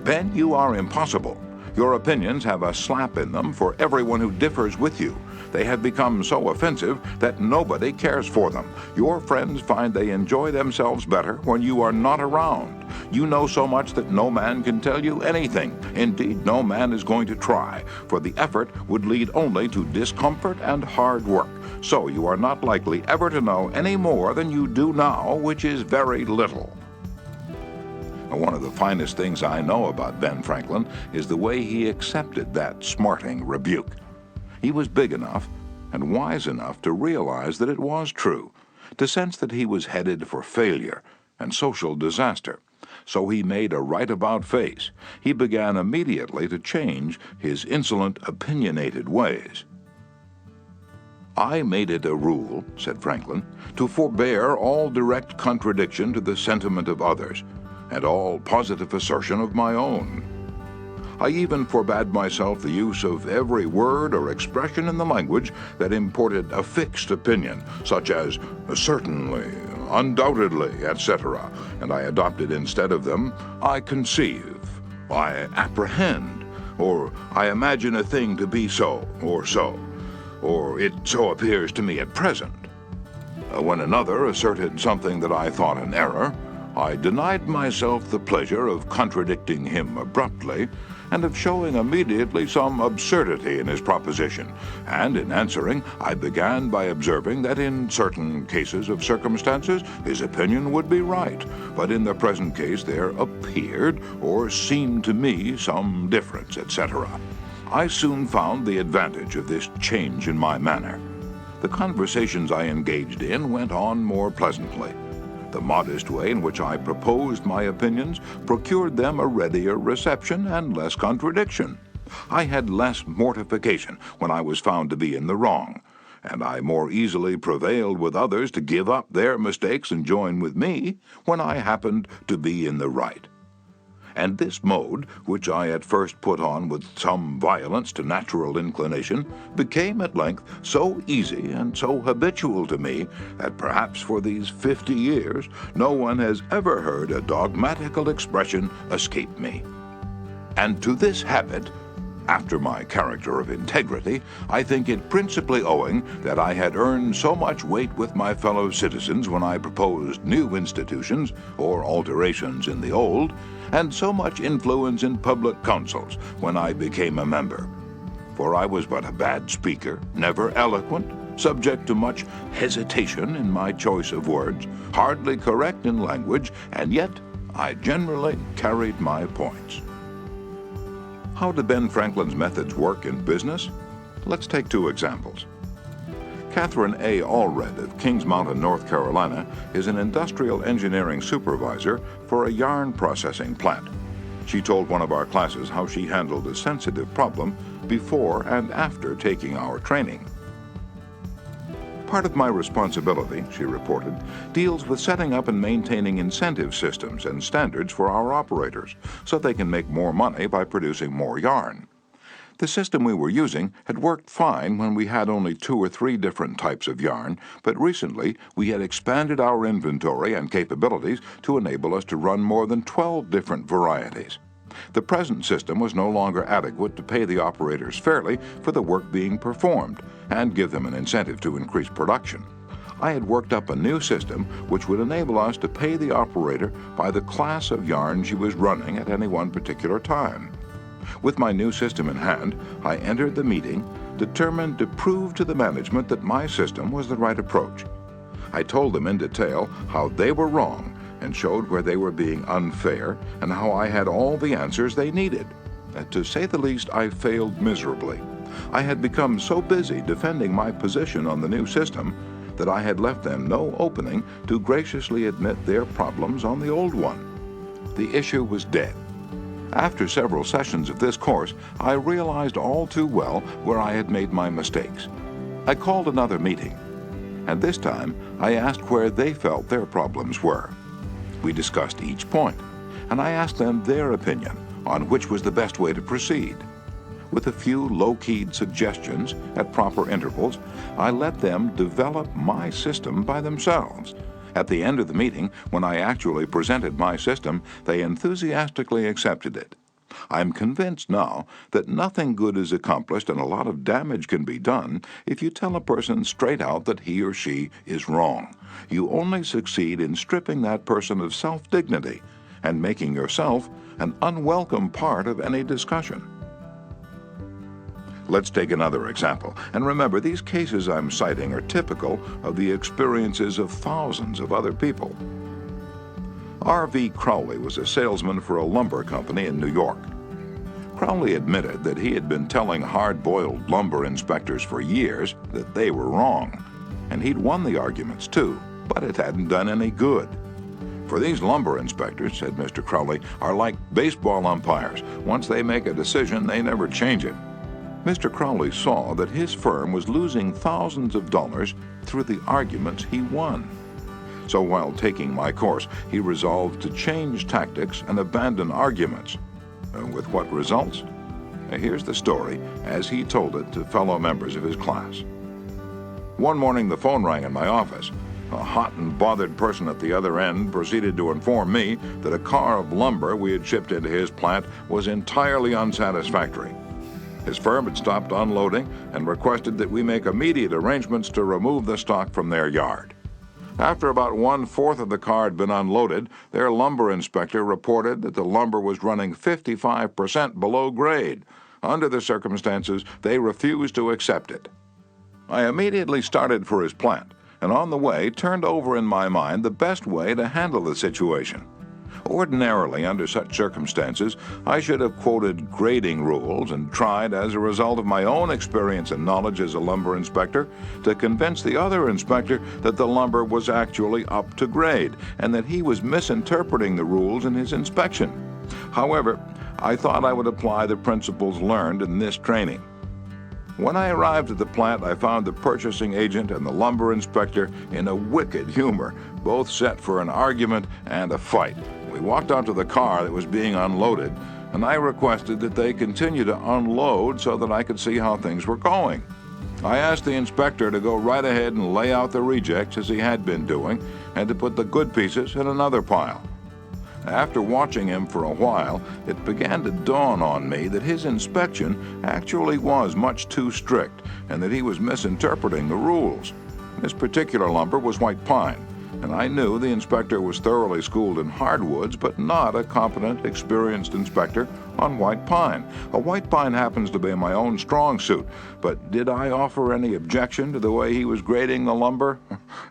"Ben, you are impossible. Your opinions have a slap in them for everyone who differs with you. They have become so offensive that nobody cares for them. Your friends find they enjoy themselves better when you are not around. You know so much that no man can tell you anything. Indeed, no man is going to try, for the effort would lead only to discomfort and hard work. So you are not likely ever to know any more than you do now, which is very little." One of the finest things I know about Ben Franklin is the way he accepted that smarting rebuke. He was big enough and wise enough to realize that it was true, to sense that he was headed for failure and social disaster, So he made a right-about face. He began immediately to change his insolent, opinionated ways. "I made it a rule," said Franklin, "to forbear all direct contradiction to the sentiment of others, and all positive assertion of my own. I even forbade myself the use of every word or expression in the language that imported a fixed opinion, such as certainly, undoubtedly, etc., and I adopted instead of them, I conceive, I apprehend, or I imagine a thing to be so, or it so appears to me at present. When another asserted something that I thought an error, I denied myself the pleasure of contradicting him abruptly, and of showing immediately some absurdity in his proposition, and in answering I began by observing that in certain cases of circumstances his opinion would be right, but in the present case there appeared or seemed to me some difference, etc. I soon found the advantage of this change in my manner. The conversations I engaged in went on more pleasantly. The modest way in which I proposed my opinions procured them a readier reception and less contradiction. I had less mortification when I was found to be in the wrong, and I more easily prevailed with others to give up their mistakes and join with me when I happened to be in the right. And this mode, which I at first put on with some violence to natural inclination, became at length so easy and so habitual to me that perhaps for these 50 years no one has ever heard a dogmatical expression escape me. And to this habit, after my character of integrity, I think it principally owing that I had earned so much weight with my fellow citizens when I proposed new institutions or alterations in the old, and so much influence in public councils when I became a member. For I was but a bad speaker, never eloquent, subject to much hesitation in my choice of words, hardly correct in language, and yet I generally carried my points. How do Ben Franklin's methods work in business? Let's take two examples. Catherine A. Allred of Kings Mountain, North Carolina, is an industrial engineering supervisor for a yarn processing plant. She told one of our classes how she handled a sensitive problem before and after taking our training. Part of my responsibility, she reported, deals with setting up and maintaining incentive systems and standards for our operators so they can make more money by producing more yarn. The system we were using had worked fine when we had only 2 or 3 different types of yarn, but recently we had expanded our inventory and capabilities to enable us to run more than 12 different varieties. The present system was no longer adequate to pay the operators fairly for the work being performed and give them an incentive to increase production. I had worked up a new system which would enable us to pay the operator by the class of yarn she was running at any one particular time. With my new system in hand, I entered the meeting, determined to prove to the management that my system was the right approach. I told them in detail how they were wrong and showed where they were being unfair and how I had all the answers they needed. To say the least, I failed miserably. I had become so busy defending my position on the new system that I had left them no opening to graciously admit their problems on the old one. The issue was dead. After several sessions of this course, I realized all too well where I had made my mistakes. I called another meeting, and this time I asked where they felt their problems were. We discussed each point, and I asked them their opinion on which was the best way to proceed. With a few low-keyed suggestions at proper intervals, I let them develop my system by themselves. At the end of the meeting, when I actually presented my system, they enthusiastically accepted it. I'm convinced now that nothing good is accomplished and a lot of damage can be done if you tell a person straight out that he or she is wrong. You only succeed in stripping that person of self-dignity and making yourself an unwelcome part of any discussion. Let's take another example, and remember, these cases I'm citing are typical of the experiences of thousands of other people. R.V. Crowley was a salesman for a lumber company in New York. Crowley admitted that he had been telling hard-boiled lumber inspectors for years that they were wrong, and he'd won the arguments too, but it hadn't done any good. For these lumber inspectors, said Mr. Crowley, are like baseball umpires. Once they make a decision, they never change it. Mr. Crowley saw that his firm was losing thousands of dollars through the arguments he won. So while taking my course, he resolved to change tactics and abandon arguments. With what results? Here's the story as he told it to fellow members of his class. One morning the phone rang in my office. A hot and bothered person at the other end proceeded to inform me that a car of lumber we had shipped into his plant was entirely unsatisfactory. His firm had stopped unloading and requested that we make immediate arrangements to remove the stock from their yard. After about 1/4 of the car had been unloaded, their lumber inspector reported that the lumber was running 55% below grade. Under the circumstances, they refused to accept it. I immediately started for his plant, and on the way turned over in my mind the best way to handle the situation. Ordinarily, under such circumstances, I should have quoted grading rules and tried, as a result of my own experience and knowledge as a lumber inspector, to convince the other inspector that the lumber was actually up to grade and that he was misinterpreting the rules in his inspection. However, I thought I would apply the principles learned in this training. When I arrived at the plant, I found the purchasing agent and the lumber inspector in a wicked humor, both set for an argument and a fight. We walked out to the car that was being unloaded, and I requested that they continue to unload so that I could see how things were going. I asked the inspector to go right ahead and lay out the rejects as he had been doing, and to put the good pieces in another pile. After watching him for a while, it began to dawn on me that his inspection actually was much too strict and that he was misinterpreting the rules. This particular lumber was white pine, and I knew the inspector was thoroughly schooled in hardwoods, but not a competent, experienced inspector on white pine. A white pine happens to be my own strong suit, but did I offer any objection to the way he was grading the lumber?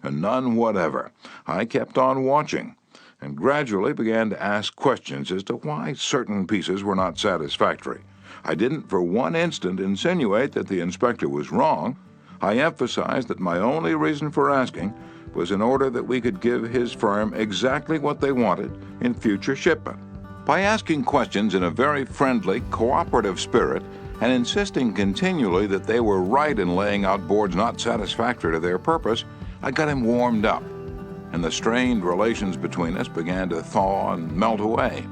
None whatever. I kept on watching, and gradually began to ask questions as to why certain pieces were not satisfactory. I didn't for one instant insinuate that the inspector was wrong. I emphasized that my only reason for asking was in order that we could give his firm exactly what they wanted in future shipment. By asking questions in a very friendly, cooperative spirit and insisting continually that they were right in laying out boards not satisfactory to their purpose, I got him warmed up, and the strained relations between us began to thaw and melt away.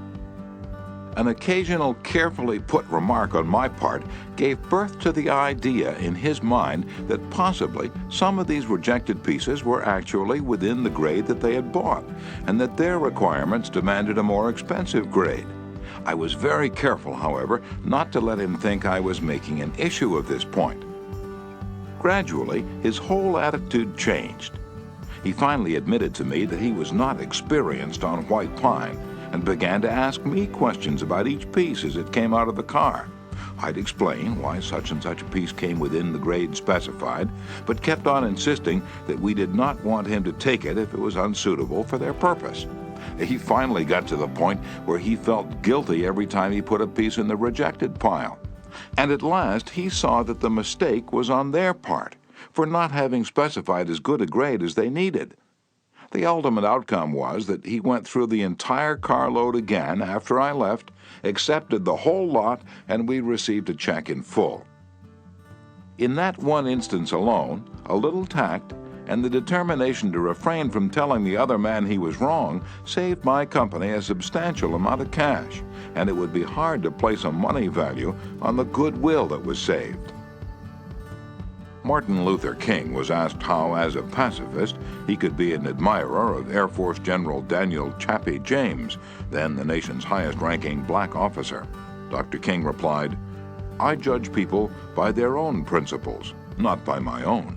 An occasional carefully put remark on my part gave birth to the idea in his mind that possibly some of these rejected pieces were actually within the grade that they had bought, and that their requirements demanded a more expensive grade. I was very careful, however, not to let him think I was making an issue of this point. Gradually, his whole attitude changed. He finally admitted to me that he was not experienced on white pine, and began to ask me questions about each piece as it came out of the car. I'd explain why such and such a piece came within the grade specified, but kept on insisting that we did not want him to take it if it was unsuitable for their purpose. He finally got to the point where he felt guilty every time he put a piece in the rejected pile. And at last he saw that the mistake was on their part for not having specified as good a grade as they needed. The ultimate outcome was that he went through the entire carload again after I left, accepted the whole lot, and we received a check in full. In that one instance alone, a little tact and the determination to refrain from telling the other man he was wrong saved my company a substantial amount of cash, and it would be hard to place a money value on the goodwill that was saved. Martin Luther King was asked how, as a pacifist, he could be an admirer of Air Force General Daniel "Chappie" James, then the nation's highest-ranking black officer. Dr. King replied, "I judge people by their own principles, not by my own."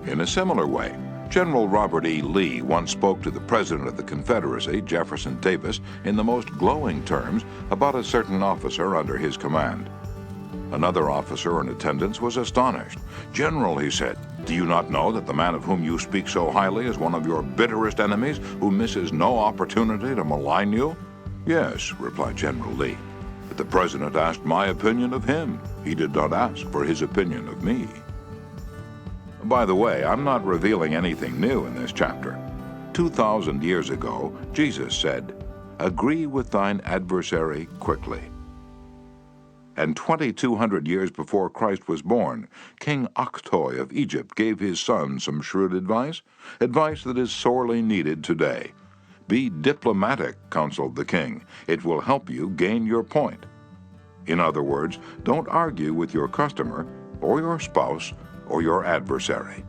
In a similar way, General Robert E. Lee once spoke to the President of the Confederacy, Jefferson Davis, in the most glowing terms about a certain officer under his command. Another officer in attendance was astonished. "General," he said, "do you not know that the man of whom you speak so highly is one of your bitterest enemies who misses no opportunity to malign you?" "Yes," replied General Lee, "but the President asked my opinion of him. He did not ask for his opinion of me." By the way, I'm not revealing anything new in this chapter. 2,000 years ago, Jesus said, "Agree with thine adversary quickly." And 2,200 years before Christ was born, King Akhtoi of Egypt gave his son some shrewd advice that is sorely needed today. "Be diplomatic," counseled the king. "It will help you gain your point." In other words, don't argue with your customer or your spouse or your adversary.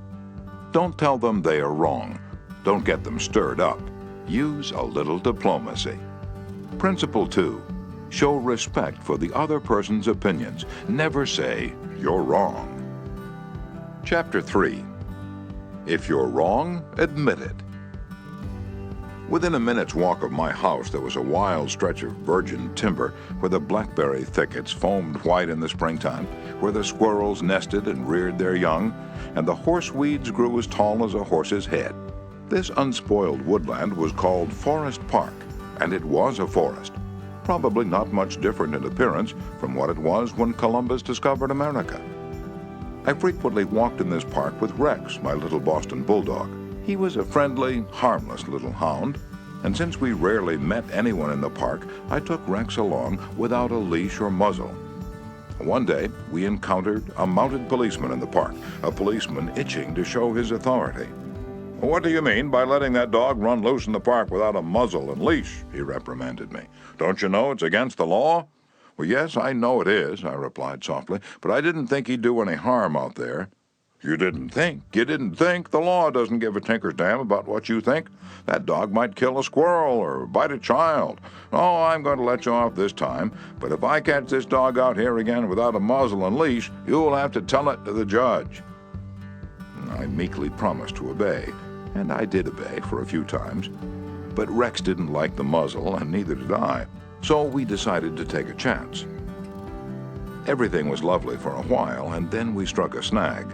Don't tell them they are wrong. Don't get them stirred up. Use a little diplomacy. Principle 2. Show respect for the other person's opinions. Never say, "You're wrong." Chapter 3. If you're wrong, admit it. Within a minute's walk of my house, there was a wild stretch of virgin timber where the blackberry thickets foamed white in the springtime, where the squirrels nested and reared their young, and the horseweeds grew as tall as a horse's head. This unspoiled woodland was called Forest Park, and it was a forest, probably not much different in appearance from what it was when Columbus discovered America. I frequently walked in this park with Rex, my little Boston bulldog. He was a friendly, harmless little hound, and since we rarely met anyone in the park, I took Rex along without a leash or muzzle. One day, we encountered a mounted policeman in the park, a policeman itching to show his authority. "What do you mean by letting that dog run loose in the park without a muzzle and leash?" he reprimanded me. "Don't you know it's against the law?" "Well, yes, I know it is," I replied softly, "but I didn't think he'd do any harm out there." "You didn't think? You didn't think? The law doesn't give a tinker's damn about what you think. That dog might kill a squirrel or bite a child. Oh, I'm going to let you off this time, but if I catch this dog out here again without a muzzle and leash, you'll have to tell it to the judge." I meekly promised to obey, and I did obey for a few times. But Rex didn't like the muzzle, and neither did I, so we decided to take a chance. Everything was lovely for a while, and then we struck a snag.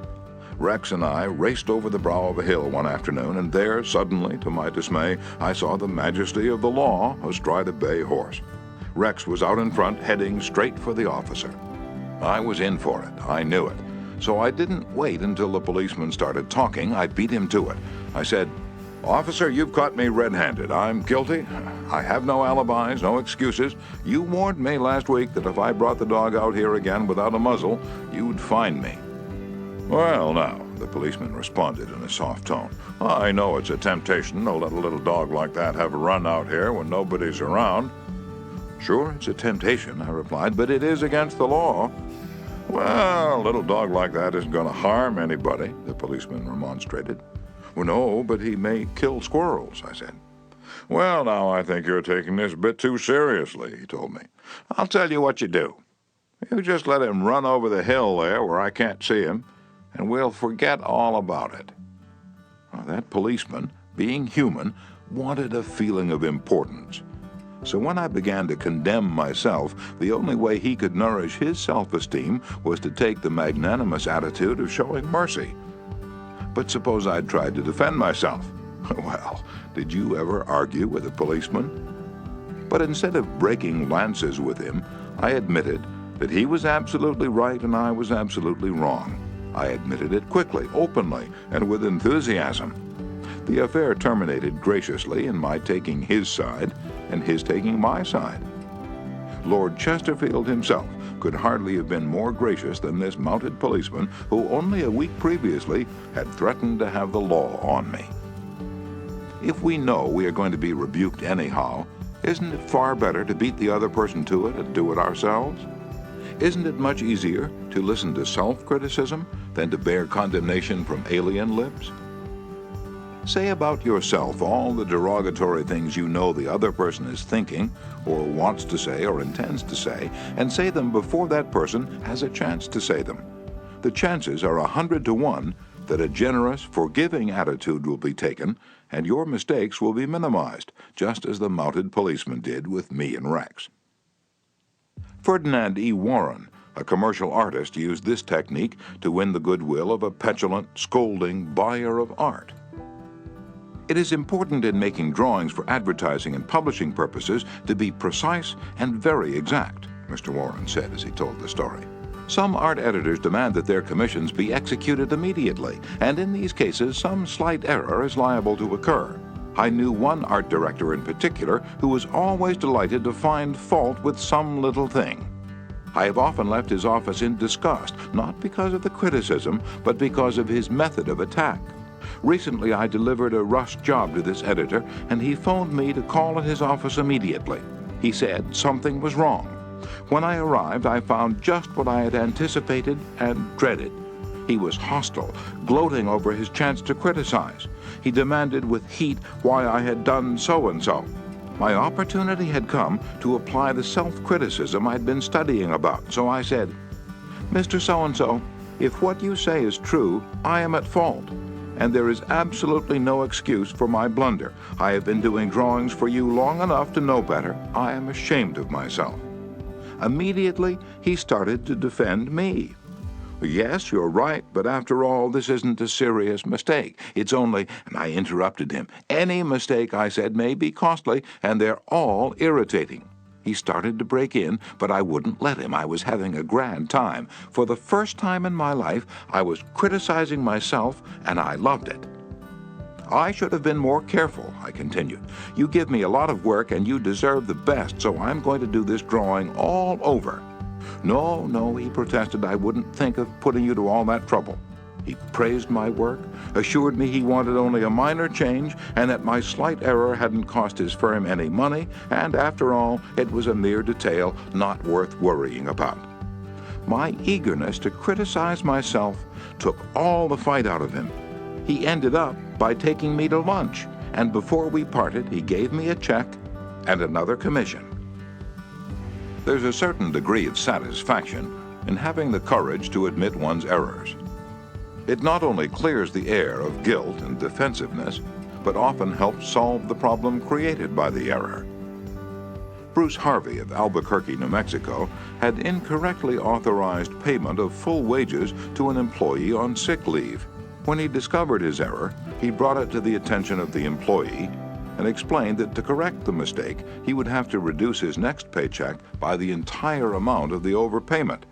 Rex and I raced over the brow of a hill one afternoon, and there, suddenly, to my dismay, I saw the majesty of the law astride a bay horse. Rex was out in front, heading straight for the officer. I was in for it. I knew it. So I didn't wait until the policeman started talking. I beat him to it. I said, "Officer, you've caught me red-handed. I'm guilty. I have no alibis, no excuses. You warned me last week that if I brought the dog out here again without a muzzle, you'd fine me." "Well, now," the policeman responded in a soft tone, "I know it's a temptation to let a little dog like that have a run out here when nobody's around." "Sure, it's a temptation," I replied, "but it is against the law." "Well, a little dog like that isn't going to harm anybody," the policeman remonstrated. "Well, no, but he may kill squirrels," I said. "Well, now, I think you're taking this a bit too seriously," he told me. "I'll tell you what you do. You just let him run over the hill there where I can't see him, and we'll forget all about it." Well, that policeman, being human, wanted a feeling of importance. So when I began to condemn myself, the only way he could nourish his self-esteem was to take the magnanimous attitude of showing mercy. But suppose I'd tried to defend myself. Well, did you ever argue with a policeman? But instead of breaking lances with him, I admitted that he was absolutely right and I was absolutely wrong. I admitted it quickly, openly, and with enthusiasm. The affair terminated graciously in my taking his side and his taking my side. Lord Chesterfield himself could hardly have been more gracious than this mounted policeman who only a week previously had threatened to have the law on me. If we know we are going to be rebuked anyhow, isn't it far better to beat the other person to it and do it ourselves? Isn't it much easier to listen to self-criticism than to bear condemnation from alien lips? Say about yourself all the derogatory things you know the other person is thinking, or wants to say, or intends to say, and say them before that person has a chance to say them. The chances are 100 to 1 that a generous, forgiving attitude will be taken, and your mistakes will be minimized, just as the mounted policeman did with me and Rex. Ferdinand E. Warren, a commercial artist, used this technique to win the goodwill of a petulant, scolding buyer of art. It is important in making drawings for advertising and publishing purposes to be precise and very exact, Mr. Warren said as he told the story. Some art editors demand that their commissions be executed immediately, and in these cases some slight error is liable to occur. I knew one art director in particular who was always delighted to find fault with some little thing. I have often left his office in disgust, not because of the criticism, but because of his method of attack. Recently, I delivered a rushed job to this editor, and he phoned me to call at his office immediately. He said something was wrong. When I arrived, I found just what I had anticipated and dreaded. He was hostile, gloating over his chance to criticize. He demanded with heat why I had done so-and-so. My opportunity had come to apply the self-criticism I'd been studying about, so I said, "Mr. So-and-so, if what you say is true, I am at fault, and there is absolutely no excuse for my blunder. I have been doing drawings for you long enough to know better. I am ashamed of myself." Immediately, he started to defend me. "Yes, you're right, but after all, this isn't a serious mistake. It's only," and I interrupted him. "Any mistake," I said, "may be costly, and they're all irritating." He started to break in, but I wouldn't let him. I was having a grand time. For the first time in my life, I was criticizing myself, and I loved it. "I should have been more careful," I continued. "You give me a lot of work, and you deserve the best, so I'm going to do this drawing all over." No, he protested. "I wouldn't think of putting you to all that trouble." He praised my work, assured me he wanted only a minor change, and that my slight error hadn't cost his firm any money, and after all, it was a mere detail not worth worrying about. My eagerness to criticize myself took all the fight out of him. He ended up by taking me to lunch, and before we parted, he gave me a check and another commission. There's a certain degree of satisfaction in having the courage to admit one's errors. It not only clears the air of guilt and defensiveness, but often helps solve the problem created by the error. Bruce Harvey of Albuquerque, New Mexico, had incorrectly authorized payment of full wages to an employee on sick leave. When he discovered his error, he brought it to the attention of the employee and explained that to correct the mistake, he would have to reduce his next paycheck by the entire amount of the overpayment.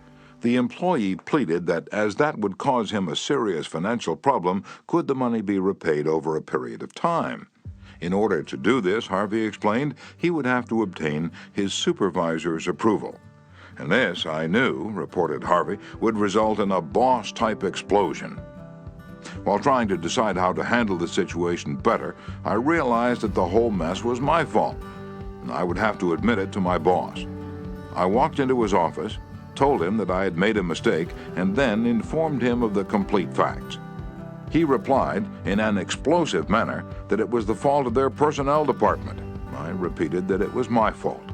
The employee pleaded that as that would cause him a serious financial problem, could the money be repaid over a period of time? In order to do this, Harvey explained, he would have to obtain his supervisor's approval. And this, I knew, reported Harvey, would result in a boss-type explosion. While trying to decide how to handle the situation better, I realized that the whole mess was my fault, and I would have to admit it to my boss. I walked into his office, told him that I had made a mistake, and then informed him of the complete facts. He replied in an explosive manner that it was the fault of their personnel department. I repeated that it was my fault.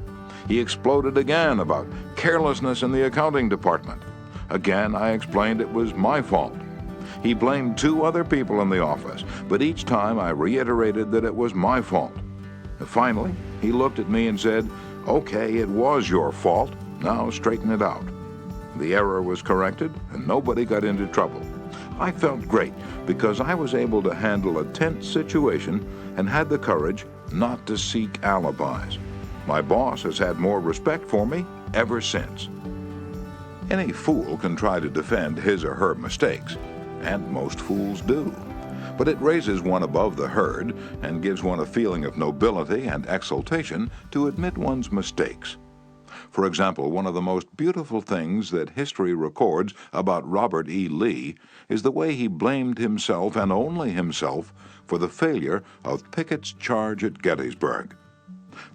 He exploded again about carelessness in the accounting department. Again, I explained it was my fault. He blamed 2 other people in the office, but each time I reiterated that it was my fault. Finally, he looked at me and said, "Okay, it was your fault. Now straighten it out." The error was corrected, and nobody got into trouble. I felt great because I was able to handle a tense situation and had the courage not to seek alibis. My boss has had more respect for me ever since. Any fool can try to defend his or her mistakes, and most fools do. But it raises one above the herd and gives one a feeling of nobility and exultation to admit one's mistakes. For example, one of the most beautiful things that history records about Robert E. Lee is the way he blamed himself and only himself for the failure of Pickett's charge at Gettysburg.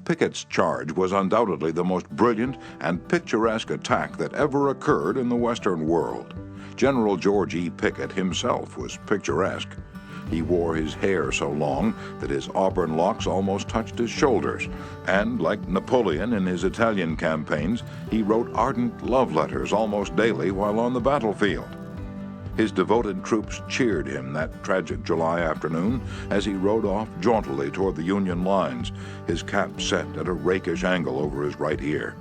Pickett's charge was undoubtedly the most brilliant and picturesque attack that ever occurred in the Western world. General George E. Pickett himself was picturesque. He wore his hair so long that his auburn locks almost touched his shoulders, and, like Napoleon in his Italian campaigns, he wrote ardent love letters almost daily while on the battlefield. His devoted troops cheered him that tragic July afternoon as he rode off jauntily toward the Union lines, his cap set at a rakish angle over his right ear.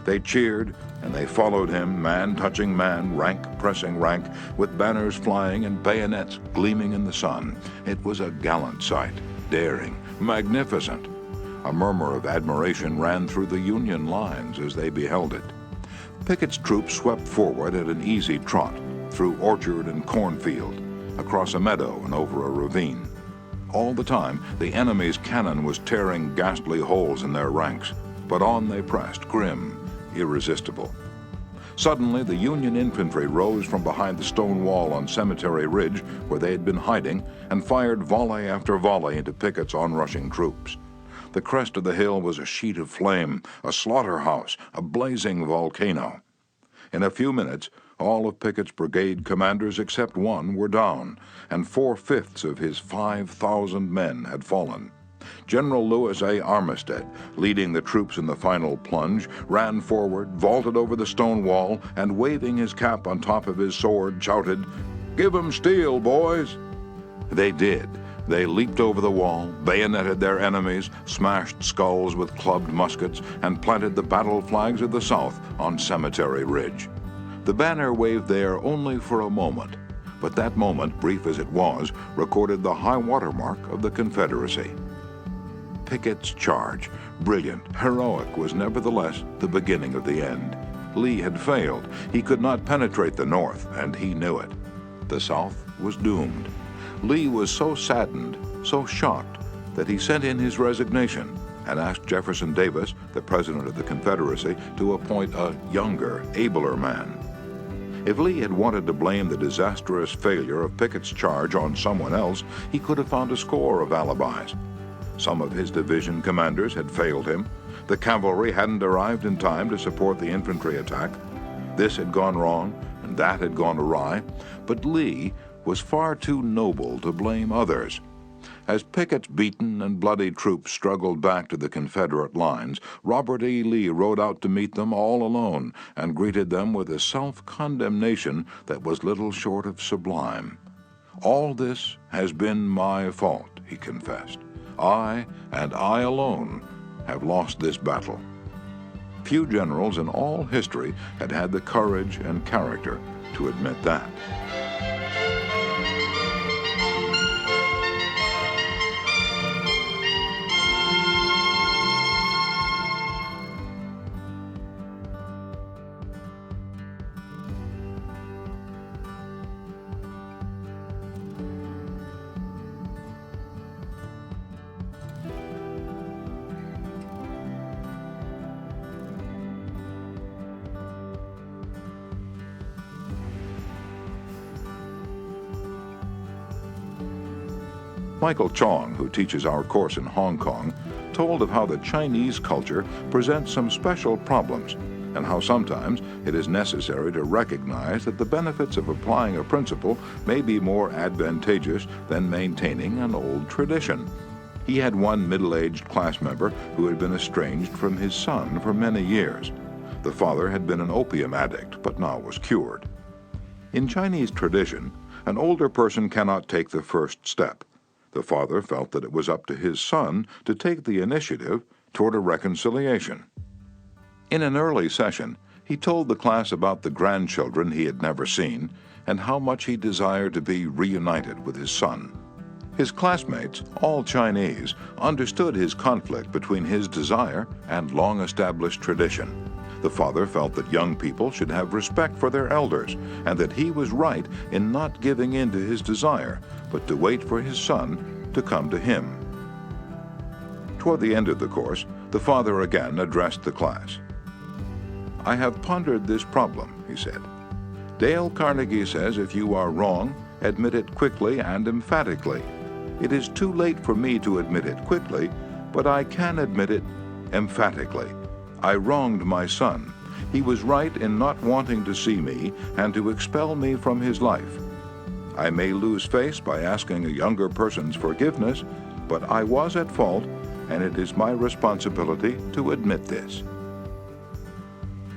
They cheered, and they followed him, man touching man, rank pressing rank, with banners flying and bayonets gleaming in the sun. It was a gallant sight, daring, magnificent. A murmur of admiration ran through the Union lines as they beheld it. Pickett's troops swept forward at an easy trot, through orchard and cornfield, across a meadow and over a ravine. All the time, the enemy's cannon was tearing ghastly holes in their ranks, but on they pressed, grim, irresistible. Suddenly, the Union infantry rose from behind the stone wall on Cemetery Ridge, where they had been hiding, and fired volley after volley into Pickett's onrushing troops. The crest of the hill was a sheet of flame, a slaughterhouse, a blazing volcano. In a few minutes, all of Pickett's brigade commanders except one were down, and 4/5 of his 5,000 men had fallen. General Lewis A. Armistead, leading the troops in the final plunge, ran forward, vaulted over the stone wall, and waving his cap on top of his sword, shouted, "Give 'em steel, boys!" They did. They leaped over the wall, bayoneted their enemies, smashed skulls with clubbed muskets, and planted the battle flags of the South on Cemetery Ridge. The banner waved there only for a moment, but that moment, brief as it was, recorded the high watermark of the Confederacy. Pickett's charge, brilliant, heroic, was nevertheless the beginning of the end. Lee had failed. He could not penetrate the North, and he knew it. The South was doomed. Lee was so saddened, so shocked, that he sent in his resignation and asked Jefferson Davis, the president of the Confederacy, to appoint a younger, abler man. If Lee had wanted to blame the disastrous failure of Pickett's charge on someone else, he could have found a score of alibis. Some of his division commanders had failed him. The cavalry hadn't arrived in time to support the infantry attack. This had gone wrong, and that had gone awry. But Lee was far too noble to blame others. As Pickett's beaten and bloody troops struggled back to the Confederate lines, Robert E. Lee rode out to meet them all alone and greeted them with a self-condemnation that was little short of sublime. "All this has been my fault," he confessed. "I, and I alone, have lost this battle." Few generals in all history had had the courage and character to admit that. Michael Chong, who teaches our course in Hong Kong, told of how the Chinese culture presents some special problems and how sometimes it is necessary to recognize that the benefits of applying a principle may be more advantageous than maintaining an old tradition. He had one middle-aged class member who had been estranged from his son for many years. The father had been an opium addict, but now was cured. In Chinese tradition, an older person cannot take the first step. The father felt that it was up to his son to take the initiative toward a reconciliation. In an early session, he told the class about the grandchildren he had never seen and how much he desired to be reunited with his son. His classmates, all Chinese, understood his conflict between his desire and long-established tradition. The father felt that young people should have respect for their elders and that he was right in not giving in to his desire, but to wait for his son to come to him. Toward the end of the course, the father again addressed the class. "I have pondered this problem," he said. "Dale Carnegie says if you are wrong, admit it quickly and emphatically. It is too late for me to admit it quickly, but I can admit it emphatically. I wronged my son. He was right in not wanting to see me and to expel me from his life. I may lose face by asking a younger person's forgiveness, but I was at fault, and it is my responsibility to admit this."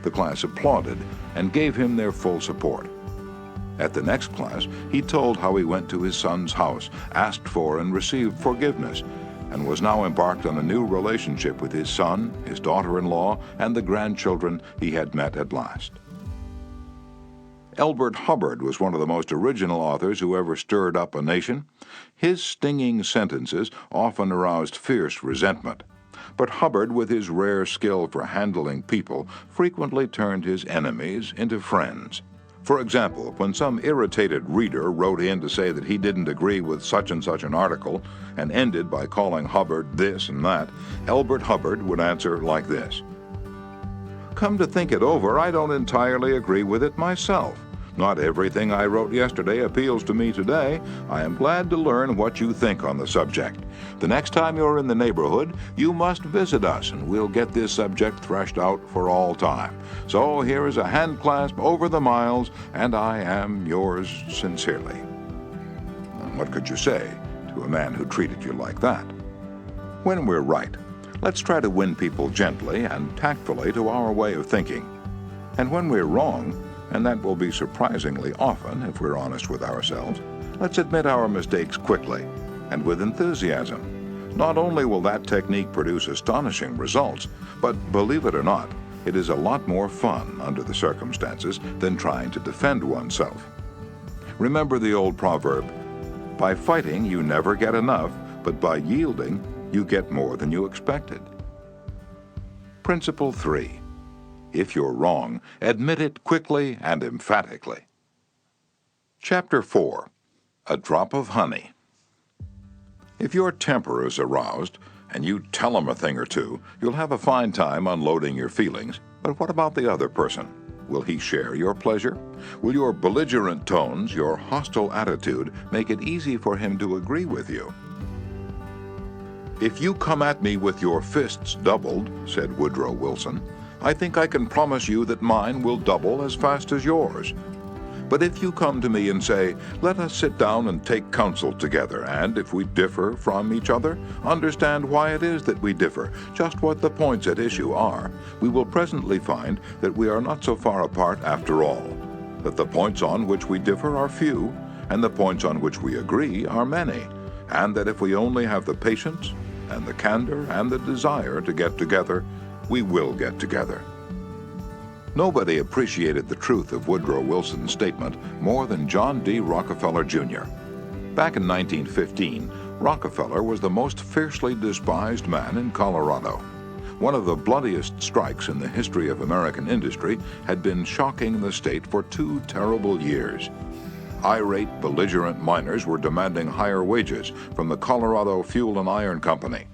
The class applauded and gave him their full support. At the next class, he told how he went to his son's house, asked for and received forgiveness, and was now embarked on a new relationship with his son, his daughter-in-law, and the grandchildren he had met at last. Elbert Hubbard was one of the most original authors who ever stirred up a nation. His stinging sentences often aroused fierce resentment. But Hubbard, with his rare skill for handling people, frequently turned his enemies into friends. For example, when some irritated reader wrote in to say that he didn't agree with such and such an article and ended by calling Hubbard this and that, Elbert Hubbard would answer like this: "Come to think it over, I don't entirely agree with it myself. Not everything I wrote yesterday appeals to me today. I am glad to learn what you think on the subject. The next time you're in the neighborhood, you must visit us, and we'll get this subject threshed out for all time. So here is a hand clasp over the miles, and I am yours sincerely." And what could you say to a man who treated you like that? When we're right, let's try to win people gently and tactfully to our way of thinking. And when we're wrong, and that will be surprisingly often if we're honest with ourselves, let's admit our mistakes quickly and with enthusiasm. Not only will that technique produce astonishing results, but believe it or not, it is a lot more fun under the circumstances than trying to defend oneself. Remember the old proverb, "By fighting you never get enough, but by yielding you get more than you expected." Principle 3. If you're wrong, admit it quickly and emphatically. Chapter 4. A Drop of Honey. If your temper is aroused and you tell them a thing or two, you'll have a fine time unloading your feelings. But what about the other person? Will he share your pleasure? Will your belligerent tones, your hostile attitude, make it easy for him to agree with you? "If you come at me with your fists doubled," said Woodrow Wilson, "I think I can promise you that mine will double as fast as yours. But if you come to me and say, 'Let us sit down and take counsel together, and if we differ from each other, understand why it is that we differ, just what the points at issue are,' we will presently find that we are not so far apart after all, that the points on which we differ are few, and the points on which we agree are many, and that if we only have the patience and the candor and the desire to get together, we will get together." Nobody appreciated the truth of Woodrow Wilson's statement more than John D. Rockefeller, Jr. Back in 1915, Rockefeller was the most fiercely despised man in Colorado. One of the bloodiest strikes in the history of American industry had been shocking the state for 2 terrible years. Irate, belligerent miners were demanding higher wages from the Colorado Fuel and Iron Company.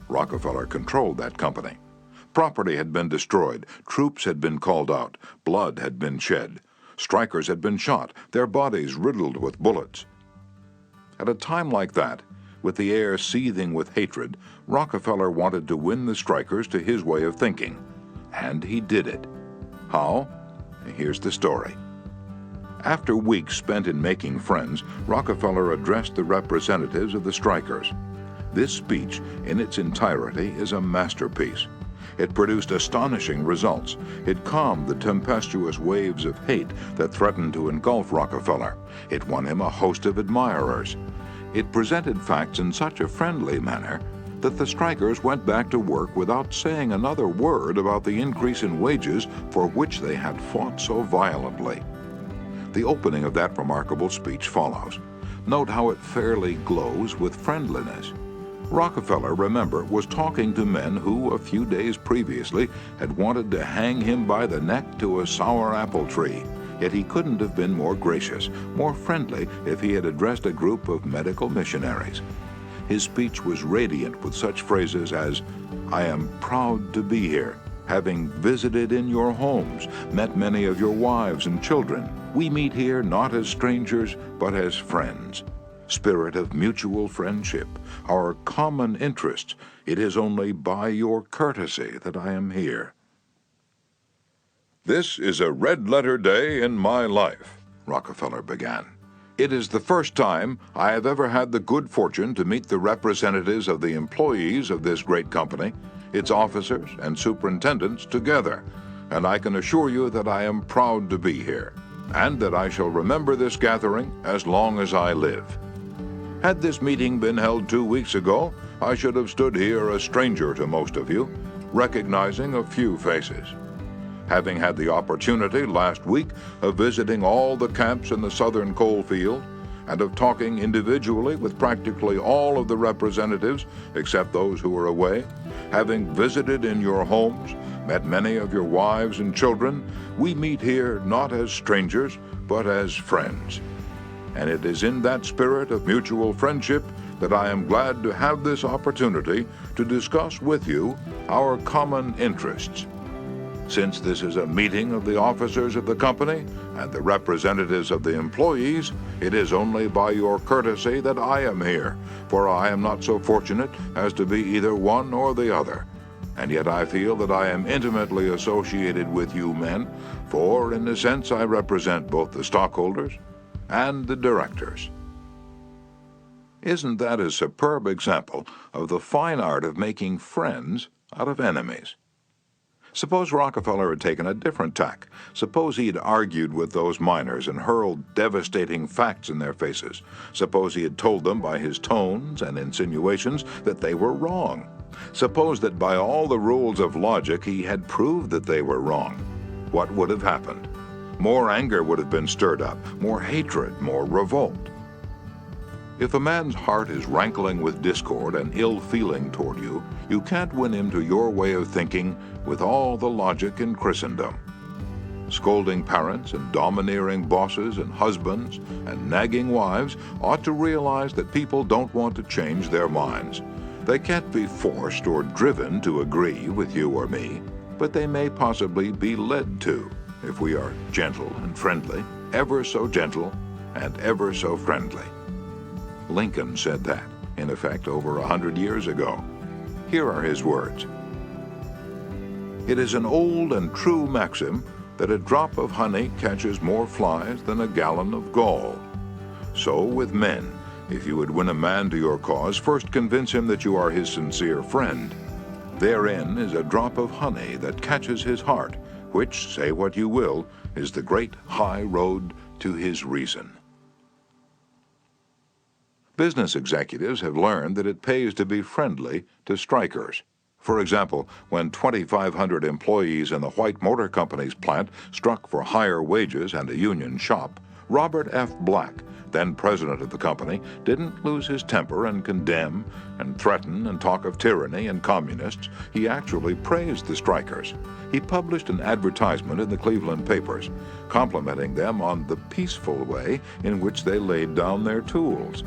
Rockefeller controlled that company. Property had been destroyed, troops had been called out, blood had been shed. Strikers had been shot, their bodies riddled with bullets. At a time like that, with the air seething with hatred, Rockefeller wanted to win the strikers to his way of thinking. And he did it. How? Here's the story. After weeks spent in making friends, Rockefeller addressed the representatives of the strikers. This speech, in its entirety, is a masterpiece. It produced astonishing results. It calmed the tempestuous waves of hate that threatened to engulf Rockefeller. It won him a host of admirers. It presented facts in such a friendly manner that the strikers went back to work without saying another word about the increase in wages for which they had fought so violently. The opening of that remarkable speech follows. Note how it fairly glows with friendliness. Rockefeller, remember, was talking to men who, a few days previously, had wanted to hang him by the neck to a sour apple tree. Yet he couldn't have been more gracious, more friendly, if he had addressed a group of medical missionaries. His speech was radiant with such phrases as, "I am proud to be here, having visited in your homes, met many of your wives and children. We meet here not as strangers, but as friends. Spirit of mutual friendship, our common interests. It is only by your courtesy that I am here." "This is a red-letter day in my life," Rockefeller began. "It is the first time I have ever had the good fortune to meet the representatives of the employees of this great company, its officers and superintendents together, and I can assure you that I am proud to be here, and that I shall remember this gathering as long as I live. Had this meeting been held 2 weeks ago, I should have stood here a stranger to most of you, recognizing a few faces. Having had the opportunity last week of visiting all the camps in the southern coal field, and of talking individually with practically all of the representatives, except those who were away, having visited in your homes, met many of your wives and children, we meet here not as strangers, but as friends. And it is in that spirit of mutual friendship that I am glad to have this opportunity to discuss with you our common interests. Since this is a meeting of the officers of the company and the representatives of the employees, it is only by your courtesy that I am here, for I am not so fortunate as to be either one or the other. And yet I feel that I am intimately associated with you men, for in a sense I represent both the stockholders and the directors. Isn't that a superb example of the fine art of making friends out of enemies? Suppose Rockefeller had taken a different tack. Suppose he had argued with those miners and hurled devastating facts in their faces. Suppose he had told them by his tones and insinuations that they were wrong. Suppose that by all the rules of logic he had proved that they were wrong. What would have happened? More anger would have been stirred up, more hatred, more revolt. If a man's heart is rankling with discord and ill feeling toward you, you can't win him to your way of thinking with all the logic in Christendom. Scolding parents and domineering bosses and husbands and nagging wives ought to realize that people don't want to change their minds. They can't be forced or driven to agree with you or me, but they may possibly be led to, if we are gentle and friendly, ever so gentle and ever so friendly. Lincoln said that, in effect, over 100 years ago. Here are his words. It is an old and true maxim that a drop of honey catches more flies than a gallon of gall. So with men, if you would win a man to your cause, first convince him that you are his sincere friend. Therein is a drop of honey that catches his heart, which, say what you will, is the great high road to his reason. Business executives have learned that it pays to be friendly to strikers. For example, when 2,500 employees in the White Motor Company's plant struck for higher wages and a union shop, Robert F. Black, then president of the company, didn't lose his temper and condemn and threaten and talk of tyranny and communists. He actually praised the strikers. He published an advertisement in the Cleveland papers, complimenting them on the peaceful way in which they laid down their tools.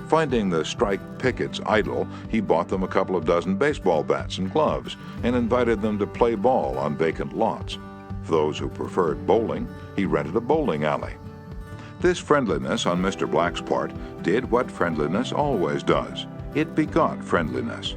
Finding the strike pickets idle, he bought them a couple of dozen baseball bats and gloves and invited them to play ball on vacant lots. For those who preferred bowling, he rented a bowling alley. This friendliness on Mr. Black's part did what friendliness always does. It begot friendliness.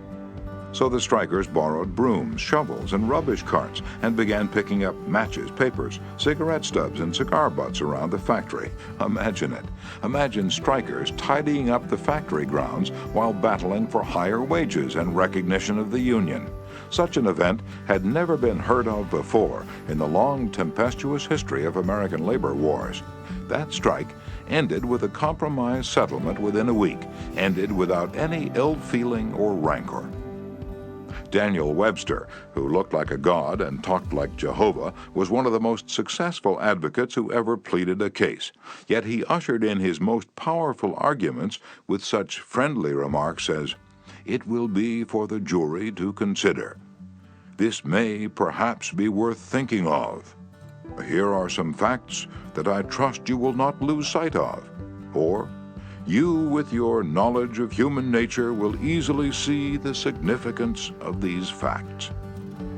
So the strikers borrowed brooms, shovels, and rubbish carts and began picking up matches, papers, cigarette stubs, and cigar butts around the factory. Imagine it. Imagine strikers tidying up the factory grounds while battling for higher wages and recognition of the union. Such an event had never been heard of before in the long, tempestuous history of American labor wars. That strike ended with a compromise settlement within a week, ended without any ill feeling or rancor. Daniel Webster, who looked like a god and talked like Jehovah, was one of the most successful advocates who ever pleaded a case. Yet he ushered in his most powerful arguments with such friendly remarks as, "It will be for the jury to consider. This may perhaps be worth thinking of. Here are some facts that I trust you will not lose sight of." Or, "You, with your knowledge of human nature, will easily see the significance of these facts."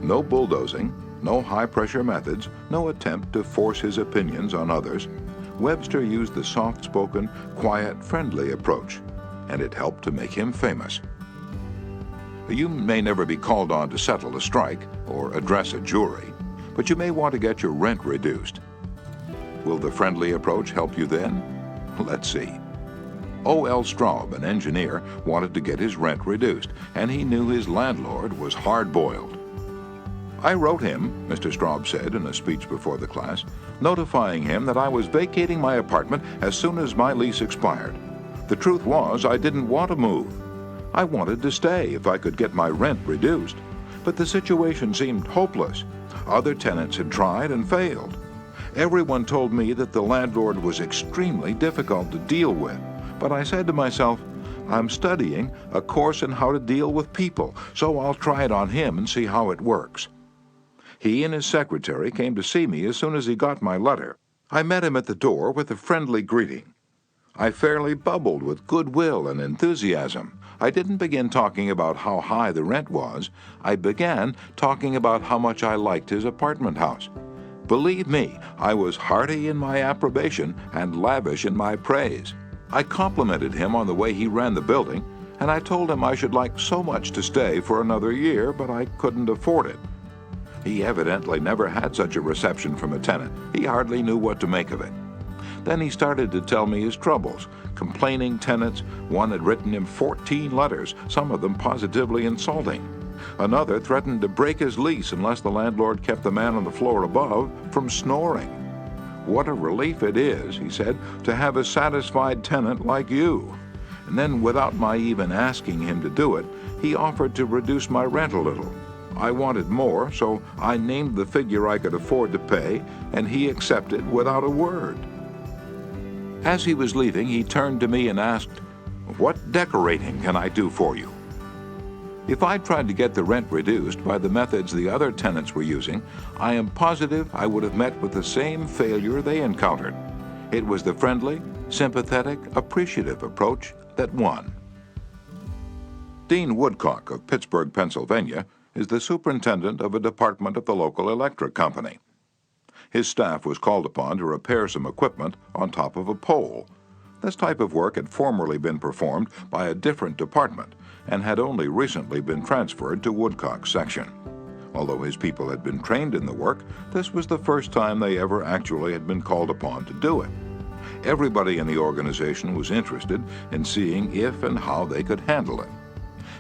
No bulldozing, no high-pressure methods, no attempt to force his opinions on others. Webster used the soft-spoken, quiet, friendly approach, and it helped to make him famous. You may never be called on to settle a strike or address a jury, but you may want to get your rent reduced. Will the friendly approach help you then? Let's see. O.L. Straub, an engineer, wanted to get his rent reduced, and he knew his landlord was hard-boiled. "I wrote him," Mr. Straub said in a speech before the class, "notifying him that I was vacating my apartment as soon as my lease expired. The truth was, I didn't want to move. I wanted to stay if I could get my rent reduced. But the situation seemed hopeless. Other tenants had tried and failed. Everyone told me that the landlord was extremely difficult to deal with. But I said to myself, I'm studying a course in how to deal with people, so I'll try it on him and see how it works. He and his secretary came to see me as soon as he got my letter. I met him at the door with a friendly greeting. I fairly bubbled with goodwill and enthusiasm. I didn't begin talking about how high the rent was. I began talking about how much I liked his apartment house. Believe me, I was hearty in my approbation and lavish in my praise. I complimented him on the way he ran the building, and I told him I should like so much to stay for another year, but I couldn't afford it. He evidently never had such a reception from a tenant. He hardly knew what to make of it. Then he started to tell me his troubles. Complaining tenants, one had written him 14 letters, some of them positively insulting. Another threatened to break his lease unless the landlord kept the man on the floor above from snoring. What a relief it is, he said, to have a satisfied tenant like you. And then, without my even asking him to do it, he offered to reduce my rent a little. I wanted more, so I named the figure I could afford to pay, and he accepted without a word. As he was leaving, he turned to me and asked, "What decorating can I do for you?" If I tried to get the rent reduced by the methods the other tenants were using, I am positive I would have met with the same failure they encountered. It was the friendly, sympathetic, appreciative approach that won. Dean Woodcock of Pittsburgh, Pennsylvania, is the superintendent of a department of the local electric company. His staff was called upon to repair some equipment on top of a pole. This type of work had formerly been performed by a different department and had only recently been transferred to Woodcock's section. Although his people had been trained in the work, this was the first time they ever actually had been called upon to do it. Everybody in the organization was interested in seeing if and how they could handle it.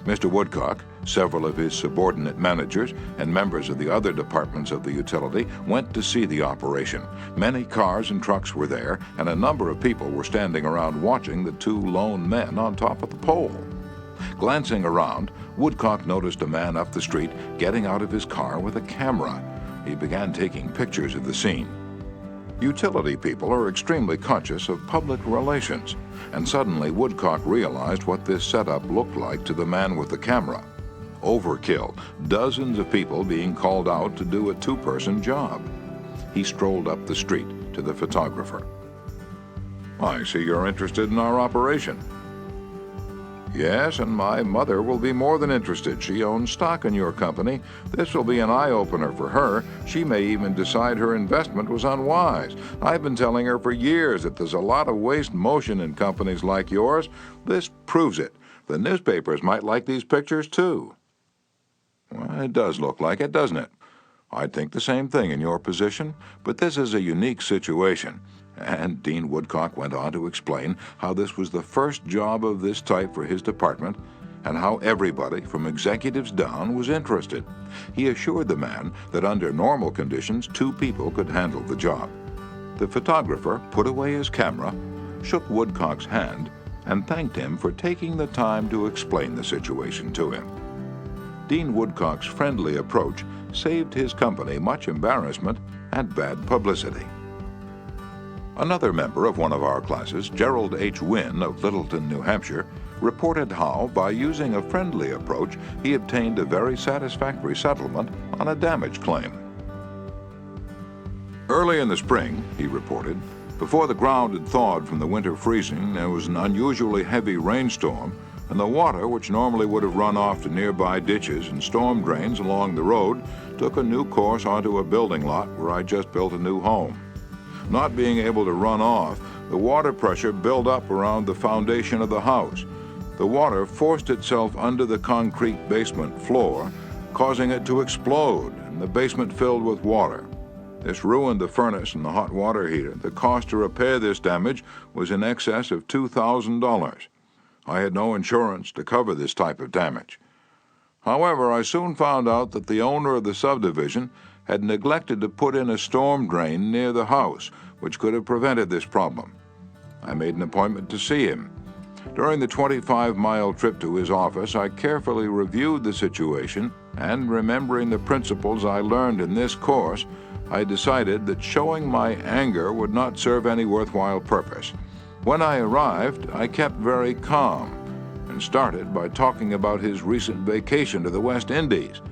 Mr. Woodcock, several of his subordinate managers, and members of the other departments of the utility went to see the operation. Many cars and trucks were there, and a number of people were standing around watching the two lone men on top of the pole. Glancing around, Woodcock noticed a man up the street getting out of his car with a camera. He began taking pictures of the scene. Utility people are extremely conscious of public relations, and suddenly Woodcock realized what this setup looked like to the man with the camera. Overkill, dozens of people being called out to do a two-person job. He strolled up the street to the photographer. "I see you're interested in our operation." "Yes, and my mother will be more than interested. She owns stock in your company. This will be an eye-opener for her. She may even decide her investment was unwise. I've been telling her for years that there's a lot of waste motion in companies like yours. This proves it. The newspapers might like these pictures, too." "Well, it does look like it, doesn't it? I'd think the same thing in your position, but this is a unique situation." And Dean Woodcock went on to explain how this was the first job of this type for his department and how everybody, from executives down, was interested. He assured the man that under normal conditions, two people could handle the job. The photographer put away his camera, shook Woodcock's hand, and thanked him for taking the time to explain the situation to him. Dean Woodcock's friendly approach saved his company much embarrassment and bad publicity. Another member of one of our classes, Gerald H. Wynn of Littleton, New Hampshire, reported how, by using a friendly approach, he obtained a very satisfactory settlement on a damage claim. "Early in the spring," he reported, "before the ground had thawed from the winter freezing, there was an unusually heavy rainstorm, and the water, which normally would have run off to nearby ditches and storm drains along the road, took a new course onto a building lot where I just built a new home. Not being able to run off, the water pressure built up around the foundation of the house. The water forced itself under the concrete basement floor, causing it to explode, and the basement filled with water. This ruined the furnace and the hot water heater. The cost to repair this damage was in excess of $2,000. I had no insurance to cover this type of damage. However, I soon found out that the owner of the subdivision had neglected to put in a storm drain near the house, which could have prevented this problem. I made an appointment to see him. During the 25-mile trip to his office, I carefully reviewed the situation, and remembering the principles I learned in this course, I decided that showing my anger would not serve any worthwhile purpose. When I arrived, I kept very calm and started by talking about his recent vacation to the West Indies.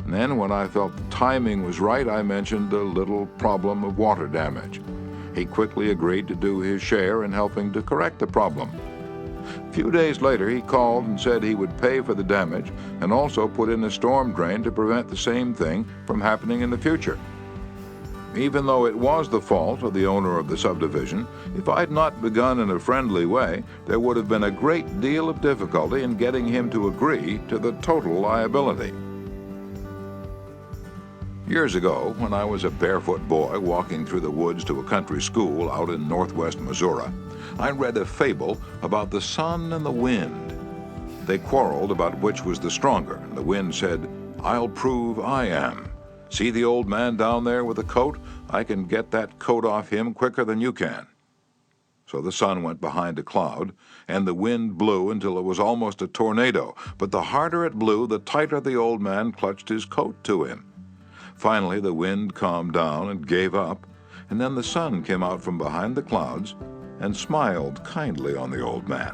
And then, when I felt the timing was right, I mentioned the little problem of water damage. He quickly agreed to do his share in helping to correct the problem. A few days later, he called and said he would pay for the damage and also put in a storm drain to prevent the same thing from happening in the future. Even though it was the fault of the owner of the subdivision, if I'd not begun in a friendly way, there would have been a great deal of difficulty in getting him to agree to the total liability. Years ago, when I was a barefoot boy walking through the woods to a country school out in northwest Missouri, I read a fable about the sun and the wind. They quarreled about which was the stronger, and the wind said, "I'll prove I am. See the old man down there with the coat? I can get that coat off him quicker than you can." So the sun went behind a cloud, and the wind blew until it was almost a tornado. But the harder it blew, the tighter the old man clutched his coat to him. Finally, the wind calmed down and gave up, and then the sun came out from behind the clouds and smiled kindly on the old man.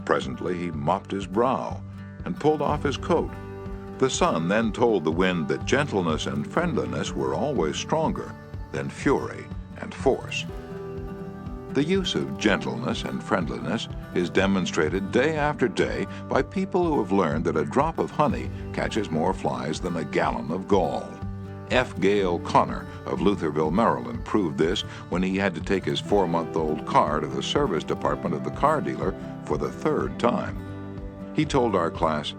Presently, he mopped his brow and pulled off his coat. The sun then told the wind that gentleness and friendliness were always stronger than fury and force. The use of gentleness and friendliness is demonstrated day after day by people who have learned that a drop of honey catches more flies than a gallon of gall. F. Gale Connor of Lutherville, Maryland, proved this when he had to take his 4-month-old car to the service department of the car dealer for the 3rd time. He told our class,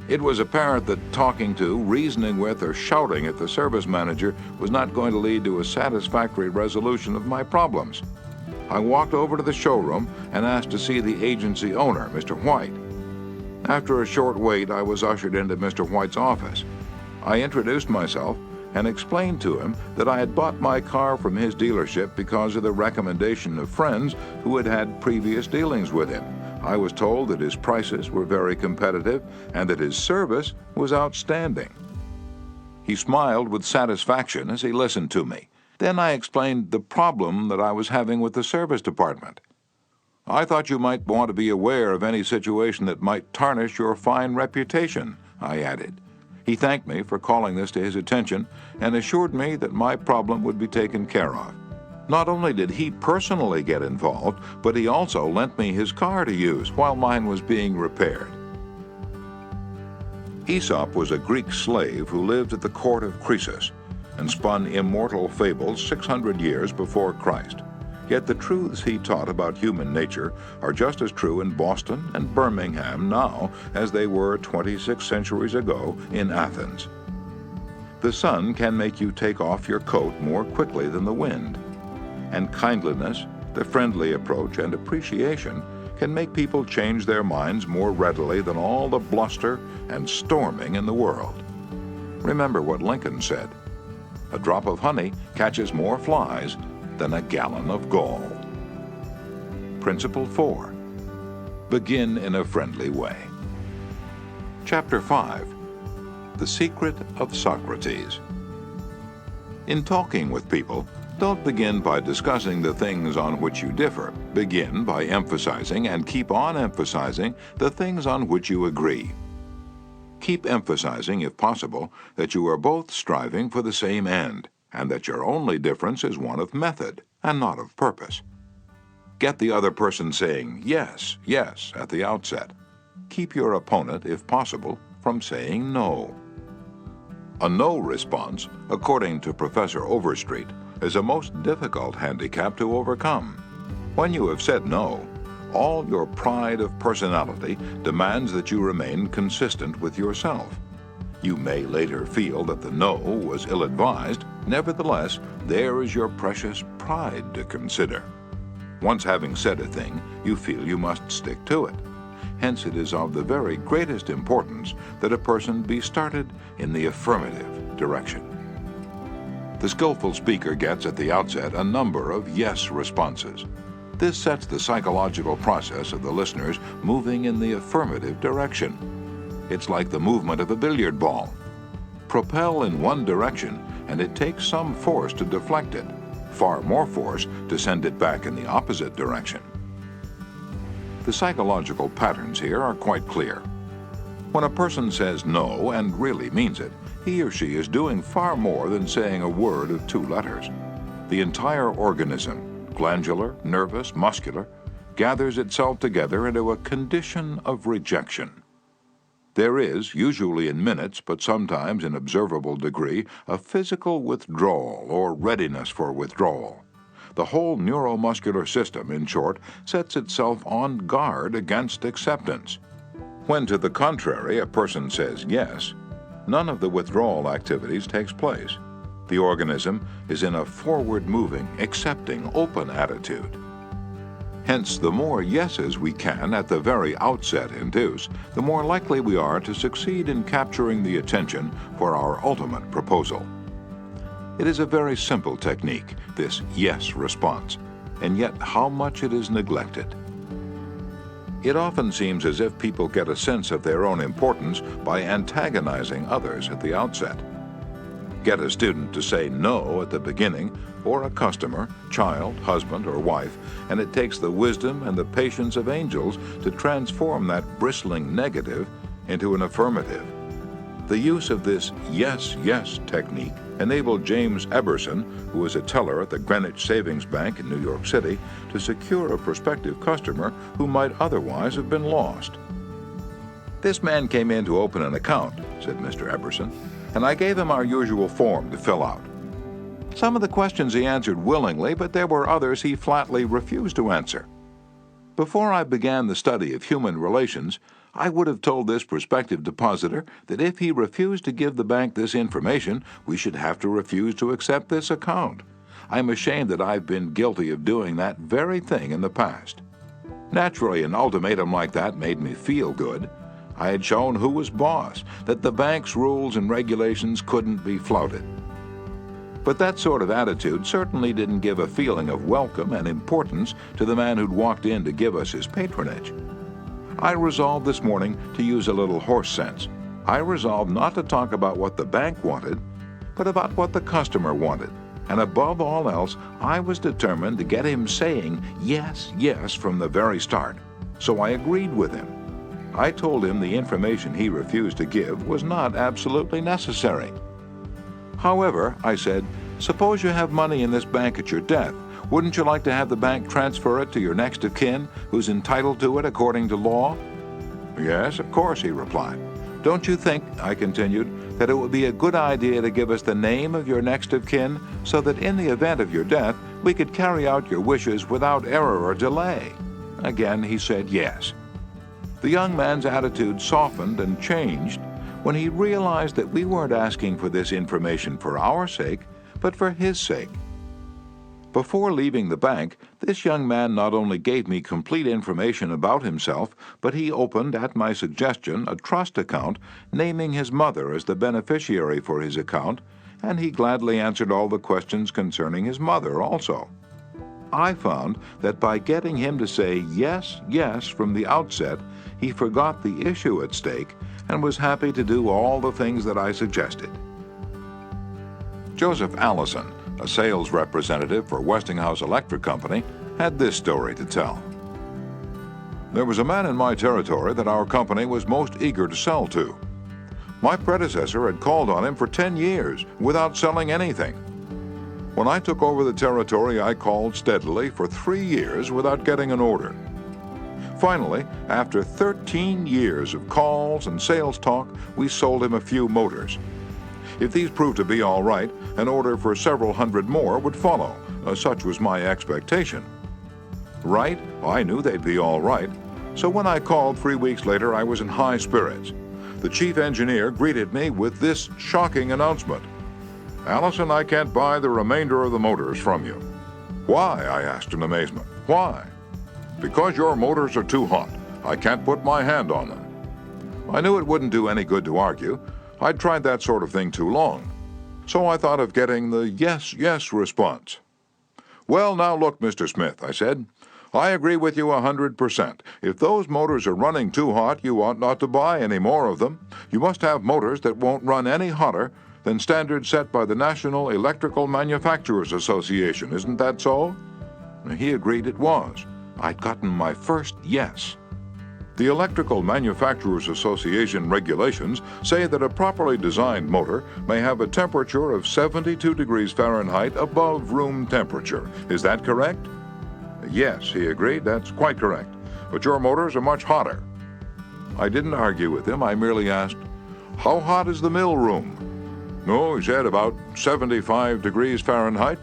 "It was apparent that talking to, reasoning with, or shouting at the service manager was not going to lead to a satisfactory resolution of my problems. I walked over to the showroom and asked to see the agency owner, Mr. White. After a short wait, I was ushered into Mr. White's office. I introduced myself and explained to him that I had bought my car from his dealership because of the recommendation of friends who had had previous dealings with him. I was told that his prices were very competitive and that his service was outstanding." He smiled with satisfaction as he listened to me. Then I explained the problem that I was having with the service department. "I thought you might want to be aware of any situation that might tarnish your fine reputation," I added. He thanked me for calling this to his attention and assured me that my problem would be taken care of. Not only did he personally get involved, but he also lent me his car to use while mine was being repaired. Aesop was a Greek slave who lived at the court of Croesus and spun immortal fables 600 years before Christ. Yet the truths he taught about human nature are just as true in Boston and Birmingham now as they were 26 centuries ago in Athens. The sun can make you take off your coat more quickly than the wind, and kindliness, the friendly approach, and appreciation can make people change their minds more readily than all the bluster and storming in the world. Remember what Lincoln said, "A drop of honey catches more flies than a gallon of gall." Principle 4. Begin in a friendly way. Chapter 5. The Secret of Socrates. In talking with people, don't begin by discussing the things on which you differ. Begin by emphasizing and keep on emphasizing the things on which you agree. Keep emphasizing, if possible, that you are both striving for the same end, and that your only difference is one of method and not of purpose. Get the other person saying yes, yes at the outset. Keep your opponent, if possible, from saying no. A no response, according to Professor Overstreet, is a most difficult handicap to overcome. When you have said no, all your pride of personality demands that you remain consistent with yourself. You may later feel that the no was ill-advised. Nevertheless, there is your precious pride to consider. Once having said a thing, you feel you must stick to it. Hence, it is of the very greatest importance that a person be started in the affirmative direction. The skillful speaker gets at the outset a number of yes responses. This sets the psychological process of the listeners moving in the affirmative direction. It's like the movement of a billiard ball. Propel in one direction, and it takes some force to deflect it, far more force to send it back in the opposite direction. The psychological patterns here are quite clear. When a person says no and really means it, he or she is doing far more than saying a word of 2 letters. the entire organism, glandular, nervous, muscular, gathers itself together into a condition of rejection. There is, usually in minutes, but sometimes in observable degree, a physical withdrawal or readiness for withdrawal. The whole neuromuscular system, in short, sets itself on guard against acceptance. When, to the contrary, a person says yes, none of the withdrawal activities takes place. The organism is in a forward-moving, accepting, open attitude. Hence, the more yeses we can at the very outset induce, the more likely we are to succeed in capturing the attention for our ultimate proposal. It is a very simple technique, this yes response, and yet how much it is neglected. It often seems as if people get a sense of their own importance by antagonizing others at the outset. Get a student to say no at the beginning, or a customer, child, husband, or wife, and it takes the wisdom and the patience of angels to transform that bristling negative into an affirmative. The use of this yes, yes technique enabled James Eberson, who was a teller at the Greenwich Savings Bank in New York City, to secure a prospective customer who might otherwise have been lost. "This man came in to open an account," said Mr. Eberson, "and I gave him our usual form to fill out. Some of the questions he answered willingly, but there were others he flatly refused to answer. Before I began the study of human relations, I would have told this prospective depositor that if he refused to give the bank this information, we should have to refuse to accept this account. I'm ashamed that I've been guilty of doing that very thing in the past. Naturally, an ultimatum like that made me feel good. I had shown who was boss, that the bank's rules and regulations couldn't be flouted. But that sort of attitude certainly didn't give a feeling of welcome and importance to the man who'd walked in to give us his patronage. I resolved this morning to use a little horse sense. I resolved not to talk about what the bank wanted, but about what the customer wanted. And above all else, I was determined to get him saying yes, yes from the very start. So I agreed with him. I told him the information he refused to give was not absolutely necessary. However, I said, suppose you have money in this bank at your death. Wouldn't you like to have the bank transfer it to your next of kin, who's entitled to it according to law? Yes, of course, he replied. Don't you think, I continued, that it would be a good idea to give us the name of your next of kin, so that in the event of your death, we could carry out your wishes without error or delay? Again, he said yes. The young man's attitude softened and changed when he realized that we weren't asking for this information for our sake, but for his sake. Before leaving the bank, this young man not only gave me complete information about himself, but he opened, at my suggestion, a trust account, naming his mother as the beneficiary for his account, and he gladly answered all the questions concerning his mother also. I found that by getting him to say yes, yes from the outset, he forgot the issue at stake and was happy to do all the things that I suggested. Joseph Allison, a sales representative for Westinghouse Electric Company, had this story to tell. There was a man in my territory that our company was most eager to sell to. My predecessor had called on him for 10 years without selling anything. When I took over the territory, I called steadily for 3 years without getting an order. Finally, after 13 years of calls and sales talk, we sold him a few motors. If these proved to be all right, an order for several hundred more would follow. Such was my expectation. Right? I knew they'd be all right. So when I called 3 weeks later, I was in high spirits. The chief engineer greeted me with this shocking announcement. Allison, I can't buy the remainder of the motors from you. Why? I asked in amazement. Why? Because your motors are too hot. I can't put my hand on them. I knew it wouldn't do any good to argue. I'd tried that sort of thing too long. So I thought of getting the yes, yes response. Well, now look, Mr. Smith, I said. I agree with you 100%. If those motors are running too hot, you ought not to buy any more of them. You must have motors that won't run any hotter than standards set by the National Electrical Manufacturers Association. Isn't that so? He agreed it was. I'd gotten my first yes. The Electrical Manufacturers Association regulations say that a properly designed motor may have a temperature of 72 degrees Fahrenheit above room temperature. Is that correct? Yes, he agreed, that's quite correct. But your motors are much hotter. I didn't argue with him. I merely asked, how hot is the mill room? No, he said, about 75 degrees Fahrenheit.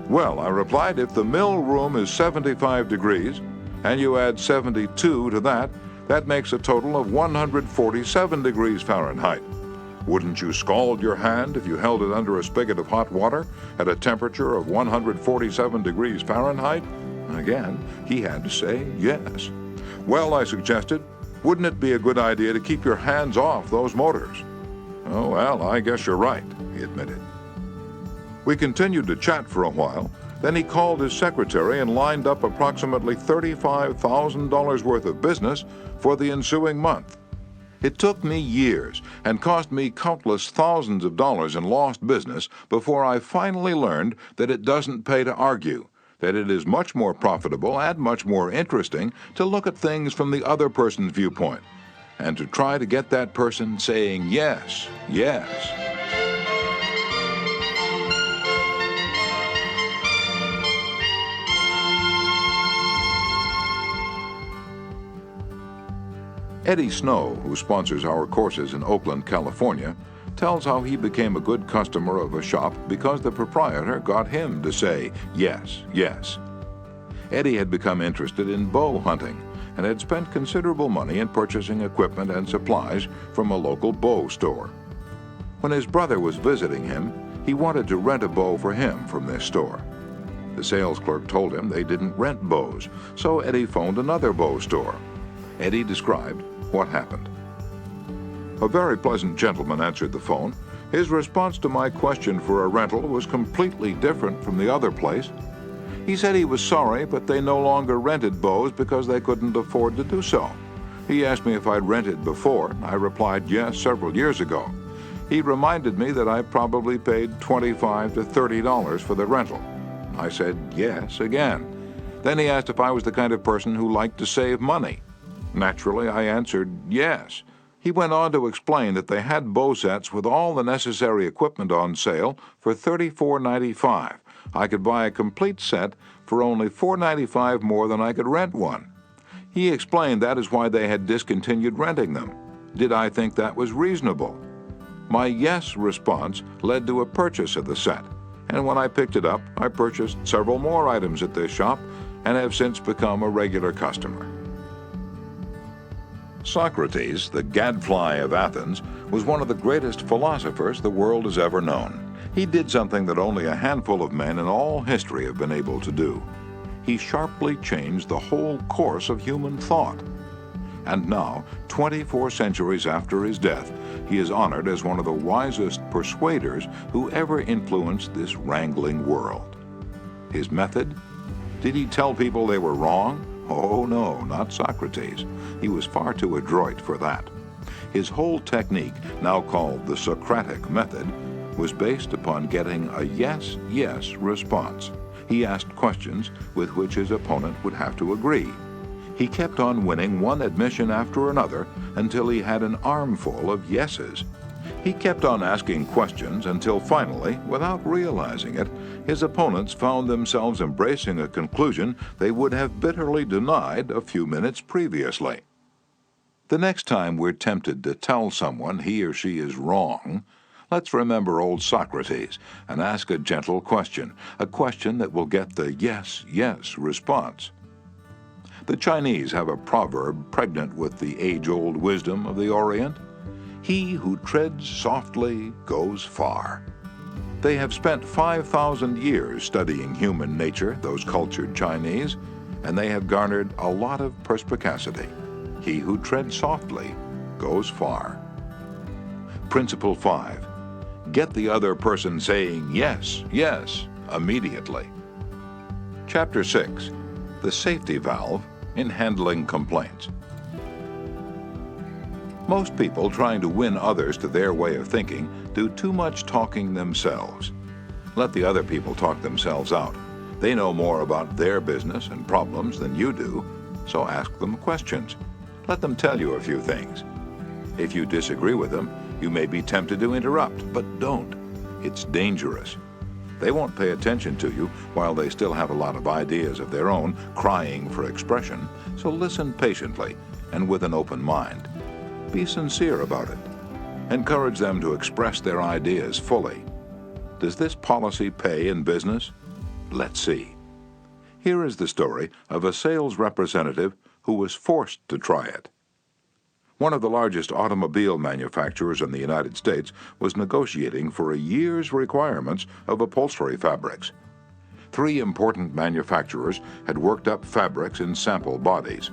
Well, I replied, if the mill room is 75 degrees, and you add 72 to that, that makes a total of 147 degrees Fahrenheit. Wouldn't you scald your hand if you held it under a spigot of hot water at a temperature of 147 degrees Fahrenheit? Again, he had to say yes. Well, I suggested, wouldn't it be a good idea to keep your hands off those motors? Oh, well, I guess you're right, he admitted. We continued to chat for a while. Then he called his secretary and lined up approximately $35,000 worth of business for the ensuing month. It took me years and cost me countless thousands of dollars in lost business before I finally learned that it doesn't pay to argue, that it is much more profitable and much more interesting to look at things from the other person's viewpoint and to try to get that person saying yes, yes. Eddie Snow, who sponsors our courses in Oakland, California, tells how he became a good customer of a shop because the proprietor got him to say yes, yes. Eddie had become interested in bow hunting and had spent considerable money in purchasing equipment and supplies from a local bow store. When his brother was visiting him, he wanted to rent a bow for him from this store. The sales clerk told him they didn't rent bows, so Eddie phoned another bow store. Eddie described what happened. A very pleasant gentleman answered the phone. His response to my question for a rental was completely different from the other place. He said he was sorry, but they no longer rented bows because they couldn't afford to do so. He asked me if I'd rented before. I replied yes several years ago. He reminded me that I probably paid $25 to $30 for the rental. I said yes again. Then he asked if I was the kind of person who liked to save money. Naturally, I answered yes. He went on to explain that they had bow sets with all the necessary equipment on sale for $34.95. I could buy a complete set for only $4.95 more than I could rent one. He explained that is why they had discontinued renting them. Did I think that was reasonable? My yes response led to a purchase of the set, and when I picked it up, I purchased several more items at this shop and have since become a regular customer. Socrates, the gadfly of Athens, was one of the greatest philosophers the world has ever known. He did something that only a handful of men in all history have been able to do. He sharply changed the whole course of human thought. And now, 24 centuries after his death, he is honored as one of the wisest persuaders who ever influenced this wrangling world. His method? Did he tell people they were wrong? Oh no, not Socrates. He was far too adroit for that. His whole technique, now called the Socratic method, was based upon getting a yes, yes response. He asked questions with which his opponent would have to agree. He kept on winning one admission after another until he had an armful of yeses. He kept on asking questions until finally, without realizing it, his opponents found themselves embracing a conclusion they would have bitterly denied a few minutes previously. The next time we're tempted to tell someone he or she is wrong, let's remember old Socrates and ask a gentle question, a question that will get the yes, yes response. The Chinese have a proverb pregnant with the age-old wisdom of the Orient. He who treads softly goes far. They have spent 5,000 years studying human nature, those cultured Chinese, and they have garnered a lot of perspicacity. He who treads softly goes far. Principle 5. Get the other person saying yes, yes, immediately. Chapter 6. The safety valve in handling complaints. Most people trying to win others to their way of thinking do too much talking themselves. Let the other people talk themselves out. They know more about their business and problems than you do, so ask them questions. Let them tell you a few things. If you disagree with them, you may be tempted to interrupt, but don't. It's dangerous. They won't pay attention to you while they still have a lot of ideas of their own crying for expression, so listen patiently and with an open mind. Be sincere about it. Encourage them to express their ideas fully. Does this policy pay in business? Let's see. Here is the story of a sales representative who was forced to try it. One of the largest automobile manufacturers in the United States was negotiating for a year's requirements of upholstery fabrics. 3 important manufacturers had worked up fabrics in sample bodies.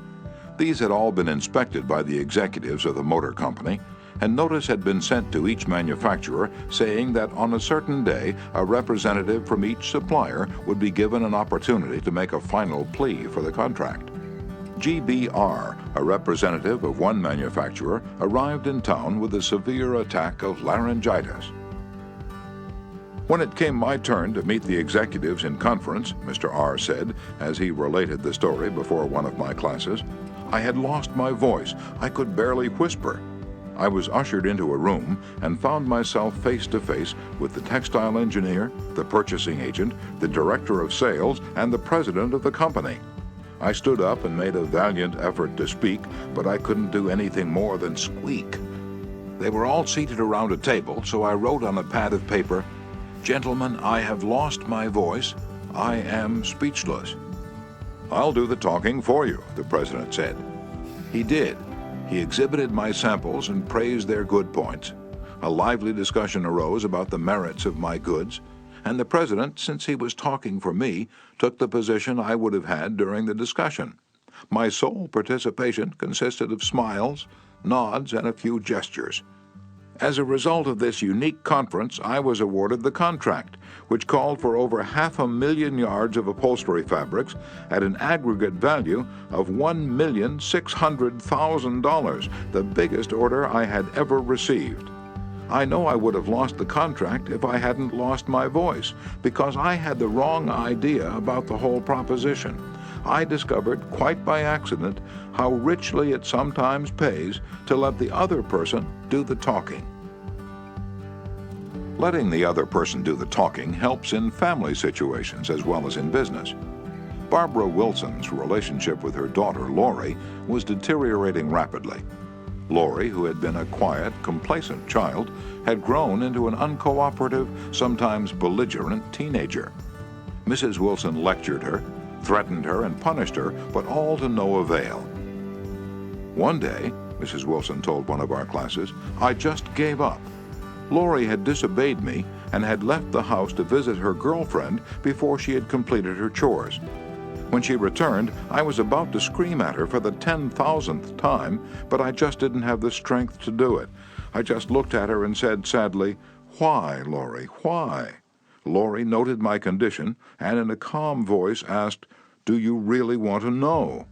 These had all been inspected by the executives of the motor company, and notice had been sent to each manufacturer saying that on a certain day a representative from each supplier would be given an opportunity to make a final plea for the contract. GBR, a representative of one manufacturer, arrived in town with a severe attack of laryngitis. When it came my turn to meet the executives in conference, Mr. R said, as he related the story before one of my classes, I had lost my voice. I could barely whisper. I was ushered into a room and found myself face to face with the textile engineer, the purchasing agent, the director of sales, and the president of the company. I stood up and made a valiant effort to speak, but I couldn't do anything more than squeak. They were all seated around a table, so I wrote on a pad of paper, "Gentlemen, I have lost my voice. I am speechless." "I'll do the talking for you," the president said. He did. He exhibited my samples and praised their good points. A lively discussion arose about the merits of my goods, and the president, since he was talking for me, took the position I would have had during the discussion. My sole participation consisted of smiles, nods, and a few gestures. As a result of this unique conference, I was awarded the contract, which called for over 500,000 yards of upholstery fabrics at an aggregate value of $1,600,000, the biggest order I had ever received. I know I would have lost the contract if I hadn't lost my voice, because I had the wrong idea about the whole proposition. I discovered, quite by accident, how richly it sometimes pays to let the other person do the talking. Letting the other person do the talking helps in family situations as well as in business. Barbara Wilson's relationship with her daughter, Lori, was deteriorating rapidly. Lori, who had been a quiet, complacent child, had grown into an uncooperative, sometimes belligerent teenager. Mrs. Wilson lectured her, threatened her, and punished her, but all to no avail. One day, Mrs. Wilson told one of our classes, I just gave up. Lori had disobeyed me and had left the house to visit her girlfriend before she had completed her chores. When she returned, I was about to scream at her for the 10,000th time, but I just didn't have the strength to do it. I just looked at her and said sadly, "Why, Lori, why?" Lori noted my condition and in a calm voice asked, "Do you really want to know?"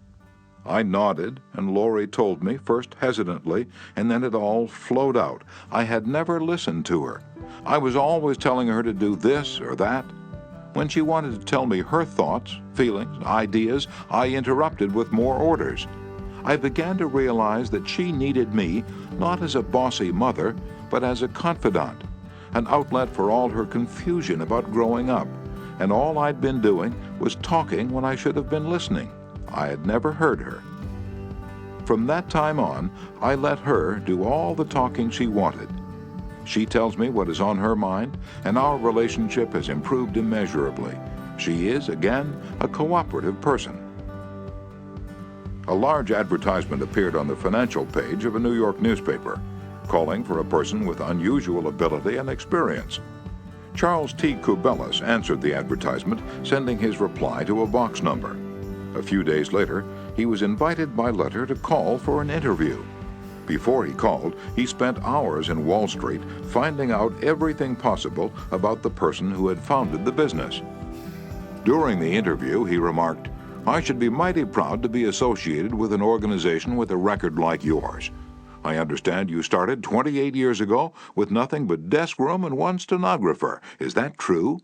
I nodded, and Lori told me, first hesitantly, and then it all flowed out. I had never listened to her. I was always telling her to do this or that. When she wanted to tell me her thoughts, feelings, ideas, I interrupted with more orders. I began to realize that she needed me not as a bossy mother, but as a confidant, an outlet for all her confusion about growing up, and all I'd been doing was talking when I should have been listening. I had never heard her. From that time on, I let her do all the talking she wanted. She tells me what is on her mind, and our relationship has improved immeasurably. She is, again, a cooperative person. A large advertisement appeared on the financial page of a New York newspaper, calling for a person with unusual ability and experience. Charles T. Kubelis answered the advertisement, sending his reply to a box number. A few days later, he was invited by letter to call for an interview. Before he called, he spent hours in Wall Street finding out everything possible about the person who had founded the business. During the interview, he remarked, "I should be mighty proud to be associated with an organization with a record like yours. I understand you started 28 years ago with nothing but desk room and one stenographer. Is that true?"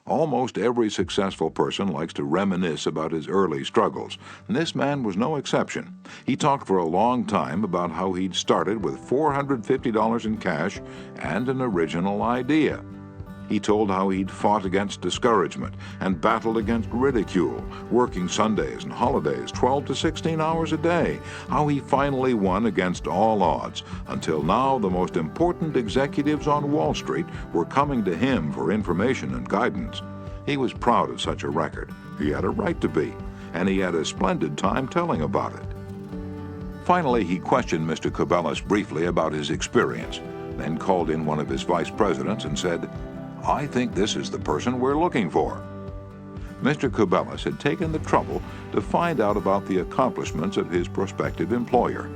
Almost every successful person likes to reminisce about his early struggles, and this man was no exception. He talked for a long time about how he'd started with $450 in cash and an original idea. He told how he'd fought against discouragement and battled against ridicule, working Sundays and holidays 12 to 16 hours a day, how he finally won against all odds. Until now, the most important executives on Wall Street were coming to him for information and guidance. He was proud of such a record. He had a right to be, and he had a splendid time telling about it. Finally, he questioned Mr. Cabela's briefly about his experience, then called in one of his vice presidents and said, "I think this is the person we're looking for." Mr. Cabela had taken the trouble to find out about the accomplishments of his prospective employer.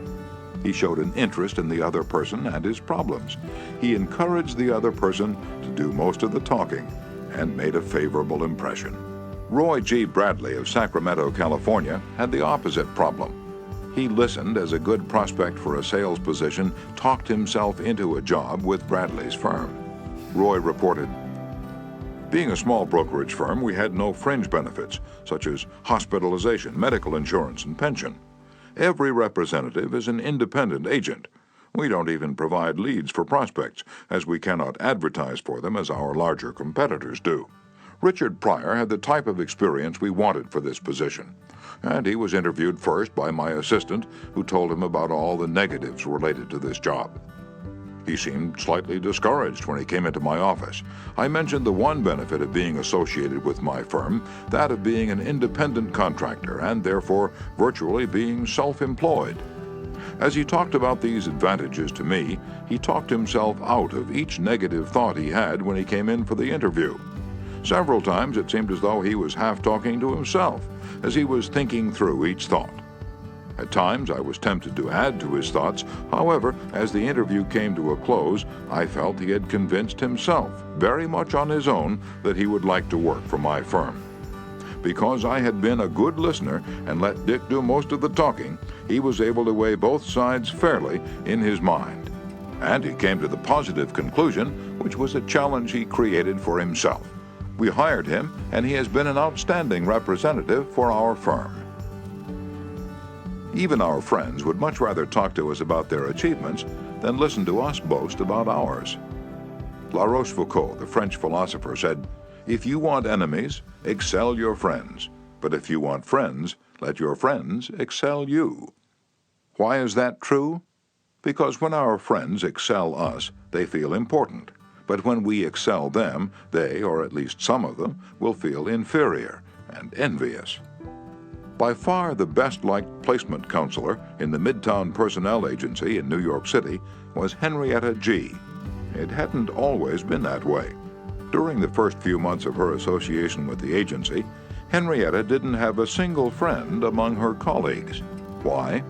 He showed an interest in the other person and his problems. He encouraged the other person to do most of the talking and made a favorable impression. Roy G. Bradley of Sacramento, California, had the opposite problem. He listened as a good prospect for a sales position talked himself into a job with Bradley's firm. Roy reported, "Being a small brokerage firm, we had no fringe benefits, such as hospitalization, medical insurance, and pension. Every representative is an independent agent. We don't even provide leads for prospects, as we cannot advertise for them as our larger competitors do." Richard Pryor had the type of experience we wanted for this position, and he was interviewed first by my assistant, who told him about all the negatives related to this job. He seemed slightly discouraged when he came into my office. I mentioned the one benefit of being associated with my firm, that of being an independent contractor and therefore virtually being self-employed. As he talked about these advantages to me, he talked himself out of each negative thought he had when he came in for the interview. Several times it seemed as though he was half talking to himself as he was thinking through each thought. At times I was tempted to add to his thoughts. However, as the interview came to a close, I felt he had convinced himself, very much on his own, that he would like to work for my firm. Because I had been a good listener and let Dick do most of the talking, he was able to weigh both sides fairly in his mind. And he came to the positive conclusion, which was a challenge he created for himself. We hired him, and he has been an outstanding representative for our firm. Even our friends would much rather talk to us about their achievements than listen to us boast about ours. La Rochefoucauld, the French philosopher, said, "If you want enemies, excel your friends. But if you want friends, let your friends excel you." Why is that true? Because when our friends excel us, they feel important. But when we excel them, they, or at least some of them, will feel inferior and envious. By far the best-liked placement counselor in the Midtown Personnel Agency in New York City was Henrietta G. It hadn't always been that way. During the first few months of her association with the agency, Henrietta didn't have a single friend among her colleagues. Why?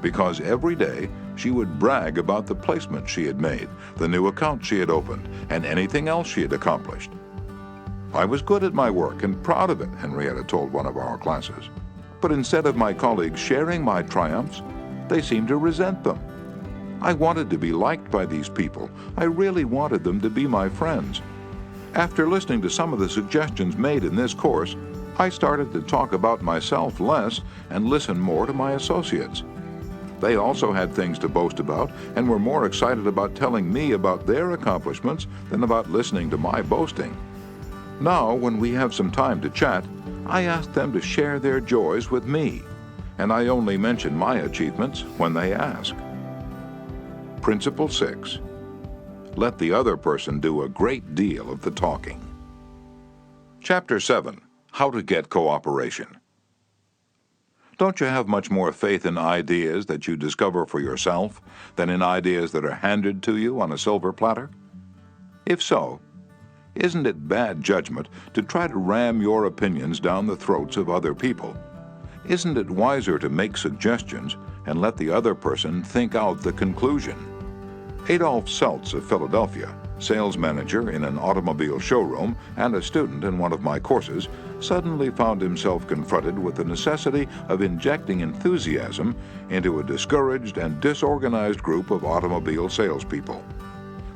Because every day she would brag about the placement she had made, the new account she had opened, and anything else she had accomplished. "I was good at my work and proud of it," Henrietta told one of our classes. But instead of my colleagues sharing my triumphs, they seemed to resent them. I wanted to be liked by these people. I really wanted them to be my friends. After listening to some of the suggestions made in this course, I started to talk about myself less and listen more to my associates. They also had things to boast about and were more excited about telling me about their accomplishments than about listening to my boasting. Now, when we have some time to chat, I ask them to share their joys with me, and I only mention my achievements when they ask. Principle 6. Let the other person do a great deal of the talking. Chapter 7. How to get cooperation. Don't you have much more faith in ideas that you discover for yourself than in ideas that are handed to you on a silver platter? If so, isn't it bad judgment to try to ram your opinions down the throats of other people? Isn't it wiser to make suggestions and let the other person think out the conclusion? Adolf Seltz of Philadelphia, sales manager in an automobile showroom and a student in one of my courses, suddenly found himself confronted with the necessity of injecting enthusiasm into a discouraged and disorganized group of automobile salespeople.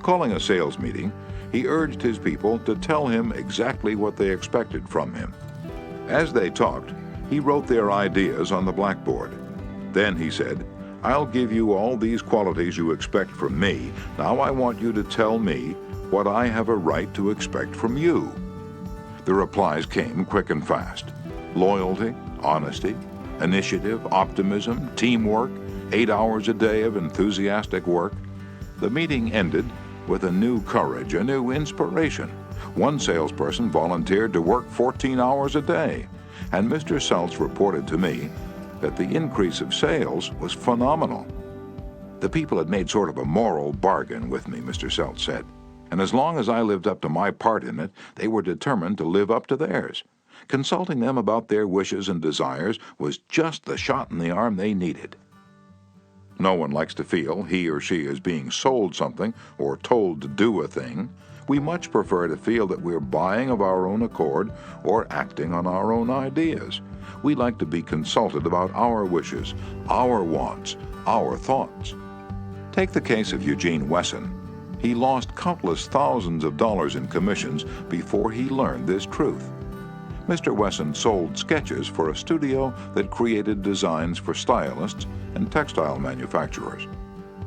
Calling a sales meeting, he urged his people to tell him exactly what they expected from him. As they talked, he wrote their ideas on the blackboard. Then he said, "I'll give you all these qualities you expect from me. Now I want you to tell me what I have a right to expect from you." The replies came quick and fast. Loyalty, honesty, initiative, optimism, teamwork, 8 hours a day of enthusiastic work. The meeting ended with a new courage, a new inspiration. One salesperson volunteered to work 14 hours a day, and Mr. Seltz reported to me that the increase of sales was phenomenal. The people had made sort of a moral bargain with me, Mr. Seltz said, and as long as I lived up to my part in it, they were determined to live up to theirs. Consulting them about their wishes and desires was just the shot in the arm they needed. No one likes to feel he or she is being sold something or told to do a thing. We much prefer to feel that we're buying of our own accord or acting on our own ideas. We like to be consulted about our wishes, our wants, our thoughts. Take the case of Eugene Wesson. He lost countless thousands of dollars in commissions before he learned this truth. Mr. Wesson sold sketches for a studio that created designs for stylists and textile manufacturers.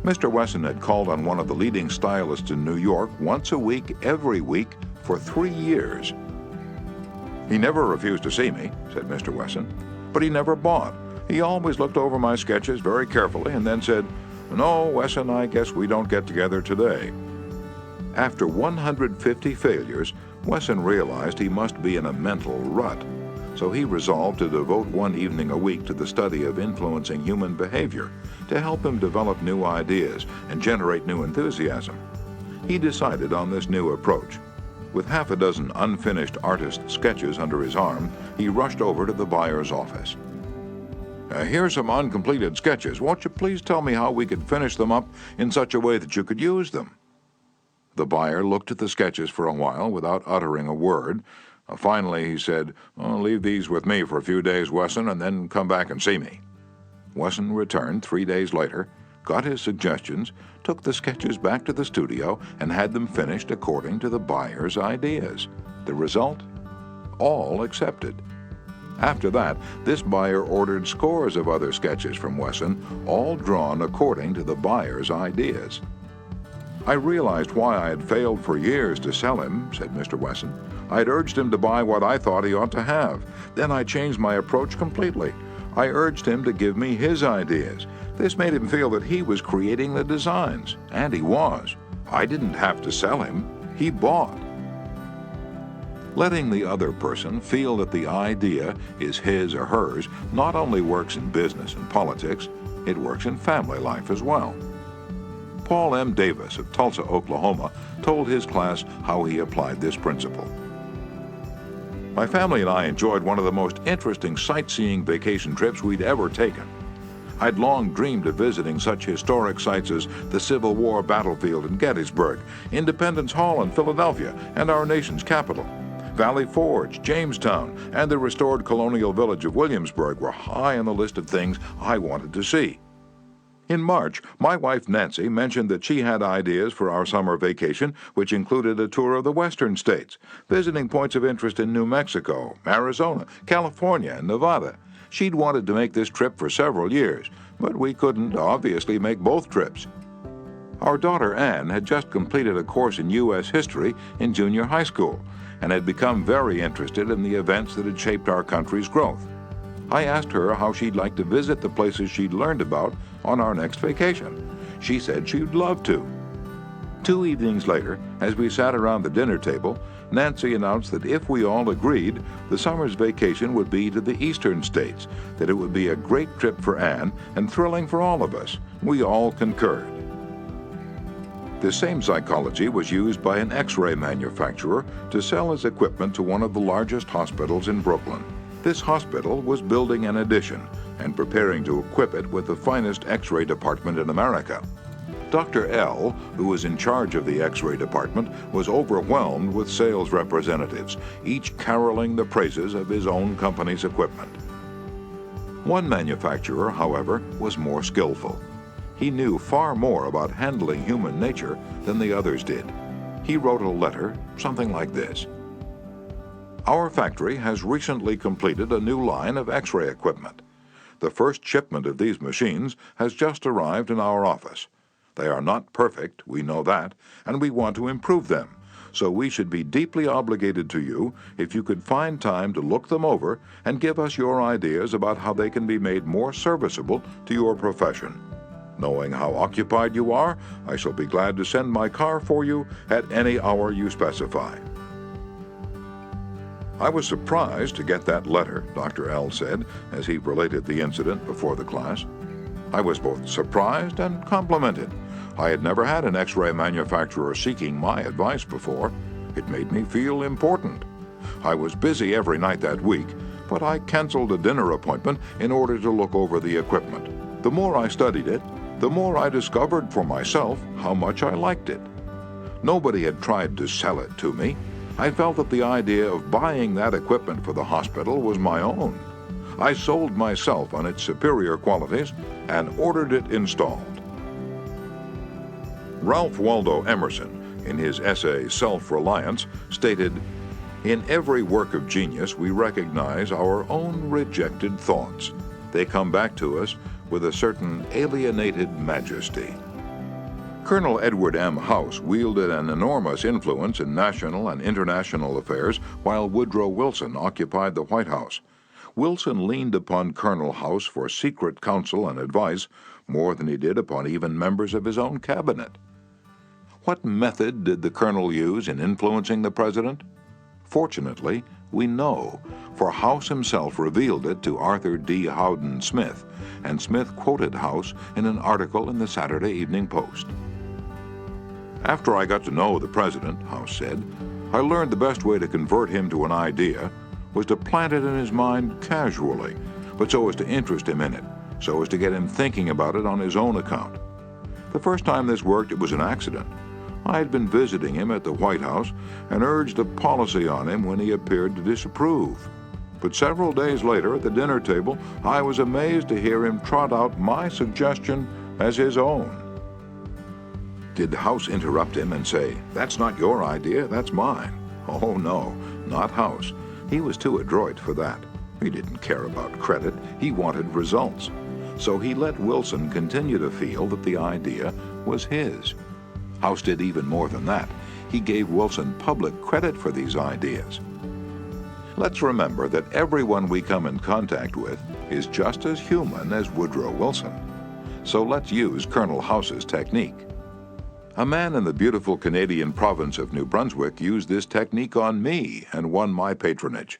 Mr. Wesson had called on one of the leading stylists in New York once a week, every week, for 3 years. "He never refused to see me," said Mr. Wesson, "but he never bought. He always looked over my sketches very carefully and then said, 'No, Wesson, I guess we don't get together today.'" After 150 failures, Wesson realized he must be in a mental rut, so he resolved to devote one evening a week to the study of influencing human behavior to help him develop new ideas and generate new enthusiasm. He decided on this new approach. With half a dozen unfinished artist sketches under his arm, he rushed over to the buyer's office. "Here's some uncompleted sketches. Won't you please tell me how we could finish them up in such a way that you could use them?" The buyer looked at the sketches for a while without uttering a word. Finally, he said, "Leave these with me for a few days, Wesson, and then come back and see me." Wesson returned 3 days later, got his suggestions, took the sketches back to the studio, and had them finished according to the buyer's ideas. The result? All accepted. After that, this buyer ordered scores of other sketches from Wesson, all drawn according to the buyer's ideas. "I realized why I had failed for years to sell him," said Mr. Wesson. "I had urged him to buy what I thought he ought to have. Then I changed my approach completely. I urged him to give me his ideas. This made him feel that he was creating the designs, and he was. I didn't have to sell him. He bought." Letting the other person feel that the idea is his or hers not only works in business and politics, it works in family life as well. Paul M. Davis of Tulsa, Oklahoma, told his class how he applied this principle. "My family and I enjoyed one of the most interesting sightseeing vacation trips we'd ever taken. I'd long dreamed of visiting such historic sites as the Civil War battlefield in Gettysburg, Independence Hall in Philadelphia, and our nation's capital. Valley Forge, Jamestown, and the restored colonial village of Williamsburg were high on the list of things I wanted to see. In March, my wife Nancy mentioned that she had ideas for our summer vacation, which included a tour of the western states, visiting points of interest in New Mexico, Arizona, California, and Nevada. She'd wanted to make this trip for several years, but we couldn't obviously make both trips. Our daughter Anne had just completed a course in U.S. history in junior high school and had become very interested in the events that had shaped our country's growth. I asked her how she'd like to visit the places she'd learned about on our next vacation. She said she'd love to. 2 evenings later, as we sat around the dinner table, Nancy announced that if we all agreed, the summer's vacation would be to the eastern states, that it would be a great trip for Anne and thrilling for all of us. We all concurred. The same psychology was used by an X-ray manufacturer to sell his equipment to one of the largest hospitals in Brooklyn. This hospital was building an addition and preparing to equip it with the finest X-ray department in America. Dr. L, who was in charge of the X-ray department, was overwhelmed with sales representatives, each caroling the praises of his own company's equipment. One manufacturer, however, was more skillful. He knew far more about handling human nature than the others did. He wrote a letter, something like this. Our factory has recently completed a new line of X-ray equipment. The first shipment of these machines has just arrived in our office. They are not perfect, we know that, and we want to improve them. So we should be deeply obligated to you if you could find time to look them over and give us your ideas about how they can be made more serviceable to your profession. Knowing how occupied you are, I shall be glad to send my car for you at any hour you specify. I was surprised to get that letter, Dr. L said, as he related the incident before the class. I was both surprised and complimented. I had never had an X-ray manufacturer seeking my advice before. It made me feel important. I was busy every night that week, but I canceled a dinner appointment in order to look over the equipment. The more I studied it, the more I discovered for myself how much I liked it. Nobody had tried to sell it to me. I felt that the idea of buying that equipment for the hospital was my own. I sold myself on its superior qualities and ordered it installed. Ralph Waldo Emerson, in his essay Self-Reliance, stated, "In every work of genius we recognize our own rejected thoughts. They come back to us with a certain alienated majesty." Colonel Edward M. House wielded an enormous influence in national and international affairs while Woodrow Wilson occupied the White House. Wilson leaned upon Colonel House for secret counsel and advice more than he did upon even members of his own cabinet. What method did the colonel use in influencing the president? Fortunately, we know, for House himself revealed it to Arthur D. Howden Smith, and Smith quoted House in an article in the Saturday Evening Post. After I got to know the president, House said, I learned the best way to convert him to an idea was to plant it in his mind casually, but so as to interest him in it, so as to get him thinking about it on his own account. The first time this worked, it was an accident. I had been visiting him at the White House and urged a policy on him when he appeared to disapprove. But several days later at the dinner table, I was amazed to hear him trot out my suggestion as his own. Did House interrupt him and say, "That's not your idea, that's mine"? Oh no, not House. He was too adroit for that. He didn't care about credit, he wanted results. So he let Wilson continue to feel that the idea was his. House did even more than that. He gave Wilson public credit for these ideas. Let's remember that everyone we come in contact with is just as human as Woodrow Wilson. So let's use Colonel House's technique. A man in the beautiful Canadian province of New Brunswick used this technique on me and won my patronage.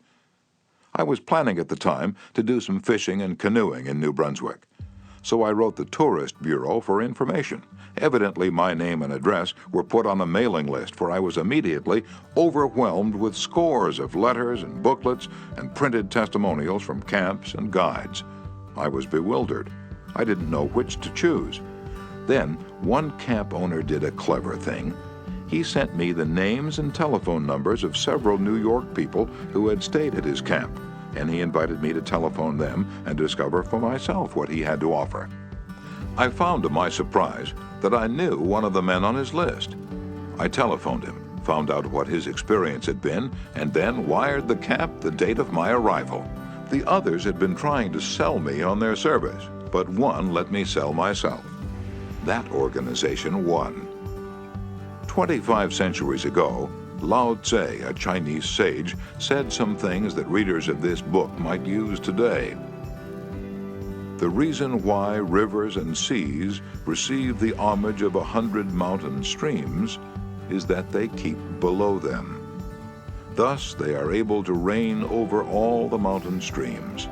I was planning at the time to do some fishing and canoeing in New Brunswick. So I wrote the Tourist Bureau for information. Evidently, my name and address were put on a mailing list, for I was immediately overwhelmed with scores of letters and booklets and printed testimonials from camps and guides. I was bewildered. I didn't know which to choose. Then, one camp owner did a clever thing. He sent me the names and telephone numbers of several New York people who had stayed at his camp, and he invited me to telephone them and discover for myself what he had to offer. I found to my surprise that I knew one of the men on his list. I telephoned him, found out what his experience had been, and then wired the camp the date of my arrival. The others had been trying to sell me on their service, but one let me sell myself. That organization won. 25 centuries ago, Lao Tse, a Chinese sage, said some things that readers of this book might use today. The reason why rivers and seas receive the homage of 100 mountain streams is that they keep below them. Thus they are able to reign over all the mountain streams.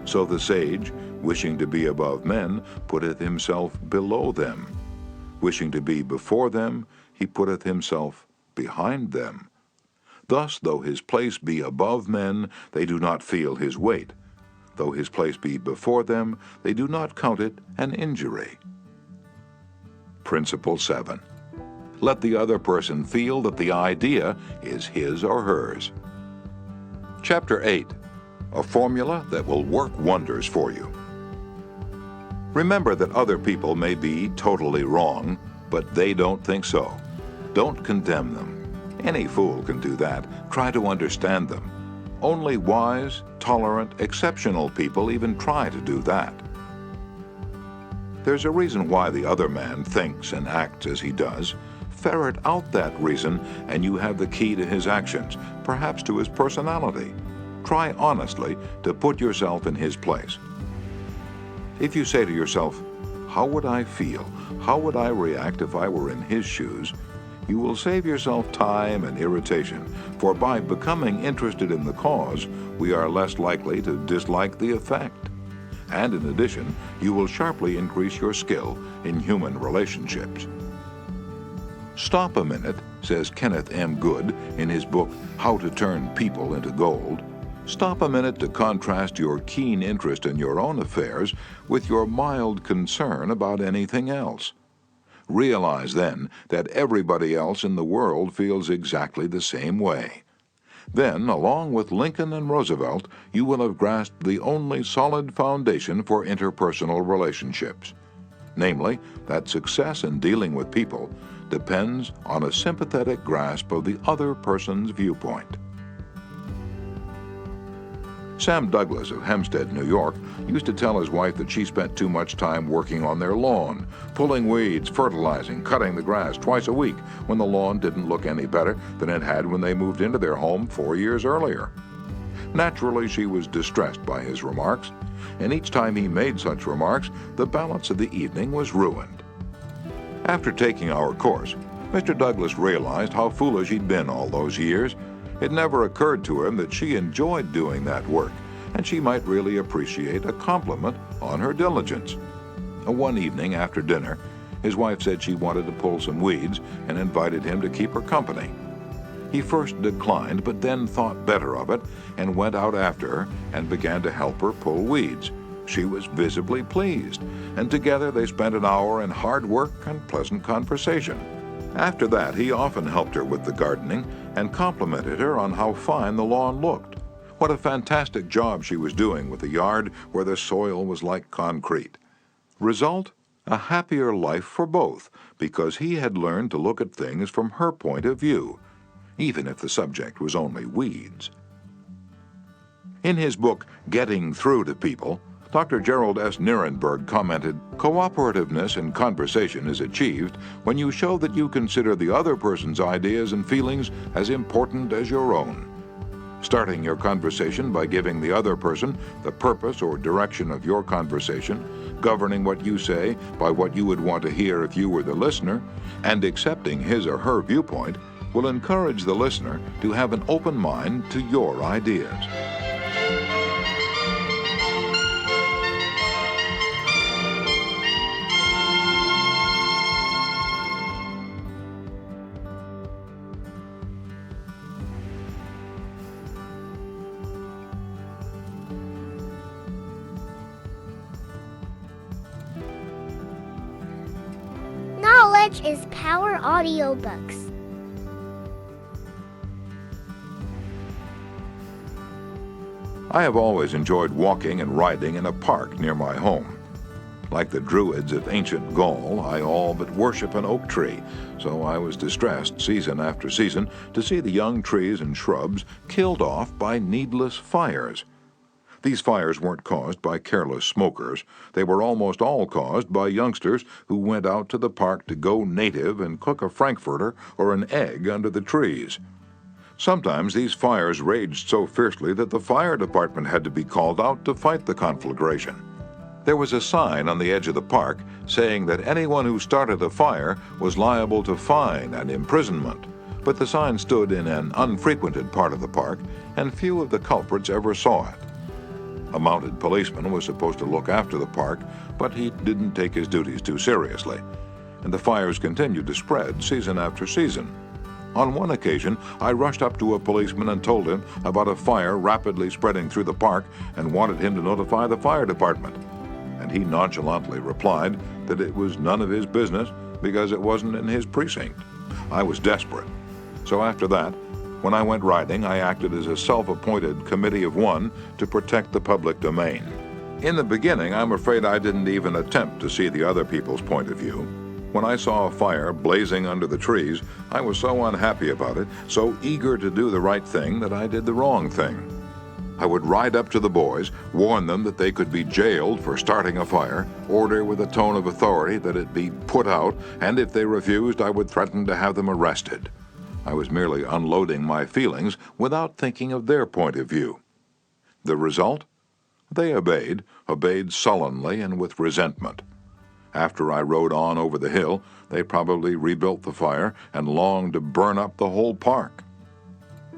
So the sage, wishing to be above men, putteth himself below them. Wishing to be before them, he putteth himself behind them. Thus, though his place be above men, they do not feel his weight. Though his place be before them, they do not count it an injury. Principle 7. Let the other person feel that the idea is his or hers. Chapter 8. A formula that will work wonders for you. Remember that other people may be totally wrong, but they don't think so. Don't condemn them. Any fool can do that. Try to understand them. Only wise, tolerant, exceptional people even try to do that. There's a reason why the other man thinks and acts as he does. Ferret out that reason, and you have the key to his actions, perhaps to his personality. Try honestly to put yourself in his place. If you say to yourself, "How would I feel? How would I react if I were in his shoes?" you will save yourself time and irritation, for by becoming interested in the cause, we are less likely to dislike the effect. And in addition, you will sharply increase your skill in human relationships. Stop a minute, says Kenneth M. Good in his book, How to Turn People into Gold. Stop a minute to contrast your keen interest in your own affairs with your mild concern about anything else. Realize then that everybody else in the world feels exactly the same way. Then, along with Lincoln and Roosevelt, you will have grasped the only solid foundation for interpersonal relationships. Namely, that success in dealing with people depends on a sympathetic grasp of the other person's viewpoint. Sam Douglas of Hempstead, New York, used to tell his wife that she spent too much time working on their lawn, pulling weeds, fertilizing, cutting the grass twice a week when the lawn didn't look any better than it had when they moved into their home 4 years earlier. Naturally, she was distressed by his remarks, and each time he made such remarks, the balance of the evening was ruined. After taking our course, Mr. Douglas realized how foolish he'd been all those years. It never occurred to him that she enjoyed doing that work, and she might really appreciate a compliment on her diligence. One evening after dinner, his wife said she wanted to pull some weeds and invited him to keep her company. He first declined, but then thought better of it and went out after her and began to help her pull weeds. She was visibly pleased, and together they spent an hour in hard work and pleasant conversation. After that, he often helped her with the gardening and complimented her on how fine the lawn looked. What a fantastic job she was doing with a yard where the soil was like concrete. Result? A happier life for both, because he had learned to look at things from her point of view, even if the subject was only weeds. In his book, Getting Through to People, Dr. Gerald S. Nierenberg commented, "Cooperativeness in conversation is achieved when you show that you consider the other person's ideas and feelings as important as your own. Starting your conversation by giving the other person the purpose or direction of your conversation, governing what you say by what you would want to hear if you were the listener, and accepting his or her viewpoint will encourage the listener to have an open mind to your ideas." Knowledge is Power Audiobooks. I have always enjoyed walking and riding in a park near my home. Like the Druids of ancient Gaul, I all but worship an oak tree, so I was distressed season after season to see the young trees and shrubs killed off by needless fires. These fires weren't caused by careless smokers. They were almost all caused by youngsters who went out to the park to go native and cook a frankfurter or an egg under the trees. Sometimes these fires raged so fiercely that the fire department had to be called out to fight the conflagration. There was a sign on the edge of the park saying that anyone who started a fire was liable to fine and imprisonment, but the sign stood in an unfrequented part of the park, and few of the culprits ever saw it. A mounted policeman was supposed to look after the park, but he didn't take his duties too seriously, and the fires continued to spread season after season. On one occasion, I rushed up to a policeman and told him about a fire rapidly spreading through the park and wanted him to notify the fire department. And he nonchalantly replied that it was none of his business because it wasn't in his precinct. I was desperate. So after that, when I went riding, I acted as a self-appointed committee of one to protect the public domain. In the beginning, I'm afraid I didn't even attempt to see the other people's point of view. When I saw a fire blazing under the trees, I was so unhappy about it, so eager to do the right thing, that I did the wrong thing. I would ride up to the boys, warn them that they could be jailed for starting a fire, order with a tone of authority that it be put out, and if they refused, I would threaten to have them arrested. I was merely unloading my feelings without thinking of their point of view. The result? They obeyed sullenly and with resentment. After I rode on over the hill, they probably rebuilt the fire and longed to burn up the whole park.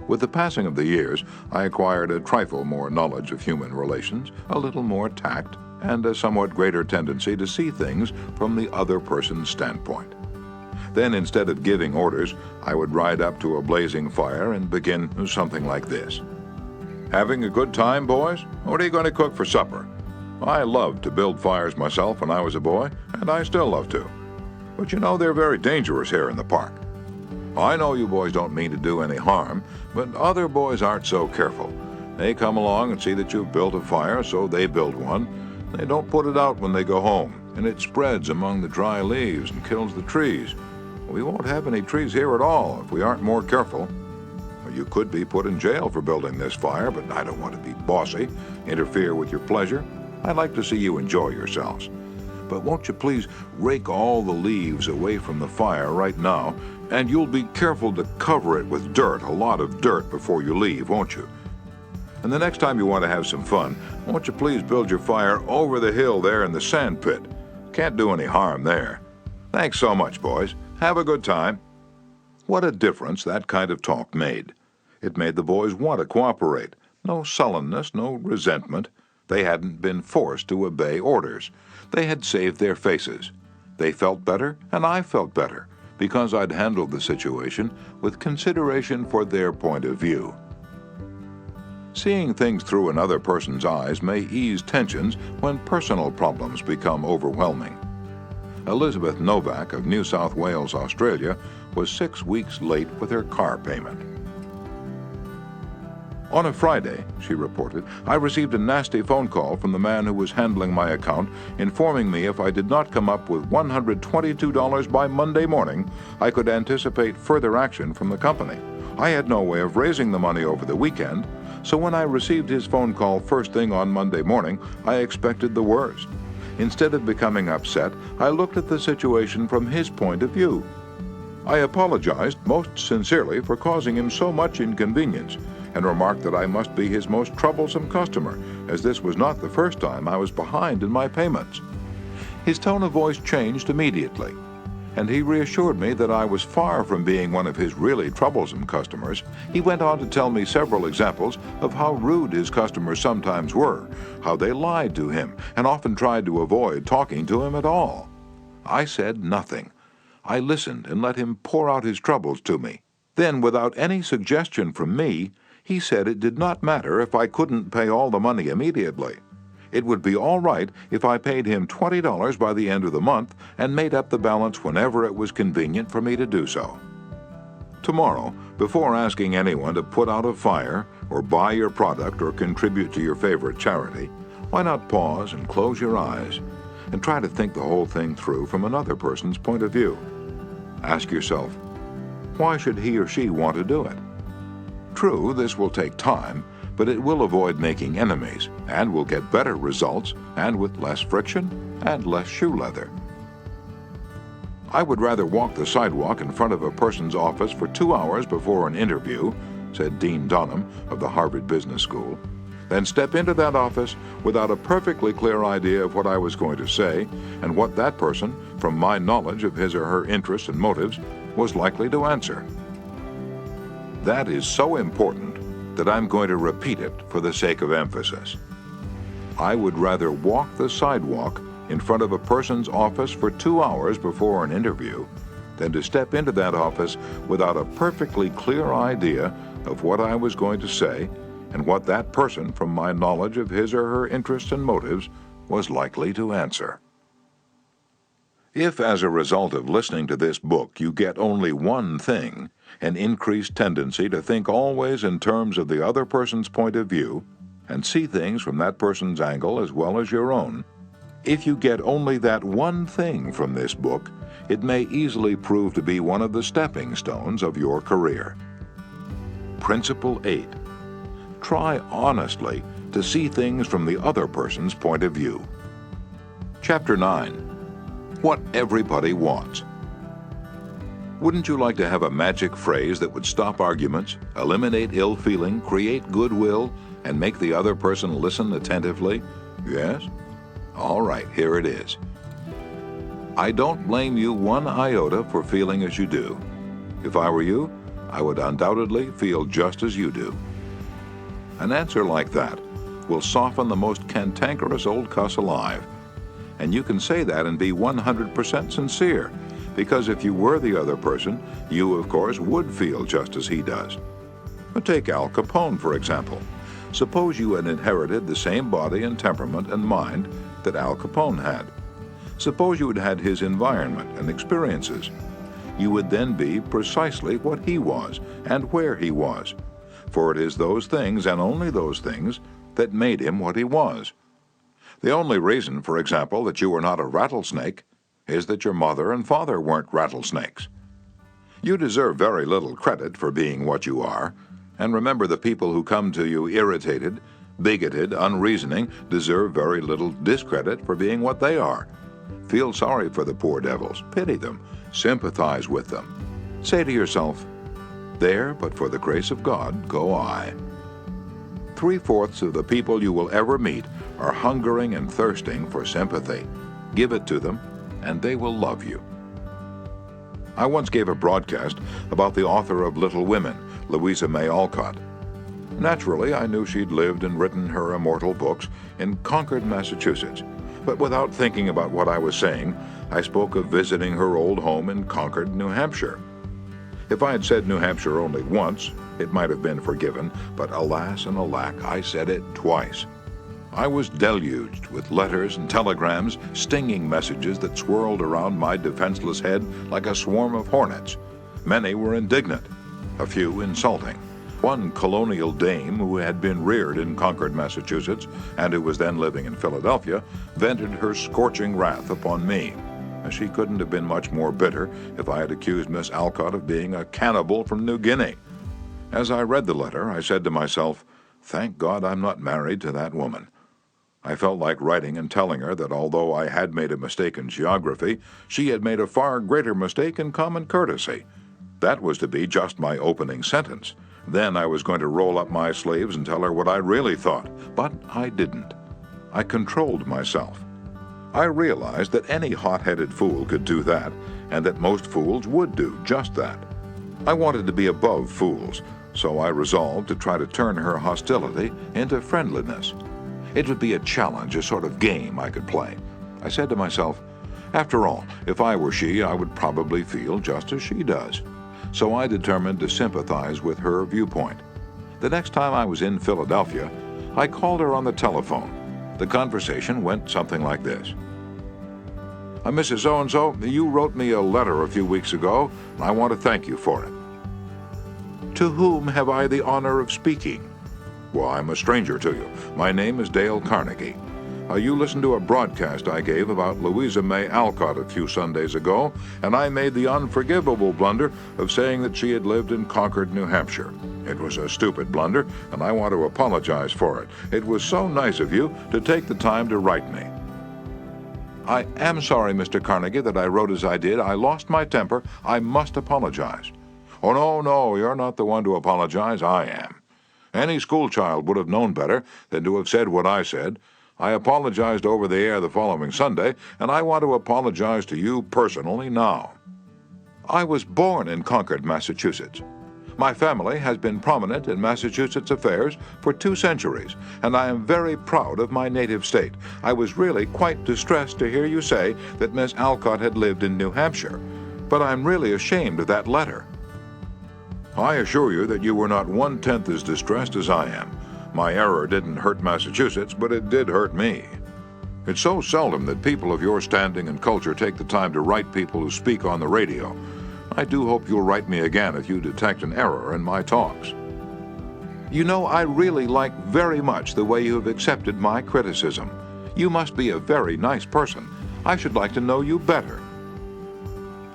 With the passing of the years, I acquired a trifle more knowledge of human relations, a little more tact, and a somewhat greater tendency to see things from the other person's standpoint. Then, instead of giving orders, I would ride up to a blazing fire and begin something like this. "Having a good time, boys? What are you going to cook for supper? I loved to build fires myself when I was a boy, and I still love to. But you know they're very dangerous here in the park. I know you boys don't mean to do any harm, but other boys aren't so careful. They come along and see that you've built a fire, so they build one. They don't put it out when they go home, and it spreads among the dry leaves and kills the trees. We won't have any trees here at all if we aren't more careful. You could be put in jail for building this fire, but I don't want to be bossy, interfere with your pleasure. I'd like to see you enjoy yourselves. But won't you please rake all the leaves away from the fire right now, and you'll be careful to cover it with dirt, a lot of dirt, before you leave, won't you? And the next time you want to have some fun, won't you please build your fire over the hill there in the sand pit? Can't do any harm there. Thanks so much, boys. Have a good time." What a difference that kind of talk made. It made the boys want to cooperate. No sullenness, no resentment. They hadn't been forced to obey orders. They had saved their faces. They felt better, and I felt better, because I'd handled the situation with consideration for their point of view. Seeing things through another person's eyes may ease tensions when personal problems become overwhelming. Elizabeth Novak of New South Wales, Australia, was 6 weeks late with her car payment. "On a Friday," she reported, "I received a nasty phone call from the man who was handling my account, informing me if I did not come up with $122 by Monday morning, I could anticipate further action from the company. I had no way of raising the money over the weekend, so when I received his phone call first thing on Monday morning, I expected the worst. Instead of becoming upset, I looked at the situation from his point of view. I apologized most sincerely for causing him so much inconvenience, and remarked that I must be his most troublesome customer, as this was not the first time I was behind in my payments. His tone of voice changed immediately, and he reassured me that I was far from being one of his really troublesome customers. He went on to tell me several examples of how rude his customers sometimes were, how they lied to him, and often tried to avoid talking to him at all. I said nothing. I listened and let him pour out his troubles to me. Then, without any suggestion from me, he said it did not matter if I couldn't pay all the money immediately. It would be all right if I paid him $20 by the end of the month and made up the balance whenever it was convenient for me to do so. Tomorrow, before asking anyone to put out a fire or buy your product or contribute to your favorite charity, why not pause and close your eyes and try to think the whole thing through from another person's point of view? Ask yourself, why should he or she want to do it? True, this will take time, but it will avoid making enemies, and will get better results, and with less friction and less shoe leather. "I would rather walk the sidewalk in front of a person's office for 2 hours before an interview," said Dean Dunham of the Harvard Business School, "than step into that office without a perfectly clear idea of what I was going to say, and what that person, from my knowledge of his or her interests and motives, was likely to answer." That is so important that I'm going to repeat it for the sake of emphasis. I would rather walk the sidewalk in front of a person's office for 2 hours before an interview than to step into that office without a perfectly clear idea of what I was going to say and what that person, from my knowledge of his or her interests and motives, was likely to answer. If, as a result of listening to this book, you get only one thing, an increased tendency to think always in terms of the other person's point of view and see things from that person's angle as well as your own, If you get only that one thing from this book, it may easily prove to be one of the stepping stones of your career. Principle 8. Try honestly to see things from the other person's point of view. Chapter 9. What everybody wants. Wouldn't you like to have a magic phrase that would stop arguments, eliminate ill feeling, create goodwill, and make the other person listen attentively? Yes? All right, here it is. I don't blame you one iota for feeling as you do. If I were you, I would undoubtedly feel just as you do. An answer like that will soften the most cantankerous old cuss alive. And you can say that and be 100% sincere, because if you were the other person, you, of course, would feel just as he does. But take Al Capone, for example. Suppose you had inherited the same body and temperament and mind that Al Capone had. Suppose you had had his environment and experiences. You would then be precisely what he was and where he was, for it is those things and only those things that made him what he was. The only reason, for example, that you are not a rattlesnake is that your mother and father weren't rattlesnakes. You deserve very little credit for being what you are, and remember the people who come to you irritated, bigoted, unreasoning deserve very little discredit for being what they are. Feel sorry for the poor devils, pity them, sympathize with them. Say to yourself, there, but for the grace of God, go I. 3/4 of the people you will ever meet are hungering and thirsting for sympathy. Give it to them, and they will love you. I once gave a broadcast about the author of Little Women, Louisa May Alcott. Naturally, I knew she'd lived and written her immortal books in Concord, Massachusetts, but without thinking about what I was saying, I spoke of visiting her old home in Concord, New Hampshire. If I had said New Hampshire only once, it might have been forgiven, but alas and alack, I said it twice. I was deluged with letters and telegrams, stinging messages that swirled around my defenseless head like a swarm of hornets. Many were indignant, a few insulting. One colonial dame who had been reared in Concord, Massachusetts, and who was then living in Philadelphia, vented her scorching wrath upon me. She couldn't have been much more bitter if I had accused Miss Alcott of being a cannibal from New Guinea. As I read the letter, I said to myself, thank God I'm not married to that woman. I felt like writing and telling her that although I had made a mistake in geography, she had made a far greater mistake in common courtesy. That was to be just my opening sentence. Then I was going to roll up my sleeves and tell her what I really thought, but I didn't. I controlled myself. I realized that any hot-headed fool could do that, and that most fools would do just that. I wanted to be above fools, so I resolved to try to turn her hostility into friendliness. It would be a challenge, a sort of game I could play. I said to myself, after all, if I were she, I would probably feel just as she does. So I determined to sympathize with her viewpoint. The next time I was in Philadelphia, I called her on the telephone. The conversation went something like this. Mrs. So-and-so, you wrote me a letter a few weeks ago, and I want to thank you for it. To whom have I the honor of speaking? Well, I'm a stranger to you. My name is Dale Carnegie. You listened to a broadcast I gave about Louisa May Alcott a few Sundays ago, and I made the unforgivable blunder of saying that she had lived in Concord, New Hampshire. It was a stupid blunder, and I want to apologize for it. It was so nice of you to take the time to write me. I am sorry, Mr. Carnegie, that I wrote as I did. I lost my temper. I must apologize. Oh, no, you're not the one to apologize. I am. Any schoolchild would have known better than to have said what I said. I apologized over the air the following Sunday, and I want to apologize to you personally now. I was born in Concord, Massachusetts. My family has been prominent in Massachusetts affairs for 2 centuries, and I am very proud of my native state. I was really quite distressed to hear you say that Miss Alcott had lived in New Hampshire, but I'm really ashamed of that letter. I assure you that you were not 1/10 as distressed as I am. My error didn't hurt Massachusetts, but it did hurt me. It's so seldom that people of your standing and culture take the time to write people who speak on the radio. I do hope you'll write me again if you detect an error in my talks. You know, I really like very much the way you have accepted my criticism. You must be a very nice person. I should like to know you better."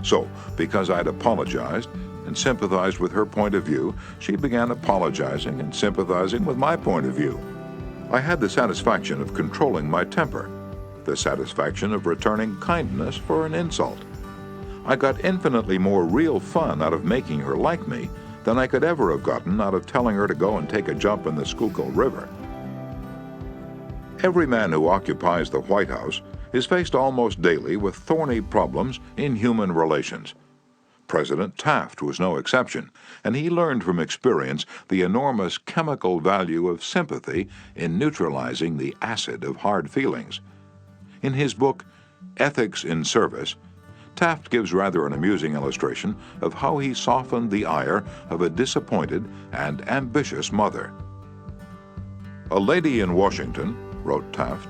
So, because I'd apologized and sympathized with her point of view, she began apologizing and sympathizing with my point of view. I had the satisfaction of controlling my temper, the satisfaction of returning kindness for an insult. I got infinitely more real fun out of making her like me than I could ever have gotten out of telling her to go and take a jump in the Schuylkill River. Every man who occupies the White House is faced almost daily with thorny problems in human relations. President Taft was no exception, and he learned from experience the enormous chemical value of sympathy in neutralizing the acid of hard feelings. In his book, Ethics in Service, Taft gives rather an amusing illustration of how he softened the ire of a disappointed and ambitious mother. "A lady in Washington," wrote Taft,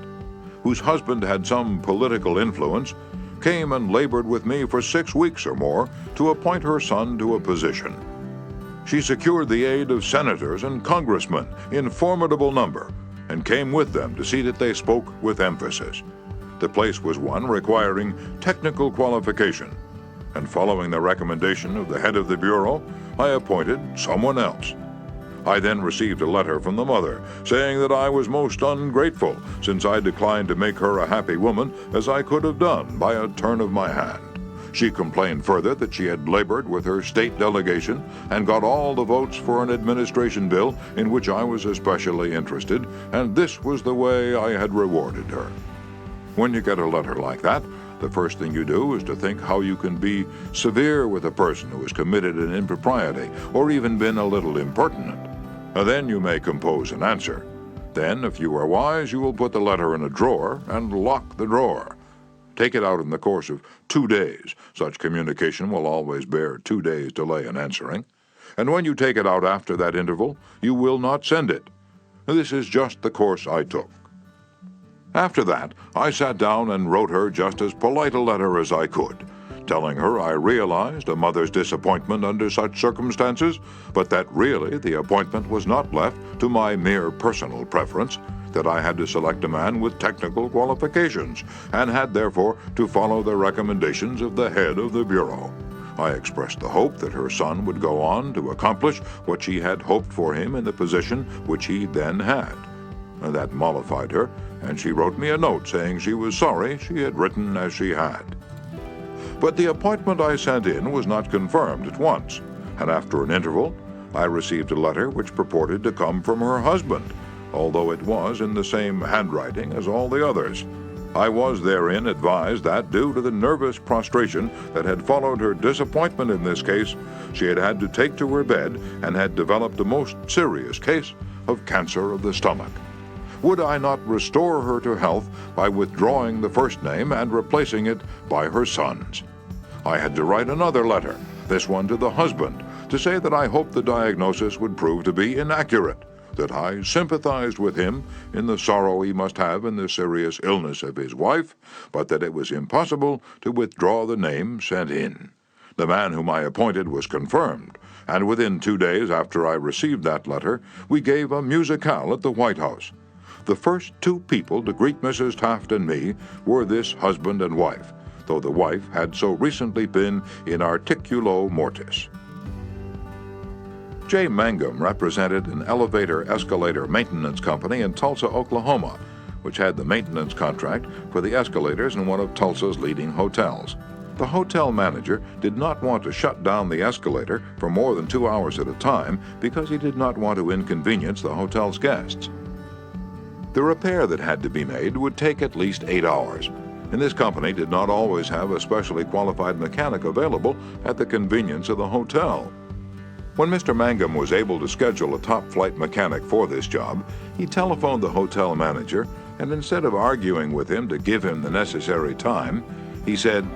"whose husband had some political influence, came and labored with me for 6 weeks or more to appoint her son to a position. She secured the aid of senators and congressmen in formidable number, and came with them to see that they spoke with emphasis. The place was one requiring technical qualification, and following the recommendation of the head of the Bureau, I appointed someone else. I then received a letter from the mother saying that I was most ungrateful, since I declined to make her a happy woman as I could have done by a turn of my hand. She complained further that she had labored with her state delegation and got all the votes for an administration bill in which I was especially interested, and this was the way I had rewarded her." When you get a letter like that, the first thing you do is to think how you can be severe with a person who has committed an impropriety or even been a little impertinent. Then you may compose an answer. Then, if you are wise, you will put the letter in a drawer and lock the drawer. Take it out in the course of 2 days. Such communication will always bear 2 days' delay in answering. And when you take it out after that interval, you will not send it. This is just the course I took. After that, I sat down and wrote her just as polite a letter as I could, telling her I realized a mother's disappointment under such circumstances, but that really the appointment was not left to my mere personal preference, that I had to select a man with technical qualifications, and had therefore to follow the recommendations of the head of the Bureau. I expressed the hope that her son would go on to accomplish what she had hoped for him in the position which he then had. That mollified her, and she wrote me a note saying she was sorry she had written as she had. But the appointment I sent in was not confirmed at once, and after an interval I received a letter which purported to come from her husband, although it was in the same handwriting as all the others. I was therein advised that, due to the nervous prostration that had followed her disappointment in this case, she had had to take to her bed and had developed a most serious case of cancer of the stomach. Would I not restore her to health by withdrawing the first name and replacing it by her son's? I had to write another letter, this one to the husband, to say that I hoped the diagnosis would prove to be inaccurate, that I sympathized with him in the sorrow he must have in the serious illness of his wife, but that it was impossible to withdraw the name sent in. The man whom I appointed was confirmed, and within 2 days after I received that letter, we gave a musicale at the White House. The first 2 people to greet Mrs. Taft and me were this husband and wife, though the wife had so recently been in articulo mortis. J. Mangum represented an elevator-escalator maintenance company in Tulsa, Oklahoma, which had the maintenance contract for the escalators in one of Tulsa's leading hotels. The hotel manager did not want to shut down the escalator for more than 2 hours at a time because he did not want to inconvenience the hotel's guests. The repair that had to be made would take at least 8 hours, and this company did not always have a specially qualified mechanic available at the convenience of the hotel. When Mr. Mangum was able to schedule a top-flight mechanic for this job, he telephoned the hotel manager, and instead of arguing with him to give him the necessary time, he said,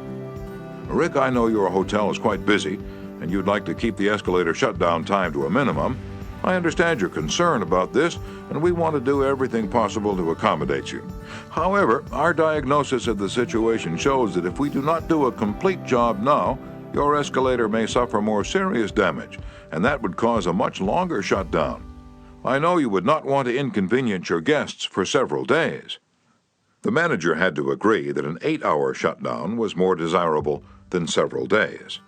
"Rick, I know your hotel is quite busy, and you'd like to keep the escalator shutdown time to a minimum. I understand your concern about this, and we want to do everything possible to accommodate you. However, our diagnosis of the situation shows that if we do not do a complete job now, your escalator may suffer more serious damage, and that would cause a much longer shutdown. I know you would not want to inconvenience your guests for several days." The manager had to agree that an 8-hour shutdown was more desirable than several days.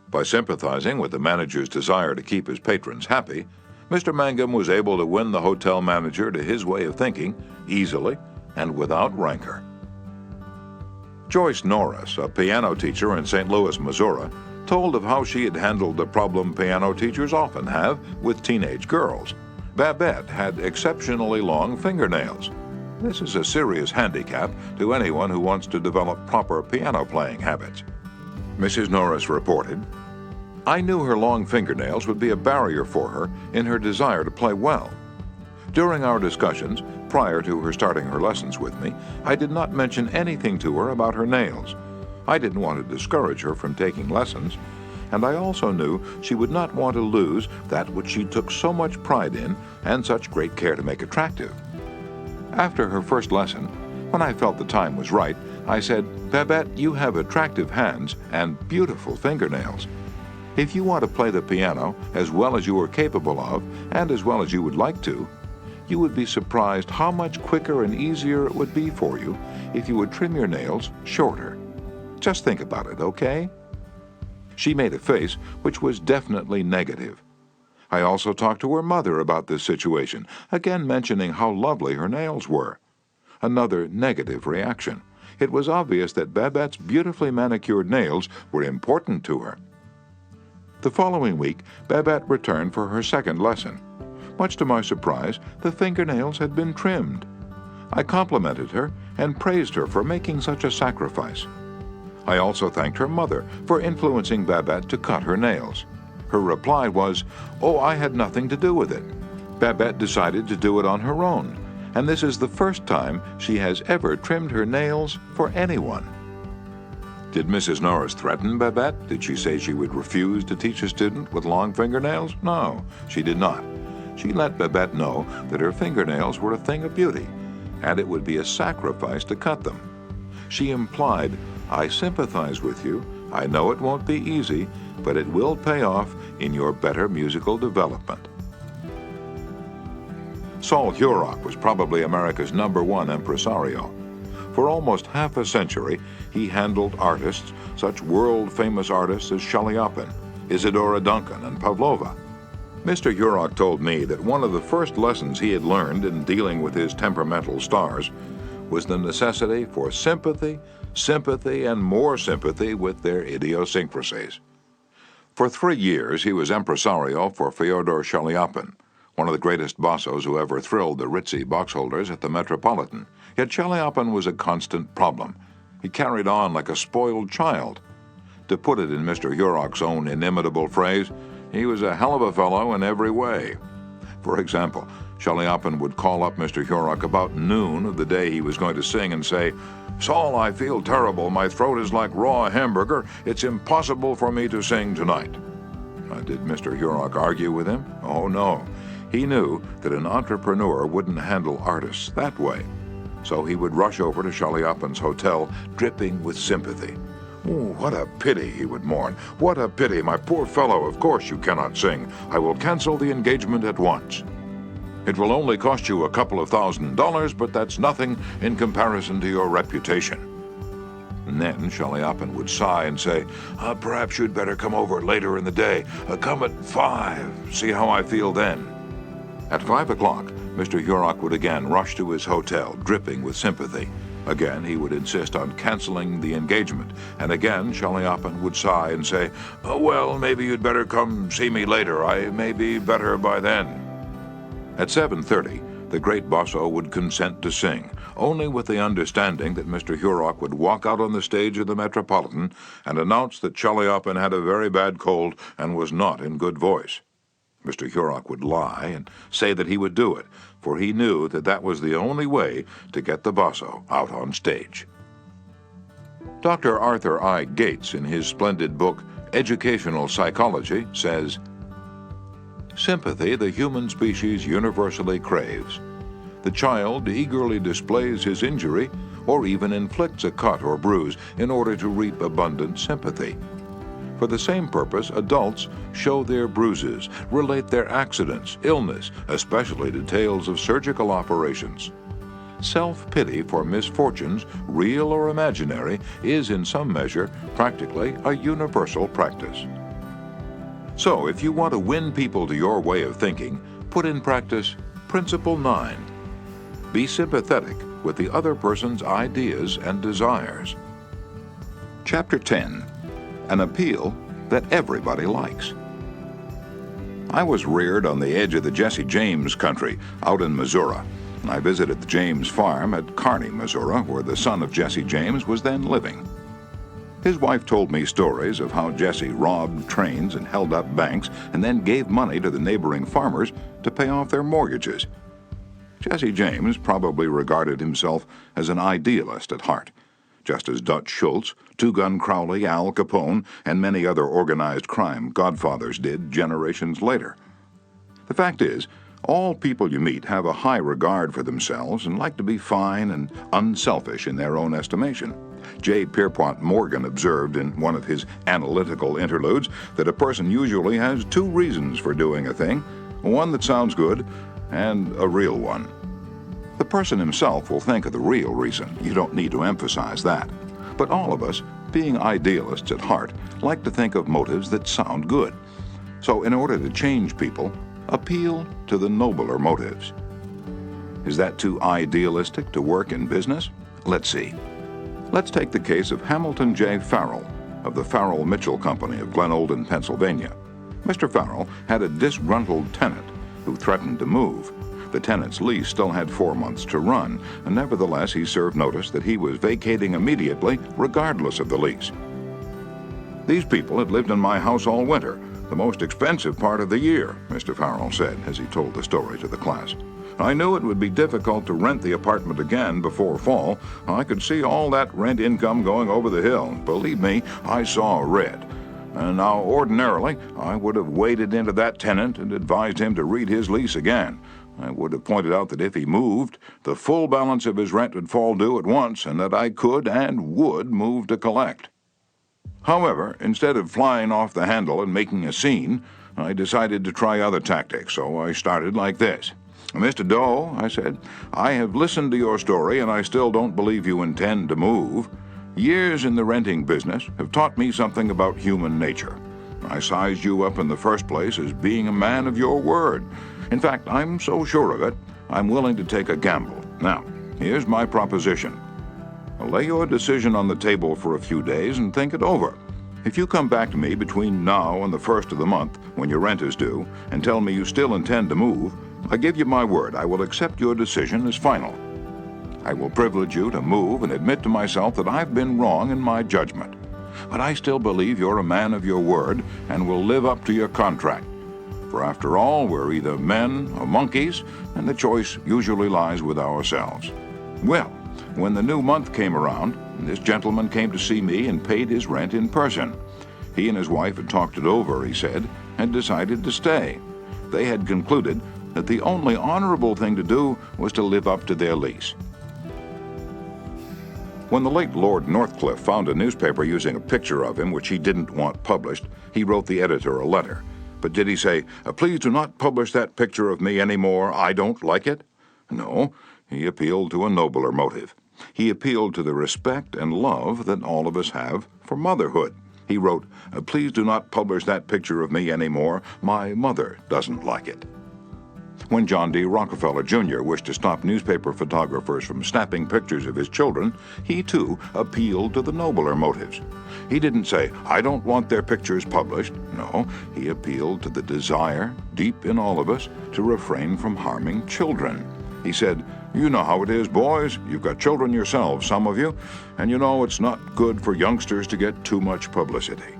By sympathizing with the manager's desire to keep his patrons happy, Mr. Mangum was able to win the hotel manager to his way of thinking easily and without rancor. Joyce Norris, a piano teacher in St. Louis, Missouri, told of how she had handled the problem piano teachers often have with teenage girls. Babette had exceptionally long fingernails. This is a serious handicap to anyone who wants to develop proper piano playing habits. Mrs. Norris reported, "I knew her long fingernails would be a barrier for her in her desire to play well. During our discussions, prior to her starting her lessons with me, I did not mention anything to her about her nails. I didn't want to discourage her from taking lessons, and I also knew she would not want to lose that which she took so much pride in and such great care to make attractive. After her first lesson, when I felt the time was right, I said, 'Babette, you have attractive hands and beautiful fingernails. If you want to play the piano as well as you are capable of, and as well as you would like to, you would be surprised how much quicker and easier it would be for you if you would trim your nails shorter. Just think about it, okay?' She made a face which was definitely negative. I also talked to her mother about this situation, again mentioning how lovely her nails were. Another negative reaction. It was obvious that Babette's beautifully manicured nails were important to her. The following week, Babette returned for her second lesson. Much to my surprise, the fingernails had been trimmed. I complimented her and praised her for making such a sacrifice. I also thanked her mother for influencing Babette to cut her nails. Her reply was, 'Oh, I had nothing to do with it. Babette decided to do it on her own, and this is the first time she has ever trimmed her nails for anyone.'" Did Mrs. Norris threaten Babette? Did she say she would refuse to teach a student with long fingernails? No, she did not. She let Babette know that her fingernails were a thing of beauty, and it would be a sacrifice to cut them. She implied, "I sympathize with you. I know it won't be easy, but it will pay off in your better musical development." Saul Hurok was probably America's #1 impresario. For almost half a century, he handled artists, such world-famous artists as Chaliapin, Isadora Duncan, and Pavlova. Mr. Hurok told me that one of the first lessons he had learned in dealing with his temperamental stars was the necessity for sympathy, and more sympathy with their idiosyncrasies. For 3 years, he was impresario for Fyodor Chaliapin, one of the greatest bassos who ever thrilled the ritzy boxholders at the Metropolitan. Yet Chaliapin was a constant problem. He carried on like a spoiled child. To put it in Mr. Hurok's own inimitable phrase, he was a hell of a fellow in every way. For example, Chaliapin would call up Mr. Hurok about noon of the day he was going to sing and say, "Saul, I feel terrible. My throat is like raw hamburger. It's impossible for me to sing tonight." Did Mr. Hurok argue with him? Oh, no. He knew that an entrepreneur wouldn't handle artists that way. So he would rush over to Chaliapin's hotel, dripping with sympathy. "Oh, what a pity," he would mourn. "What a pity, my poor fellow. Of course you cannot sing. I will cancel the engagement at once. It will only cost you a couple of $1,000s, but that's nothing in comparison to your reputation." And then Chaliapin would sigh and say, "Perhaps you'd better come over later in the day. Come at 5. See how I feel then." At 5 o'clock, Mr. Hurok would again rush to his hotel, dripping with sympathy. Again, he would insist on canceling the engagement, and again Chaliapin would sigh and say, "Well, maybe you'd better come see me later. I may be better by then." At 7:30, the great basso would consent to sing, only with the understanding that Mr. Hurok would walk out on the stage of the Metropolitan and announce that Chaliapin had a very bad cold and was not in good voice. Mr. Hurok would lie and say that he would do it, for he knew that that was the only way to get the basso out on stage. Dr. Arthur I. Gates, in his splendid book, Educational Psychology, says, "Sympathy the human species universally craves. The child eagerly displays his injury or even inflicts a cut or bruise in order to reap abundant sympathy. For the same purpose, adults show their bruises, relate their accidents, illness, especially details of surgical operations. self-pity for misfortunes, real or imaginary, is in some measure practically a universal practice. So, if you want to win people to your way of thinking, put in practice Principle 9. Be sympathetic with the other person's ideas and desires. Chapter 10. An appeal that everybody likes. I was reared on the edge of the Jesse James country, out in Missouri. I visited the James farm at Carnegie, Missouri, where the son of Jesse James was then living. His wife told me stories of how Jesse robbed trains and held up banks and then gave money to the neighboring farmers to pay off their mortgages. Jesse James probably regarded himself as an idealist at heart, just as Dutch Schultz, Two Gun Crowley, Al Capone, and many other organized crime godfathers did generations later. The fact is, all people you meet have a high regard for themselves and like to be fine and unselfish in their own estimation. J. Pierpont Morgan observed in one of his analytical interludes that a person usually has two reasons for doing a thing, one that sounds good and a real one. The person himself will think of the real reason. You don't need to emphasize that. But all of us, being idealists at heart, like to think of motives that sound good. So in order to change people, appeal to the nobler motives. Is that too idealistic to work in business? Let's see. Let's take the case of Hamilton J. Farrell of the Farrell Mitchell Company of Glen Olden, Pennsylvania. Mr. Farrell had a disgruntled tenant who threatened to move. The tenant's lease still had 4 months to run, and nevertheless he served notice that he was vacating immediately regardless of the lease. These people had lived in my house all winter, the most expensive part of the year, Mr. Farrell said as he told the story to the class. I knew it would be difficult to rent the apartment again before fall. I could see all that rent income going over the hill. Believe me, I saw red. And now, ordinarily, I would have waded into that tenant and advised him to read his lease again. I would have pointed out that if he moved, the full balance of his rent would fall due at once, and that I could and would move to collect. However, instead of flying off the handle and making a scene, I decided to try other tactics, so I started like this. Mr. Doe, I said, I have listened to your story, and I still don't believe you intend to move. Years in the renting business have taught me something about human nature. I sized you up in the first place as being a man of your word. In fact, I'm so sure of it, I'm willing to take a gamble. Now, here's my proposition. Lay your decision on the table for a few days and think it over. If you come back to me between now and the first of the month, when your rent is due, and tell me you still intend to move, I give you my word I will accept your decision as final. I will privilege you to move and admit to myself that I've been wrong in my judgment. But I still believe you're a man of your word and will live up to your contract. For after all, we're either men or monkeys, and the choice usually lies with ourselves. Well, when the new month came around, this gentleman came to see me and paid his rent in person. He and his wife had talked it over, he said, and decided to stay. They had concluded that the only honorable thing to do was to live up to their lease. When the late Lord Northcliffe found a newspaper using a picture of him which he didn't want published, he wrote the editor a letter. But did he say, please do not publish that picture of me anymore, I don't like it? No, he appealed to a nobler motive. He appealed to the respect and love that all of us have for motherhood. He wrote, please do not publish that picture of me anymore, my mother doesn't like it. When John D. Rockefeller, Jr. wished to stop newspaper photographers from snapping pictures of his children, he too appealed to the nobler motives. He didn't say, I don't want their pictures published. No, he appealed to the desire, deep in all of us, to refrain from harming children. He said, you know how it is, boys. You've got children yourselves, some of you, and you know it's not good for youngsters to get too much publicity.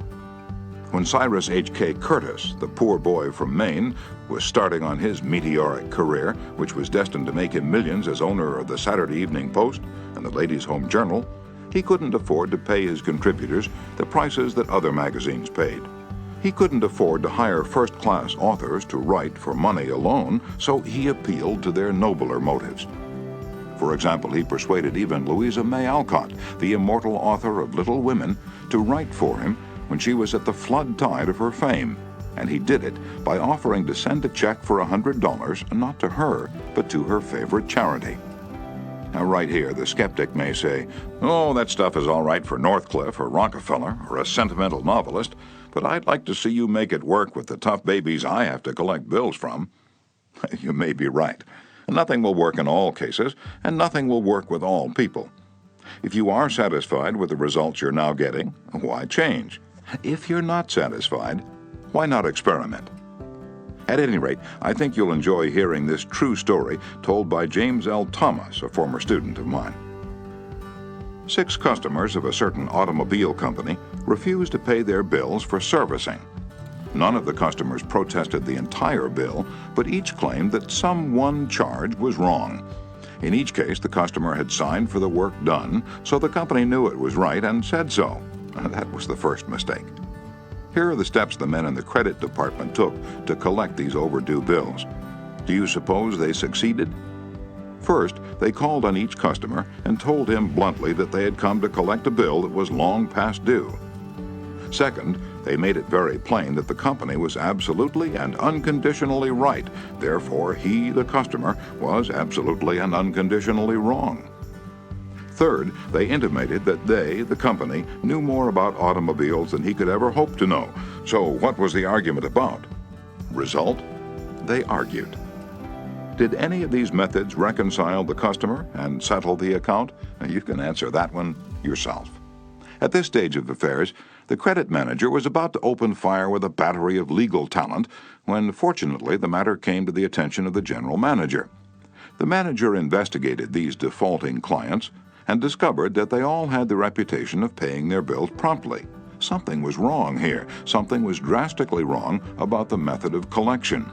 When Cyrus H.K. Curtis, the poor boy from Maine, was starting on his meteoric career, which was destined to make him millions as owner of the Saturday Evening Post and the Ladies' Home Journal, he couldn't afford to pay his contributors the prices that other magazines paid. He couldn't afford to hire first-class authors to write for money alone, so he appealed to their nobler motives. For example, he persuaded even Louisa May Alcott, the immortal author of Little Women, to write for him when she was at the flood tide of her fame, and he did it by offering to send a check for $100, not to her, but to her favorite charity. Now, right here, the skeptic may say, "Oh, that stuff is all right for Northcliffe or Rockefeller or a sentimental novelist, but I'd like to see you make it work with the tough babies I have to collect bills from." You may be right. Nothing will work in all cases, and nothing will work with all people. If you are satisfied with the results you're now getting, why change? If you're not satisfied, why not experiment? At any rate, I think you'll enjoy hearing this true story told by James L. Thomas, a former student of mine. 6 customers of a certain automobile company refused to pay their bills for servicing. None of the customers protested the entire bill, but each claimed that some one charge was wrong. In each case, the customer had signed for the work done, so the company knew it was right and said so. That was the first mistake. Here are the steps the men in the credit department took to collect these overdue bills. Do you suppose they succeeded? First, they called on each customer and told him bluntly that they had come to collect a bill that was long past due. Second, they made it very plain that the company was absolutely and unconditionally right. Therefore, he, the customer, was absolutely and unconditionally wrong. Third, they intimated that they, the company, knew more about automobiles than he could ever hope to know. So what was the argument about? Result? They argued. Did any of these methods reconcile the customer and settle the account? You can answer that one yourself. At this stage of affairs, the credit manager was about to open fire with a battery of legal talent when, fortunately, the matter came to the attention of the general manager. The manager investigated these defaulting clients and discovered that they all had the reputation of paying their bills promptly. Something was wrong here. Something was drastically wrong about the method of collection.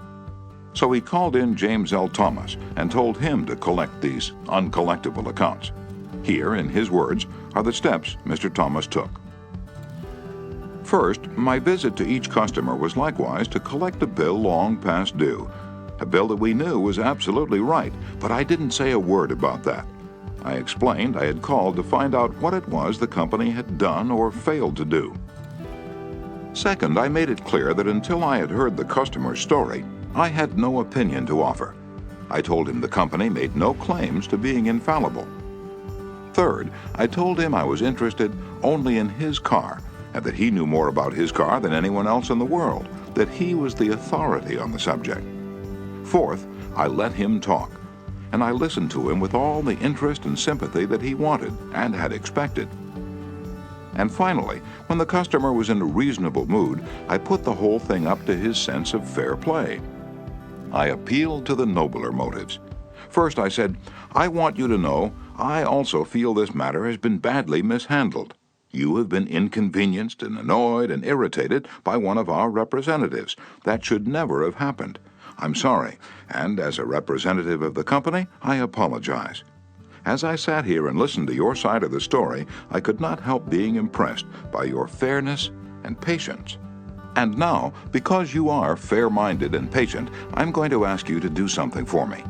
So he called in James L. Thomas and told him to collect these uncollectible accounts. Here, in his words, are the steps Mr. Thomas took. First, my visit to each customer was likewise to collect a bill long past due. A bill that we knew was absolutely right, but I didn't say a word about that. I explained I had called to find out what it was the company had done or failed to do. Second, I made it clear that until I had heard the customer's story, I had no opinion to offer. I told him the company made no claims to being infallible. Third, I told him I was interested only in his car, and that he knew more about his car than anyone else in the world, that he was the authority on the subject. Fourth, I let him talk, and I listened to him with all the interest and sympathy that he wanted and had expected. And finally, when the customer was in a reasonable mood, I put the whole thing up to his sense of fair play. I appealed to the nobler motives. First, I said, "I want you to know I also feel this matter has been badly mishandled. You have been inconvenienced and annoyed and irritated by one of our representatives. That should never have happened. I'm sorry, and as a representative of the company, I apologize. As I sat here and listened to your side of the story, I could not help being impressed by your fairness and patience. And now, because you are fair-minded and patient, I'm going to ask you to do something for me.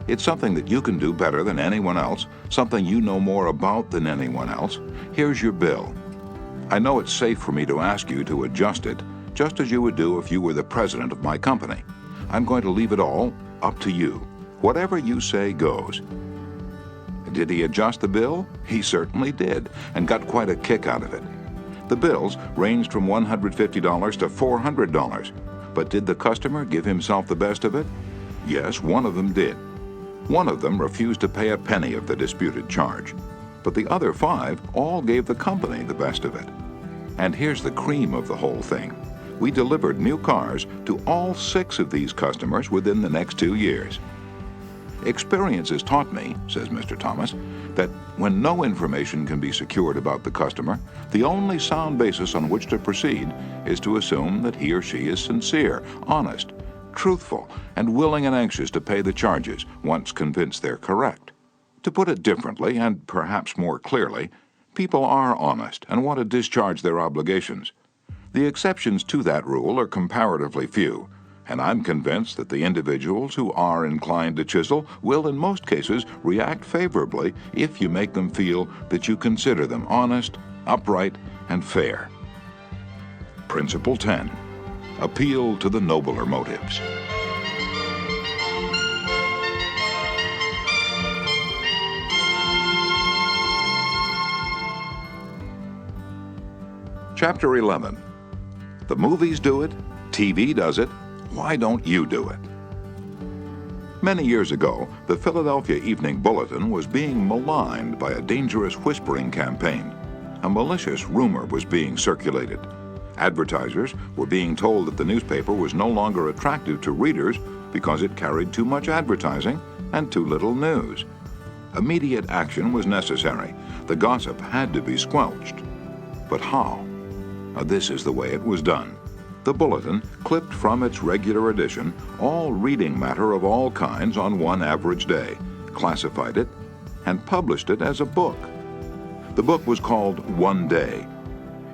It's something that you can do better than anyone else, something you know more about than anyone else. Here's your bill. I know it's safe for me to ask you to adjust it, just as you would do if you were the president of my company. I'm going to leave it all up to you. Whatever you say goes." Did he adjust the bill? He certainly did, and got quite a kick out of it. The bills ranged from $150 to $400, but did the customer give himself the best of it? Yes, one of them did. One of them refused to pay a penny of the disputed charge, but the other 5 all gave the company the best of it. And here's the cream of the whole thing. We delivered new cars to all 6 of these customers within the next 2 years. Experience has taught me, says Mr. Thomas, that when no information can be secured about the customer, the only sound basis on which to proceed is to assume that he or she is sincere, honest, truthful, and willing and anxious to pay the charges once convinced they're correct. To put it differently, and perhaps more clearly, people are honest and want to discharge their obligations. The exceptions to that rule are comparatively few, and I'm convinced that the individuals who are inclined to chisel will in most cases react favorably if you make them feel that you consider them honest, upright, and fair. Principle 10. Appeal to the nobler motives. Chapter 11. The movies do it, TV does it, why don't you do it? Many years ago, the Philadelphia Evening Bulletin was being maligned by a dangerous whispering campaign. A malicious rumor was being circulated. Advertisers were being told that the newspaper was no longer attractive to readers because it carried too much advertising and too little news. Immediate action was necessary. The gossip had to be squelched. But how? This is the way it was done. The Bulletin clipped from its regular edition all reading matter of all kinds on one average day, classified it, and published it as a book. The book was called One Day.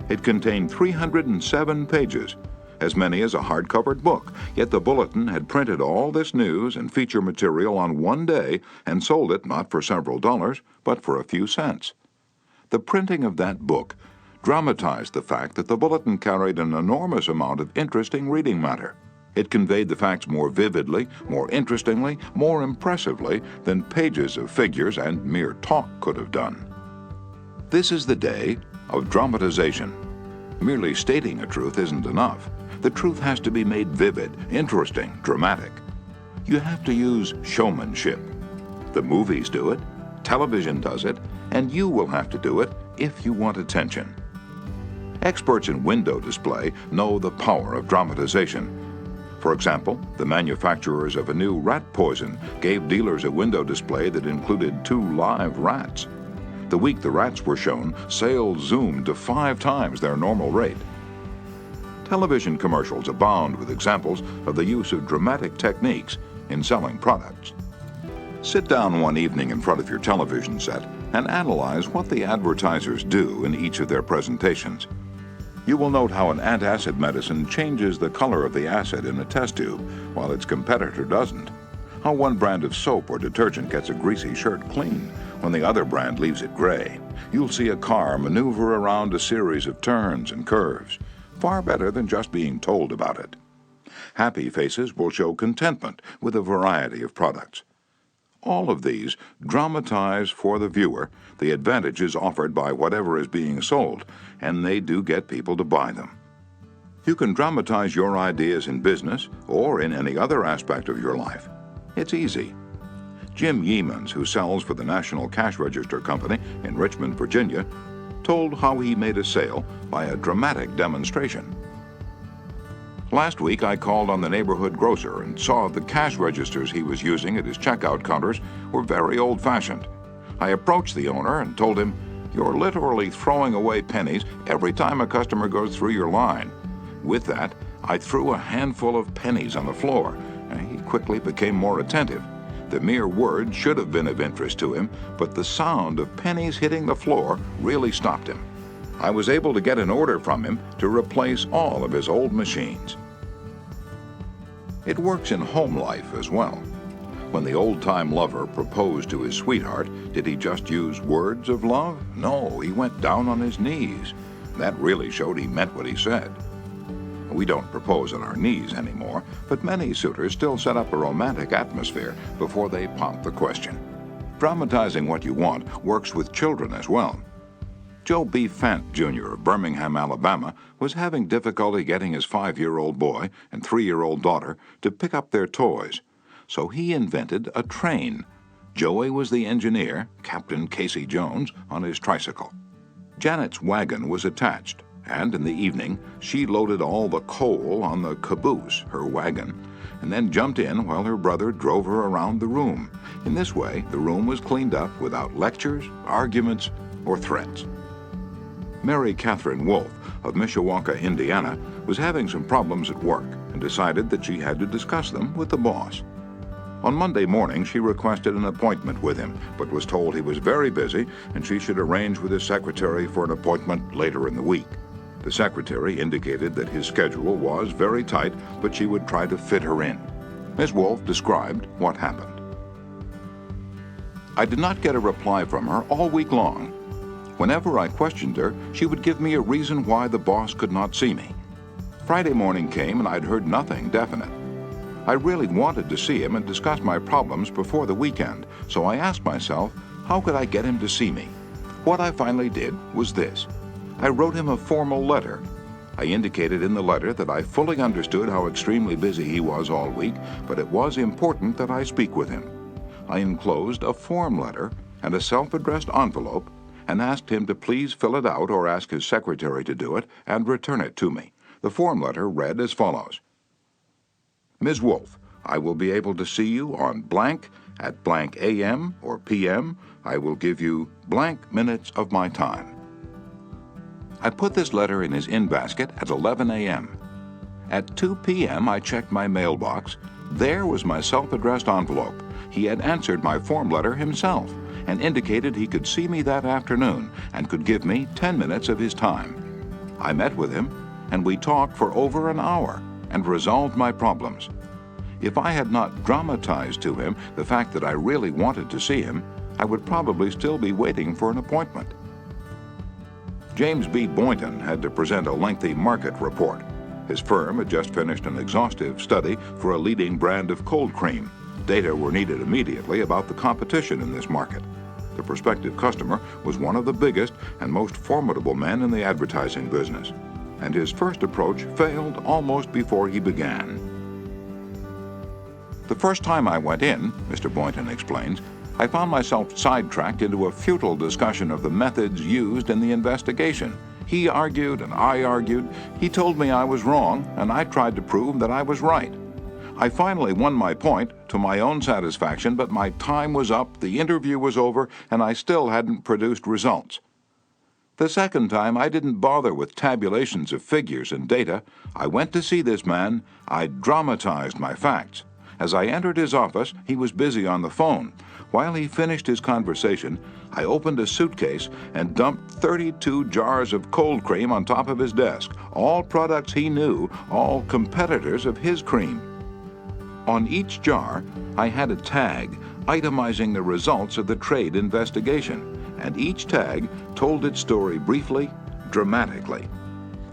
It contained 307 pages, as many as a hardcovered book, yet the Bulletin had printed all this news and feature material on one day and sold it not for several dollars, but for a few cents. The printing of that book dramatized the fact that the Bulletin carried an enormous amount of interesting reading matter. It conveyed the facts more vividly, more interestingly, more impressively than pages of figures and mere talk could have done. This is the day of dramatization. Merely stating a truth isn't enough. The truth has to be made vivid, interesting, dramatic. You have to use showmanship. The movies do it, television does it, and you will have to do it if you want attention. Experts in window display know the power of dramatization. For example, the manufacturers of a new rat poison gave dealers a window display that included 2 live rats. The week the rats were shown, sales zoomed to 5 times their normal rate. Television commercials abound with examples of the use of dramatic techniques in selling products. Sit down one evening in front of your television set and analyze what the advertisers do in each of their presentations. You will note how an antacid medicine changes the color of the acid in a test tube, while its competitor doesn't. How one brand of soap or detergent gets a greasy shirt clean, when the other brand leaves it gray. You'll see a car maneuver around a series of turns and curves, far better than just being told about it. Happy faces will show contentment with a variety of products. All of these dramatize for the viewer the advantages offered by whatever is being sold, and they do get people to buy them. You can dramatize your ideas in business or in any other aspect of your life. It's easy. Jim Yeamans, who sells for the National Cash Register Company in Richmond, Virginia, told how he made a sale by a dramatic demonstration. Last week, I called on the neighborhood grocer and saw the cash registers he was using at his checkout counters were very old-fashioned. I approached the owner and told him, "You're literally throwing away pennies every time a customer goes through your line." With that, I threw a handful of pennies on the floor, and he quickly became more attentive. The mere word should have been of interest to him, but the sound of pennies hitting the floor really stopped him. I was able to get an order from him to replace all of his old machines. It works in home life as well. When the old-time lover proposed to his sweetheart, did he just use words of love? No, he went down on his knees. That really showed he meant what he said. We don't propose on our knees anymore, but many suitors still set up a romantic atmosphere before they pop the question. Dramatizing what you want works with children as well. Joe B. Fant, Jr. of Birmingham, Alabama, was having difficulty getting his 5-year-old boy and 3-year-old daughter to pick up their toys, so he invented a train. Joey was the engineer, Captain Casey Jones, on his tricycle. Janet's wagon was attached, and in the evening she loaded all the coal on the caboose, her wagon, and then jumped in while her brother drove her around the room. In this way, the room was cleaned up without lectures, arguments, or threats. Mary Catherine Wolfe of Mishawaka, Indiana, was having some problems at work and decided that she had to discuss them with the boss. On Monday morning, she requested an appointment with him, but was told he was very busy and she should arrange with his secretary for an appointment later in the week. The secretary indicated that his schedule was very tight, but she would try to fit her in. Ms. Wolfe described what happened. "I did not get a reply from her all week long. Whenever I questioned her, she would give me a reason why the boss could not see me. Friday morning came and I'd heard nothing definite. I really wanted to see him and discuss my problems before the weekend, so I asked myself, how could I get him to see me? What I finally did was this. I wrote him a formal letter. I indicated in the letter that I fully understood how extremely busy he was all week, but it was important that I speak with him. I enclosed a form letter and a self-addressed envelope and asked him to please fill it out or ask his secretary to do it and return it to me. The form letter read as follows: Ms. Wolf, I will be able to see you on blank at blank a.m. or p.m. I will give you blank minutes of my time. I put this letter in his in-basket at 11 a.m. At 2 p.m. I checked my mailbox. There was my self-addressed envelope. He had answered my form letter himself and indicated he could see me that afternoon and could give me 10 minutes of his time. I met with him, and we talked for over an hour and resolved my problems. If I had not dramatized to him the fact that I really wanted to see him, I would probably still be waiting for an appointment. James B. Boynton had to present a lengthy market report. His firm had just finished an exhaustive study for a leading brand of cold cream. Data were needed immediately about the competition in this market. The prospective customer was one of the biggest and most formidable men in the advertising business, and his first approach failed almost before he began. The first time I went in, Mr. Boynton explains, I found myself sidetracked into a futile discussion of the methods used in the investigation. He argued and I argued. He told me I was wrong, and I tried to prove that I was right. I finally won my point to my own satisfaction, but my time was up, the interview was over, and I still hadn't produced results. The second time, I didn't bother with tabulations of figures and data. I went to see this man. I dramatized my facts. As I entered his office, he was busy on the phone. While he finished his conversation, I opened a suitcase and dumped 32 jars of cold cream on top of his desk, all products he knew, all competitors of his cream. On each jar, I had a tag itemizing the results of the trade investigation, and each tag told its story briefly, dramatically.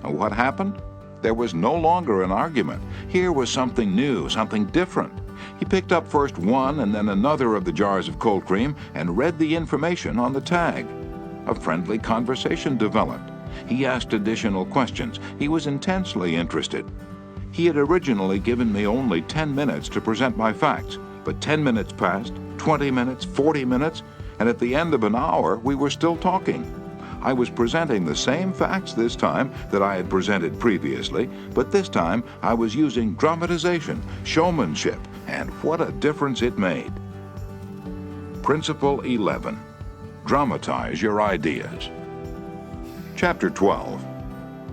And what happened? There was no longer an argument. Here was something new, something different. He picked up first one and then another of the jars of cold cream and read the information on the tag. A friendly conversation developed. He asked additional questions. He was intensely interested. He had originally given me only 10 minutes to present my facts, but 10 minutes passed, 20 minutes, 40 minutes, and at the end of an hour, we were still talking. I was presenting the same facts this time that I had presented previously, but this time I was using dramatization, showmanship, and what a difference it made. Principle 11. Dramatize your ideas. Chapter 12.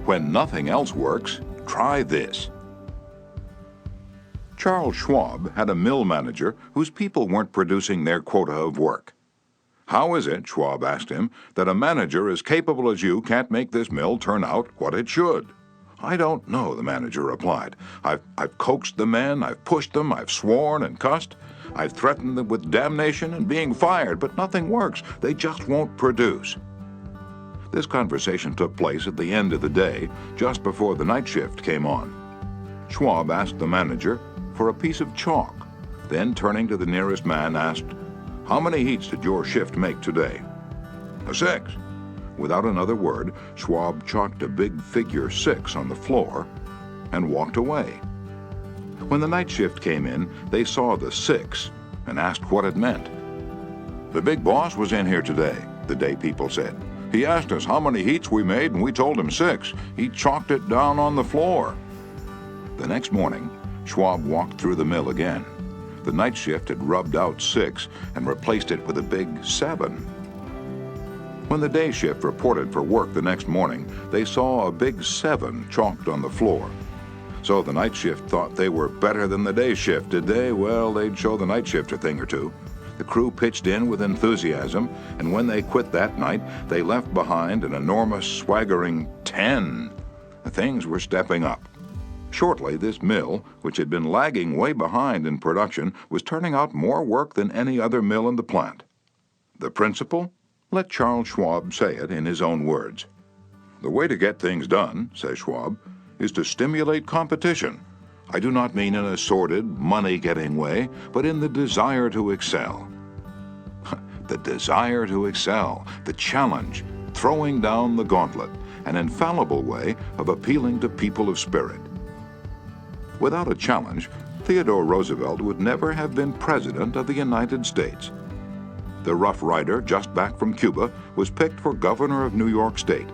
When nothing else works, try this. Charles Schwab had a mill manager whose people weren't producing their quota of work. How is it, Schwab asked him, that a manager as capable as you can't make this mill turn out what it should? I don't know, the manager replied. I've coaxed the men, I've pushed them, I've sworn and cussed. I've threatened them with damnation and being fired, but nothing works. They just won't produce. This conversation took place at the end of the day, just before the night shift came on. Schwab asked the manager for a piece of chalk, then turning to the nearest man asked, "How many heats did your shift make today?" "6." Without another word, Schwab chalked a big figure 6 on the floor and walked away. When the night shift came in, they saw the 6 and asked what it meant. "The big boss was in here today," the day people said. "He asked us how many heats we made, and we told him 6. He chalked it down on the floor." The next morning, Schwab walked through the mill again. The night shift had rubbed out 6 and replaced it with a big 7. When the day shift reported for work the next morning, they saw a big 7 chalked on the floor. So the night shift thought they were better than the day shift, did they? Well, they'd show the night shift a thing or two. The crew pitched in with enthusiasm, and when they quit that night, they left behind an enormous, swaggering 10. Things were stepping up. Shortly, this mill, which had been lagging way behind in production, was turning out more work than any other mill in the plant. The principle? Let Charles Schwab say it in his own words. "The way to get things done," says Schwab, "is to stimulate competition. I do not mean in a sordid, money-getting way, but in the desire to excel." The desire to excel, the challenge, throwing down the gauntlet. an infallible way of appealing to people of spirit. Without a challenge, Theodore Roosevelt would never have been President of the United States. The Rough Rider, just back from Cuba, was picked for governor of New York State.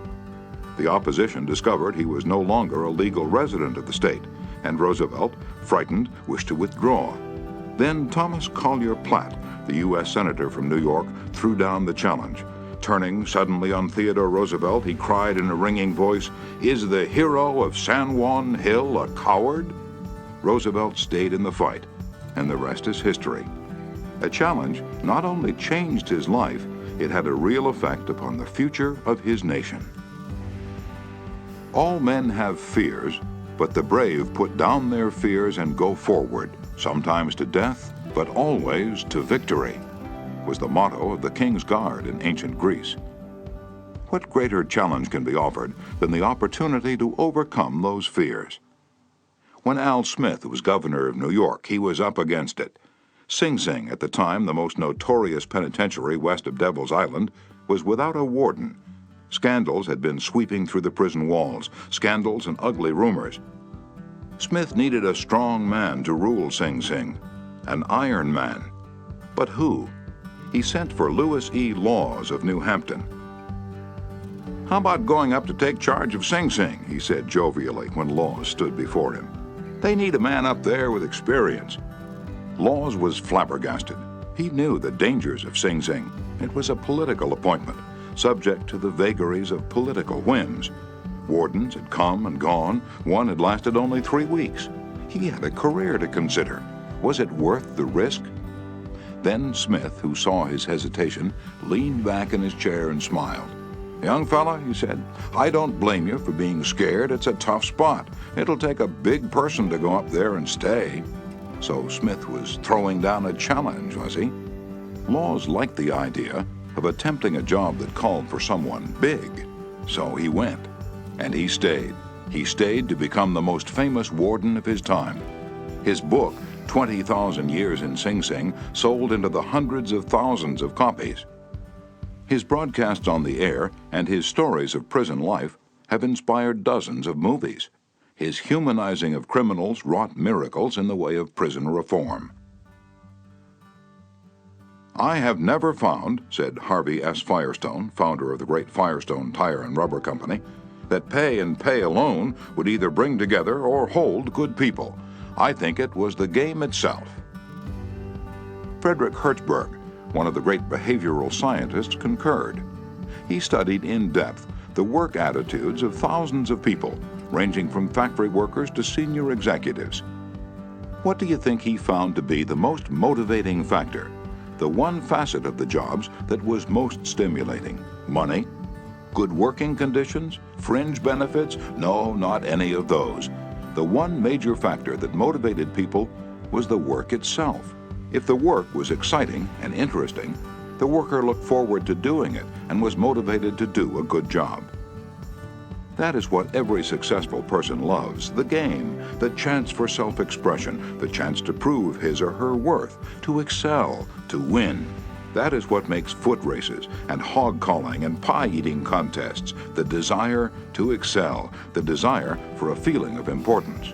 The opposition discovered he was no longer a legal resident of the state, and Roosevelt, frightened, wished to withdraw. Then Thomas Collier Platt, the U.S. Senator from New York, threw down the challenge. Turning suddenly on Theodore Roosevelt, he cried in a ringing voice, "Is the hero of San Juan Hill a coward?" Roosevelt stayed in the fight, and the rest is history. A challenge not only changed his life, it had a real effect upon the future of his nation. All men have fears, but the brave put down their fears and go forward, sometimes to death, but always to victory, was the motto of the King's Guard in ancient Greece. What greater challenge can be offered than the opportunity to overcome those fears? When Al Smith was governor of New York, he was up against it. Sing Sing, at the time the most notorious penitentiary west of Devil's Island, was without a warden. Scandals had been sweeping through the prison walls, scandals and ugly rumors. Smith needed a strong man to rule Sing Sing, an Iron Man. But who? He sent for Lewis E. Laws of New Hampton. "How about going up to take charge of Sing Sing?" he said jovially when Laws stood before him. "They need a man up there with experience." Laws was flabbergasted. He knew the dangers of Sing Sing. It was a political appointment, subject to the vagaries of political whims. Wardens had come and gone. One had lasted only 3 weeks. He had a career to consider. Was it worth the risk? Then Smith, who saw his hesitation, leaned back in his chair and smiled. "Young fella," he said, "I don't blame you for being scared. It's a tough spot. It'll take a big person to go up there and stay." So Smith was throwing down a challenge, was he? Laws liked the idea of attempting a job that called for someone big. So he went, and he stayed. He stayed to become the most famous warden of his time. His book, 20,000 Years in Sing Sing, sold into the hundreds of thousands of copies. His broadcasts on the air and his stories of prison life have inspired dozens of movies. His humanizing of criminals wrought miracles in the way of prison reform. "I have never found," said Harvey S. Firestone, founder of the great Firestone Tire and Rubber Company, "that pay and pay alone would either bring together or hold good people. I think it was the game itself." Frederick Hertzberg, one of the great behavioral scientists, concurred. He studied in depth the work attitudes of thousands of people, ranging from factory workers to senior executives. What do you think he found to be the most motivating factor? The one facet of the jobs that was most stimulating? Money? Good working conditions? Fringe benefits? No, not any of those. The one major factor that motivated people was the work itself. If the work was exciting and interesting, the worker looked forward to doing it and was motivated to do a good job. That is what every successful person loves: the game, the chance for self-expression, the chance to prove his or her worth, to excel, to win. That is what makes foot races and hog calling and pie-eating contests: the desire to excel, the desire for a feeling of importance.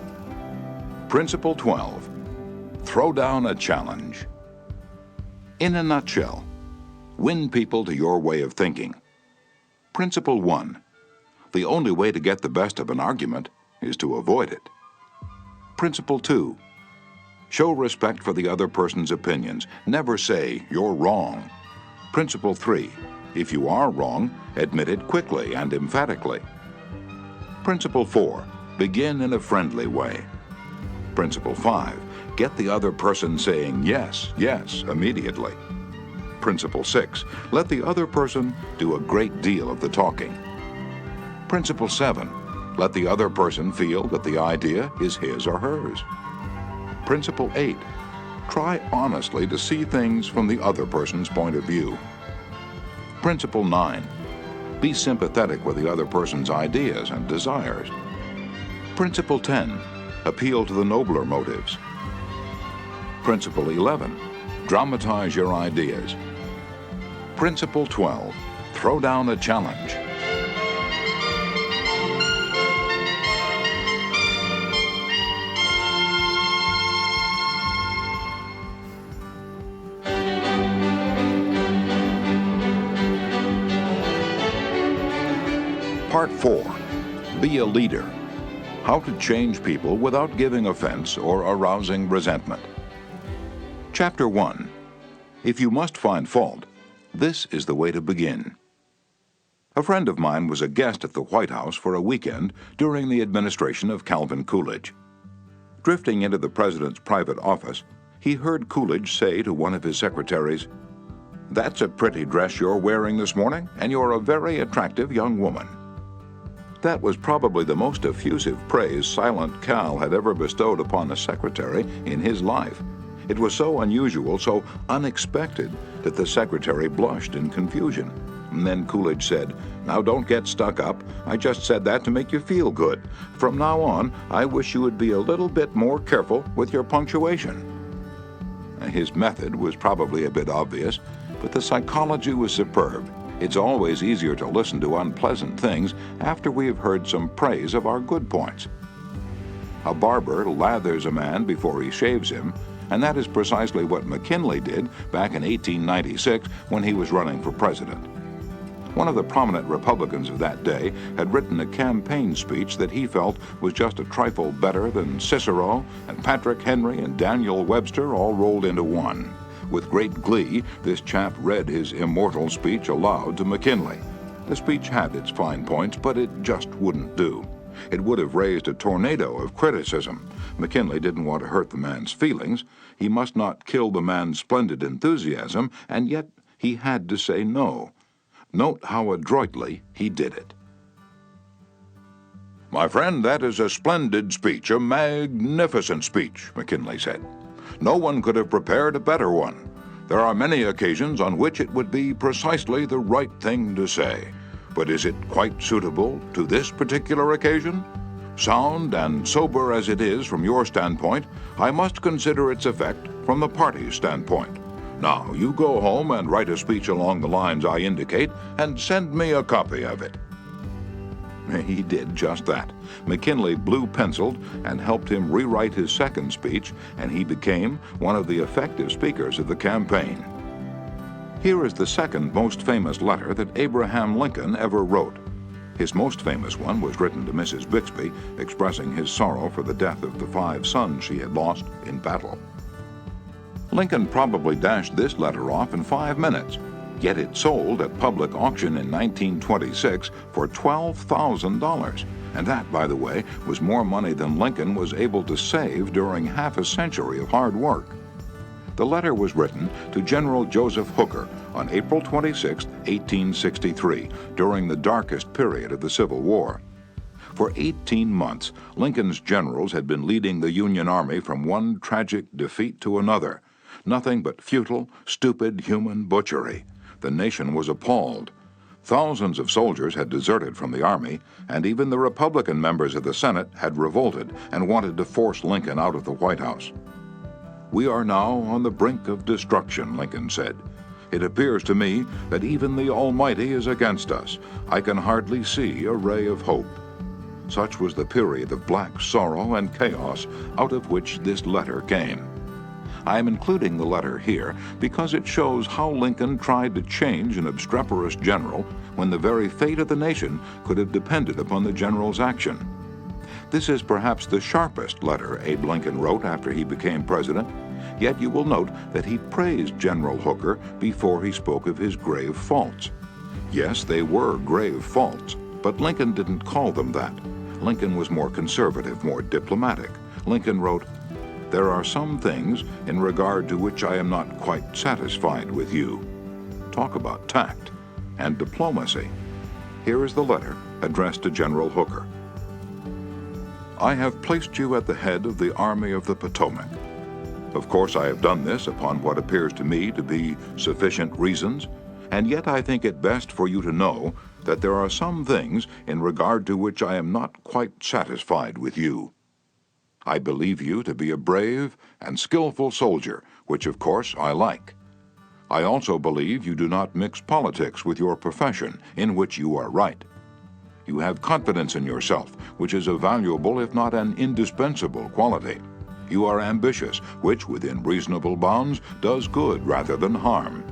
Principle 12. Throw down a challenge. In a nutshell, win people to your way of thinking. Principle 1. The only way to get the best of an argument is to avoid it. Principle 2. Show respect for the other person's opinions. Never say, "You're wrong." Principle 3. If you are wrong, admit it quickly and emphatically. Principle 4. Begin in a friendly way. Principle 5. Get the other person saying yes, yes, immediately. Principle 6. Let the other person do a great deal of the talking. Principle 7. Let the other person feel that the idea is his or hers. Principle 8. Try honestly to see things from the other person's point of view. Principle 9. Be sympathetic with the other person's ideas and desires. Principle 10. Appeal to the nobler motives. Principle 11. Dramatize your ideas. Principle 12. Throw down a challenge. 4. Be a leader. How to change people without giving offense or arousing resentment. Chapter 1. If you must find fault, this is the way to begin. A friend of mine was a guest at the White House for a weekend during the administration of Calvin Coolidge. Drifting into the president's private office, he heard Coolidge say to one of his secretaries, "That's a pretty dress you're wearing this morning, and you're a very attractive young woman." That was probably the most effusive praise Silent Cal had ever bestowed upon a secretary in his life. It was so unusual, so unexpected, that the secretary blushed in confusion. And then Coolidge said, "Now don't get stuck up. I just said that to make you feel good. From now on, I wish you would be a little bit more careful with your punctuation." His method was probably a bit obvious, but the psychology was superb. It's always easier to listen to unpleasant things after we have heard some praise of our good points. A barber lathers a man before he shaves him, and that is precisely what McKinley did back in 1896 when he was running for president. One of the prominent Republicans of that day had written a campaign speech that he felt was just a trifle better than Cicero and Patrick Henry and Daniel Webster all rolled into one. With great glee, this chap read his immortal speech aloud to McKinley. The speech had its fine points, but it just wouldn't do. It would have raised a tornado of criticism. McKinley didn't want to hurt the man's feelings. He must not kill the man's splendid enthusiasm, and yet he had to say no. Note how adroitly he did it. "My friend, that is a splendid speech, a magnificent speech," McKinley said. "No one could have prepared a better one. There are many occasions on which it would be precisely the right thing to say. But is it quite suitable to this particular occasion? Sound and sober as it is from your standpoint, I must consider its effect from the party's standpoint. Now, you go home and write a speech along the lines I indicate and send me a copy of it." He did just that. McKinley blue-penciled and helped him rewrite his second speech, and he became one of the effective speakers of the campaign. Here is the second most famous letter that Abraham Lincoln ever wrote. His most famous one was written to Mrs. Bixby, expressing his sorrow for the death of the 5 sons she had lost in battle. Lincoln probably dashed this letter off in 5 minutes. Yet it sold at public auction in 1926 for $12,000. And that, by the way, was more money than Lincoln was able to save during half a century of hard work. The letter was written to General Joseph Hooker on April 26, 1863, during the darkest period of the Civil War. For 18 months, Lincoln's generals had been leading the Union Army from one tragic defeat to another. Nothing but futile, stupid human butchery. The nation was appalled. Thousands of soldiers had deserted from the army, and even the Republican members of the Senate had revolted and wanted to force Lincoln out of the White House. "We are now on the brink of destruction," Lincoln said. "It appears to me that even the Almighty is against us. I can hardly see a ray of hope." Such was the period of black sorrow and chaos out of which this letter came. I am including the letter here because it shows how Lincoln tried to change an obstreperous general when the very fate of the nation could have depended upon the general's action. This is perhaps the sharpest letter Abe Lincoln wrote after he became president, yet you will note that he praised General Hooker before he spoke of his grave faults. Yes, they were grave faults, but Lincoln didn't call them that. Lincoln was more conservative, more diplomatic. Lincoln wrote, "There are some things in regard to which I am not quite satisfied with you." Talk about tact and diplomacy. Here is the letter addressed to General Hooker. "I have placed you at the head of the Army of the Potomac. Of course, I have done this upon what appears to me to be sufficient reasons, and yet I think it best for you to know that there are some things in regard to which I am not quite satisfied with you. I believe you to be a brave and skillful soldier, which of course I like. I also believe you do not mix politics with your profession, in which you are right. You have confidence in yourself, which is a valuable if not an indispensable quality. You are ambitious, which within reasonable bounds does good rather than harm.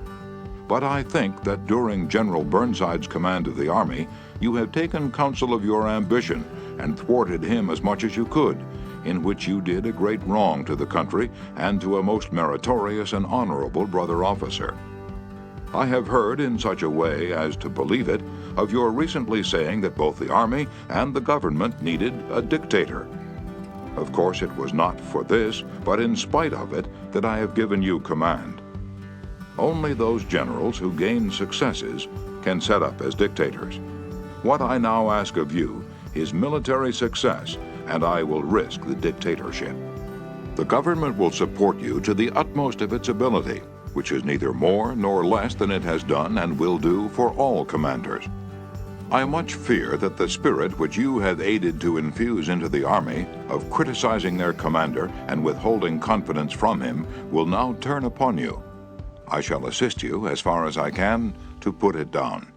But I think that during General Burnside's command of the Army, you have taken counsel of your ambition and thwarted him as much as you could, in which you did a great wrong to the country and to a most meritorious and honorable brother officer. I have heard in such a way as to believe it of your recently saying that both the army and the government needed a dictator. Of course, it was not for this, but in spite of it, that I have given you command. Only those generals who gain successes can set up as dictators. What I now ask of you is military success, and I will risk the dictatorship. The government will support you to the utmost of its ability, which is neither more nor less than it has done and will do for all commanders. I much fear that the spirit which you have aided to infuse into the army of criticizing their commander and withholding confidence from him will now turn upon you. I shall assist you, as far as I can, to put it down.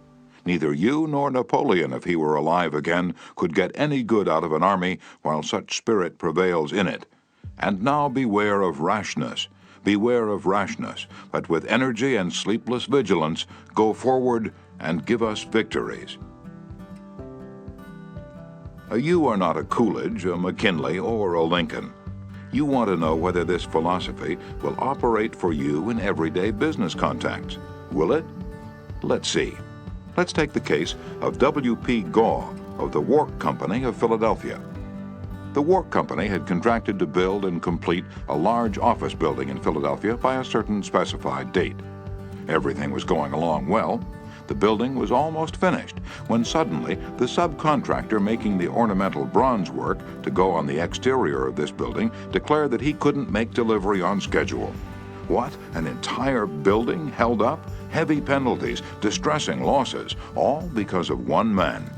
Neither you nor Napoleon, if he were alive again, could get any good out of an army while such spirit prevails in it. And now beware of rashness. Beware of rashness, but with energy and sleepless vigilance, go forward and give us victories. You are not a Coolidge, a McKinley, or a Lincoln. You want to know whether this philosophy will operate for you in everyday business contacts. Will it? Let's see. Let's take the case of W.P. Gaw of the Wark Company of Philadelphia. The Wark Company had contracted to build and complete a large office building in Philadelphia by a certain specified date. Everything was going along well. The building was almost finished when suddenly the subcontractor making the ornamental bronze work to go on the exterior of this building declared that he couldn't make delivery on schedule. What? An entire building held up? Heavy penalties, distressing losses, all because of one man.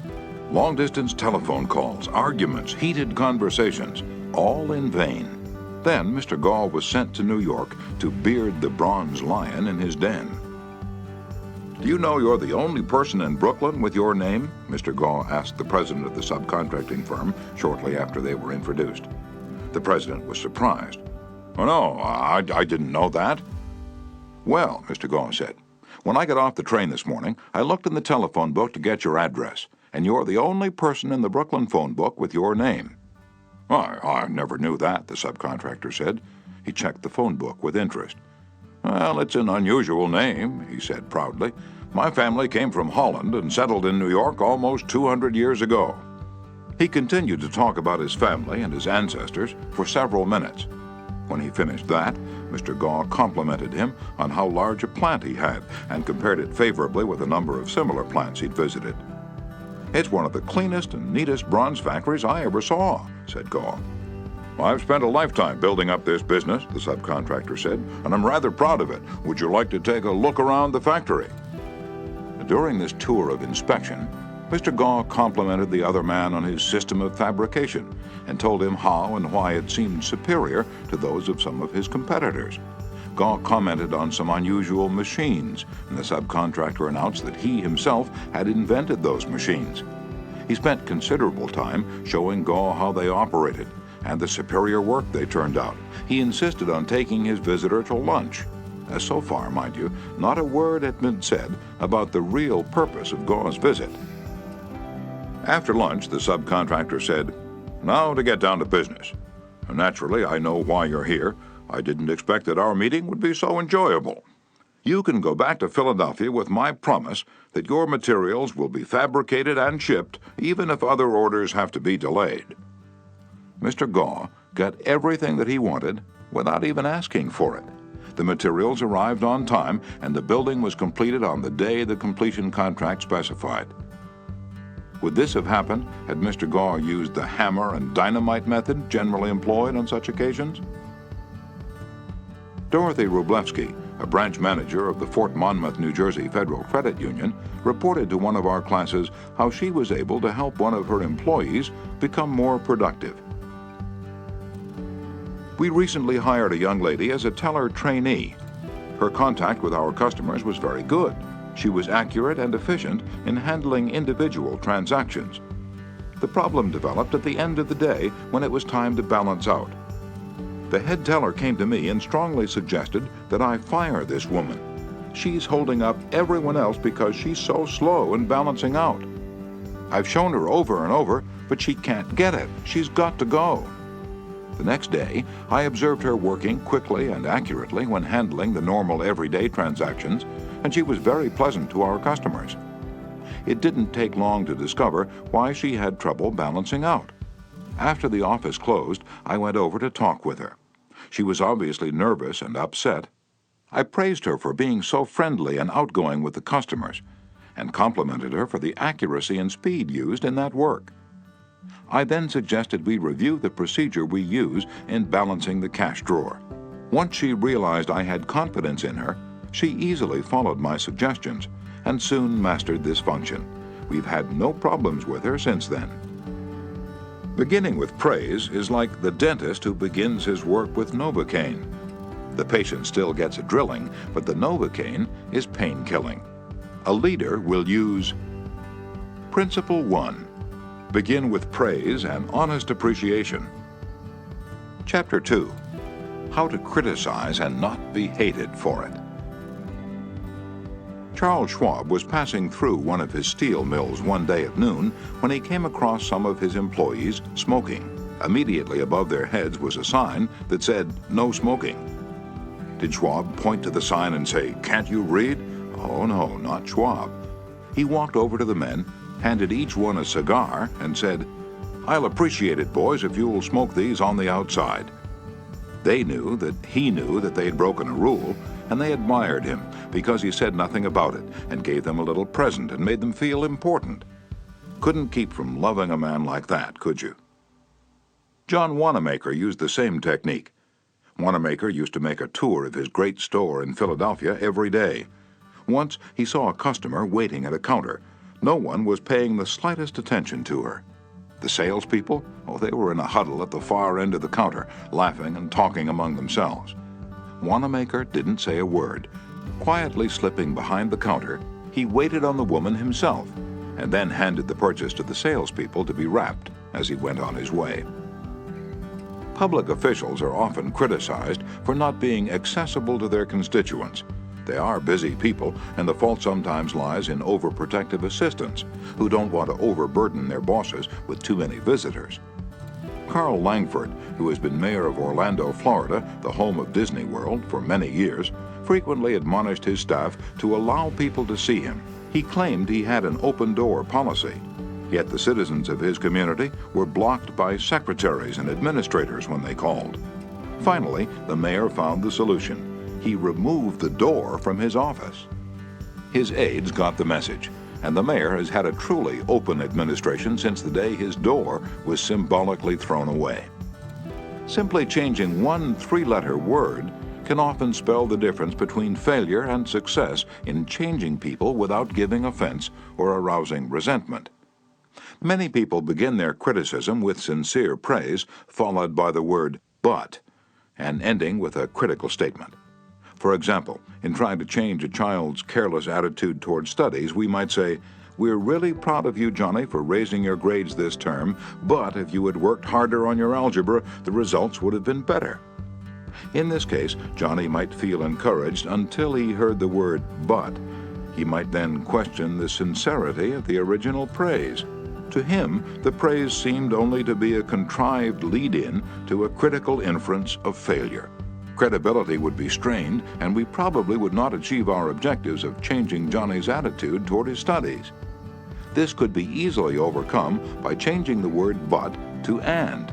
Long-distance telephone calls, arguments, heated conversations, all in vain. Then Mr. Gaw was sent to New York to beard the bronze lion in his den. "Do you know you're the only person in Brooklyn with your name?" Mr. Gaw asked the president of the subcontracting firm shortly after they were introduced. The president was surprised. "Oh, no, I didn't know that." "Well," Mr. Gaw said, "when I got off the train this morning, I looked in the telephone book to get your address, and you're the only person in the Brooklyn phone book with your name." I never knew that," the subcontractor said. He checked the phone book with interest. "Well, it's an unusual name," he said proudly. "My family came from Holland and settled in New York almost 200 years ago." He continued to talk about his family and his ancestors for several minutes. When he finished that, Mr. Gaw complimented him on how large a plant he had and compared it favorably with a number of similar plants he'd visited. "It's one of the cleanest and neatest bronze factories I ever saw," said Gaw. "I've spent a lifetime building up this business," the subcontractor said, "and I'm rather proud of it. Would you like to take a look around the factory?" During this tour of inspection, Mr. Gaw complimented the other man on his system of fabrication and told him how and why it seemed superior to those of some of his competitors. Gaw commented on some unusual machines, and the subcontractor announced that he himself had invented those machines. He spent considerable time showing Gaw how they operated and the superior work they turned out. He insisted on taking his visitor to lunch. So far, mind you, not a word had been said about the real purpose of Gaw's visit. After lunch, the subcontractor said, "Now to get down to business. Naturally, I know why you're here. I didn't expect that our meeting would be so enjoyable. You can go back to Philadelphia with my promise that your materials will be fabricated and shipped, even if other orders have to be delayed." Mr. Gaw got everything that he wanted without even asking for it. The materials arrived on time, and the building was completed on the day the completion contract specified. Would this have happened had Mr. Gaw used the hammer and dynamite method generally employed on such occasions? Dorothy Wroblewski, a branch manager of the Fort Monmouth, New Jersey Federal Credit Union, reported to one of our classes how she was able to help one of her employees become more productive. "We recently hired a young lady as a teller trainee. Her contact with our customers was very good. She was accurate and efficient in handling individual transactions. The problem developed at the end of the day when it was time to balance out. The head teller came to me and strongly suggested that I fire this woman. She's holding up everyone else because she's so slow in balancing out. I've shown her over and over, but she can't get it. She's got to go." The next day, I observed her working quickly and accurately when handling the normal everyday transactions, and she was very pleasant to our customers. It didn't take long to discover why she had trouble balancing out. After the office closed, I went over to talk with her. She was obviously nervous and upset. I praised her for being so friendly and outgoing with the customers, and complimented her for the accuracy and speed used in that work. I then suggested we review the procedure we use in balancing the cash drawer. Once she realized I had confidence in her, she easily followed my suggestions and soon mastered this function. We've had no problems with her since then. Beginning with praise is like the dentist who begins his work with Novocaine. The patient still gets a drilling, but the Novocaine is pain-killing. A leader will use Principle 1. Begin with praise and honest appreciation. Chapter 2. How to criticize and not be hated for it. Charles Schwab was passing through one of his steel mills one day at noon when he came across some of his employees smoking. Immediately above their heads was a sign that said, "No smoking." Did Schwab point to the sign and say, "Can't you read?" Oh no, not Schwab. He walked over to the men, handed each one a cigar, and said, "I'll appreciate it, boys, if you'll smoke these on the outside." They knew that he knew that they had broken a rule, and they admired him because he said nothing about it and gave them a little present and made them feel important. Couldn't keep from loving a man like that, could you? John Wanamaker used the same technique. Wanamaker used to make a tour of his great store in Philadelphia every day. Once he saw a customer waiting at a counter. No one was paying the slightest attention to her. The salespeople, they were in a huddle at the far end of the counter, laughing and talking among themselves. Wanamaker didn't say a word. Quietly slipping behind the counter, he waited on the woman himself, and then handed the purchase to the salespeople to be wrapped as he went on his way. Public officials are often criticized for not being accessible to their constituents. They are busy people, and the fault sometimes lies in overprotective assistants who don't want to overburden their bosses with too many visitors. Carl Langford, who has been mayor of Orlando, Florida, the home of Disney World, for many years, frequently admonished his staff to allow people to see him. He claimed he had an open-door policy, yet the citizens of his community were blocked by secretaries and administrators when they called. Finally, the mayor found the solution. He removed the door from his office. His aides got the message, and the mayor has had a truly open administration since the day his door was symbolically thrown away. Simply changing one three-letter word can often spell the difference between failure and success in changing people without giving offense or arousing resentment. Many people begin their criticism with sincere praise, followed by the word "but," and ending with a critical statement. For example, in trying to change a child's careless attitude toward studies, we might say, "We're really proud of you, Johnny, for raising your grades this term, but if you had worked harder on your algebra, the results would have been better." In this case, Johnny might feel encouraged until he heard the word "but." He might then question the sincerity of the original praise. To him, the praise seemed only to be a contrived lead-in to a critical inference of failure. Credibility would be strained, and we probably would not achieve our objectives of changing Johnny's attitude toward his studies. This could be easily overcome by changing the word "but" to "and."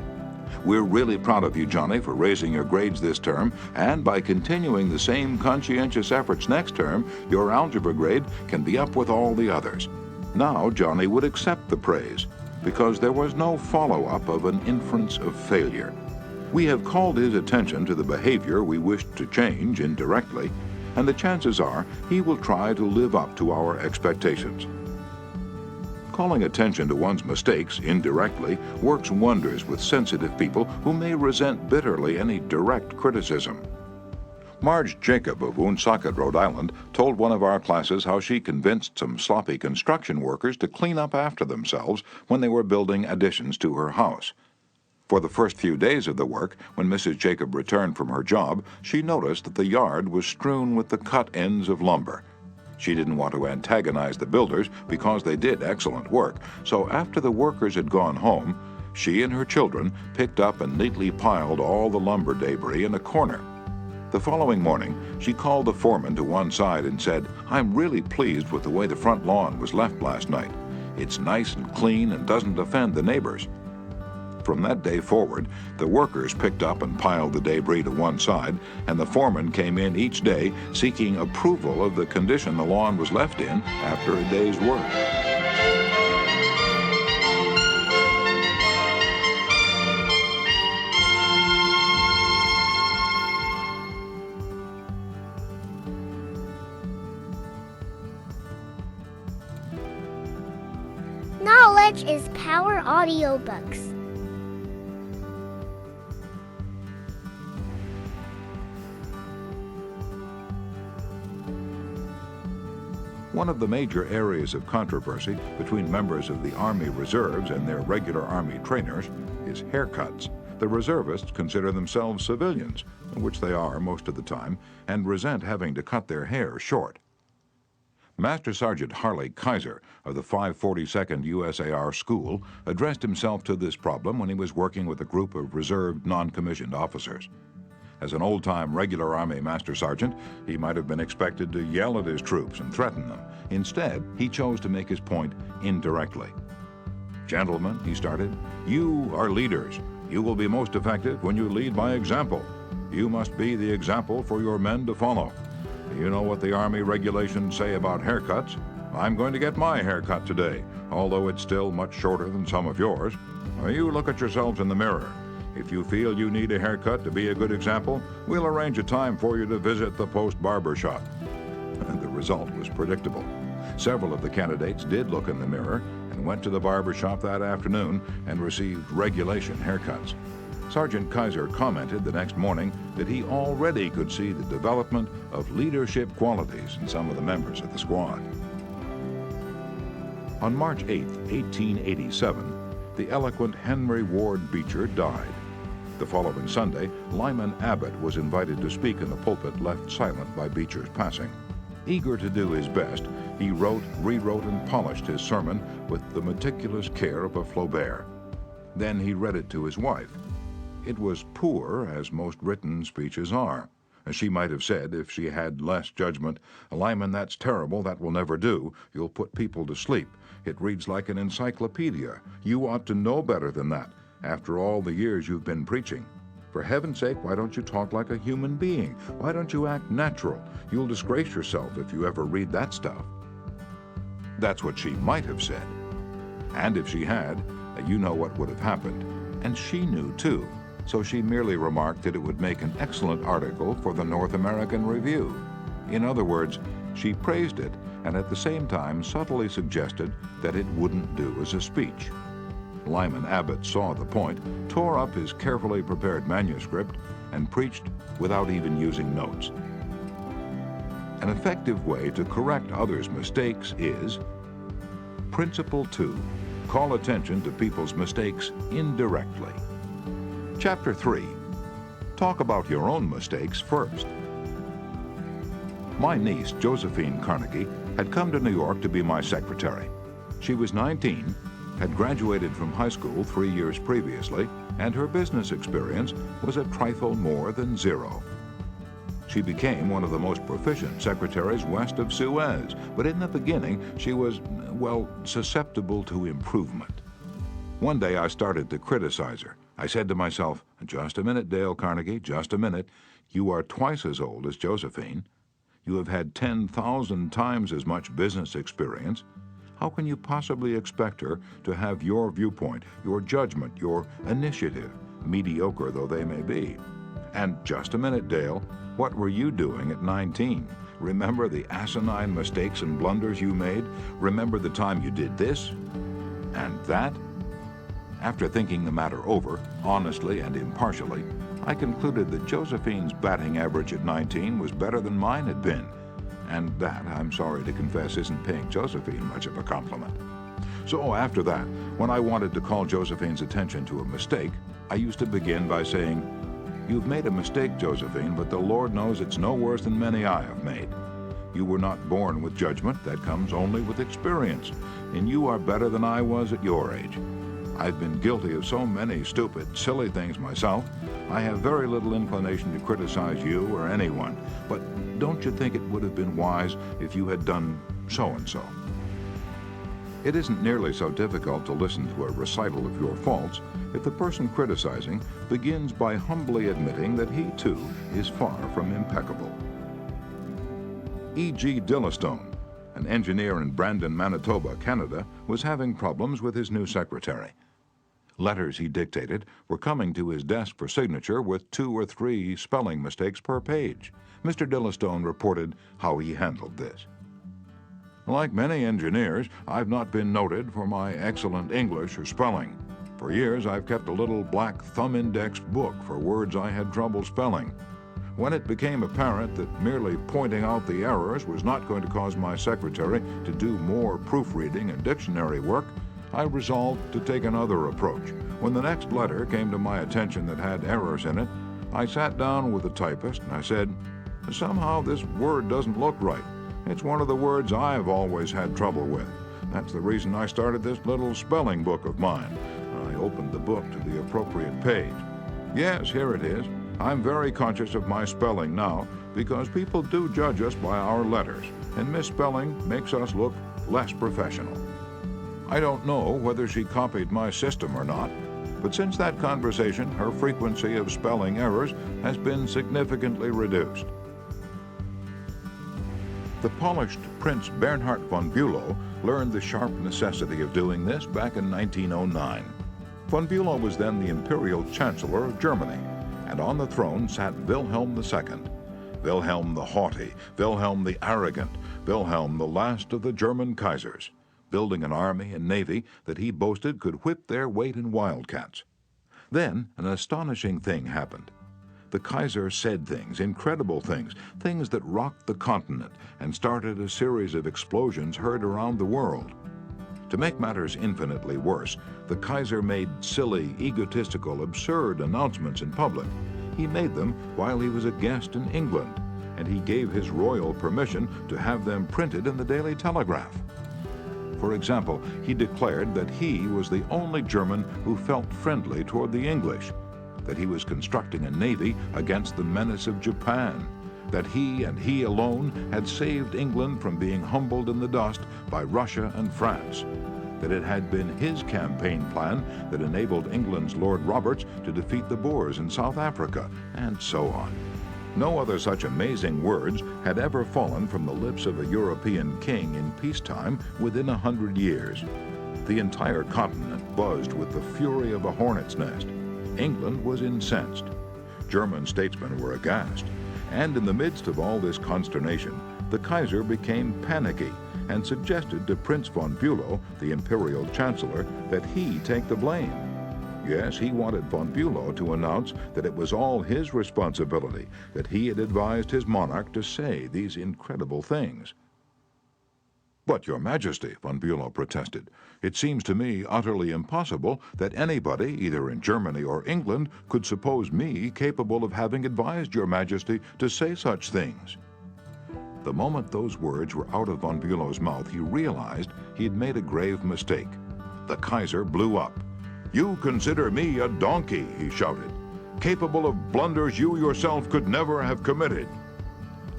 We're really proud of you, Johnny, for raising your grades this term, and by continuing the same conscientious efforts next term, your algebra grade can be up with all the others. Now Johnny would accept the praise, because there was no follow-up of an inference of failure. We have called his attention to the behavior we wished to change indirectly, and the chances are he will try to live up to our expectations. Calling attention to one's mistakes indirectly works wonders with sensitive people who may resent bitterly any direct criticism. Marge Jacob of Woonsocket, Rhode Island, told one of our classes how she convinced some sloppy construction workers to clean up after themselves when they were building additions to her house. For the first few days of the work, when Mrs. Jacob returned from her job, she noticed that the yard was strewn with the cut ends of lumber. She didn't want to antagonize the builders because they did excellent work, so after the workers had gone home, she and her children picked up and neatly piled all the lumber debris in a corner. The following morning, she called the foreman to one side and said, "I'm really pleased with the way the front lawn was left last night. It's nice and clean and doesn't offend the neighbors." From that day forward, the workers picked up and piled the debris to one side, and the foreman came in each day seeking approval of the condition the lawn was left in after a day's work. Knowledge is Power Audiobooks. One of the major areas of controversy between members of the Army Reserves and their regular Army trainers is haircuts. The reservists consider themselves civilians, which they are most of the time, and resent having to cut their hair short. Master Sergeant Harley Kaiser of the 542nd USAR School addressed himself to this problem when he was working with a group of reserved non-commissioned officers. As an old-time regular Army Master Sergeant, he might have been expected to yell at his troops and threaten them. Instead, he chose to make his point indirectly. "Gentlemen," he started, "you are leaders. You will be most effective when you lead by example. You must be the example for your men to follow. You know what the Army regulations say about haircuts. I'm going to get my haircut today, although it's still much shorter than some of yours. You look at yourselves in the mirror. If you feel you need a haircut to be a good example, we'll arrange a time for you to visit the post barber shop." And the result was predictable. Several of the candidates did look in the mirror and went to the barber shop that afternoon and received regulation haircuts. Sergeant Kaiser commented the next morning that he already could see the development of leadership qualities in some of the members of the squad. On March 8, 1887, the eloquent Henry Ward Beecher died. The following Sunday, Lyman Abbott was invited to speak in the pulpit left silent by Beecher's passing. Eager to do his best, he wrote, rewrote, and polished his sermon with the meticulous care of a Flaubert. Then he read it to his wife. It was poor, as most written speeches are. She might have said, if she had less judgment, "Lyman, that's terrible, that will never do. You'll put people to sleep. It reads like an encyclopedia. You ought to know better than that, after all the years you've been preaching. For heaven's sake, why don't you talk like a human being? Why don't you act natural? You'll disgrace yourself if you ever read that stuff." That's what she might have said. And if she had, you know what would have happened. And she knew, too. So she merely remarked that it would make an excellent article for the North American Review. In other words, she praised it and at the same time subtly suggested that it wouldn't do as a speech. Lyman Abbott saw the point, tore up his carefully prepared manuscript, and preached without even using notes. An effective way to correct others' mistakes is Principle 2. Call attention to people's mistakes indirectly. Chapter 3. Talk about your own mistakes first. My niece, Josephine Carnegie, had come to New York to be my secretary. She was 19, had graduated from high school 3 years previously, and her business experience was a trifle more than zero. She became one of the most proficient secretaries west of Suez, but in the beginning she was, susceptible to improvement. One day I started to criticize her. I said to myself, "Just a minute, Dale Carnegie, just a minute. You are twice as old as Josephine. You have had 10,000 times as much business experience. How can you possibly expect her to have your viewpoint, your judgment, your initiative, mediocre though they may be? And just a minute, Dale, what were you doing at 19? Remember the asinine mistakes and blunders you made? Remember the time you did this and that?" After thinking the matter over, honestly and impartially, I concluded that Josephine's batting average at 19 was better than mine had been, and that, I'm sorry to confess, isn't paying Josephine much of a compliment. So after that, when I wanted to call Josephine's attention to a mistake, I used to begin by saying, "You've made a mistake, Josephine, but the Lord knows it's no worse than many I have made. You were not born with judgment. That comes only with experience. And you are better than I was at your age. I've been guilty of so many stupid, silly things myself. I have very little inclination to criticize you or anyone. But don't you think it would have been wise if you had done so-and-so? It isn't nearly so difficult to listen to a recital of your faults if the person criticizing begins by humbly admitting that he, too, is far from impeccable. E.G. Dillistone, an engineer in Brandon, Manitoba, Canada, was having problems with his new secretary. Letters he dictated were coming to his desk for signature with 2 or 3 spelling mistakes per page. Mr. Dillistone reported how he handled this. Like many engineers, I've not been noted for my excellent English or spelling. For years, I've kept a little black thumb-indexed book for words I had trouble spelling. When it became apparent that merely pointing out the errors was not going to cause my secretary to do more proofreading and dictionary work, I resolved to take another approach. When the next letter came to my attention that had errors in it, I sat down with the typist and I said, "Somehow this word doesn't look right. It's one of the words I've always had trouble with. That's the reason I started this little spelling book of mine." I opened the book to the appropriate page. Yes, here it is. I'm very conscious of my spelling now because people do judge us by our letters, and misspelling makes us look less professional. I don't know whether she copied my system or not, but since that conversation, her frequency of spelling errors has been significantly reduced. The polished Prince Bernhard von Bülow learned the sharp necessity of doing this back in 1909. Von Bülow was then the Imperial Chancellor of Germany, and on the throne sat Wilhelm II. Wilhelm the Haughty, Wilhelm the Arrogant, Wilhelm the last of the German Kaisers, building an army and navy that he boasted could whip their weight in wildcats. Then an astonishing thing happened. The Kaiser said things, incredible things, things that rocked the continent and started a series of explosions heard around the world. To make matters infinitely worse, the Kaiser made silly, egotistical, absurd announcements in public. He made them while he was a guest in England, and he gave his royal permission to have them printed in the Daily Telegraph. For example, he declared that he was the only German who felt friendly toward the English, that he was constructing a navy against the menace of Japan, that he and he alone had saved England from being humbled in the dust by Russia and France, that it had been his campaign plan that enabled England's Lord Roberts to defeat the Boers in South Africa, and so on. No other such amazing words had ever fallen from the lips of a European king in peacetime within 100 years. The entire continent buzzed with the fury of a hornet's nest. England was incensed. German statesmen were aghast. And in the midst of all this consternation, the Kaiser became panicky and suggested to Prince von Bülow, the Imperial Chancellor, that he take the blame. Yes, he wanted von Bülow to announce that it was all his responsibility, that he had advised his monarch to say these incredible things. "But, Your Majesty," von Bülow protested, "it seems to me utterly impossible that anybody, either in Germany or England, could suppose me capable of having advised Your Majesty to say such things." The moment those words were out of von Bülow's mouth, he realized he had made a grave mistake. The Kaiser blew up. "You consider me a donkey," he shouted, "capable of blunders you yourself could never have committed."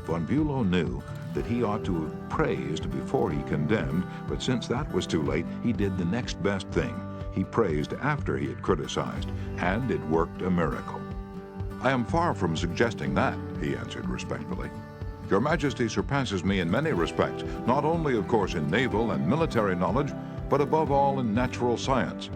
Von Bülow knew that he ought to have praised before he condemned, but since that was too late, he did the next best thing. He praised after he had criticized, and it worked a miracle. "I am far from suggesting that," he answered respectfully. "Your Majesty surpasses me in many respects, not only, of course, in naval and military knowledge, but above all in natural science.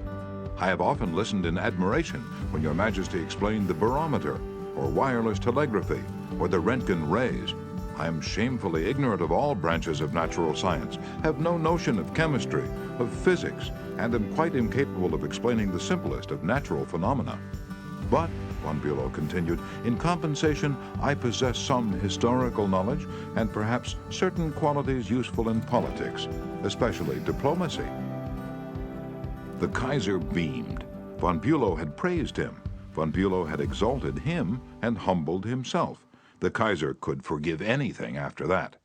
I have often listened in admiration when Your Majesty explained the barometer, or wireless telegraphy, or the Röntgen rays. I am shamefully ignorant of all branches of natural science, have no notion of chemistry, of physics, and am quite incapable of explaining the simplest of natural phenomena. But," von Bülow continued, "in compensation, I possess some historical knowledge and perhaps certain qualities useful in politics, especially diplomacy." The Kaiser beamed. Von Bülow had praised him. Von Bülow had exalted him and humbled himself. The Kaiser could forgive anything after that.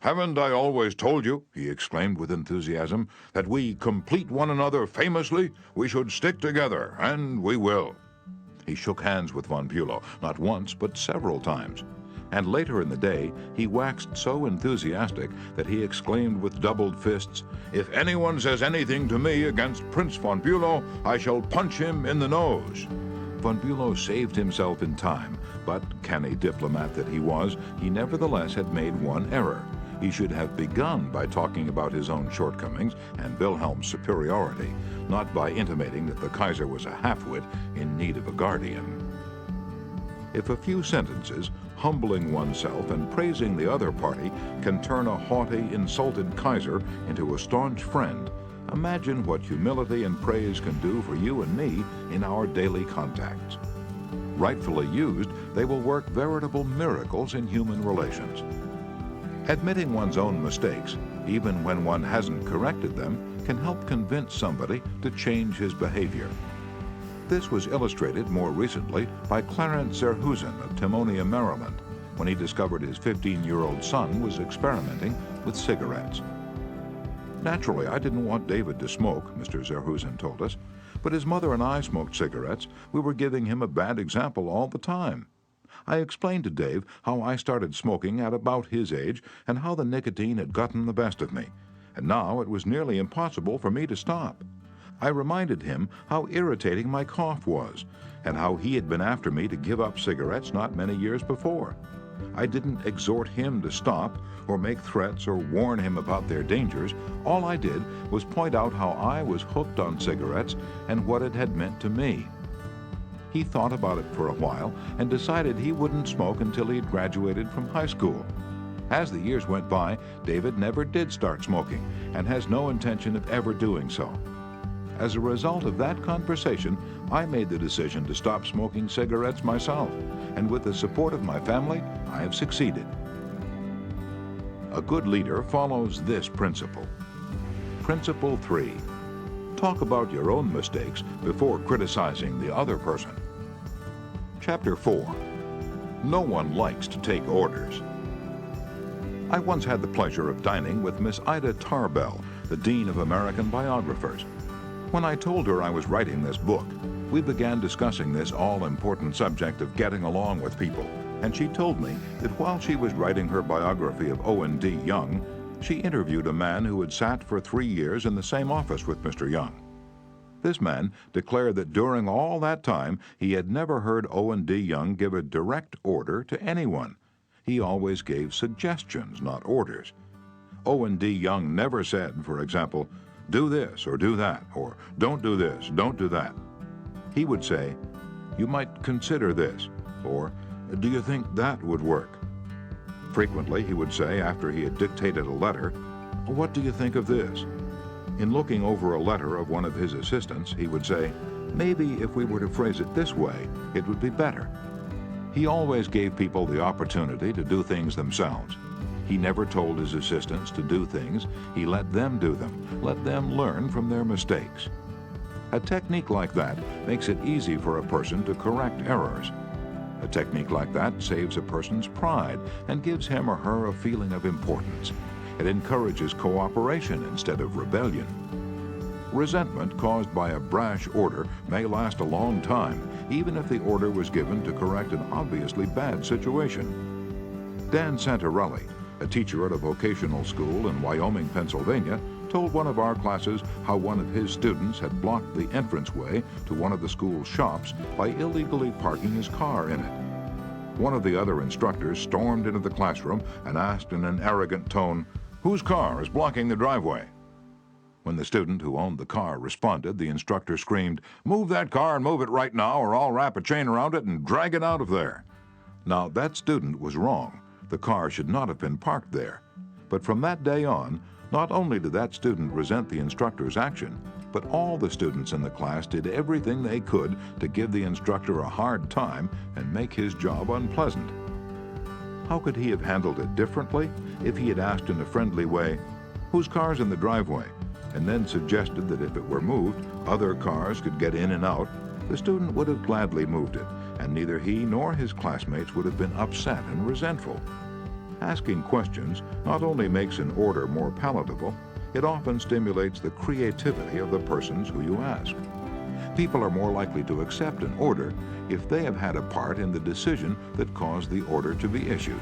"Haven't I always told you," he exclaimed with enthusiasm, "that we complete one another famously? We should stick together, and we will." He shook hands with von Bülow, not once, but several times. And later in the day, he waxed so enthusiastic that he exclaimed with doubled fists, "If anyone says anything to me against Prince von Bülow, I shall punch him in the nose." Von Bülow saved himself in time, but, canny diplomat that he was, he nevertheless had made one error. He should have begun by talking about his own shortcomings and Wilhelm's superiority, not by intimating that the Kaiser was a half-wit in need of a guardian. If a few sentences, humbling oneself and praising the other party, can turn a haughty, insulted Kaiser into a staunch friend, imagine what humility and praise can do for you and me in our daily contacts. Rightfully used, they will work veritable miracles in human relations. Admitting one's own mistakes, even when one hasn't corrected them, can help convince somebody to change his behavior. This was illustrated more recently by Clarence Zerhusen of Timonia, Maryland, when he discovered his 15-year-old son was experimenting with cigarettes. "Naturally, I didn't want David to smoke," Mr. Zerhusen told us, "but his mother and I smoked cigarettes. We were giving him a bad example all the time. I explained to Dave how I started smoking at about his age and how the nicotine had gotten the best of me, and now it was nearly impossible for me to stop. I reminded him how irritating my cough was and how he had been after me to give up cigarettes not many years before. I didn't exhort him to stop or make threats or warn him about their dangers. All I did was point out how I was hooked on cigarettes and what it had meant to me. He thought about it for a while and decided he wouldn't smoke until he'd graduated from high school. As the years went by, David never did start smoking and has no intention of ever doing so. As a result of that conversation, I made the decision to stop smoking cigarettes myself, and with the support of my family, I have succeeded." A good leader follows this principle. Principle 3. Talk about your own mistakes before criticizing the other person. Chapter 4. No one likes to take orders. I once had the pleasure of dining with Miss Ida Tarbell, the Dean of American Biographers. When I told her I was writing this book, we began discussing this all-important subject of getting along with people, and she told me that while she was writing her biography of Owen D. Young, she interviewed a man who had sat for 3 years in the same office with Mr. Young. This man declared that during all that time he had never heard Owen D. Young give a direct order to anyone. He always gave suggestions, not orders. Owen D. Young never said, for example, "Do this or do that," or "Don't do this, don't do that." He would say, "You might consider this," or "Do you think that would work?" Frequently he would say, after he had dictated a letter, "What do you think of this?" In looking over a letter of one of his assistants, he would say, "Maybe if we were to phrase it this way, it would be better." He always gave people the opportunity to do things themselves. He never told his assistants to do things. He let them do them, let them learn from their mistakes. A technique like that makes it easy for a person to correct errors. A technique like that saves a person's pride and gives him or her a feeling of importance. It encourages cooperation instead of rebellion. Resentment caused by a brash order may last a long time, even if the order was given to correct an obviously bad situation. Dan Santarelli, a teacher at a vocational school in Wyoming, Pennsylvania, told one of our classes how one of his students had blocked the entranceway to one of the school's shops by illegally parking his car in it. One of the other instructors stormed into the classroom and asked in an arrogant tone, "Whose car is blocking the driveway?" When the student who owned the car responded, the instructor screamed, "Move that car and move it right now, or I'll wrap a chain around it and drag it out of there." Now, that student was wrong. The car should not have been parked there. But from that day on, not only did that student resent the instructor's action, but all the students in the class did everything they could to give the instructor a hard time and make his job unpleasant. How could he have handled it differently if he had asked in a friendly way, "Whose car's in the driveway?" and then suggested that if it were moved, other cars could get in and out? The student would have gladly moved it, and neither he nor his classmates would have been upset and resentful. Asking questions not only makes an order more palatable, it often stimulates the creativity of the persons who you ask. People are more likely to accept an order if they have had a part in the decision that caused the order to be issued.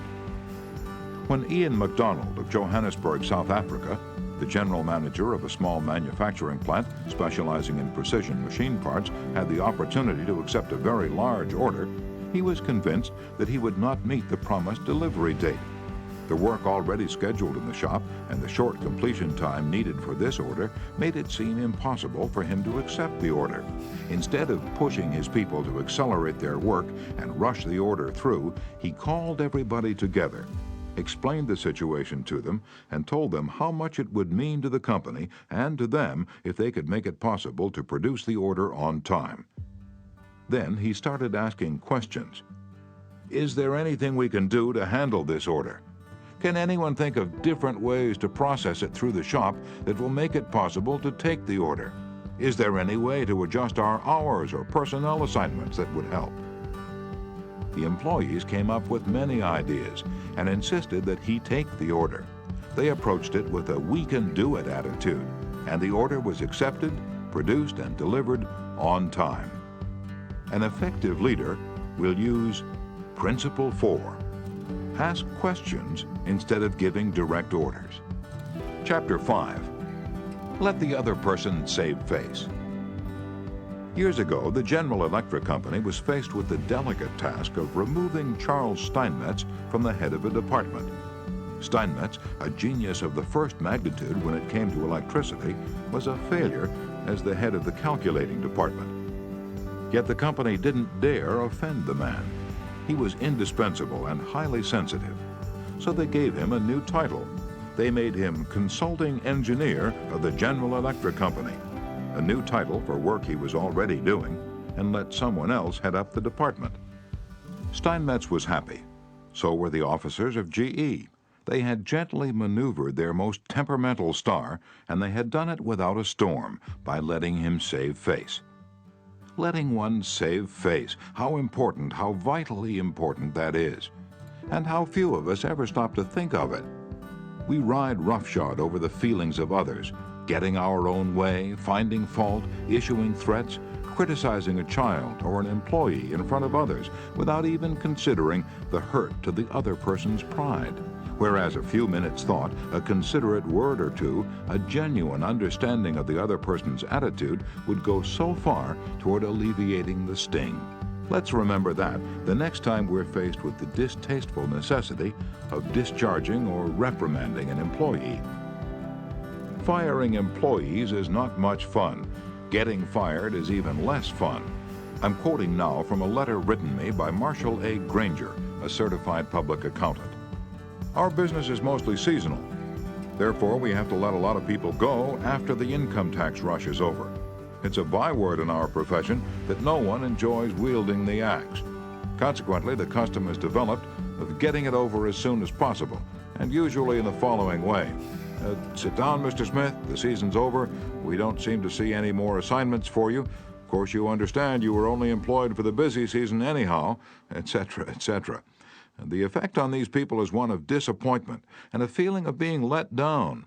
When Ian MacDonald of Johannesburg, South Africa, the general manager of a small manufacturing plant specializing in precision machine parts, had the opportunity to accept a very large order, he was convinced that he would not meet the promised delivery date. The work already scheduled in the shop and the short completion time needed for this order made it seem impossible for him to accept the order. Instead of pushing his people to accelerate their work and rush the order through, he called everybody together, explained the situation to them, and told them how much it would mean to the company and to them if they could make it possible to produce the order on time. Then he started asking questions. Is there anything we can do to handle this order? Can anyone think of different ways to process it through the shop that will make it possible to take the order? Is there any way to adjust our hours or personnel assignments that would help? The employees came up with many ideas and insisted that he take the order. They approached it with a "we can do it" attitude, and the order was accepted, produced, and delivered on time. An effective leader will use Principle 4. Ask questions instead of giving direct orders. Chapter 5. Let the other person save face. Years ago, the General Electric Company was faced with the delicate task of removing Charles Steinmetz from the head of a department. Steinmetz, a genius of the first magnitude when it came to electricity, was a failure as the head of the calculating department. Yet the company didn't dare offend the man. He was indispensable and highly sensitive. So they gave him a new title. They made him Consulting Engineer of the General Electric Company, a new title for work he was already doing, and let someone else head up the department. Steinmetz was happy. So were the officers of GE. They had gently maneuvered their most temperamental star, and they had done it without a storm by letting him save face. Letting one save face, how important, how vitally important that is. And how few of us ever stop to think of it. We ride roughshod over the feelings of others, getting our own way, finding fault, issuing threats, criticizing a child or an employee in front of others without even considering the hurt to the other person's pride. Whereas a few minutes' thought, a considerate word or two, a genuine understanding of the other person's attitude would go so far toward alleviating the sting. Let's remember that the next time we're faced with the distasteful necessity of discharging or reprimanding an employee. Firing employees is not much fun. Getting fired is even less fun. I'm quoting now from a letter written me by Marshall A. Granger, a certified public accountant. Our business is mostly seasonal. Therefore, we have to let a lot of people go after the income tax rush is over. It's a byword in our profession that no one enjoys wielding the axe. Consequently, the custom is developed of getting it over as soon as possible, and usually in the following way. Sit down, Mr. Smith. The season's over. We don't seem to see any more assignments for you. Of course, you understand you were only employed for the busy season anyhow, etc., etc. The effect on these people is one of disappointment and a feeling of being let down.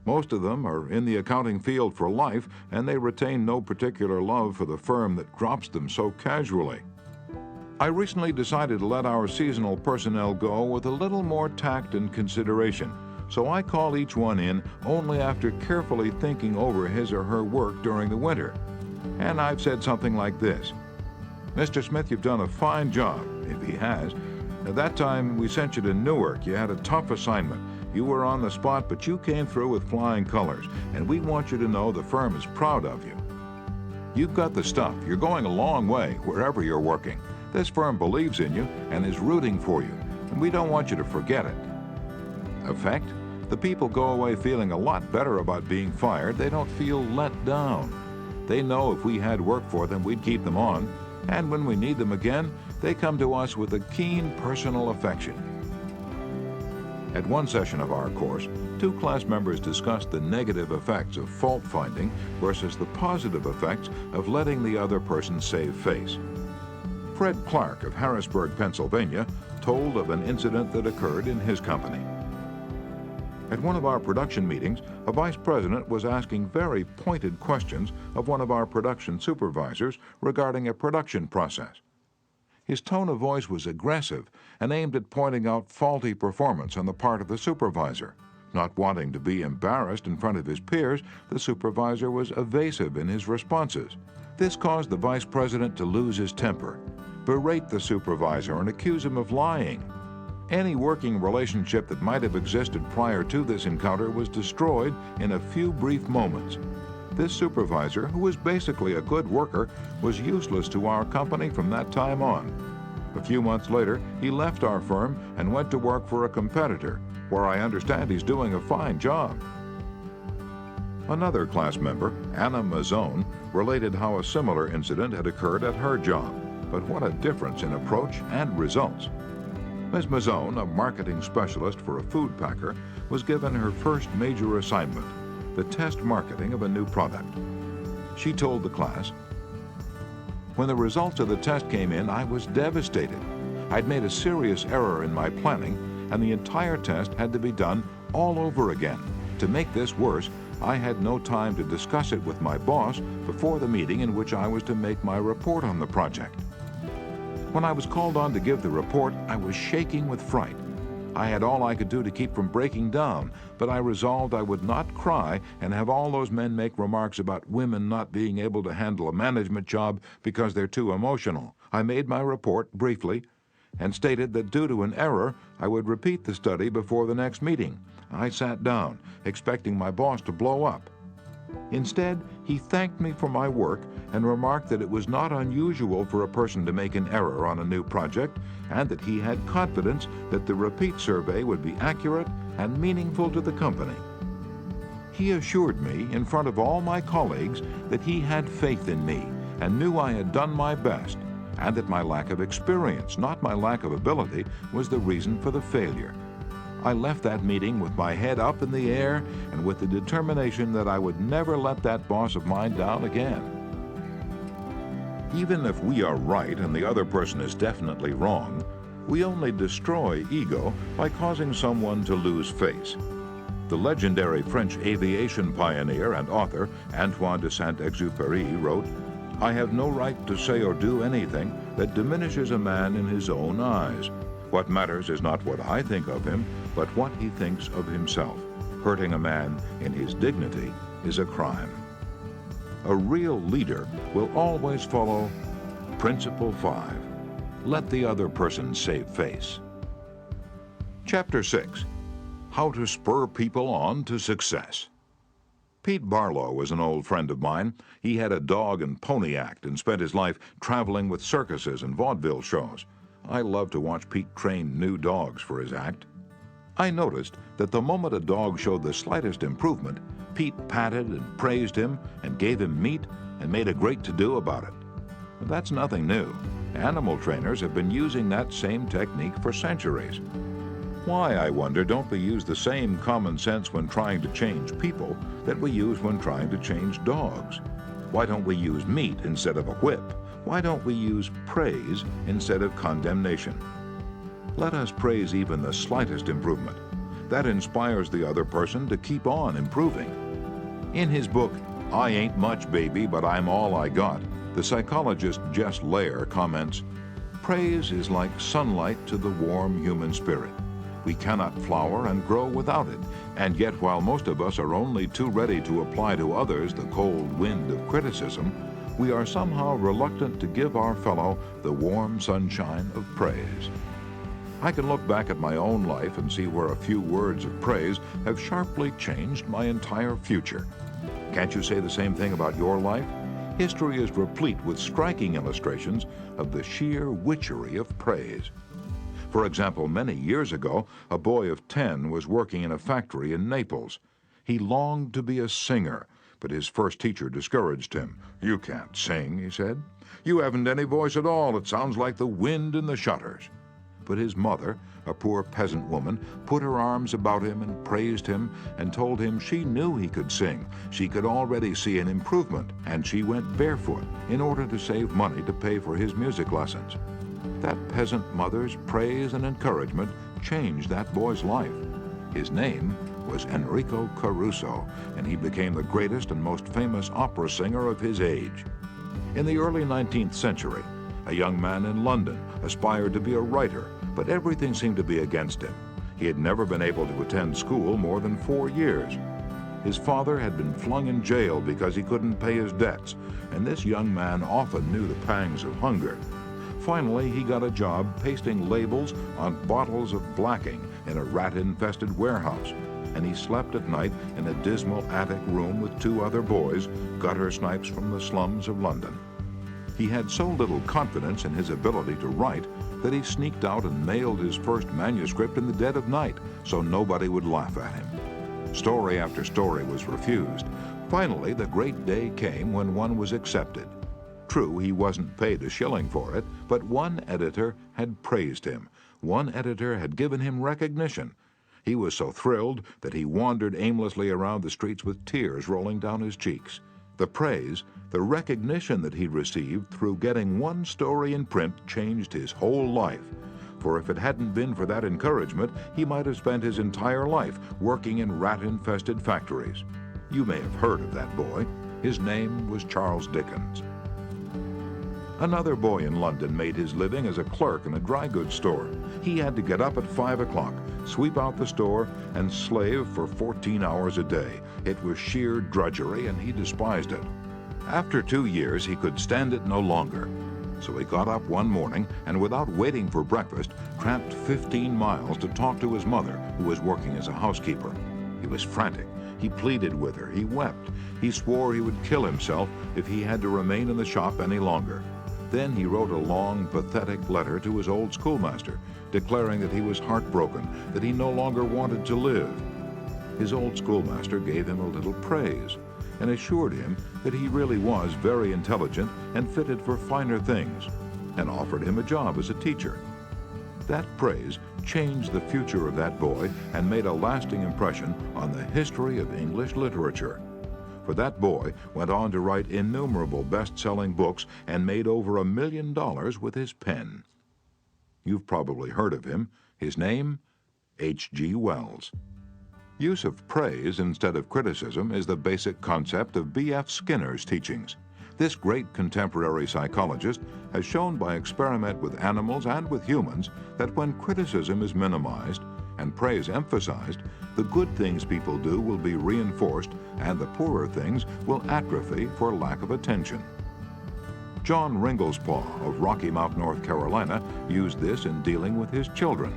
Most of them are in the accounting field for life, and they retain no particular love for the firm that drops them so casually. I recently decided to let our seasonal personnel go with a little more tact and consideration, so I call each one in only after carefully thinking over his or her work during the winter. And I've said something like this: Mr. Smith, you've done a fine job, if he has. At that time, we sent you to Newark. You had a tough assignment. You were on the spot, but you came through with flying colors, and we want you to know the firm is proud of you. You've got the stuff. You're going a long way wherever you're working. This firm believes in you and is rooting for you, and we don't want you to forget it. Effect? The people go away feeling a lot better about being fired. They don't feel let down. They know if we had work for them, we'd keep them on, and when we need them again, they come to us with a keen personal affection. At one session of our course, 2 class members discussed the negative effects of fault-finding versus the positive effects of letting the other person save face. Fred Clark of Harrisburg, Pennsylvania, told of an incident that occurred in his company. At one of our production meetings, a vice president was asking very pointed questions of one of our production supervisors regarding a production process. His tone of voice was aggressive and aimed at pointing out faulty performance on the part of the supervisor. Not wanting to be embarrassed in front of his peers, the supervisor was evasive in his responses. This caused the vice president to lose his temper, berate the supervisor, and accuse him of lying. Any working relationship that might have existed prior to this encounter was destroyed in a few brief moments. This supervisor, who was basically a good worker, was useless to our company from that time on. A few months later, he left our firm and went to work for a competitor, where I understand he's doing a fine job. Another class member, Anna Mazzone, related how a similar incident had occurred at her job, but what a difference in approach and results. Ms. Mazzone, a marketing specialist for a food packer, was given her first major assignment, the test marketing of a new product. She told the class, "When the results of the test came in, I was devastated. I'd made a serious error in my planning, and the entire test had to be done all over again. To make this worse, I had no time to discuss it with my boss before the meeting in which I was to make my report on the project. When I was called on to give the report, I was shaking with fright. I had all I could do to keep from breaking down, but I resolved I would not cry and have all those men make remarks about women not being able to handle a management job because they're too emotional. I made my report briefly and stated that due to an error, I would repeat the study before the next meeting. I sat down, expecting my boss to blow up. Instead, he thanked me for my work and remarked that it was not unusual for a person to make an error on a new project and that he had confidence that the repeat survey would be accurate and meaningful to the company. He assured me in front of all my colleagues that he had faith in me and knew I had done my best, and that my lack of experience, not my lack of ability, was the reason for the failure. I left that meeting with my head up in the air and with the determination that I would never let that boss of mine down again." Even if we are right and the other person is definitely wrong, we only destroy ego by causing someone to lose face. The legendary French aviation pioneer and author Antoine de Saint-Exupéry wrote, "I have no right to say or do anything that diminishes a man in his own eyes. What matters is not what I think of him, but what he thinks of himself. Hurting a man in his dignity is a crime." A real leader will always follow Principle 5. Let the other person save face. Chapter 6. How to Spur People On to Success. Pete Barlow was an old friend of mine. He had a dog and pony act and spent his life traveling with circuses and vaudeville shows. I love to watch Pete train new dogs for his act. I noticed that the moment a dog showed the slightest improvement, Pete patted and praised him and gave him meat and made a great to-do about it. But that's nothing new. Animal trainers have been using that same technique for centuries. Why, I wonder, don't we use the same common sense when trying to change people that we use when trying to change dogs? Why don't we use meat instead of a whip? Why don't we use praise instead of condemnation? Let us praise even the slightest improvement. That inspires the other person to keep on improving. In his book, I Ain't Much, Baby, But I'm All I Got, the psychologist Jess Lair comments, "Praise is like sunlight to the warm human spirit. We cannot flower and grow without it, and yet while most of us are only too ready to apply to others the cold wind of criticism, we are somehow reluctant to give our fellow the warm sunshine of praise." I can look back at my own life and see where a few words of praise have sharply changed my entire future. Can't you say the same thing about your life? History is replete with striking illustrations of the sheer witchery of praise. For example, many years ago, a boy of 10 was working in a factory in Naples. He longed to be a singer, but his first teacher discouraged him. "You can't sing," he said. "You haven't any voice at all. It sounds like the wind in the shutters." But his mother, a poor peasant woman, put her arms about him and praised him and told him she knew he could sing. She could already see an improvement, and she went barefoot in order to save money to pay for his music lessons. That peasant mother's praise and encouragement changed that boy's life. His name was Enrico Caruso, and he became the greatest and most famous opera singer of his age. In the early 19th century, a young man in London aspired to be a writer, but everything seemed to be against him. He had never been able to attend school more than 4 years. His father had been flung in jail because he couldn't pay his debts, and this young man often knew the pangs of hunger. Finally, he got a job pasting labels on bottles of blacking in a rat-infested warehouse, and he slept at night in a dismal attic room with 2 other boys, gutter snipes from the slums of London. He had so little confidence in his ability to write that he sneaked out and mailed his first manuscript in the dead of night so nobody would laugh at him. Story after story was refused. Finally, the great day came when one was accepted. True, he wasn't paid a shilling for it, but one editor had praised him. One editor had given him recognition. He was so thrilled that he wandered aimlessly around the streets with tears rolling down his cheeks. The praise, the recognition that he received through getting one story in print changed his whole life. For if it hadn't been for that encouragement, he might have spent his entire life working in rat-infested factories. You may have heard of that boy. His name was Charles Dickens. Another boy in London made his living as a clerk in a dry goods store. He had to get up at 5 o'clock, sweep out the store, and slave for 14 hours a day. It was sheer drudgery, and he despised it. After 2 years, he could stand it no longer. So he got up one morning and, without waiting for breakfast, tramped 15 miles to talk to his mother, who was working as a housekeeper. He was frantic. He pleaded with her. He wept. He swore he would kill himself if he had to remain in the shop any longer. Then he wrote a long, pathetic letter to his old schoolmaster, declaring that he was heartbroken, that he no longer wanted to live. His old schoolmaster gave him a little praise and assured him that he really was very intelligent and fitted for finer things, and offered him a job as a teacher. That praise changed the future of that boy and made a lasting impression on the history of English literature. For that boy went on to write innumerable best-selling books and made over $1 million with his pen. You've probably heard of him. His name, H.G. Wells. Use of praise instead of criticism is the basic concept of B.F. Skinner's teachings. This great contemporary psychologist has shown by experiment with animals and with humans that when criticism is minimized and praise emphasized, the good things people do will be reinforced and the poorer things will atrophy for lack of attention. John Ringlespaw of Rocky Mount, North Carolina, used this in dealing with his children.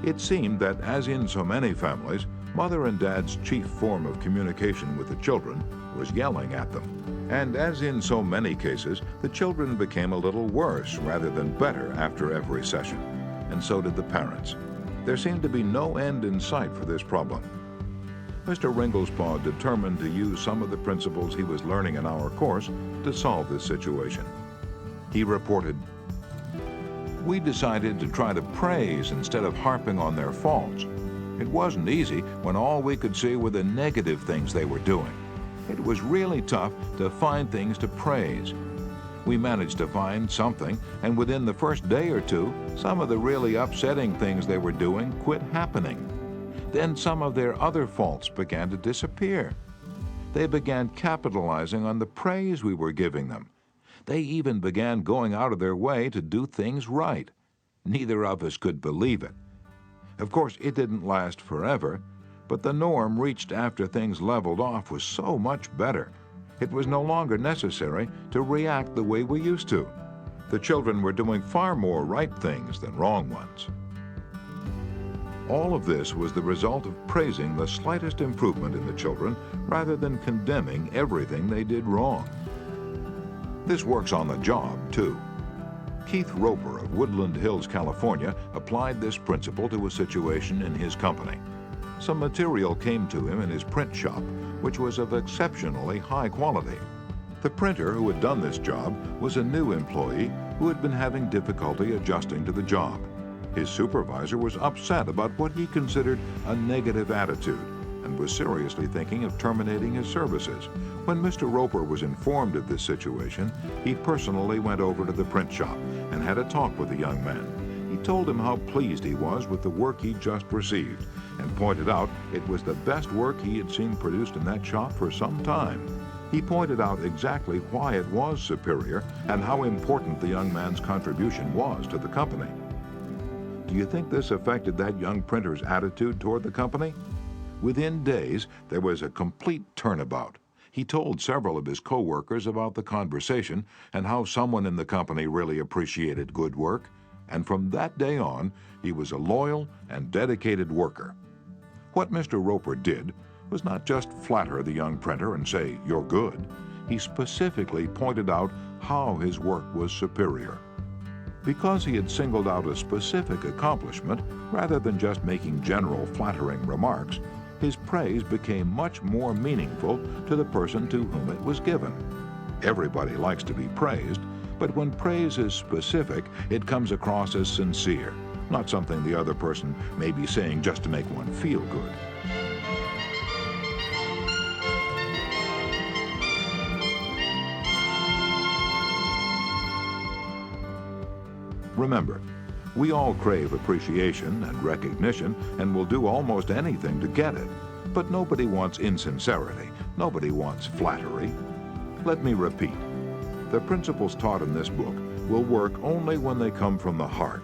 It seemed that, as in so many families, Mother and Dad's chief form of communication with the children was yelling at them. And as in so many cases, the children became a little worse rather than better after every session, and so did the parents. There seemed to be no end in sight for this problem. Mr. Ringlespaw determined to use some of the principles he was learning in our course to solve this situation. He reported, "We decided to try to praise instead of harping on their faults. It wasn't easy when all we could see were the negative things they were doing. It was really tough to find things to praise. We managed to find something, and within the first day or two, some of the really upsetting things they were doing quit happening. Then some of their other faults began to disappear. They began capitalizing on the praise we were giving them. They even began going out of their way to do things right. Neither of us could believe it. Of course, it didn't last forever, but the norm reached after things leveled off was so much better. It was no longer necessary to react the way we used to. The children were doing far more right things than wrong ones." All of this was the result of praising the slightest improvement in the children rather than condemning everything they did wrong. This works on the job, too. Keith Roper of Woodland Hills, California, applied this principle to a situation in his company. Some material came to him in his print shop, which was of exceptionally high quality. The printer who had done this job was a new employee who had been having difficulty adjusting to the job. His supervisor was upset about what he considered a negative attitude, and was seriously thinking of terminating his services. When Mr. Roper was informed of this situation, he personally went over to the print shop and had a talk with the young man. He told him how pleased he was with the work he'd just received and pointed out it was the best work he had seen produced in that shop for some time. He pointed out exactly why it was superior and how important the young man's contribution was to the company. Do you think this affected that young printer's attitude toward the company? Within days, there was a complete turnabout. He told several of his co-workers about the conversation and how someone in the company really appreciated good work, and from that day on, he was a loyal and dedicated worker. What Mr. Roper did was not just flatter the young printer and say, "You're good." He specifically pointed out how his work was superior. Because he had singled out a specific accomplishment rather than just making general flattering remarks, his praise became much more meaningful to the person to whom it was given. Everybody likes to be praised, but when praise is specific, it comes across as sincere, not something the other person may be saying just to make one feel good. Remember, we all crave appreciation and recognition and will do almost anything to get it. But nobody wants insincerity. Nobody wants flattery. Let me repeat. The principles taught in this book will work only when they come from the heart.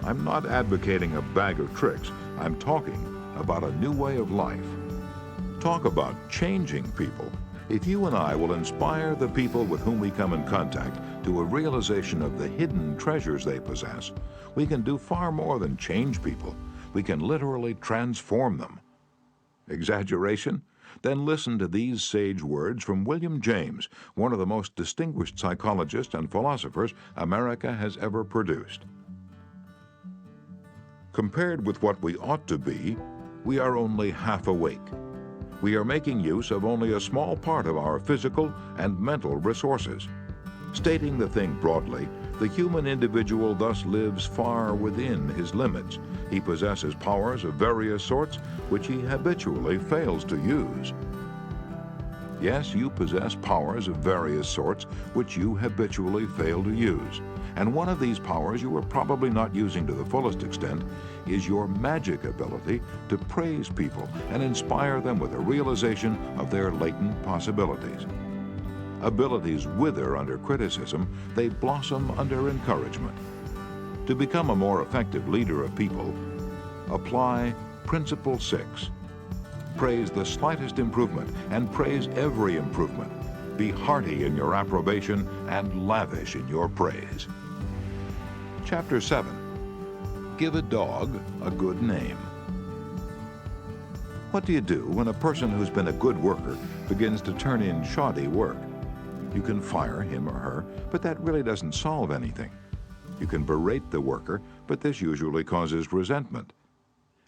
I'm not advocating a bag of tricks. I'm talking about a new way of life. Talk about changing people. If you and I will inspire the people with whom we come in contact to a realization of the hidden treasures they possess, we can do far more than change people. We can literally transform them. Exaggeration? Then listen to these sage words from William James, one of the most distinguished psychologists and philosophers America has ever produced. Compared with what we ought to be, we are only half awake. We are making use of only a small part of our physical and mental resources. Stating the thing broadly, the human individual thus lives far within his limits. He possesses powers of various sorts which he habitually fails to use. Yes, you possess powers of various sorts which you habitually fail to use. And one of these powers you are probably not using to the fullest extent is your magic ability to praise people and inspire them with a realization of their latent possibilities. Abilities wither under criticism, they blossom under encouragement. To become a more effective leader of people, apply Principle 6. Praise the slightest improvement and praise every improvement. Be hearty in your approbation and lavish in your praise. Chapter 7. Give a dog a good name. What do you do when a person who's been a good worker begins to turn in shoddy work? You can fire him or her, but that really doesn't solve anything. You can berate the worker, but this usually causes resentment.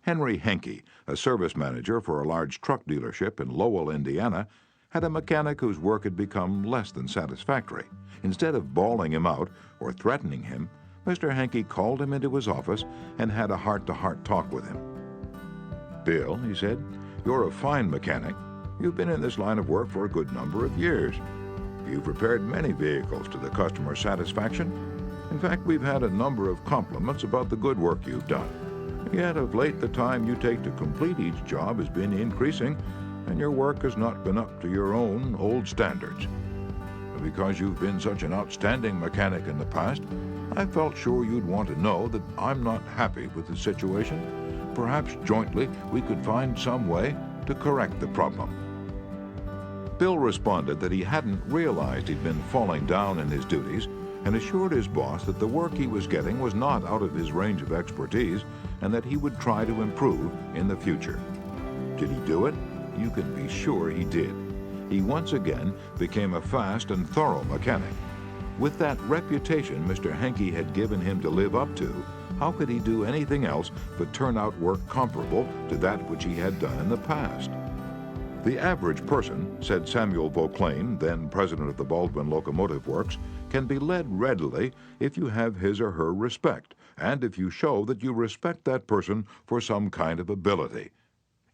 Henry Henke, a service manager for a large truck dealership in Lowell, Indiana, had a mechanic whose work had become less than satisfactory. Instead of bawling him out or threatening him, Mr. Henke called him into his office and had a heart-to-heart talk with him. "Bill," he said, "you're a fine mechanic. You've been in this line of work for a good number of years. You've repaired many vehicles to the customer's satisfaction. In fact, we've had a number of compliments about the good work you've done. Yet of late, the time you take to complete each job has been increasing, and your work has not been up to your own old standards. Because you've been such an outstanding mechanic in the past, I felt sure you'd want to know that I'm not happy with the situation. Perhaps jointly we could find some way to correct the problem." Bill responded that he hadn't realized he'd been falling down in his duties and assured his boss that the work he was getting was not out of his range of expertise and that he would try to improve in the future. Did he do it? You can be sure he did. He once again became a fast and thorough mechanic. With that reputation Mr. Henke had given him to live up to, how could he do anything else but turn out work comparable to that which he had done in the past? "The average person," said Samuel Vauclain, then president of the Baldwin Locomotive Works, "can be led readily if you have his or her respect, and if you show that you respect that person for some kind of ability.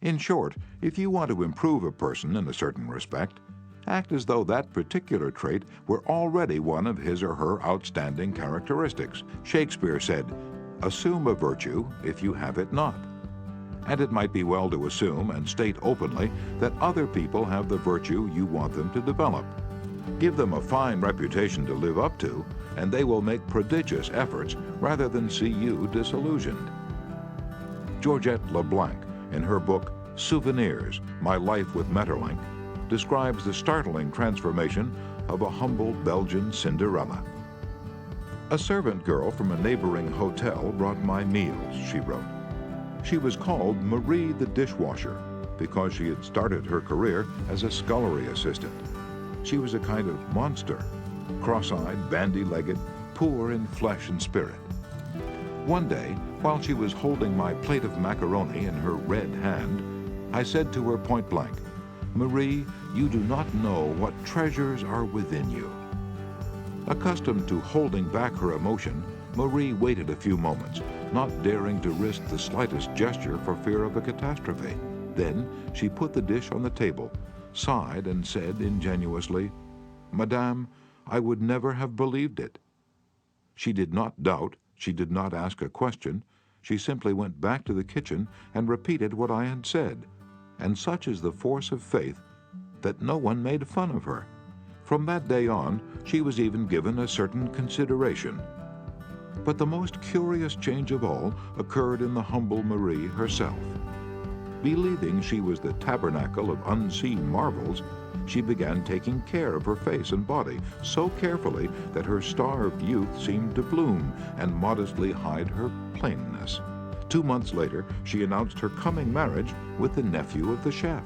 In short, if you want to improve a person in a certain respect, act as though that particular trait were already one of his or her outstanding characteristics. Shakespeare said, "Assume a virtue if you have it not." And it might be well to assume and state openly that other people have the virtue you want them to develop. Give them a fine reputation to live up to, and they will make prodigious efforts rather than see you disillusioned. Georgette Leblanc, in her book Souvenirs, My Life with Maeterlinck, describes the startling transformation of a humble Belgian Cinderella. "A servant girl from a neighboring hotel brought my meals," she wrote. She was called Marie the dishwasher because she had started her career as a scullery assistant. She was a kind of monster, cross-eyed, bandy-legged, poor in flesh and spirit. One day, while she was holding my plate of macaroni in her red hand, I said to her point blank, "Marie, you do not know what treasures are within you." Accustomed to holding back her emotion, Marie waited a few moments, not daring to risk the slightest gesture for fear of a catastrophe. Then she put the dish on the table, sighed, and said ingenuously, "Madame, I would never have believed it." She did not doubt, she did not ask a question, she simply went back to the kitchen and repeated what I had said. And such is the force of faith that no one made fun of her. From that day on, she was even given a certain consideration. But the most curious change of all occurred in the humble Marie herself. Believing she was the tabernacle of unseen marvels, she began taking care of her face and body so carefully that her starved youth seemed to bloom and modestly hide her plainness. 2 months later, she announced her coming marriage with the nephew of the chef.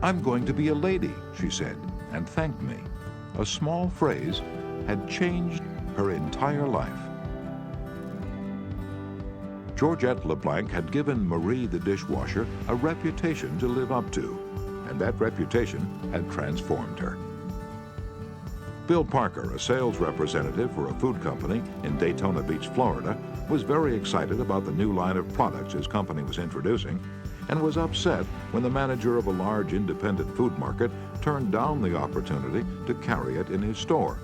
"I'm going to be a lady," she said, and thanked me. A small phrase had changed her entire life. Georgette Leblanc had given Marie the dishwasher a reputation to live up to, and that reputation had transformed her. Bill Parker, a sales representative for a food company in Daytona Beach, Florida, was very excited about the new line of products his company was introducing, and was upset when the manager of a large independent food market turned down the opportunity to carry it in his store.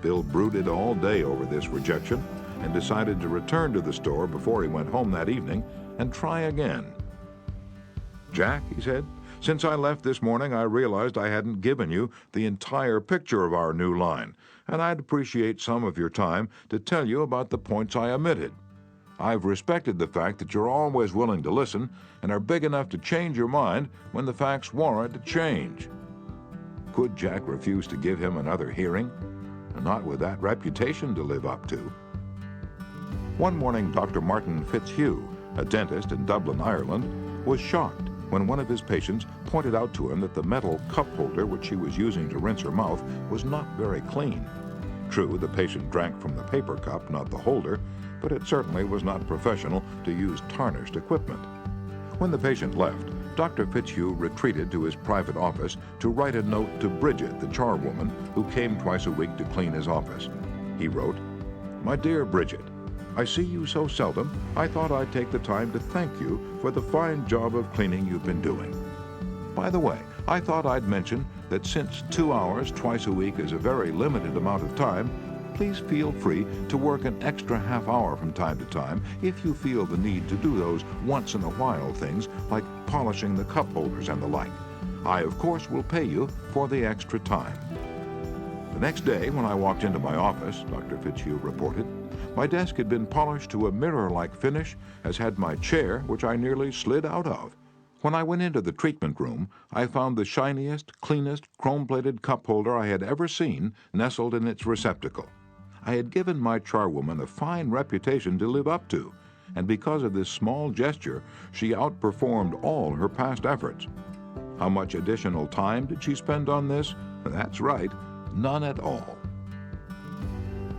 Bill brooded all day over this rejection and decided to return to the store before he went home that evening and try again. "Jack," he said, "since I left this morning, I realized I hadn't given you the entire picture of our new line, and I'd appreciate some of your time to tell you about the points I omitted. I've respected the fact that you're always willing to listen and are big enough to change your mind when the facts warrant a change." Could Jack refuse to give him another hearing? Not with that reputation to live up to. One morning, Dr. Martin Fitzhugh, a dentist in Dublin, Ireland, was shocked when one of his patients pointed out to him that the metal cup holder which she was using to rinse her mouth was not very clean. True, the patient drank from the paper cup, not the holder, but it certainly was not professional to use tarnished equipment. When the patient left, Dr. Fitzhugh retreated to his private office to write a note to Bridget, the charwoman, who came twice a week to clean his office. He wrote, "My dear Bridget, I see you so seldom, I thought I'd take the time to thank you for the fine job of cleaning you've been doing. By the way, I thought I'd mention that since 2 hours twice a week is a very limited amount of time, please feel free to work an extra half hour from time to time if you feel the need to do those once-in-a-while things like polishing the cup holders and the like. I, of course, will pay you for the extra time." The next day, when I walked into my office, Dr. Fitzhugh reported, my desk had been polished to a mirror-like finish, as had my chair, which I nearly slid out of. When I went into the treatment room, I found the shiniest, cleanest, chrome-plated cup holder I had ever seen nestled in its receptacle. I had given my charwoman a fine reputation to live up to, and because of this small gesture, she outperformed all her past efforts. How much additional time did she spend on this? That's right, none at all.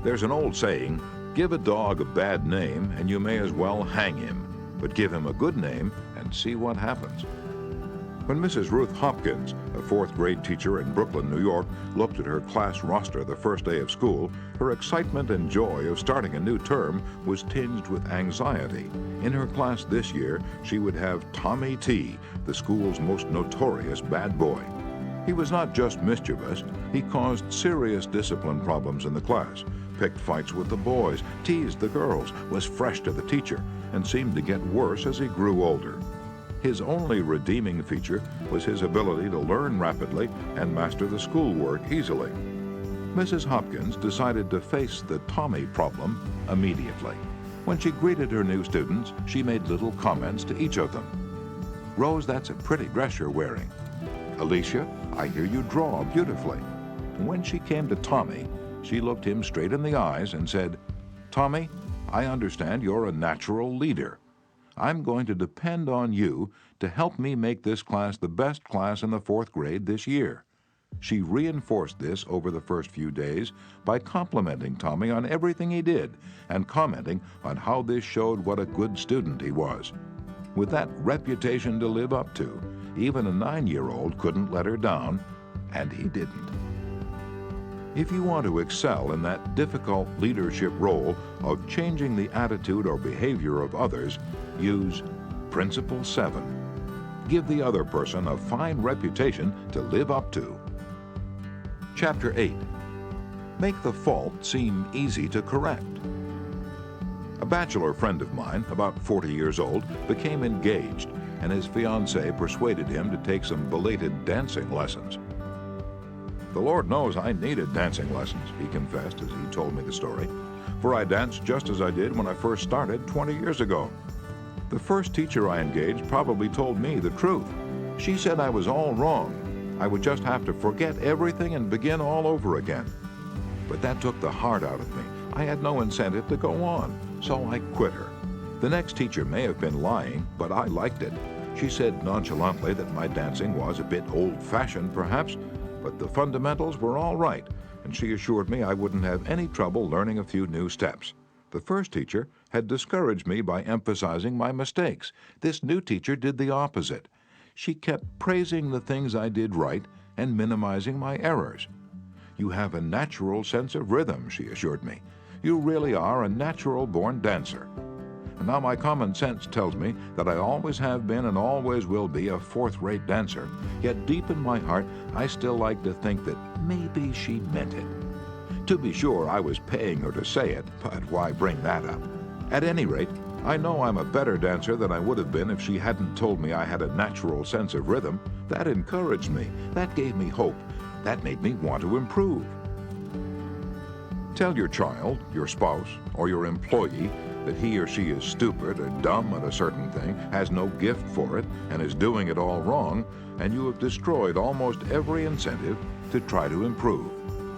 There's an old saying, give a dog a bad name and you may as well hang him, but give him a good name and see what happens. When Mrs. Ruth Hopkins, a fourth-grade teacher in Brooklyn, New York, looked at her class roster the first day of school, her excitement and joy of starting a new term was tinged with anxiety. In her class this year, she would have Tommy T., the school's most notorious bad boy. He was not just mischievous, he caused serious discipline problems in the class, picked fights with the boys, teased the girls, was fresh to the teacher, and seemed to get worse as he grew older. His only redeeming feature was his ability to learn rapidly and master the schoolwork easily. Mrs. Hopkins decided to face the Tommy problem immediately. When she greeted her new students, she made little comments to each of them. "Rose, that's a pretty dress you're wearing." "Alicia, I hear you draw beautifully." When she came to Tommy, she looked him straight in the eyes and said, "Tommy, I understand you're a natural leader. I'm going to depend on you to help me make this class the best class in the fourth grade this year." She reinforced this over the first few days by complimenting Tommy on everything he did and commenting on how this showed what a good student he was. With that reputation to live up to, even a 9-year-old couldn't let her down, and he didn't. If you want to excel in that difficult leadership role of changing the attitude or behavior of others, use Principle 7. Give the other person a fine reputation to live up to. Chapter 8. Make the fault seem easy to correct. A bachelor friend of mine, about 40 years old, became engaged, and his fiancée persuaded him to take some belated dancing lessons. "The Lord knows I needed dancing lessons," he confessed as he told me the story, "for I danced just as I did when I first started 20 years ago. The first teacher I engaged probably told me the truth. She said I was all wrong. I would just have to forget everything and begin all over again. But that took the heart out of me. I had no incentive to go on, so I quit her. The next teacher may have been lying, but I liked it. She said nonchalantly that my dancing was a bit old-fashioned, perhaps, but the fundamentals were all right, and she assured me I wouldn't have any trouble learning a few new steps. The first teacher had discouraged me by emphasizing my mistakes. This new teacher did the opposite. She kept praising the things I did right and minimizing my errors. "You have a natural sense of rhythm," she assured me. "You really are a natural-born dancer." And now my common sense tells me that I always have been and always will be a fourth-rate dancer, yet deep in my heart I still like to think that maybe she meant it. To be sure, I was paying her to say it, but why bring that up? At any rate, I know I'm a better dancer than I would have been if she hadn't told me I had a natural sense of rhythm. That encouraged me. That gave me hope. That made me want to improve. Tell your child, your spouse, or your employee that he or she is stupid or dumb at a certain thing, has no gift for it, and is doing it all wrong, and you have destroyed almost every incentive to try to improve.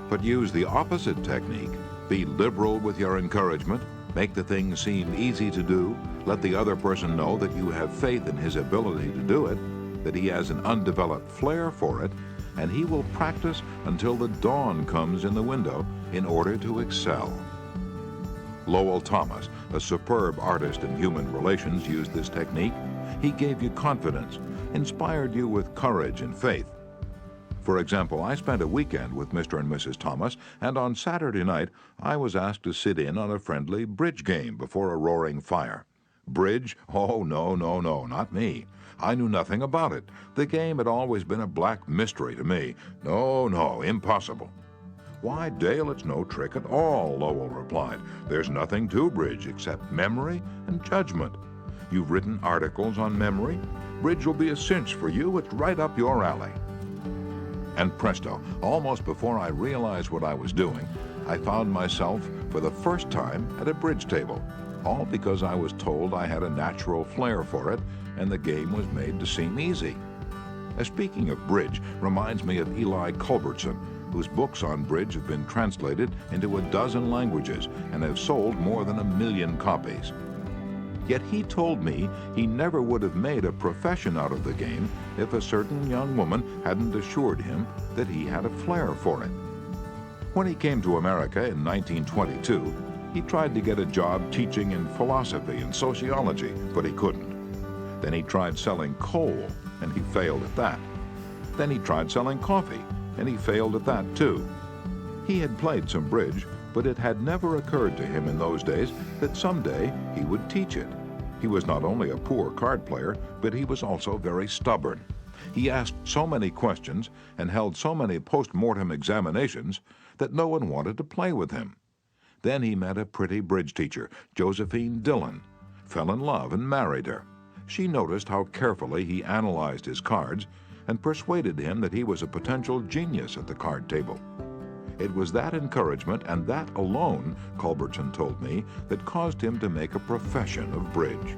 But use the opposite technique. Be liberal with your encouragement. Make the thing seem easy to do. Let the other person know that you have faith in his ability to do it, that he has an undeveloped flair for it, and he will practice until the dawn comes in the window in order to excel. Lowell Thomas, a superb artist in human relations, used this technique. He gave you confidence, inspired you with courage and faith. For example, I spent a weekend with Mr. and Mrs. Thomas, and on Saturday night I was asked to sit in on a friendly bridge game before a roaring fire. Bridge? Oh, no, not me. I knew nothing about it. The game had always been a black mystery to me. No, impossible. "Why, Dale, it's no trick at all," Lowell replied. "There's nothing to bridge except memory and judgment. You've written articles on memory. Bridge will be a cinch for you. It's right up your alley." And presto, almost before I realized what I was doing, I found myself for the first time at a bridge table, all because I was told I had a natural flair for it, and the game was made to seem easy. Speaking of bridge reminds me of Eli Culbertson, whose books on bridge have been translated into a dozen languages and have sold more than 1 million copies. Yet he told me he never would have made a profession out of the game if a certain young woman hadn't assured him that he had a flair for it. When he came to America in 1922, he tried to get a job teaching in philosophy and sociology, but he couldn't. Then he tried selling coal, and he failed at that. Then he tried selling coffee, and he failed at that too. He had played some bridge, but it had never occurred to him in those days that someday he would teach it. He was not only a poor card player, but he was also very stubborn. He asked so many questions and held so many post-mortem examinations that no one wanted to play with him. Then he met a pretty bridge teacher, Josephine Dillon, fell in love and married her. She noticed how carefully he analyzed his cards and persuaded him that he was a potential genius at the card table. It was that encouragement and that alone, Culbertson told me, that caused him to make a profession of bridge.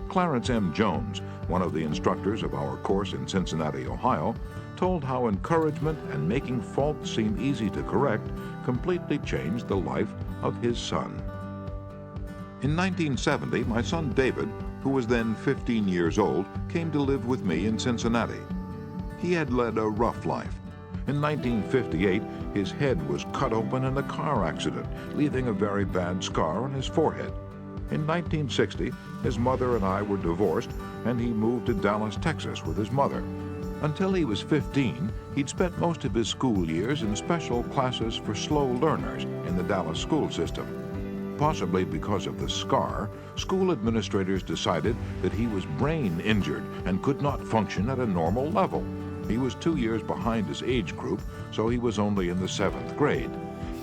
Clarence M. Jones, one of the instructors of our course in Cincinnati, Ohio, told how encouragement and making faults seem easy to correct completely changed the life of his son. In 1970, my son David, who was then 15 years old, came to live with me in Cincinnati. He had led a rough life. In 1958, his head was cut open in a car accident, leaving a very bad scar on his forehead. In 1960, his mother and I were divorced, and he moved to Dallas, Texas with his mother. Until he was 15, he'd spent most of his school years in special classes for slow learners in the Dallas school system. Possibly because of the scar, school administrators decided that he was brain injured and could not function at a normal level. He was 2 years behind his age group, so he was only in the 7th grade.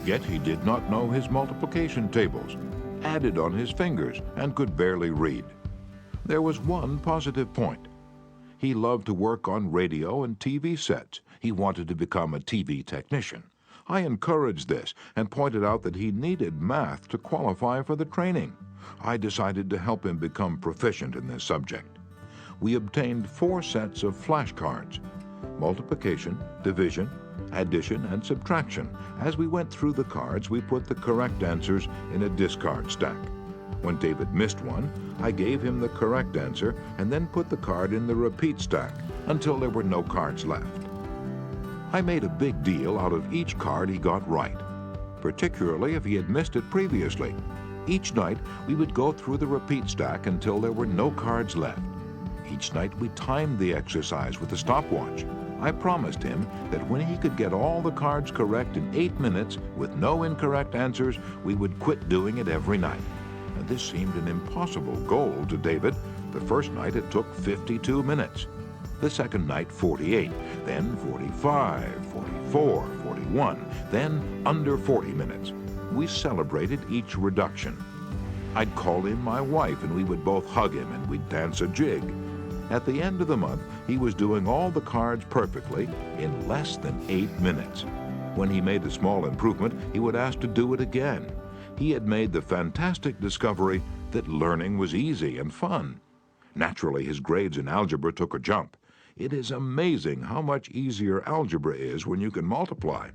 Yet he did not know his multiplication tables, added on his fingers, and could barely read. There was one positive point. He loved to work on radio and TV sets. He wanted to become a TV technician. I encouraged this and pointed out that he needed math to qualify for the training. I decided to help him become proficient in this subject. We obtained 4 sets of flashcards: multiplication, division, addition, and subtraction. As we went through the cards, we put the correct answers in a discard stack. When David missed one, I gave him the correct answer and then put the card in the repeat stack until there were no cards left. I made a big deal out of each card he got right, particularly if he had missed it previously. Each night, we would go through the repeat stack until there were no cards left. Each night, we timed the exercise with a stopwatch. I promised him that when he could get all the cards correct in 8 minutes with no incorrect answers, we would quit doing it every night. And this seemed an impossible goal to David. The first night it took 52 minutes. The second night, 48, then 45, 44, 41, then under 40 minutes. We celebrated each reduction. I'd call in my wife and we would both hug him and we'd dance a jig. At the end of the month, he was doing all the cards perfectly in less than 8 minutes. When he made a small improvement, he would ask to do it again. He had made the fantastic discovery that learning was easy and fun. Naturally, his grades in algebra took a jump. It is amazing how much easier algebra is when you can multiply.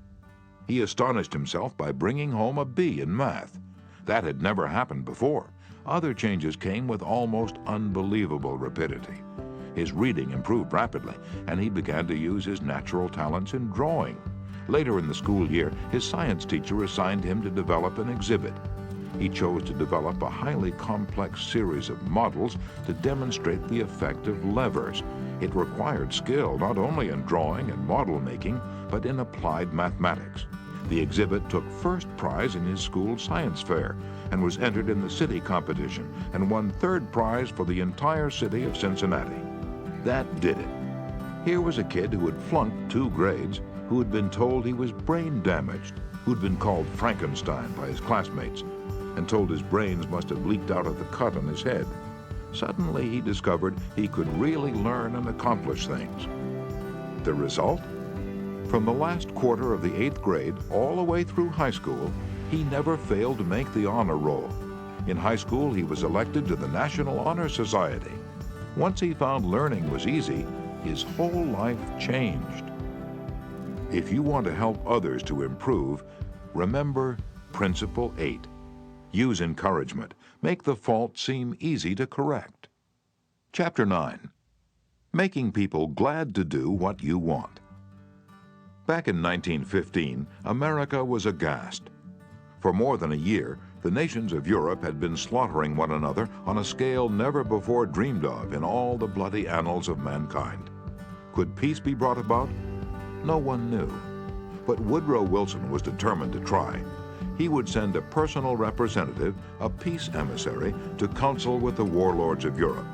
He astonished himself by bringing home a B in math. That had never happened before. Other changes came with almost unbelievable rapidity. His reading improved rapidly, and he began to use his natural talents in drawing. Later in the school year, his science teacher assigned him to develop an exhibit. He chose to develop a highly complex series of models to demonstrate the effect of levers. It required skill not only in drawing and model making, but in applied mathematics. The exhibit took first prize in his school science fair and was entered in the city competition and won 3rd prize for the entire city of Cincinnati. That did it. Here was a kid who had flunked 2 grades, who had been told he was brain damaged, who'd been called Frankenstein by his classmates, and told his brains must have leaked out of the cut on his head. Suddenly he discovered he could really learn and accomplish things. The result? From the last quarter of the 8th grade all the way through high school, he never failed to make the honor roll. In high school, he was elected to the National Honor Society. Once he found learning was easy, his whole life changed. If you want to help others to improve, remember Principle 8. Use encouragement. Make the fault seem easy to correct. Chapter 9. Making people glad to do what you want. Back in 1915, America was aghast. For more than a year, the nations of Europe had been slaughtering one another on a scale never before dreamed of in all the bloody annals of mankind. Could peace be brought about? No one knew. But Woodrow Wilson was determined to try. He would send a personal representative, a peace emissary, to counsel with the warlords of Europe.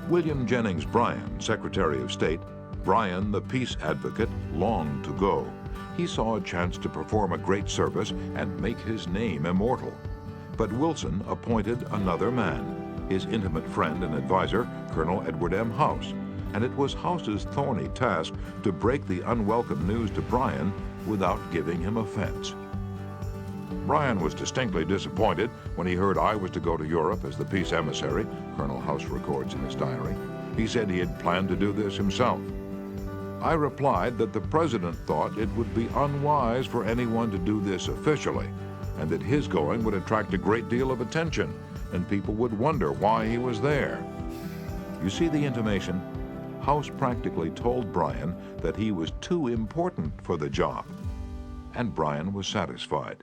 William Jennings Bryan, Secretary of State, Bryan, the peace advocate, longed to go. He saw a chance to perform a great service and make his name immortal. But Wilson appointed another man, his intimate friend and advisor, Colonel Edward M. House, and it was House's thorny task to break the unwelcome news to Bryan without giving him offense. Bryan was distinctly disappointed when he heard I was to go to Europe as the peace emissary, Colonel House records in his diary. He said he had planned to do this himself. I replied that the president thought it would be unwise for anyone to do this officially, and that his going would attract a great deal of attention, and people would wonder why he was there. You see the intimation? House practically told Bryan that he was too important for the job, and Bryan was satisfied.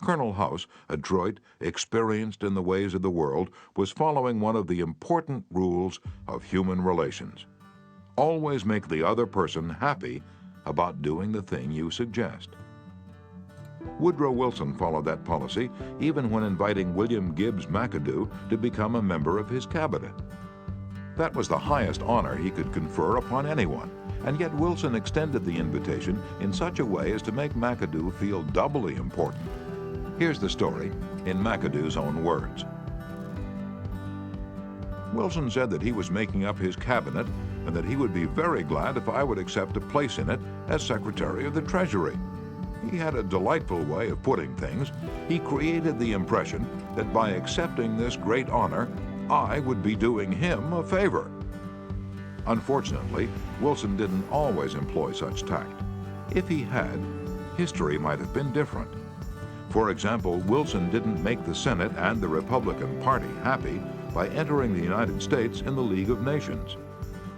Colonel House, adroit, experienced in the ways of the world, was following one of the important rules of human relations. Always make the other person happy about doing the thing you suggest. Woodrow Wilson followed that policy even when inviting William Gibbs McAdoo to become a member of his cabinet. That was the highest honor he could confer upon anyone, and yet Wilson extended the invitation in such a way as to make McAdoo feel doubly important. Here's the story in McAdoo's own words. Wilson said that he was making up his cabinet and that he would be very glad if I would accept a place in it as Secretary of the Treasury. He had a delightful way of putting things. He created the impression that by accepting this great honor, I would be doing him a favor. Unfortunately, Wilson didn't always employ such tact. If he had, history might have been different. For example, Wilson didn't make the Senate and the Republican Party happy by entering the United States in the League of Nations.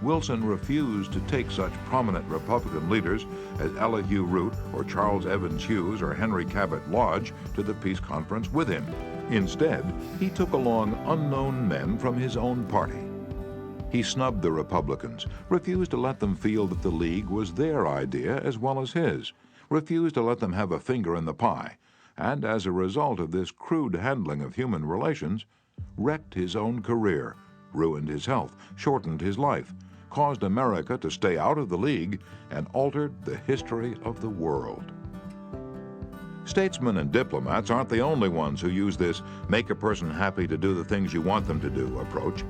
Wilson refused to take such prominent Republican leaders as Elihu Root or Charles Evans Hughes or Henry Cabot Lodge to the peace conference with him. Instead, he took along unknown men from his own party. He snubbed the Republicans, refused to let them feel that the League was their idea as well as his, refused to let them have a finger in the pie, and as a result of this crude handling of human relations, wrecked his own career, ruined his health, shortened his life, caused America to stay out of the League, and altered the history of the world. Statesmen and diplomats aren't the only ones who use this make a person happy to do the things you want them to do approach.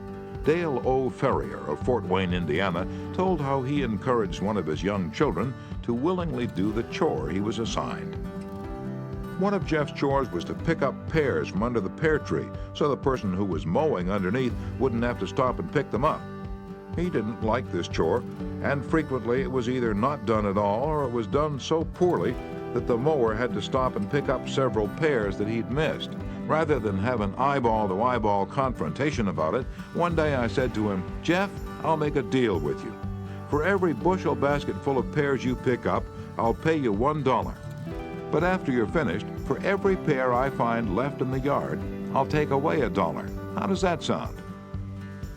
Dale O. Ferrier of Fort Wayne, Indiana, told how he encouraged one of his young children to willingly do the chore he was assigned. One of Jeff's chores was to pick up pears from under the pear tree so the person who was mowing underneath wouldn't have to stop and pick them up. He didn't like this chore, and frequently it was either not done at all or it was done so poorly that the mower had to stop and pick up several pears that he'd missed. Rather than have an eyeball-to-eyeball confrontation about it, one day I said to him, "Jeff, I'll make a deal with you. For every bushel basket full of pears you pick up, I'll pay you $1. But after you're finished, for every pear I find left in the yard, I'll take away $1. How does that sound?"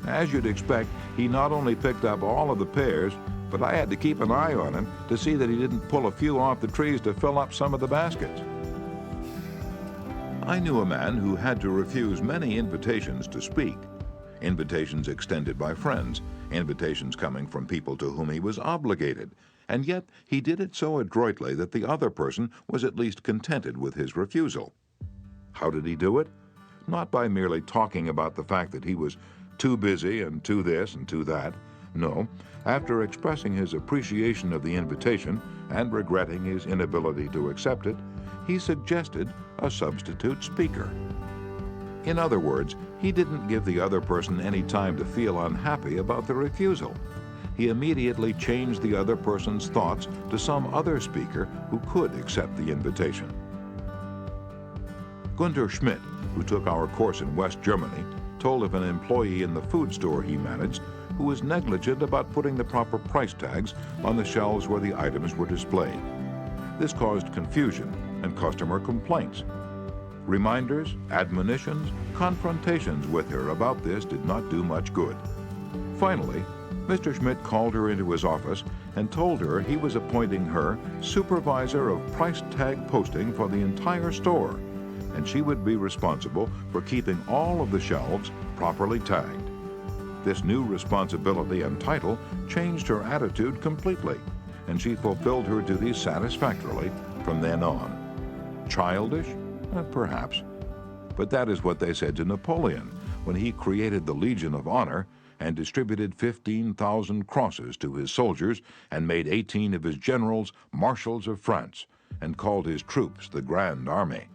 As you'd expect, he not only picked up all of the pears, but I had to keep an eye on him to see that he didn't pull a few off the trees to fill up some of the baskets. I knew a man who had to refuse many invitations to speak, invitations extended by friends, invitations coming from people to whom he was obligated, and yet he did it so adroitly that the other person was at least contented with his refusal. How did he do it? Not by merely talking about the fact that he was too busy and too this and too that. No, after expressing his appreciation of the invitation and regretting his inability to accept it, he suggested a substitute speaker. In other words, he didn't give the other person any time to feel unhappy about the refusal. He immediately changed the other person's thoughts to some other speaker who could accept the invitation. Gunther Schmidt, who took our course in West Germany, told of an employee in the food store he managed who was negligent about putting the proper price tags on the shelves where the items were displayed. This caused confusion, and customer complaints. Reminders, admonitions, confrontations with her about this did not do much good. Finally, Mr. Schmidt called her into his office and told her he was appointing her supervisor of price tag posting for the entire store, and she would be responsible for keeping all of the shelves properly tagged. This new responsibility and title changed her attitude completely, and she fulfilled her duties satisfactorily from then on. Childish? Perhaps. But that is what they said to Napoleon when he created the Legion of Honor and distributed 15,000 crosses to his soldiers and made 18 of his generals marshals of France and called his troops the Grand Army.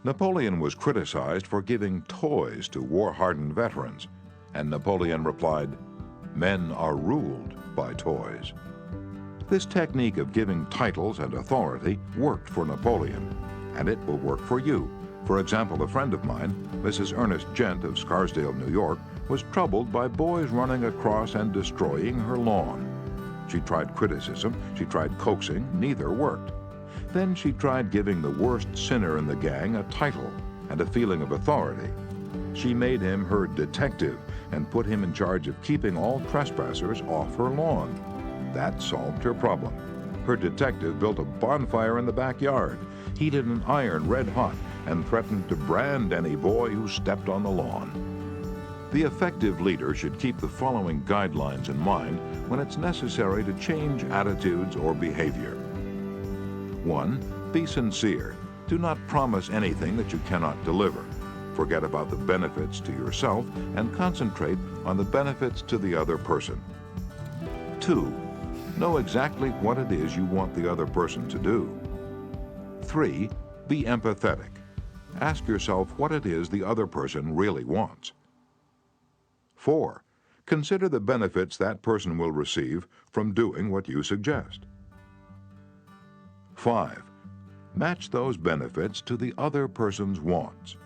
Napoleon was criticized for giving toys to war-hardened veterans, and Napoleon replied, "Men are ruled by toys." This technique of giving titles and authority worked for Napoleon, and it will work for you. For example, a friend of mine, Mrs. Ernest Gent of Scarsdale, New York, was troubled by boys running across and destroying her lawn. She tried criticism, she tried coaxing, neither worked. Then she tried giving the worst sinner in the gang a title and a feeling of authority. She made him her detective and put him in charge of keeping all trespassers off her lawn. That solved her problem. Her detective built a bonfire in the backyard, heated an iron red hot, and threatened to brand any boy who stepped on the lawn. The effective leader should keep the following guidelines in mind when it's necessary to change attitudes or behavior. 1. Be sincere. Do not promise anything that you cannot deliver. Forget about the benefits to yourself and concentrate on the benefits to the other person. 2. Know exactly what it is you want the other person to do. 3. Be empathetic. Ask yourself what it is the other person really wants. 4. Consider the benefits that person will receive from doing what you suggest. 5. Match those benefits to the other person's wants.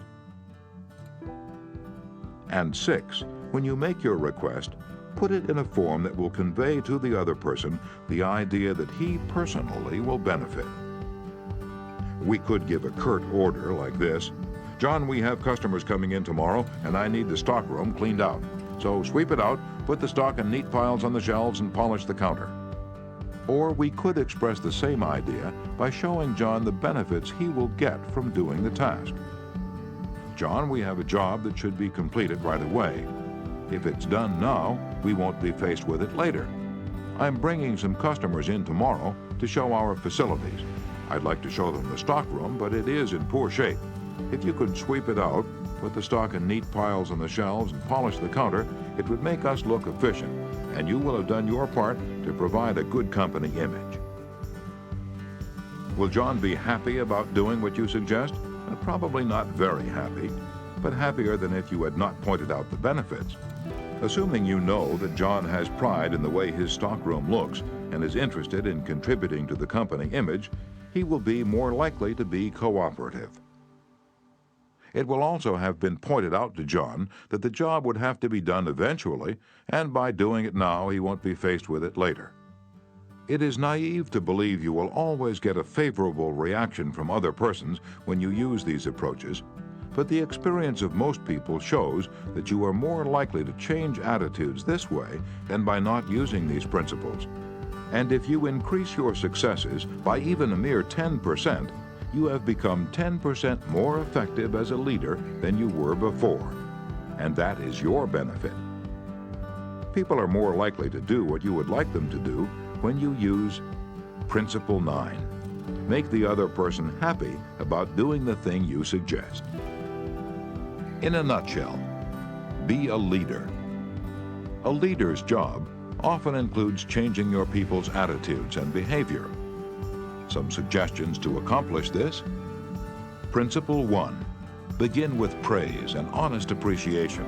And 6. When you make your request, put it in a form that will convey to the other person the idea that he personally will benefit. We could give a curt order like this: "John, we have customers coming in tomorrow, and I need the stockroom cleaned out. So sweep it out, put the stock in neat piles on the shelves, and polish the counter." Or we could express the same idea by showing John the benefits he will get from doing the task. "John, we have a job that should be completed right away. If it's done now, we won't be faced with it later. I'm bringing some customers in tomorrow to show our facilities. I'd like to show them the stockroom, but it is in poor shape. If you could sweep it out, put the stock in neat piles on the shelves, and polish the counter, it would make us look efficient, and you will have done your part to provide a good company image." Will John be happy about doing what you suggest? Probably not very happy, but happier than if you had not pointed out the benefits. Assuming you know that John has pride in the way his stockroom looks and is interested in contributing to the company image, he will be more likely to be cooperative. It will also have been pointed out to John that the job would have to be done eventually, and by doing it now, he won't be faced with it later. It is naive to believe you will always get a favorable reaction from other persons when you use these approaches, but the experience of most people shows that you are more likely to change attitudes this way than by not using these principles. And if you increase your successes by even a mere 10%, you have become 10% more effective as a leader than you were before, and that is your benefit. People are more likely to do what you would like them to do when you use Principle 9. Make the other person happy about doing the thing you suggest. In a nutshell, be a leader. A leader's job often includes changing your people's attitudes and behavior. Some suggestions to accomplish this: Principle 1. Begin with praise and honest appreciation.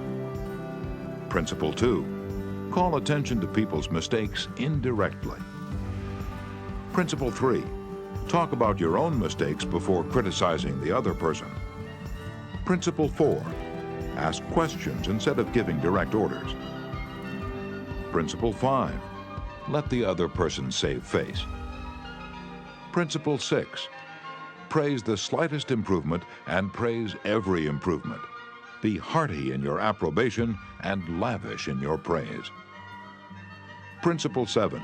Principle 2. Call attention to people's mistakes indirectly. Principle 3. Talk about your own mistakes before criticizing the other person. Principle 4. Ask questions instead of giving direct orders. Principle 5. Let the other person save face. Principle 6. praise the slightest improvement and praise every improvement. Be hearty in your approbation and lavish in your praise. Principle 7.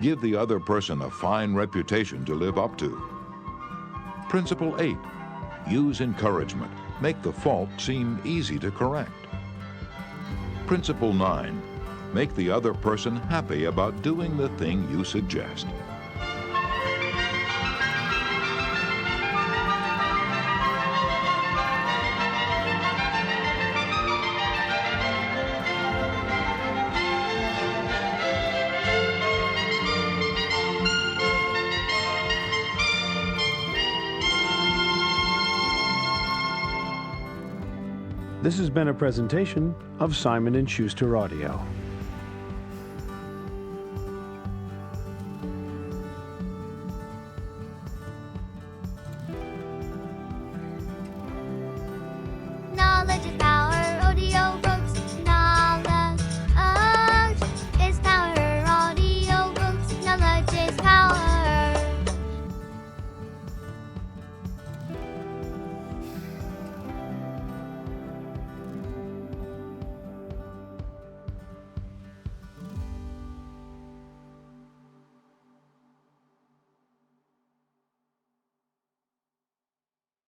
Give the other person a fine reputation to live up to. Principle 8. Use encouragement. Make the fault seem easy to correct. Principle 9. Make the other person happy about doing the thing you suggest. This has been a presentation of Simon & Schuster Audio. Knowledge is power.